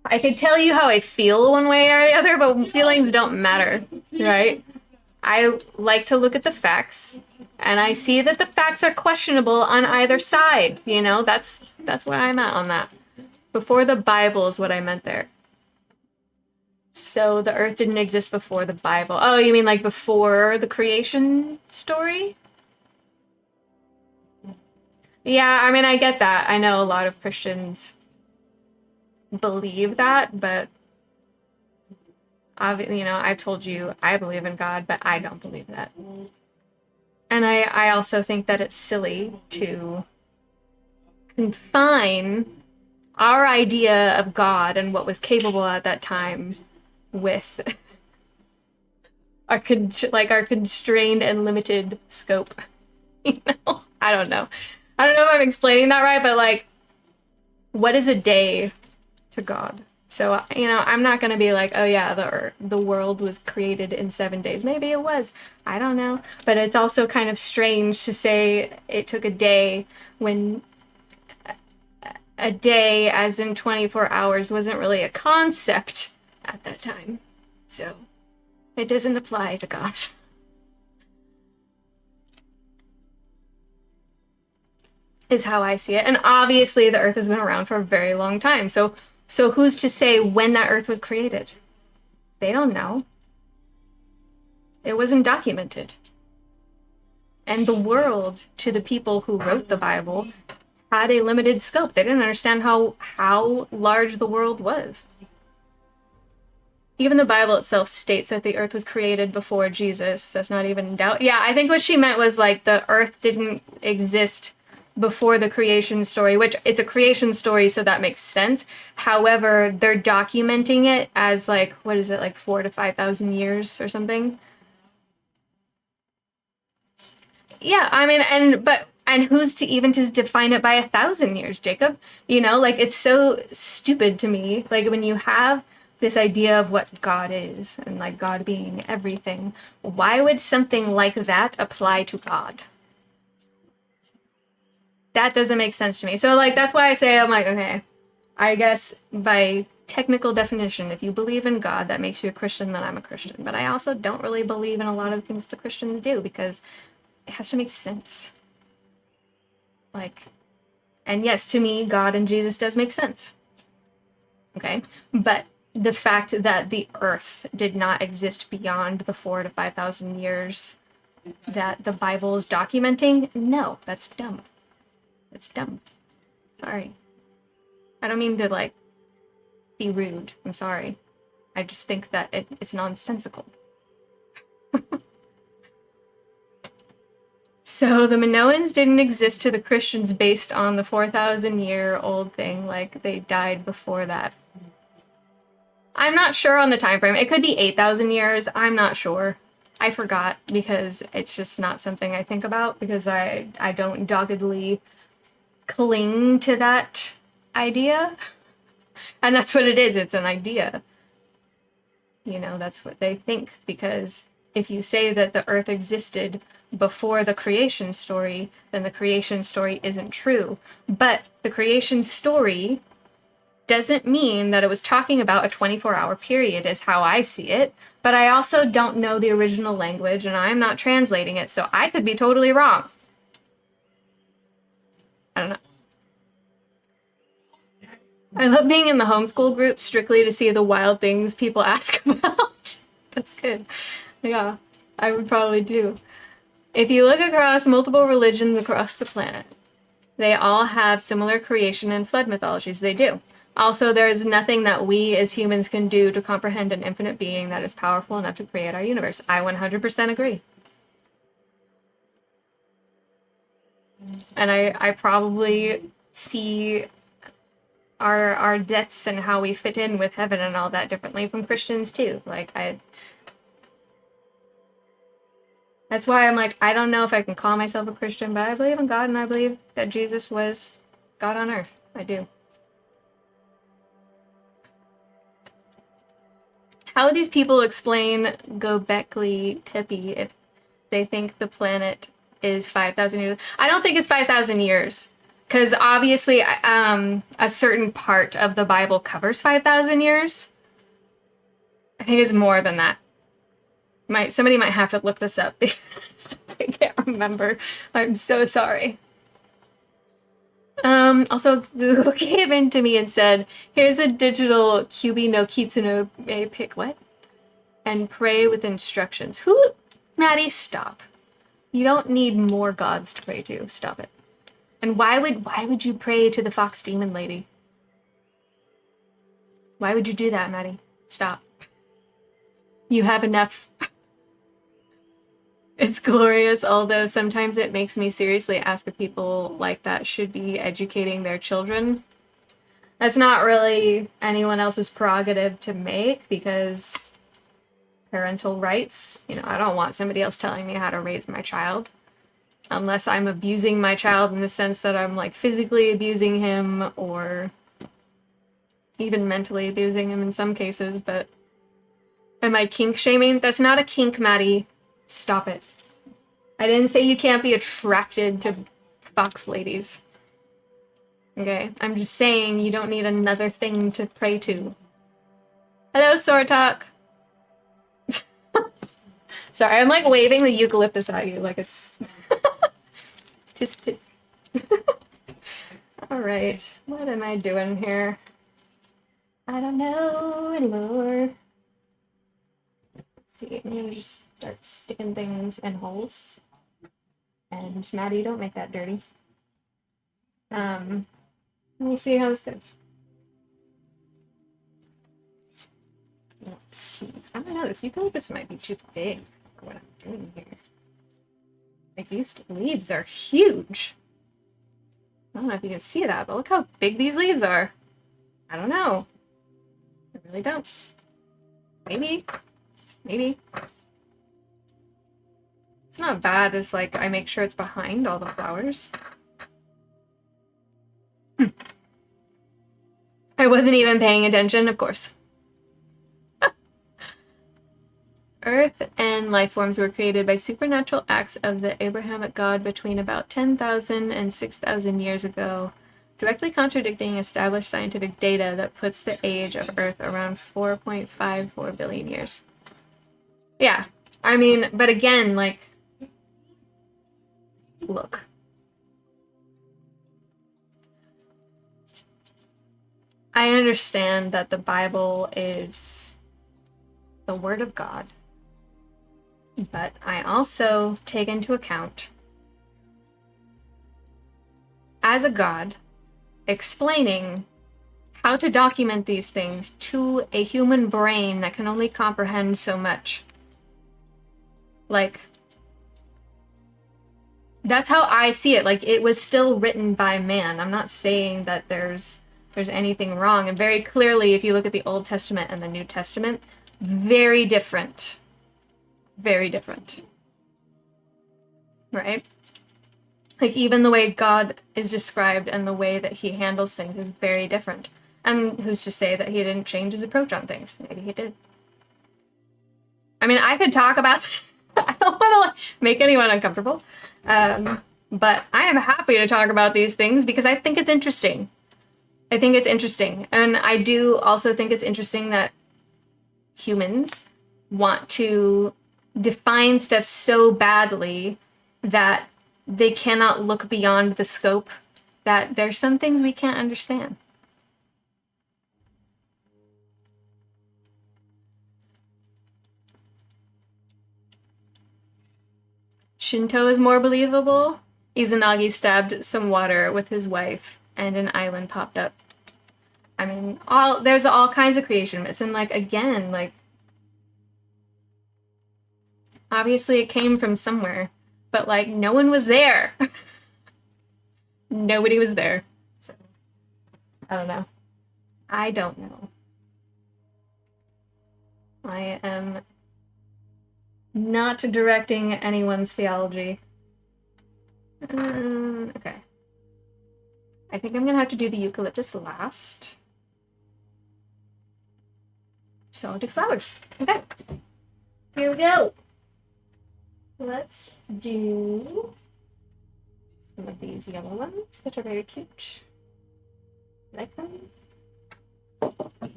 I could tell you how I feel one way or the other, but feelings don't matter, right? I like to look at the facts, and I see that the facts are questionable on either side. You know, that's where I'm at on that. Before the Bible is what I meant there. So the earth didn't exist before the Bible. Oh, you mean like before the creation story? Yeah, I mean, I get that. I know a lot of Christians believe that, but you know, I've told you I believe in God, but I don't believe that. And I also think that it's silly to confine our idea of God and what was capable at that time with our constrained and limited scope. You know, I don't know if I'm explaining that right, but like, what is a day to God? So, you know, I'm not going to be like, oh yeah, the world was created in 7 days. Maybe it was. I don't know. But it's also kind of strange to say it took a day when a day, as in 24 hours, wasn't really a concept at that time. So, it doesn't apply to God. Is how I see it. And obviously the earth has been around for a very long time. So who's to say when that earth was created? They don't know. It wasn't documented. And the world, to the people who wrote the Bible, had a limited scope. They didn't understand how large the world was. Even the Bible itself states that the earth was created before Jesus. That's not even in doubt. Yeah, I think what she meant was like the earth didn't exist before the creation story, which it's a creation story, so that makes sense. However, they're documenting it as like, what is it, like 4,000 to 5,000 years or something? Yeah, I mean, and who's to even to define it by 1,000 years, Jacob? You know, like, it's so stupid to me. Like, when you have this idea of what God is and like God being everything, why would something like that apply to God? That doesn't make sense to me. So, like, that's why I say, I'm like, okay, I guess by technical definition, if you believe in God, that makes you a Christian, then I'm a Christian. But I also don't really believe in a lot of things the Christians do because it has to make sense. Like, and yes, to me, God and Jesus does make sense. Okay? But the fact that the earth did not exist beyond the 4,000 to 5,000 years that the Bible is documenting, no, that's dumb. It's dumb. Sorry. I don't mean to, like, be rude. I'm sorry. I just think that it's nonsensical. So the Minoans didn't exist to the Christians based on the 4,000-year-old thing. Like, they died before that. I'm not sure on the time frame. It could be 8,000 years. I'm not sure. I forgot because it's just not something I think about because I don't doggedly cling to that idea. And that's what it is. It's an idea. You know, that's what they think. Because if you say that the earth existed before the creation story, then the creation story isn't true. But the creation story doesn't mean that it was talking about a 24-hour period is how I see it. But I also don't know the original language and I'm not translating it. So I could be totally wrong. I don't know. I love being in the homeschool group strictly to see the wild things people ask about. That's good. Yeah, I would probably do. If you look across multiple religions across the planet, they all have similar creation and flood mythologies. They do. Also, there is nothing that we as humans can do to comprehend an infinite being that is powerful enough to create our universe. I 100% agree. And I probably see our deaths and how we fit in with heaven and all that differently from Christians too. Like, that's why I'm like, I don't know if I can call myself a Christian, but I believe in God and I believe that Jesus was God on earth. I do. How would these people explain Göbekli Tepe if they think the planet is 5,000 years? I don't think it's 5,000 years. Because obviously a certain part of the Bible covers 5,000 years. I think it's more than that. Somebody might have to look this up because I can't remember. I'm so sorry. Also, Google came in to me and said, here's a digital Kyubi no Kitsune pic. What? And pray with instructions. Maddie, stop. You don't need more gods to pray to. Stop it. And why would you pray to the fox demon lady? Why would you do that, Maddie? Stop. You have enough. It's glorious, although sometimes it makes me seriously ask if people like that should be educating their children. That's not really anyone else's prerogative to make, because parental rights, I don't want somebody else telling me how to raise my child. Unless I'm abusing my child in the sense that I'm like physically abusing him or even mentally abusing him in some cases, but am I kink shaming? That's not a kink, Maddie. Stop it. I didn't say you can't be attracted to fox ladies. Okay? I'm just saying you don't need another thing to pray to. Hello, Sortok. Sorry, I'm like waving the eucalyptus at you like it's... tisk tisk. Alright, what am I doing here? I don't know anymore. Let's see, I'm gonna just start sticking things in holes. And Maddie, don't make that dirty. We'll see how this goes. Let's see. I don't know, this eucalyptus might be too big for what I'm doing here. Like, these leaves are huge. I don't know if you can see that, but look how big these leaves are. I don't know. I really don't. Maybe. Maybe. It's not bad as, like, I make sure it's behind all the flowers. I wasn't even paying attention, of course. Earth and life forms were created by supernatural acts of the Abrahamic God between about 10,000 and 6,000 years ago, directly contradicting established scientific data that puts the age of Earth around 4.54 billion years. Yeah, I mean, but again, like, look. I understand that the Bible is the Word of God, but I also take into account, as a God, explaining how to document these things to a human brain that can only comprehend so much. Like, that's how I see it. Like, it was still written by man. I'm not saying that there's anything wrong. And very clearly, if you look at the Old Testament and the New Testament, very different. Very different. Right? Like, even the way God is described and the way that he handles things is very different. And who's to say that he didn't change his approach on things? Maybe he did. I mean, I could talk about... I don't want to make anyone uncomfortable. But I am happy to talk about these things because I think it's interesting. I think it's interesting. And I do also think it's interesting that humans want to define stuff so badly that they cannot look beyond the scope, that there's some things we can't understand. Shinto is more believable. Izanagi stabbed some water with his wife and an island popped up. I mean, there's all kinds of creation myths, and like, again, like, obviously it came from somewhere, but like, no one was there. Nobody was there. So, I don't know. I don't know. I am not directing anyone's theology. Okay. I think I'm gonna have to do the eucalyptus last. So I'll do flowers. Okay. Here we go. Let's do some of these yellow ones that are very cute. Like them. Can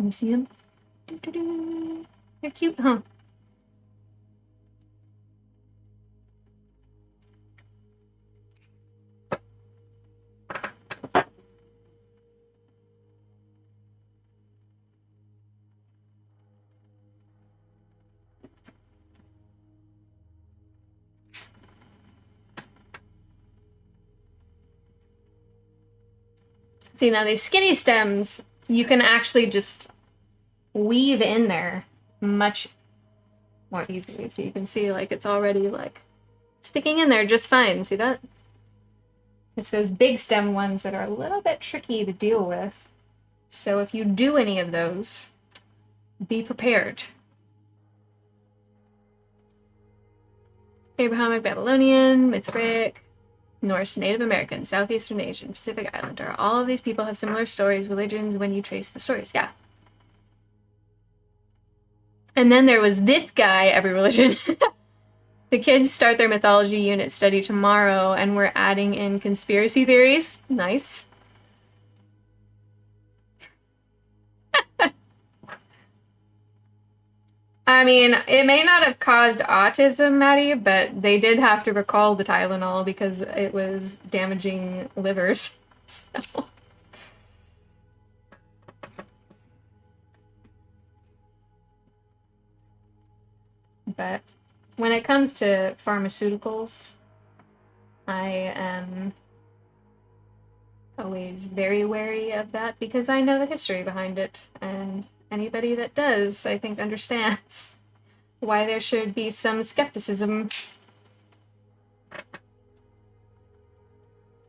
you see them? Doo-doo-doo. They're cute, huh? See, now these skinny stems, you can actually just weave in there much more easily. So you can see, like, it's already, like, sticking in there just fine. See that? It's those big stem ones that are a little bit tricky to deal with. So if you do any of those, be prepared. Abrahamic, Babylonian, Mithric, Norse, Native American, Southeastern Asian, Pacific Islander. All of these people have similar stories, religions, when you trace the stories. Yeah. And then there was this guy, every religion. The kids start their mythology unit study tomorrow, and we're adding in conspiracy theories. Nice. I mean, it may not have caused autism, Maddie, but they did have to recall the Tylenol because it was damaging livers. So. But when it comes to pharmaceuticals, I am always very wary of that because I know the history behind it, and anybody that does, I think, understands why there should be some skepticism.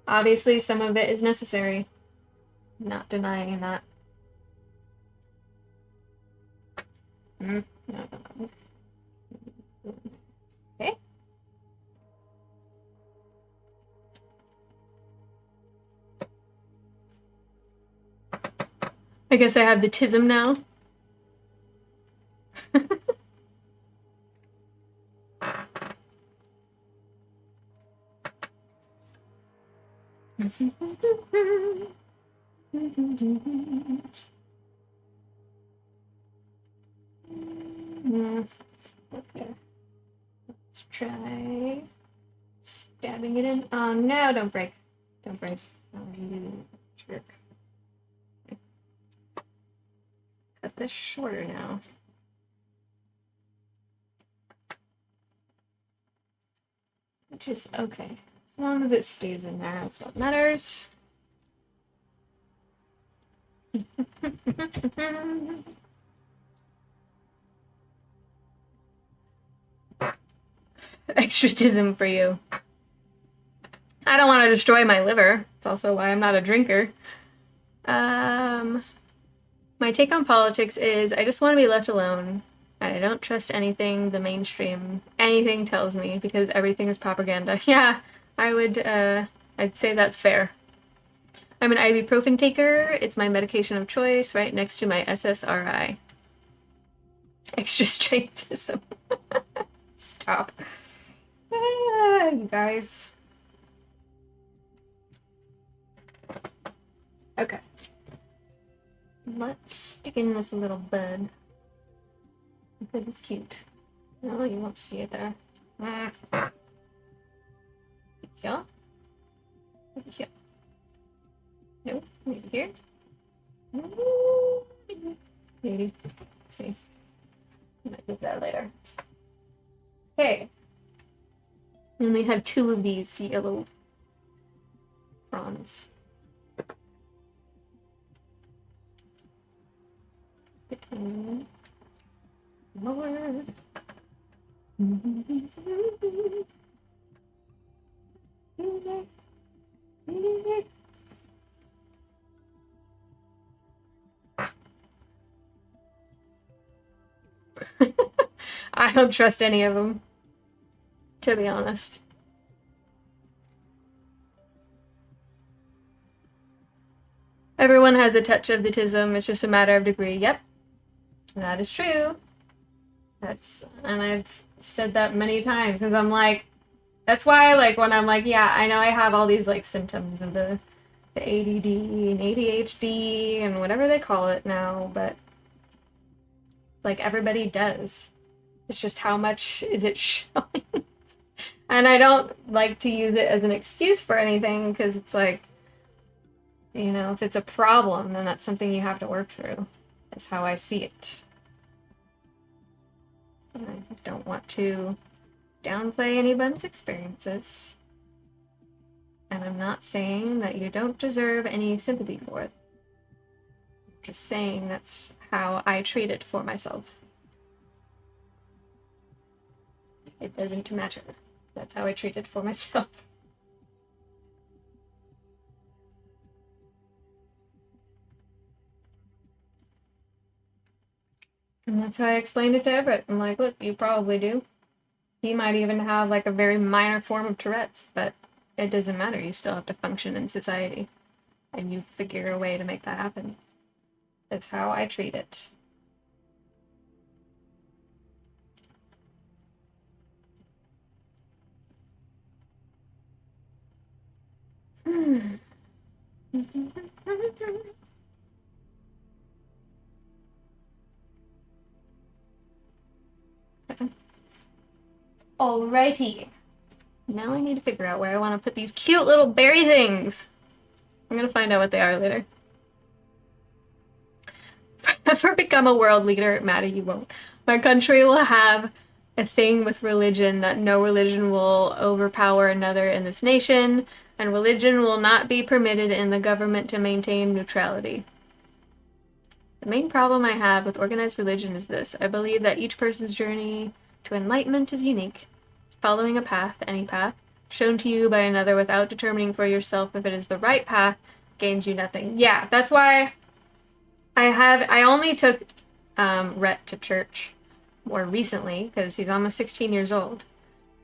Obviously, some of it is necessary. Not denying that. No, don't come. Okay. I guess I have the tism now. Okay. Let's try stabbing it in. Oh no, don't break. Don't break. Oh, you jerk. Okay. Cut this shorter now. Which is okay. As long as it stays in there, that's what matters. Extratism for you. I don't want to destroy my liver. It's also why I'm not a drinker. My take on politics is I just want to be left alone. And I don't trust anything the mainstream, anything tells me because everything is propaganda. Yeah, I'd say that's fair. I'm an ibuprofen taker. It's my medication of choice right next to my SSRI. Extra strengthism. Stop. You guys. Okay. Let's stick in this little bud. Because it's cute. No, you won't see it there. Yeah. Yeah. Nope. Maybe here. Maybe. Let's see. I might do that later. Okay. We only have 2 of these yellow fronds. More. I don't trust any of them, to be honest. Everyone has a touch of the tism. It's just a matter of degree. Yep, that is true. And I've said that many times, because I'm like, that's why, like, when I'm like, yeah, I know I have all these, like, symptoms of the ADD and ADHD and whatever they call it now, but Like everybody does. It's just how much is it shown? And I don't like to use it as an excuse for anything because it's like, you know, if it's a problem, then that's something you have to work through. That's how I see it. And I don't want to downplay anybody's experiences. And I'm not saying that you don't deserve any sympathy for it. I'm just saying that's how I treat it for myself. It doesn't matter. That's how I treat it for myself. And that's how I explained it to Everett. I'm like, look, you probably do. He might even have like a very minor form of Tourette's, but it doesn't matter. You still have to function in society. And you figure a way to make that happen. That's how I treat it. Alrighty. Now I need to figure out where I want to put these cute little berry things. I'm gonna find out what they are later. Ever become a world leader, Maddie, you won't. My country will have a thing with religion that no religion will overpower another in this nation, and religion will not be permitted in the government to maintain neutrality. The main problem I have with organized religion is this. I believe that each person's journey to enlightenment is unique. Following a path, any path, shown to you by another without determining for yourself if it is the right path, gains you nothing. Yeah, that's why I only took Rhett to church more recently, because he's almost 16 years old.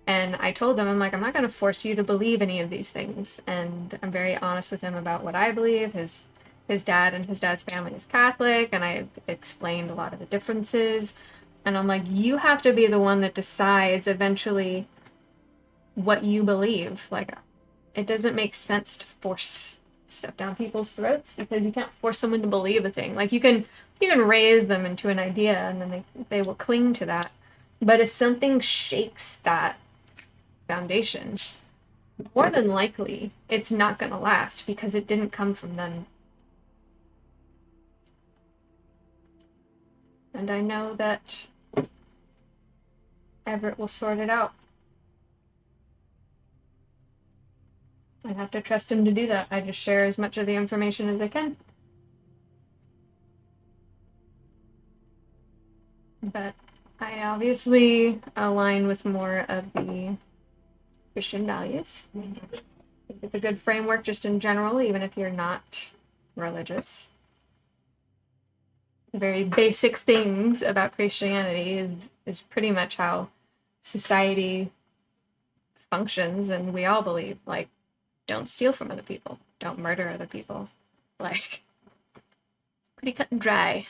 And I told him, I'm like, I'm not going to force you to believe any of these things. And I'm very honest with him about what I believe. His dad and his dad's family is Catholic, and I explained a lot of the differences. And I'm like, you have to be the one that decides eventually what you believe. Like, it doesn't make sense to force stuff down people's throats, because you can't force someone to believe a thing. Like, you can raise them into an idea, and then they will cling to that. But if something shakes that foundation, more than likely it's not going to last, because it didn't come from them. And I know that Everett will sort it out. I have to trust him to do that. I just share as much of the information as I can. But I obviously align with more of the Christian values. I think it's a good framework just in general, even if you're not religious. The very basic things about Christianity is pretty much how society functions, and we all believe, like, don't steal from other people, don't murder other people. Like, pretty cut and dry.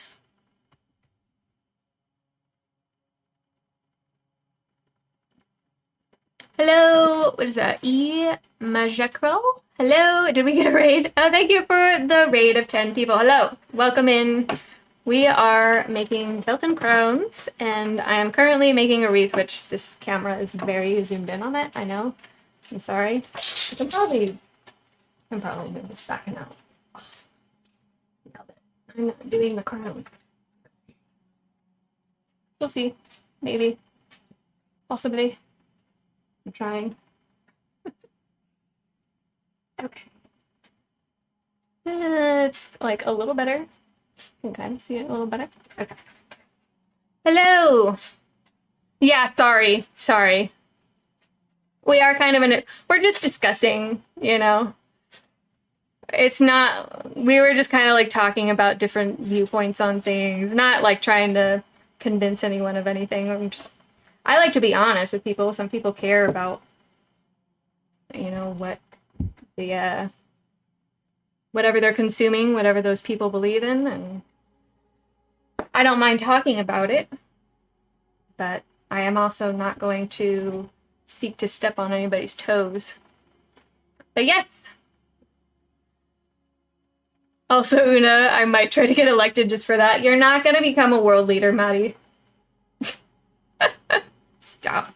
Hello, what is that? Majekro? Hello, did we get a raid? Oh, thank you for the raid of 10 people. Hello, welcome in. We are making Hilton crowns, and I am currently making a wreath, which this camera is very zoomed in on it, I know. I'm sorry. I can probably move this back and out. Oh, nailed it. I'm not doing the crown. We'll see. Maybe. Possibly. I'm trying. Okay. It's like a little better. You can kind of see it a little better. Okay. Hello. Yeah, sorry. We are kind of we're just discussing, you know. It's not, we were just kind of like talking about different viewpoints on things, not like trying to convince anyone of anything. I like to be honest with people. Some people care about, you know, what the, whatever they're consuming, whatever those people believe in, and I don't mind talking about it, but I am also not going to seek to step on anybody's toes. But yes, Also, Oonagh, I might try to get elected just for that. You're not gonna become a world leader, Maddie. Stop.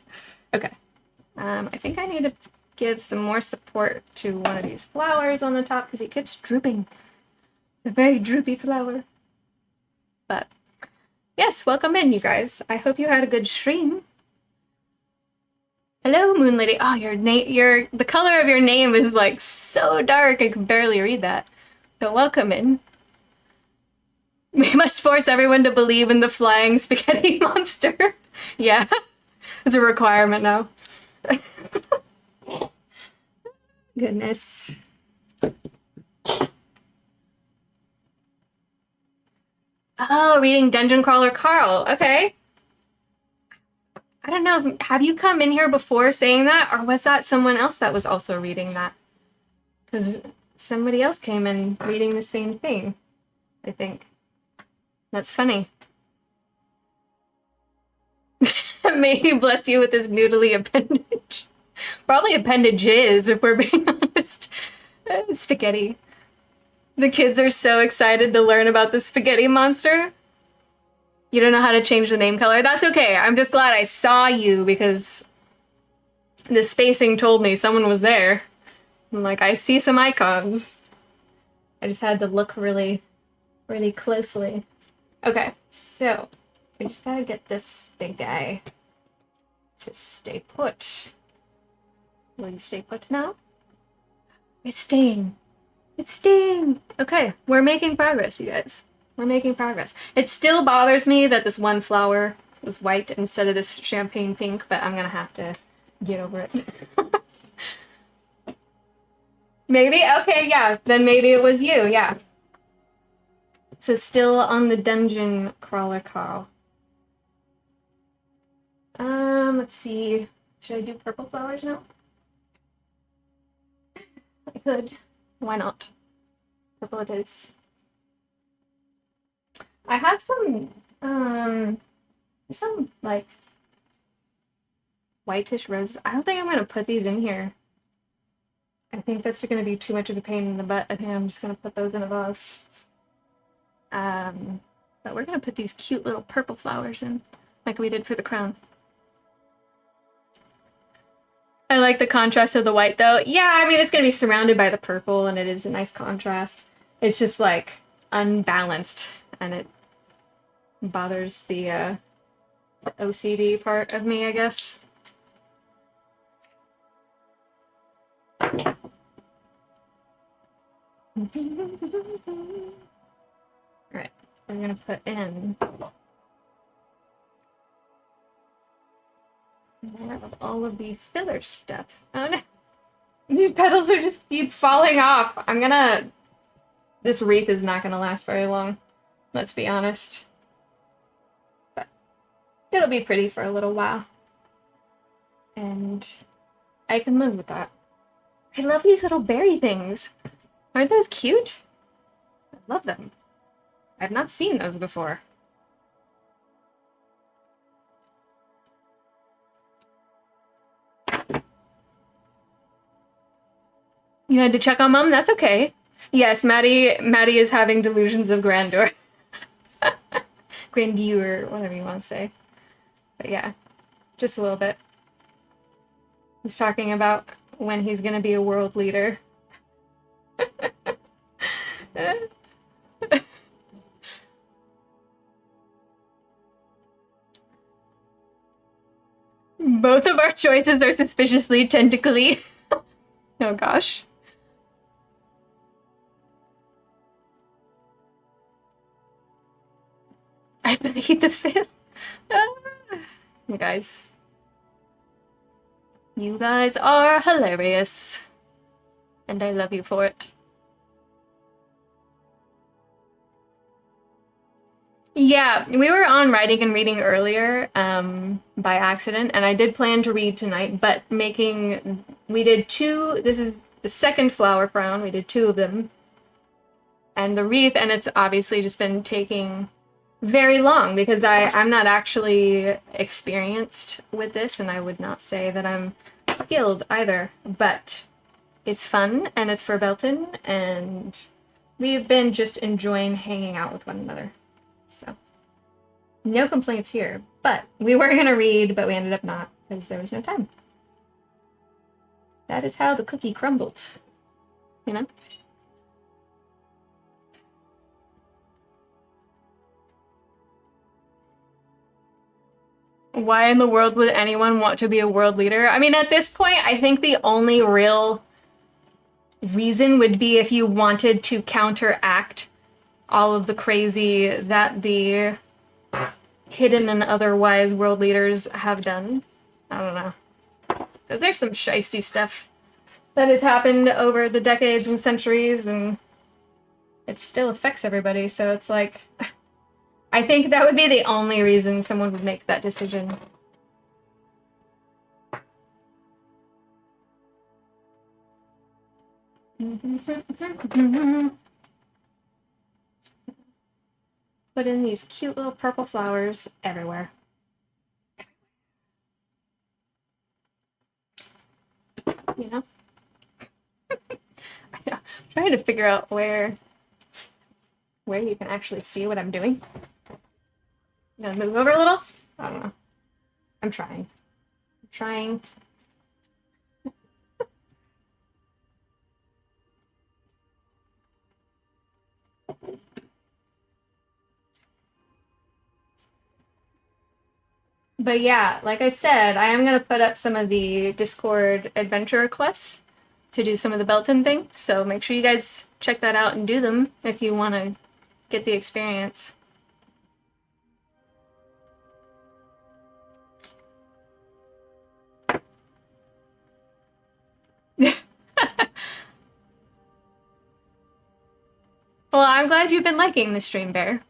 Okay. I think I need to give some more support to one of these flowers on the top because it keeps drooping. It's a very droopy flower. But yes, welcome in, you guys. I hope you had a good stream. Hello, Moon Lady. Oh, the color of your name is like so dark I can barely read that. So welcome in. We must force everyone to believe in the flying spaghetti monster. Yeah, it's a requirement now. Goodness. Oh, reading Dungeon Crawler Carl. Okay. I don't know. Have you come in here before saying that? Or was that someone else that was also reading that? Because somebody else came in reading the same thing, I think. That's funny. May he bless you with his noodly appendage. Probably appendages, if we're being honest. Spaghetti. The kids are so excited to learn about the spaghetti monster. You don't know how to change the name color? That's okay. I'm just glad I saw you because the spacing told me someone was there. I'm like, I see some icons. I just had to look really, really closely. Okay, so I just gotta get this big guy to stay put. Will you stay put now? It's staying. It's staying. Okay, we're making progress, you guys. We're making progress. It still bothers me that this one flower was white instead of this champagne pink, but I'm gonna have to get over it. Maybe? Okay, yeah. Then maybe it was you, yeah. So still on the Dungeon Crawler Carl. Let's see. Should I do purple flowers now? I could. Why not? Purple it is. I have some, like, whitish roses. I don't think I'm gonna put these in here. I think that's gonna be too much of a pain in the butt. I think I'm just gonna put those in a vase. But we're gonna put these cute little purple flowers in, like we did for the crown. I like the contrast of the white, though. Yeah, I mean, it's gonna be surrounded by the purple, and it is a nice contrast. It's just, like, unbalanced, and it bothers the OCD part of me, I guess. Alright, we're gonna put in more of all of the filler stuff. Oh no! These petals are just keep falling off. This wreath is not gonna last very long. Let's be honest. But it'll be pretty for a little while. And I can live with that. I love these little berry things. Aren't those cute? I love them. I've not seen those before. You had to check on Mom? That's okay. Yes, Maddie is having delusions of grandeur. Grandeur, whatever you want to say. But yeah, just a little bit. He's talking about when he's gonna be a world leader. Both of our choices are suspiciously tentacly. Oh gosh. I plead the fifth. You guys. You guys are hilarious. And I love you for it. Yeah, we were on writing and reading earlier by accident, and I did plan to read tonight, but we did two, this is the second flower crown, we did two of them, and the wreath, and it's obviously just been taking very long because I'm not actually experienced with this, and I would not say that I'm skilled either, but it's fun, and it's for Belton, and we've been just enjoying hanging out with one another. So, no complaints here. But we were going to read, but we ended up not because there was no time. That is how the cookie crumbled. You know? Why in the world would anyone want to be a world leader? I mean, at this point, I think the only real reason would be if you wanted to counteract all of the crazy that the hidden and otherwise world leaders have done. I don't know. Because there's some shisty stuff that has happened over the decades and centuries, and it still affects everybody, so it's like... I think that would be the only reason someone would make that decision. Put in these cute little purple flowers everywhere. You know? I know. I'm trying to figure out where you can actually see what I'm doing. I'm gonna move over a little? I don't know. I'm trying. But yeah, like I said, I am going to put up some of the Discord adventure requests to do some of the Belton things, so make sure you guys check that out and do them if you want to get the experience. Well, I'm glad you've been liking the stream, Bear.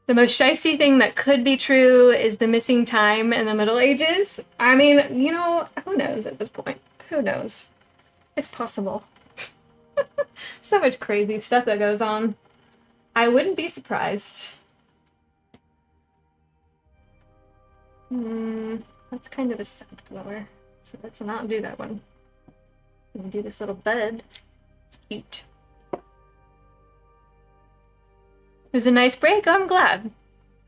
The most shisty thing that could be true is the missing time in the Middle Ages. I mean, you know, who knows at this point? Who knows? It's possible. So much crazy stuff that goes on. I wouldn't be surprised. That's kind of a sunflower, so let's not do that one. I'm gonna do this little bud. It's cute. It was a nice break. Oh, I'm glad.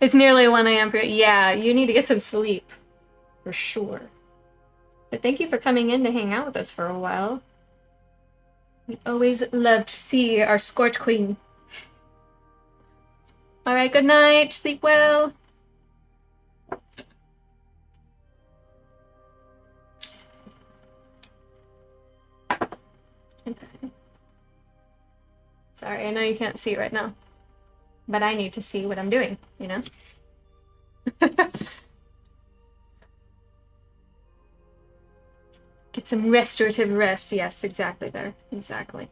It's nearly 1 a.m. for you. Yeah, you need to get some sleep. For sure. But thank you for coming in to hang out with us for a while. We always love to see our Scorch Queen. Alright, good night. Sleep well. Sorry, I know you can't see right now. But I need to see what I'm doing, you know? Get some restorative rest. Yes, exactly there. Exactly.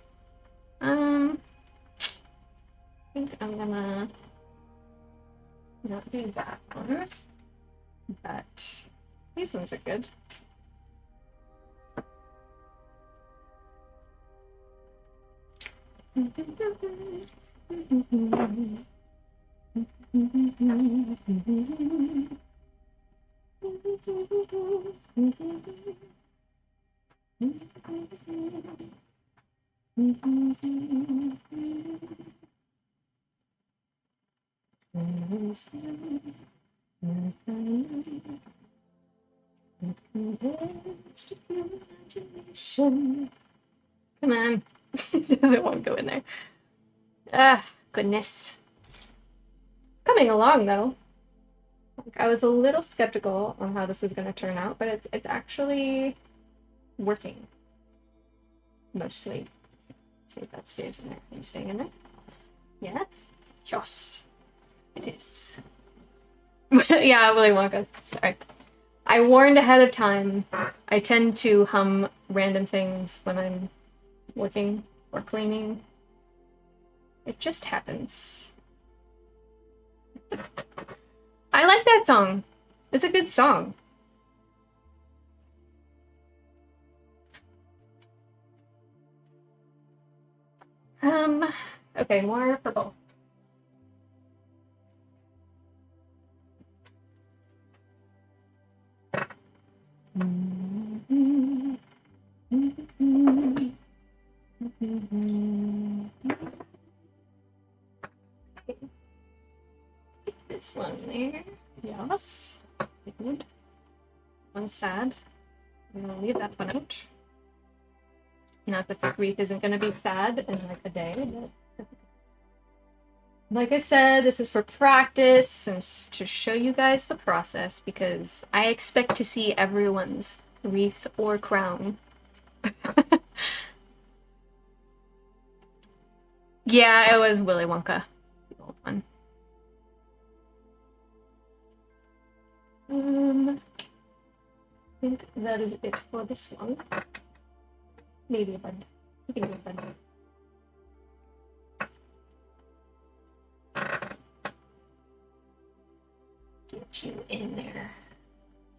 I think I'm gonna not do that one. But these ones are good. Come on. Doesn't want to go in there. Ah, goodness. Coming along though. Like, I was a little skeptical on how this was going to turn out, but it's actually working. Mostly. See if that stays in there. Are you staying in there? Yeah? Yes. It is. Yeah, Willy Wonka. Sorry. I warned ahead of time. I tend to hum random things when I'm working or cleaning. It just happens. I like that song. It's a good song. Okay, more purple. this one there. Yes. Good. One's sad. I'm gonna leave that one out. Not that this wreath isn't gonna be sad in like a day, but that's okay. Like I said, this is for practice and to show you guys the process because I expect to see everyone's wreath or crown. Yeah, it was Willy Wonka, the old one. I think that is it for this one. Maybe a bud. I think a bud. Get you in there.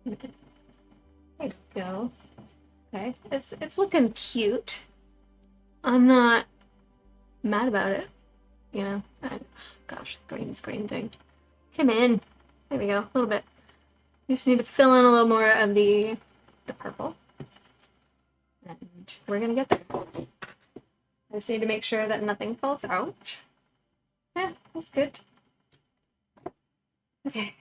There you go. Okay, it's looking cute. I'm not mad about it. You know, gosh, green thing. Come in. There we go. A little bit. You just need to fill in a little more of the purple. And we're gonna get there. I just need to make sure that nothing falls out. Yeah, that's good. Okay.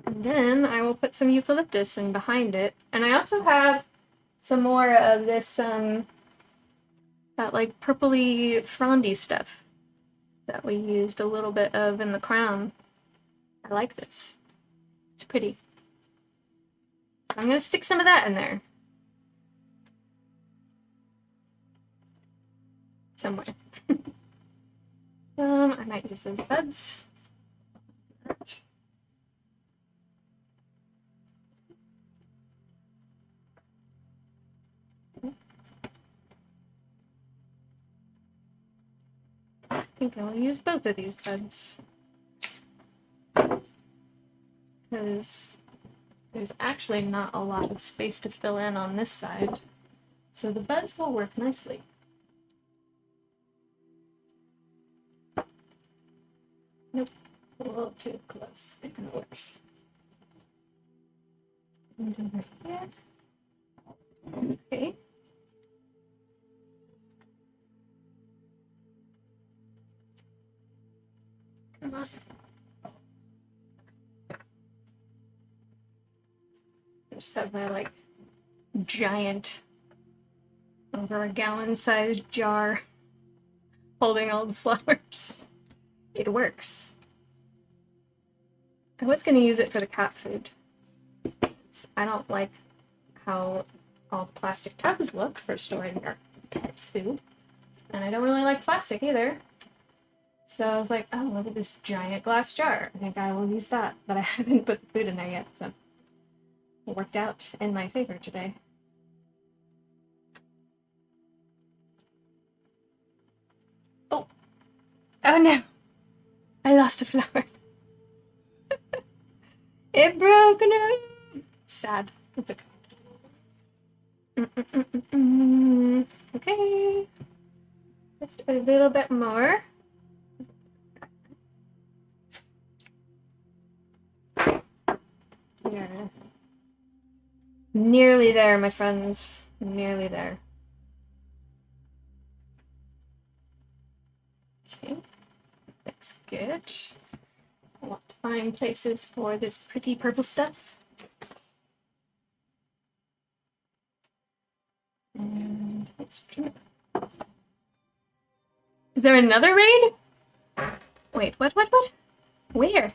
And then I will put some eucalyptus in behind it. And I also have some more of this, that like purpley frondy stuff that we used a little bit of in the crown. I like this. It's pretty. So I'm gonna stick some of that in there. Somewhere. I might use those buds. I think I'll use both of these buds. Because there's actually not a lot of space to fill in on this side. So the buds will work nicely. Nope, a little too close. I think it works. And over here. Okay. Come on. I just have my like giant, over a gallon sized jar holding all the flowers. It works. I was gonna use it for the cat food. I don't like how all plastic tubs look for storing our pets' food. And I don't really like plastic either. So I was like, oh, look at this giant glass jar. I think I will use that. But I haven't put the food in there yet, so it worked out in my favor today. Oh! Oh no! I lost a flower. It broke! No! Sad. It's okay. Okay. Just a little bit more. Here. Nearly there, my friends. Nearly there. Okay. Looks good. I want to find places for this pretty purple stuff. And let's trim it. Is there another raid? Wait, what? Where?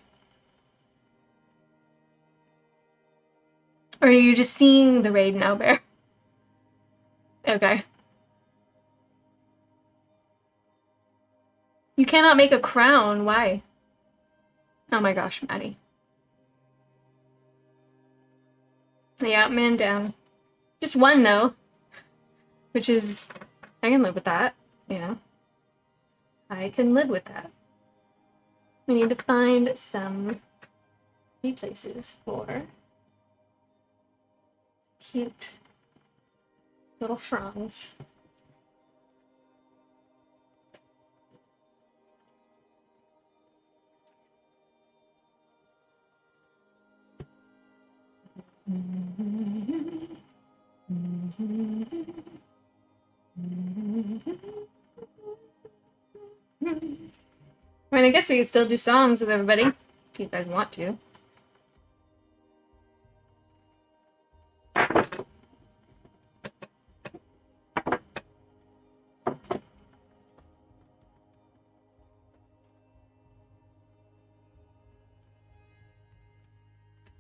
Or are you just seeing the raid now, Bear? Okay. You cannot make a crown. Why? Oh my gosh, Maddie. Yeah, man down. Just one, though. Which is... I can live with that, you know. I can live with that. We need to find some places for cute little fronds. I mean, I guess we could still do songs with everybody, if you guys want to.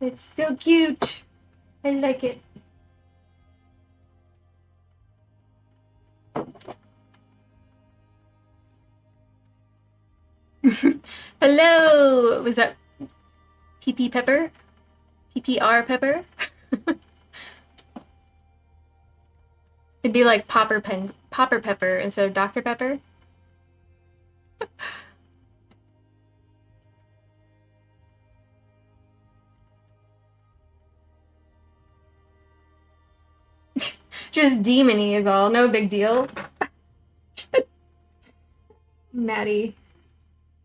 It's so cute. I like it. Hello! Was that PP Pepper? PPR Pepper? It'd be like Popper Pepper instead of Dr. Pepper. Just demony is all, no big deal. Maddie,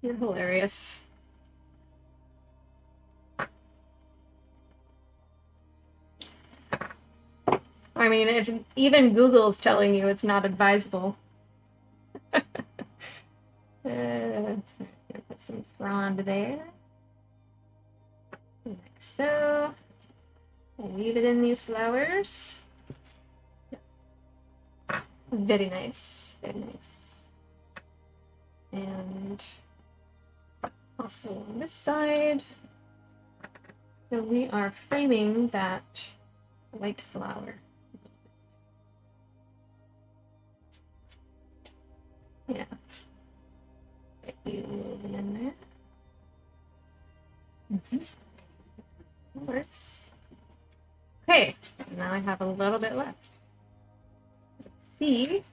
you're hilarious. I mean, if even Google's telling you it's not advisable. Put some frond there. Like so. Leave it in these flowers. Very nice, very nice. And also on this side. So we are framing that white flower. Yeah. Get you moving in there. Works. Okay, now I have a little bit left. Let's see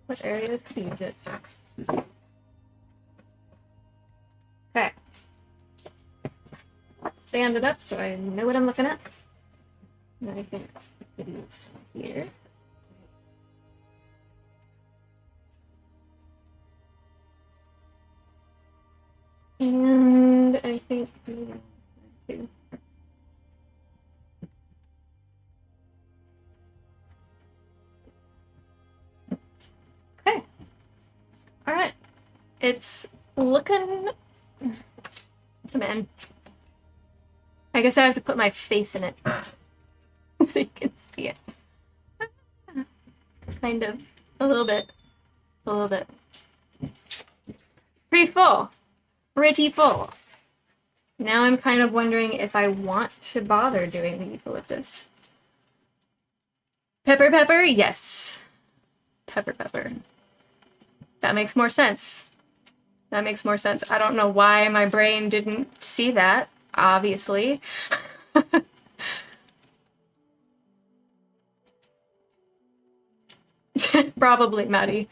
what areas could use it. Okay. Stand it up so I know what I'm looking at. And I think it is here. And I think too. Okay. All right. It's looking. Man. I guess I have to put my face in it so you can see it. Kind of. A little bit. A little bit. Pretty full. Pretty full. Now I'm kind of wondering if I want to bother doing the eucalyptus. Pepper, pepper? Yes. Pepper, pepper. That makes more sense. That makes more sense. I don't know why my brain didn't see that, obviously. Probably, Maddie.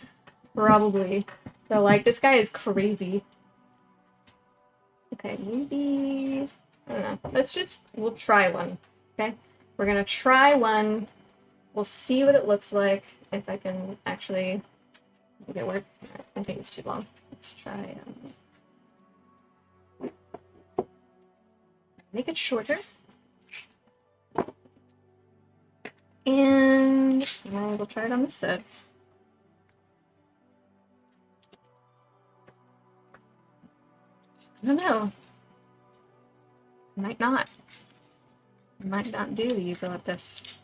Probably. So, like, this guy is crazy. Okay, maybe... I don't know. We'll try one, okay? We're gonna try one. We'll see what it looks like. If I can actually make it work. I think it's too long. Let's try... make it shorter. And we'll try it on this side. I don't know. Might not. Might not do the eucalyptus.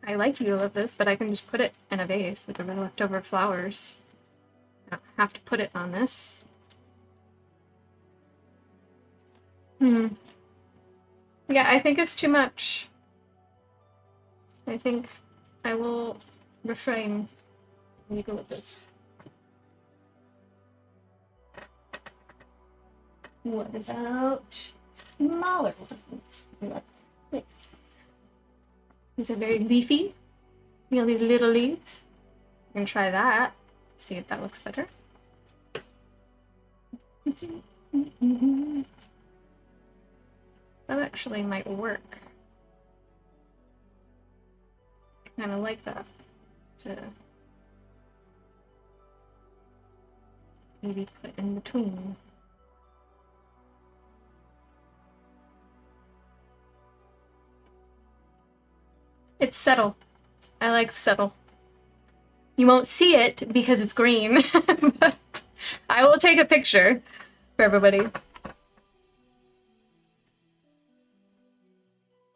I like eucalyptus, but I can just put it in a vase with the leftover flowers. I don't have to put it on this. Yeah, I think it's too much. I think I will refrain the eucalyptus. What about smaller ones? Like this. These are very leafy. You know, these little leaves. I'm gonna try that. See if that looks better. That actually might work. I kind of like that. To maybe put in between. It's subtle. I like subtle. You won't see it because it's green, but I will take a picture for everybody.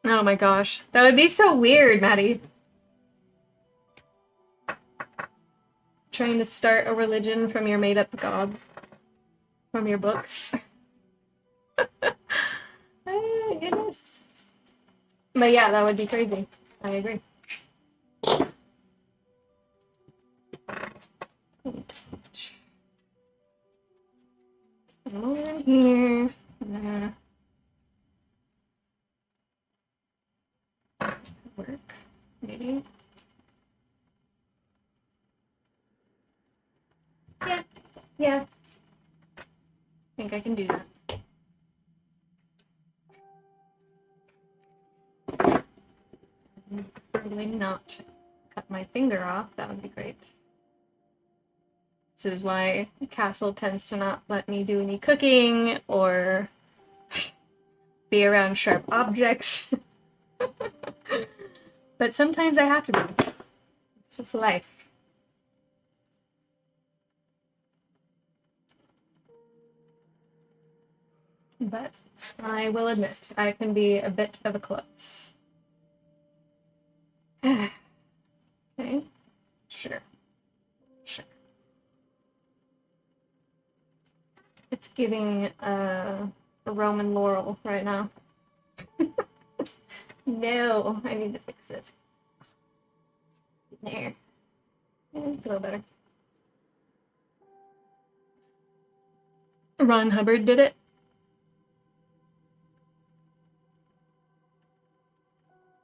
Oh my gosh. That would be so weird, Maddie. Trying to start a religion from your made-up gods. From your book. Oh, goodness. But yeah, that would be crazy. I agree. Over here. Work, maybe. Yeah. I think I can do that. Probably not cut my finger off. That would be great. This is why Castle tends to not let me do any cooking or be around sharp objects. But sometimes I have to be. It's just life. But I will admit, I can be a bit of a klutz. Okay. Sure. It's giving a Roman laurel right now. No, I need to fix it. There. It's a little better. Ron Hubbard did it.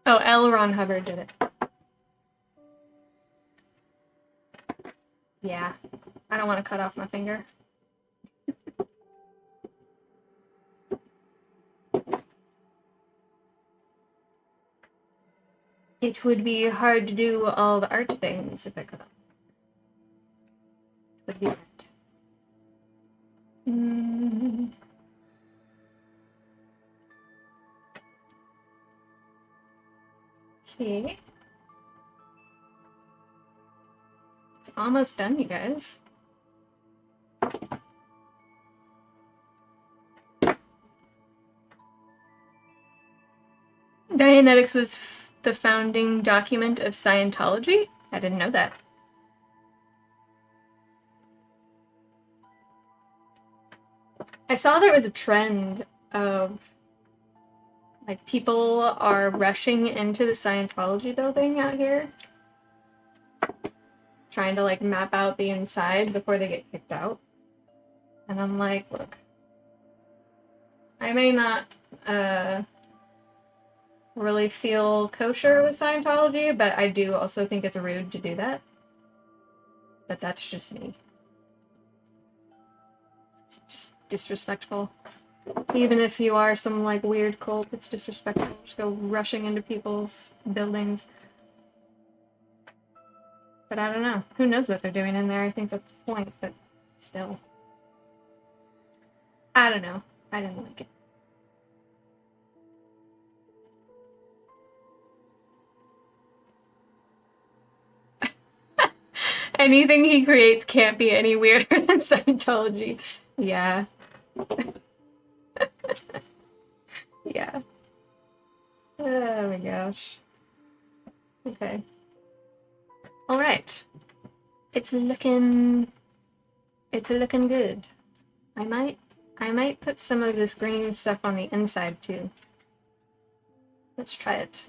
Oh, L. Ron Hubbard did it. Yeah. I don't want to cut off my finger. It would be hard to do all the art things if I cut off. It would be hard. Okay. It's almost done, you guys. Dianetics was the founding document of Scientology? I didn't know that. I saw there was a trend of like people are rushing into the Scientology building out here, trying to like map out the inside before they get kicked out. And I'm like, look, I may not really feel kosher with Scientology, but I do also think it's rude to do that. But that's just me. It's just disrespectful. Even if you are some like weird cult, it's disrespectful to go rushing into people's buildings. But I don't know. Who knows what they're doing in there? I think that's the point, but still. I don't know. I didn't like it. Anything he creates can't be any weirder than Scientology. Yeah. Yeah. Oh my gosh. Okay. All right. It's looking good. I might put some of this green stuff on the inside too. Let's try it.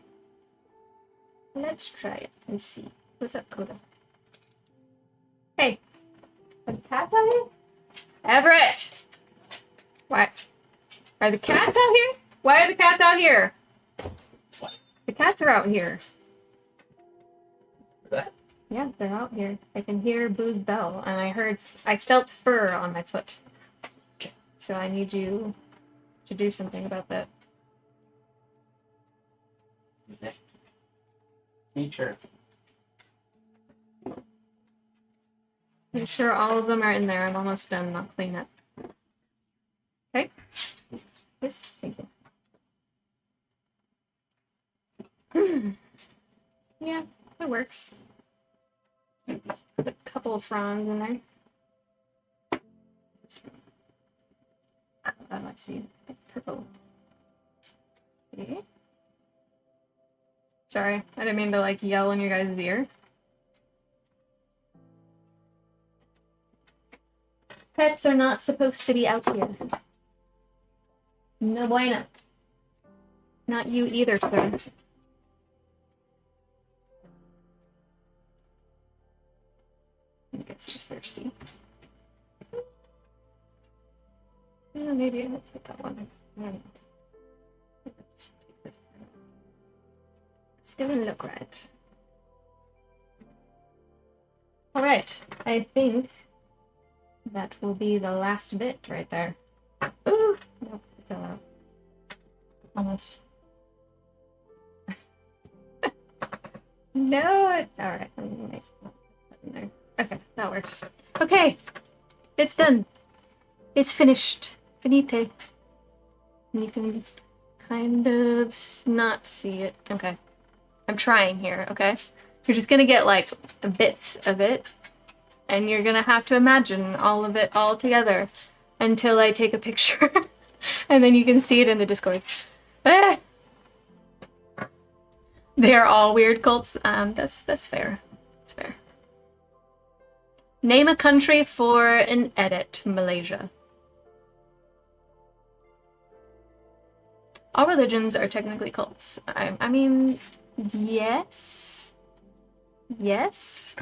Let's try it and see. What's up, Coda? Hey, are the cats out here? Everett! Why? Are the cats out here? Why are the cats out here? The cats are out here. What? Yeah, they're out here. I can hear Boo's bell, and I felt fur on my foot. So I need you to do something about that. Teacher. I'm sure all of them are in there. I'm almost done. I'll clean up. Okay? Yes, thank you. That works. Put a couple of fronds in there. Let's see. Purple. Okay. Sorry, I didn't mean to like yell in your guys' ear. Pets are not supposed to be out here. No bueno. Not you either, sir. I guess he's thirsty. Maybe I won't put that one. I don't know. It doesn't look right. Alright, I think that will be the last bit right there. Ooh! Nope, it fell out. Almost. No! Alright, I'm gonna make that in there. Okay, that works. Okay! It's done. It's finished. Finite. And you can kind of not see it. Okay. I'm trying here, okay? You're just gonna get like bits of it, and you're gonna have to imagine all of it all together until I take a picture, and then you can see it in the Discord. Ah! They are all weird cults. That's fair. That's fair. Name a country for an edit. Malaysia. All religions are technically cults. I mean, yes. Yes.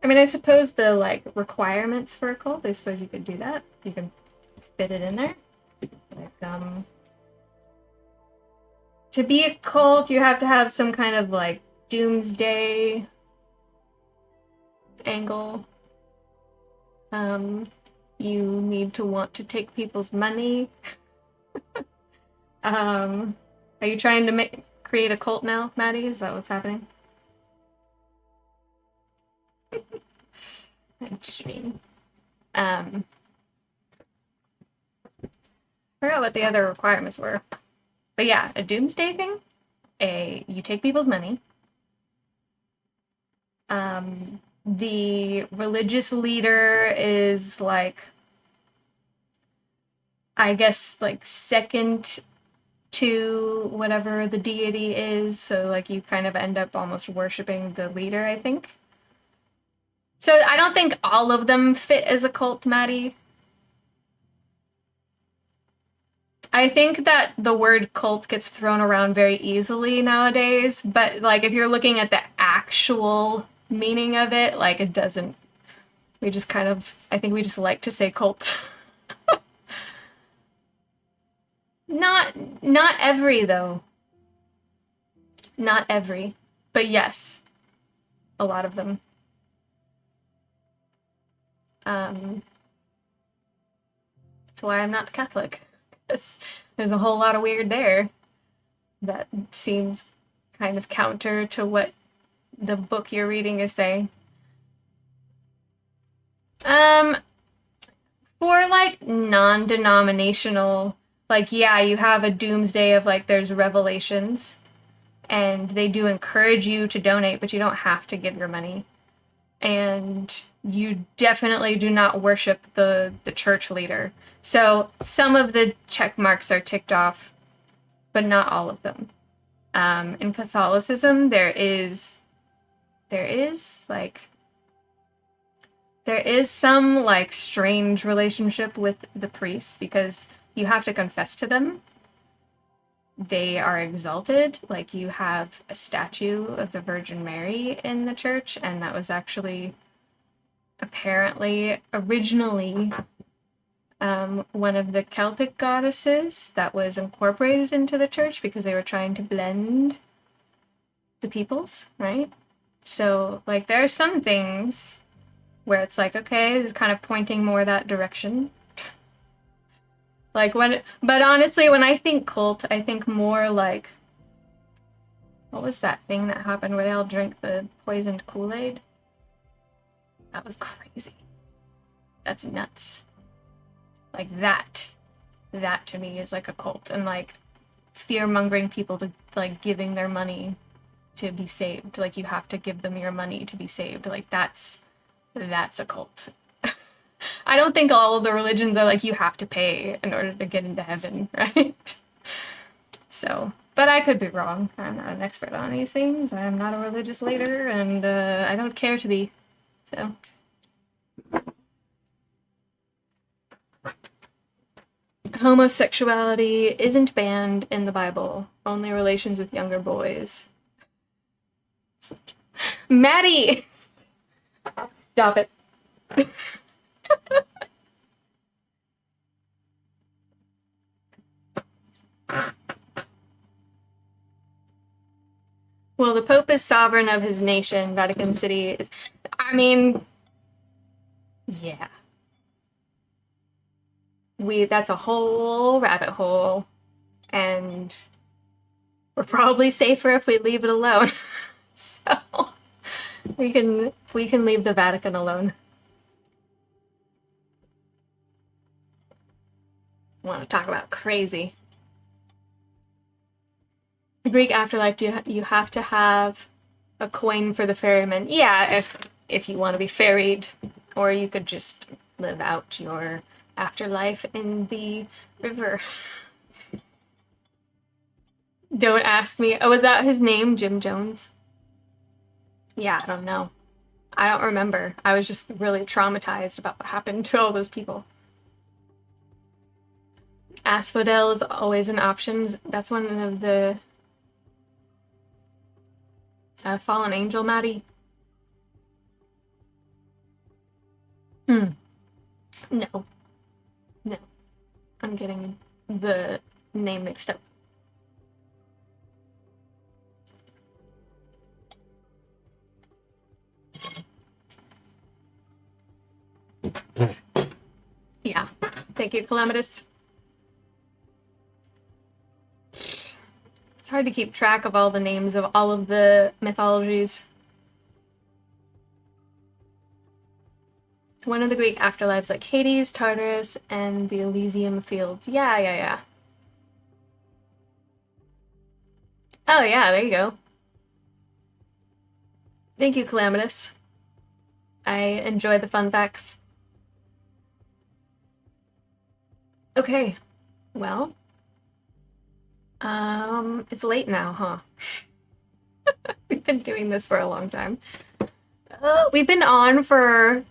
I mean, I suppose the, like, requirements for a cult, I suppose you could do that. You can fit it in there. Like, to be a cult, you have to have some kind of, like, doomsday angle. You need to want to take people's money. Are you trying to create a cult now, Maddie? Is that what's happening? I'm kidding. I forgot what the other requirements were. But yeah, a doomsday thing. You take people's money. The religious leader is like, I guess, like second to whatever the deity is. So like you kind of end up almost worshiping the leader, I think. So I don't think all of them fit as a cult, Maddie. I think that the word cult gets thrown around very easily nowadays, but like if you're looking at the actual meaning of it, like it doesn't. We just kind of, I think we just like to say cult. Not every though. Not every, but yes, a lot of them. That's why I'm not Catholic. There's a whole lot of weird there that seems kind of counter to what the book you're reading is saying. For like non-denominational, like yeah, you have a doomsday of like there's revelations and they do encourage you to donate, but you don't have to give your money. And you definitely do not worship the church leader. So some of the check marks are ticked off, but not all of them. In Catholicism, there is some like strange relationship with the priests because you have to confess to them. They are exalted. Like you have a statue of the Virgin Mary in the church, and that was actually apparently originally one of the Celtic goddesses that was incorporated into the church because they were trying to blend the peoples, right? So like there are some things where it's like, okay, this is kind of pointing more that direction. Like but honestly, when I think cult, I think more like, what was that thing that happened where they all drank the poisoned Kool-Aid? That was crazy. That's nuts. Like that to me is like a cult, and like fear-mongering people to like giving their money to be saved. Like, you have to give them your money to be saved. Like, that's a cult. I don't think all of the religions are like, you have to pay in order to get into heaven, right? So, but I could be wrong. I'm not an expert on these things. I'm not a religious leader, and I don't care to be. So. Homosexuality isn't banned in the Bible. Only relations with younger boys. Maddie! Stop it. Well, the Pope is sovereign of his nation. Vatican City is... I mean... Yeah. That's a whole rabbit hole. And we're probably safer if we leave it alone. So... We can leave the Vatican alone. Want to talk about crazy. The Greek afterlife, you have to have a coin for the ferryman. Yeah, if you want to be ferried, or you could just live out your afterlife in the river. Don't ask me. Oh, was that his name, Jim Jones? Yeah, I don't know. I don't remember. I was just really traumatized about what happened to all those people. Asphodel is always an option. That's one of the... Is that a fallen angel, Maddie? No. No. I'm getting the name mixed up. Yeah. Thank you, Calamitous. It's hard to keep track of all the names of all of the mythologies. One of the Greek afterlives, like Hades, Tartarus, and the Elysium Fields. Yeah. Oh yeah, there you go. Thank you, Calamitous. I enjoy the fun facts. Okay, well, it's late now, huh? We've been doing this for a long time. We've been on for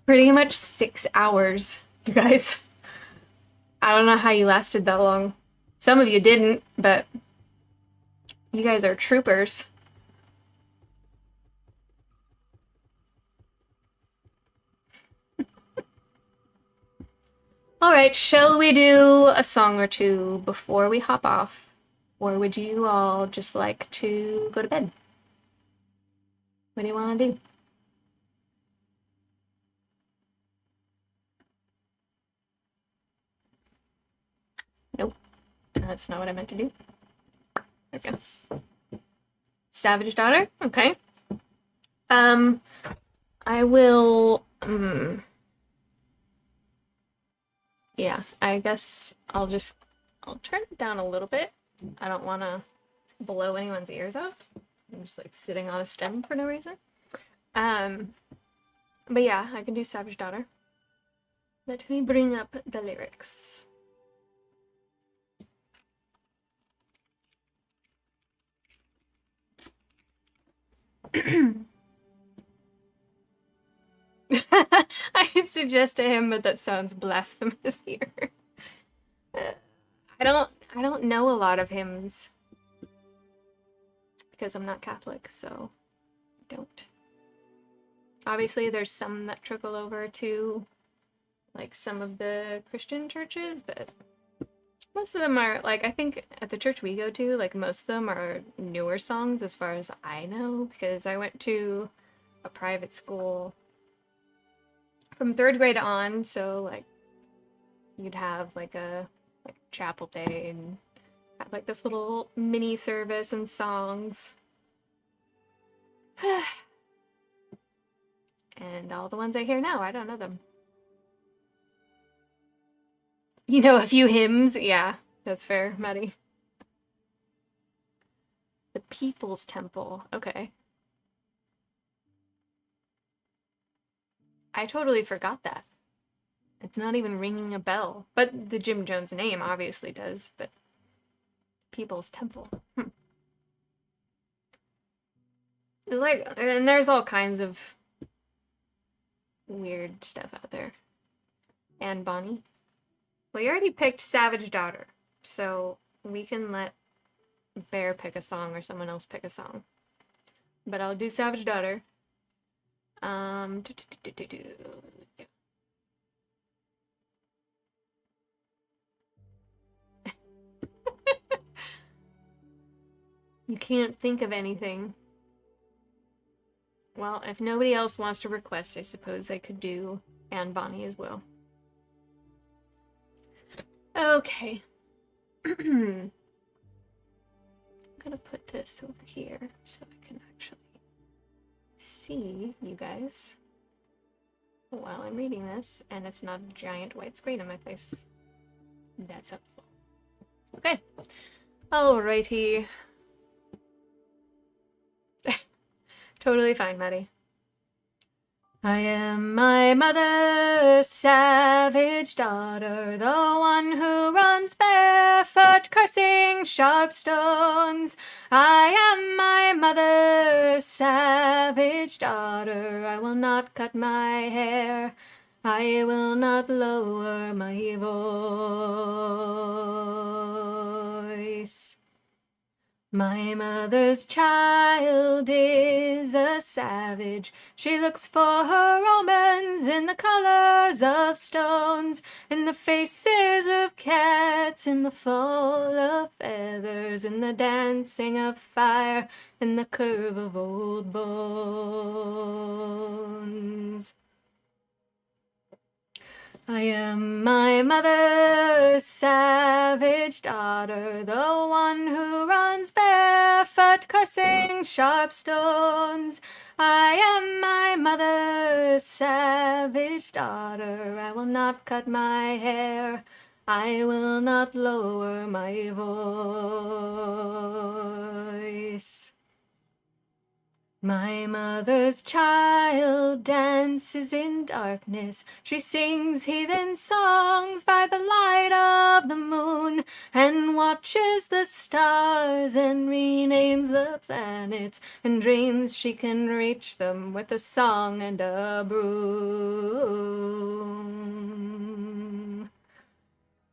pretty much 6 hours, you guys. I don't know how you lasted that long. Some of you didn't, but you guys are troopers. All right, shall we do a song or two before we hop off? Or would you all just like to go to bed? What do you want to do? Nope, that's not what I meant to do. Okay. Savage Daughter? Okay. I will... Yeah, I guess I'll turn it down a little bit. I don't want to blow anyone's ears out. I'm just like sitting on a stem for no reason. But yeah, I can do Savage Daughter. Let me bring up the lyrics. I suggest to him, but that sounds blasphemous here. I don't know a lot of hymns because I'm not Catholic, so I don't. Obviously, there's some that trickle over to like some of the Christian churches, but most of them are like, I think at the church we go to, like most of them are newer songs as far as I know, because I went to a private school from 3rd grade on, so like you'd have like a chapel day and have like this little mini service and songs. And all the ones I hear now, I don't know them. You know a few hymns? Yeah, that's fair, Maddie. The People's Temple. Okay. I totally forgot that. It's not even ringing a bell. But the Jim Jones name obviously does, but People's Temple. It's like, and there's all kinds of weird stuff out there. And Bonnie. Well, you already picked Savage Daughter, so we can let Bear pick a song or someone else pick a song. But I'll do Savage Daughter. Yeah. You can't think of anything. Well, if nobody else wants to request, I suppose I could do Anne Bonny as well. Okay. I'm gonna put this over here so I can actually see you guys while I'm reading this, and it's not a giant white screen in my face. That's helpful. Okay. Alrighty. Totally fine, Maddie. I am my mother's savage daughter, the one who runs barefoot, cursing sharp stones. I am my mother's savage daughter, I will not cut my hair, I will not lower my voice. My mother's child is a savage. She looks for her omens in the colors of stones, in the faces of cats, in the fall of feathers, in the dancing of fire, in the curve of old bones. I am my mother's savage daughter, the one who runs barefoot, cursing sharp stones. I am my mother's savage daughter, I will not cut my hair, I will not lower my voice. My mother's child dances in darkness. She sings heathen songs by the light of the moon, and watches the stars and renames the planets, and dreams she can reach them with a song and a broom.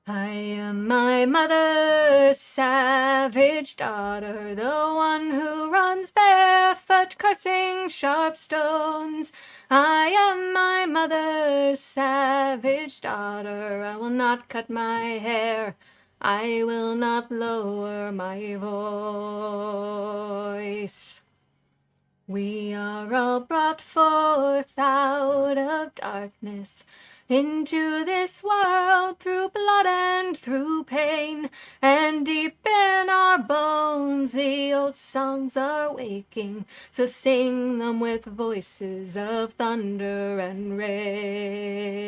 I am my mother's savage daughter, the one who runs barefoot, cursing sharp stones. I am my mother's savage daughter, I will not cut my hair, I will not lower my voice. We are all brought forth out of darkness into this world through blood and through pain, and deep in our bones the old songs are waking, so sing them with voices of thunder and rain.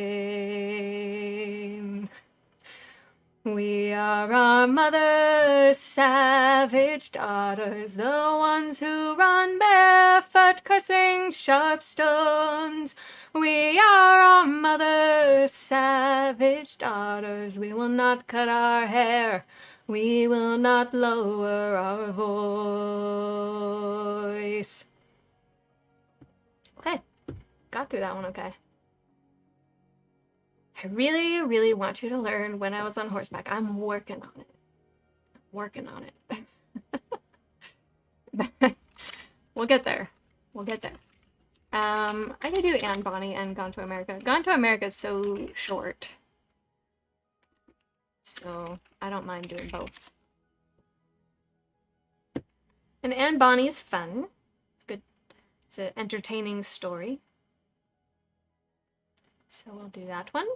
We are our mother's savage daughters, the ones who run barefoot, cursing sharp stones. We are our mother's savage daughters, we will not cut our hair, we will not lower our voice. Okay, got through that one okay. I really, really want you to learn When I Was on Horseback. I'm working on it. We'll get there. I could do Anne Bonny and Gone to America. Gone to America is so short, so I don't mind doing both. And Anne Bonny's fun. It's good. It's an entertaining story. So we'll do that one.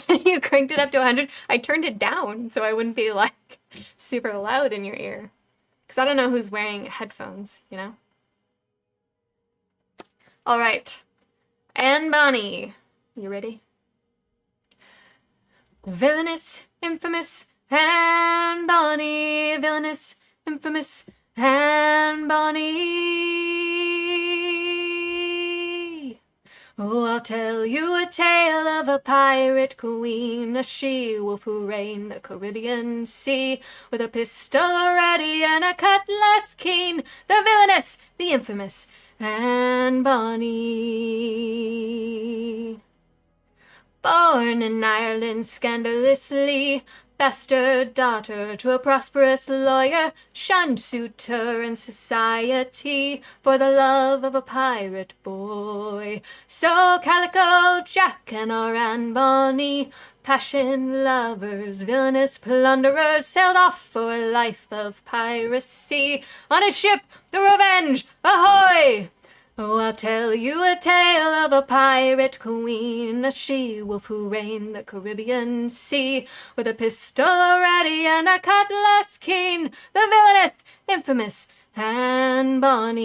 You cranked it up to 100. I turned it down so I wouldn't be like super loud in your ear. Because I don't know who's wearing headphones, you know? All right. Anne Bonny. You ready? The villainous, infamous, Anne Bonny, villainous, infamous Anne Bonny. Oh, I'll tell you a tale of a pirate queen, a she-wolf who reigned the Caribbean Sea, with a pistol ready and a cutlass keen, the villainous, the infamous Anne Bonny. Born in Ireland scandalously, bastard daughter to a prosperous lawyer, shunned suitor in society for the love of a pirate boy. So Calico Jack and our Anne Bonny, passion lovers, villainous plunderers, sailed off for a life of piracy on a ship, the Revenge, ahoy! Oh, I'll tell you a tale of a pirate queen, a she-wolf who reigned the Caribbean Sea, with a pistol ready and a cutlass keen, the villainous, infamous Anne Bonny.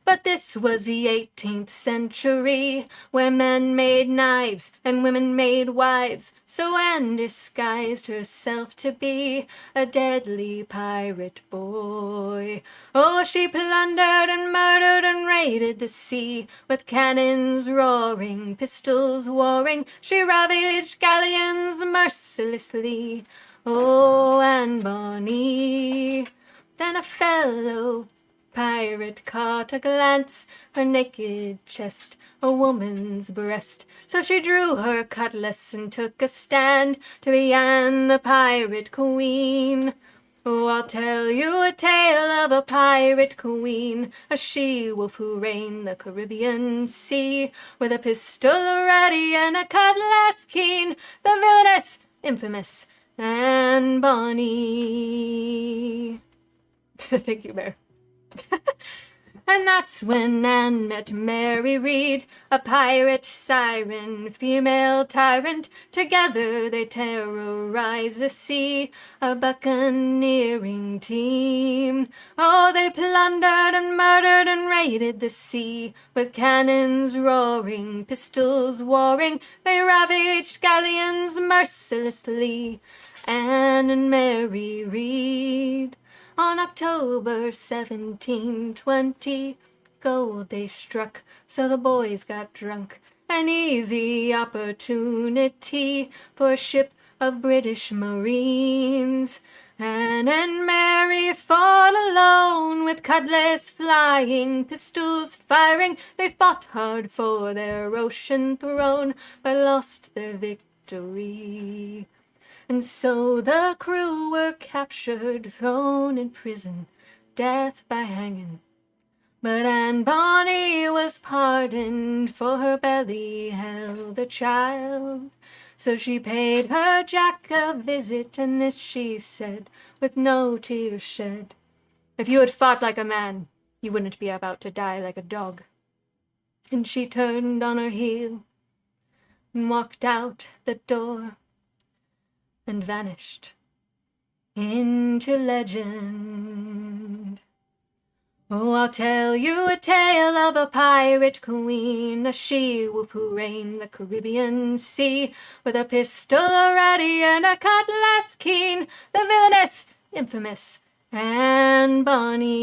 But this was the 18th century, where men made knives and women made wives, so Anne disguised herself to be a deadly pirate boy. Oh, she plundered and murdered and raided the sea, with cannons roaring, pistols warring, she ravaged galleons mercilessly. Oh, Anne Bonny. Then a fellow pirate caught a glance, her naked chest, a woman's breast. So she drew her cutlass and took a stand to be Anne the pirate queen. Oh, I'll tell you a tale of a pirate queen, a she-wolf who reigned the Caribbean Sea, with a pistol ready and a cutlass keen, the villainous, infamous Anne Bonny. Thank you, Bear. And that's when Anne met Mary Read, a pirate siren, female tyrant. Together they terrorize the sea, a buccaneering team. Oh, they plundered and murdered and raided the sea, with cannons roaring, pistols warring. They ravaged galleons mercilessly. Anne and Mary Read. On October 1720, gold they struck, so the boys got drunk. An easy opportunity for a ship of British Marines. Anne and Mary fought alone, with cutlass flying, pistols firing. They fought hard for their ocean throne, but lost their victory. And so the crew were captured, thrown in prison, death by hanging. But Anne Bonny was pardoned, for her belly held a child. So she paid her Jack a visit, and this she said, with no tears shed: "If you had fought like a man, you wouldn't be about to die like a dog." And she turned on her heel and walked out the door and vanished into legend. Oh, I'll tell you a tale of a pirate queen, a she-wolf who reigned the Caribbean Sea, with a pistol ready and a cutlass keen, the villainous, infamous Anne Bonny.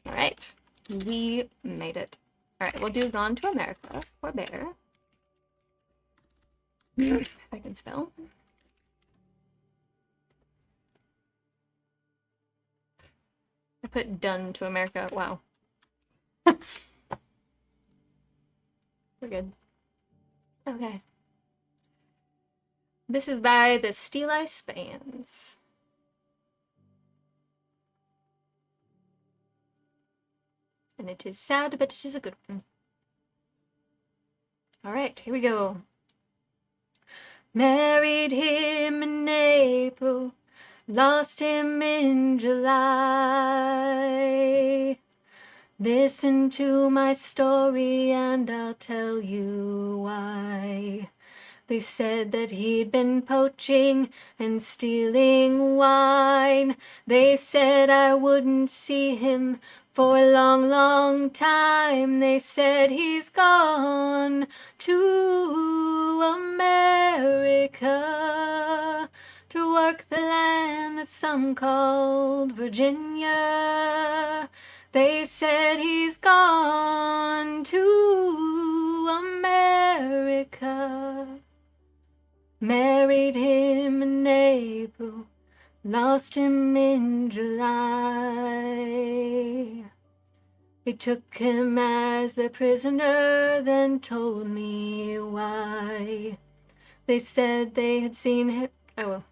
All right, we made it. All right, we'll do Gone to America for Bear. If I can spell. I put Done to America. Wow. We're good. Okay. This is by the Steeleye Spans. And it is sad, but it is a good one. All right, here we go. Married him in April, lost him in July. Listen to my story and I'll tell you why. They said that he'd been poaching and stealing wine. They said I wouldn't see him For a long, long time they said he's gone to America to work the land that some called Virginia. They said he's gone to America. Married him in April, lost him in July. They took him as their prisoner, then told me why. They said they had seen him. Oh, well.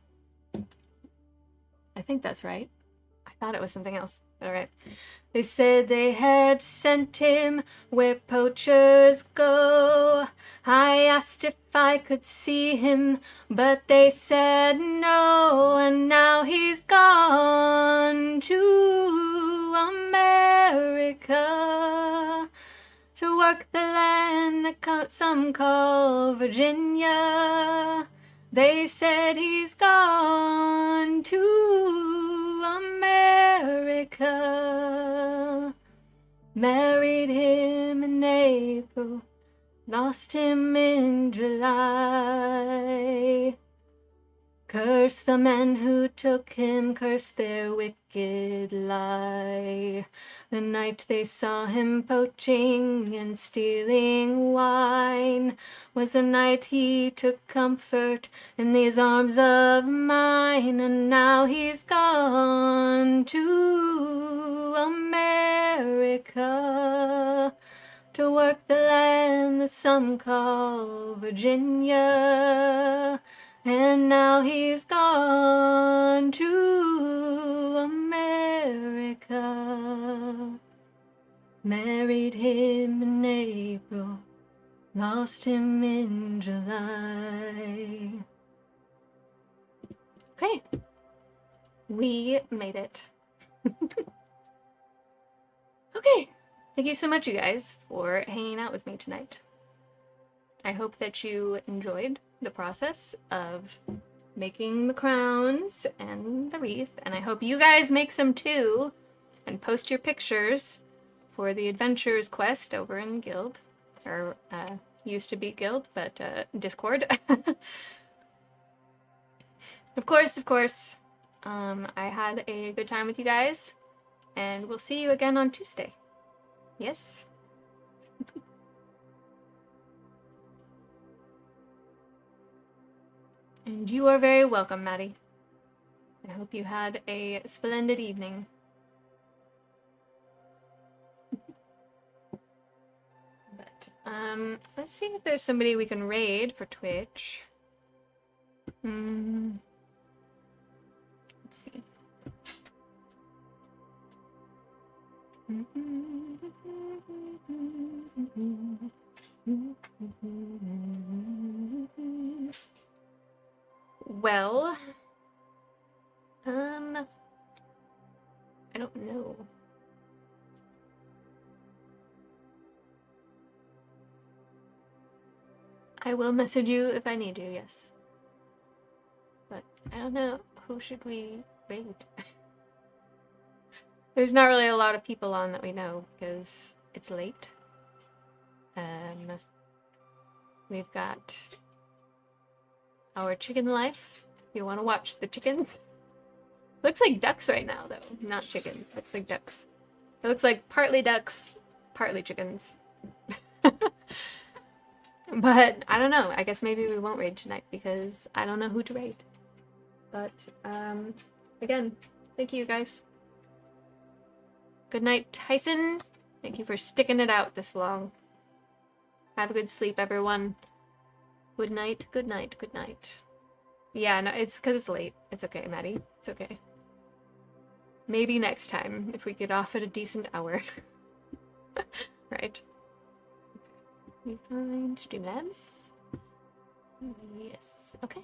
I think that's right. I thought it was something else, but all right. They said they had sent him where poachers go. I asked if I could see him, but they said no. And now he's gone to America to work the land that some call Virginia. They said he's gone to America. Married him in April, lost him in July. Curse the men who took him, curse their wicked lie. The night they saw him poaching and stealing wine was the night he took comfort in these arms of mine. And now he's gone to America to work the land that some call Virginia. And now he's gone to America. Married him in April, lost him in July. Okay, we made it. Okay, thank you so much, you guys, for hanging out with me tonight. I hope that you enjoyed the process of making the crowns and the wreath, and I hope you guys make some too and post your pictures for the Adventures quest over in Guild, or used to be Guild, but Discord. Of course, I had a good time with you guys, and we'll see you again on Tuesday. Yes? And you are very welcome, Maddie. I hope you had a splendid evening. But, let's see if there's somebody we can raid for Twitch. Let's see. Well, I don't know. I will message you if I need you, yes. But I don't know, who should we raid? There's not really a lot of people on that we know, because it's late. We've got our chicken life. If you want to watch the chickens. Looks like ducks right now, though. Not chickens. Looks like ducks. It looks like partly ducks, partly chickens. But I don't know. I guess maybe we won't raid tonight because I don't know who to raid. But again, thank you guys. Good night, Tyson. Thank you for sticking it out this long. Have a good sleep, everyone. Good night, good night, good night. Yeah, no, it's because it's late. It's okay, Maddie. It's okay. Maybe next time, if we get off at a decent hour. Right. We find Streamlabs. Yes. Okay.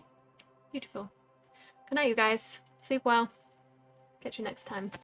Beautiful. Good night, you guys. Sleep well. Catch you next time.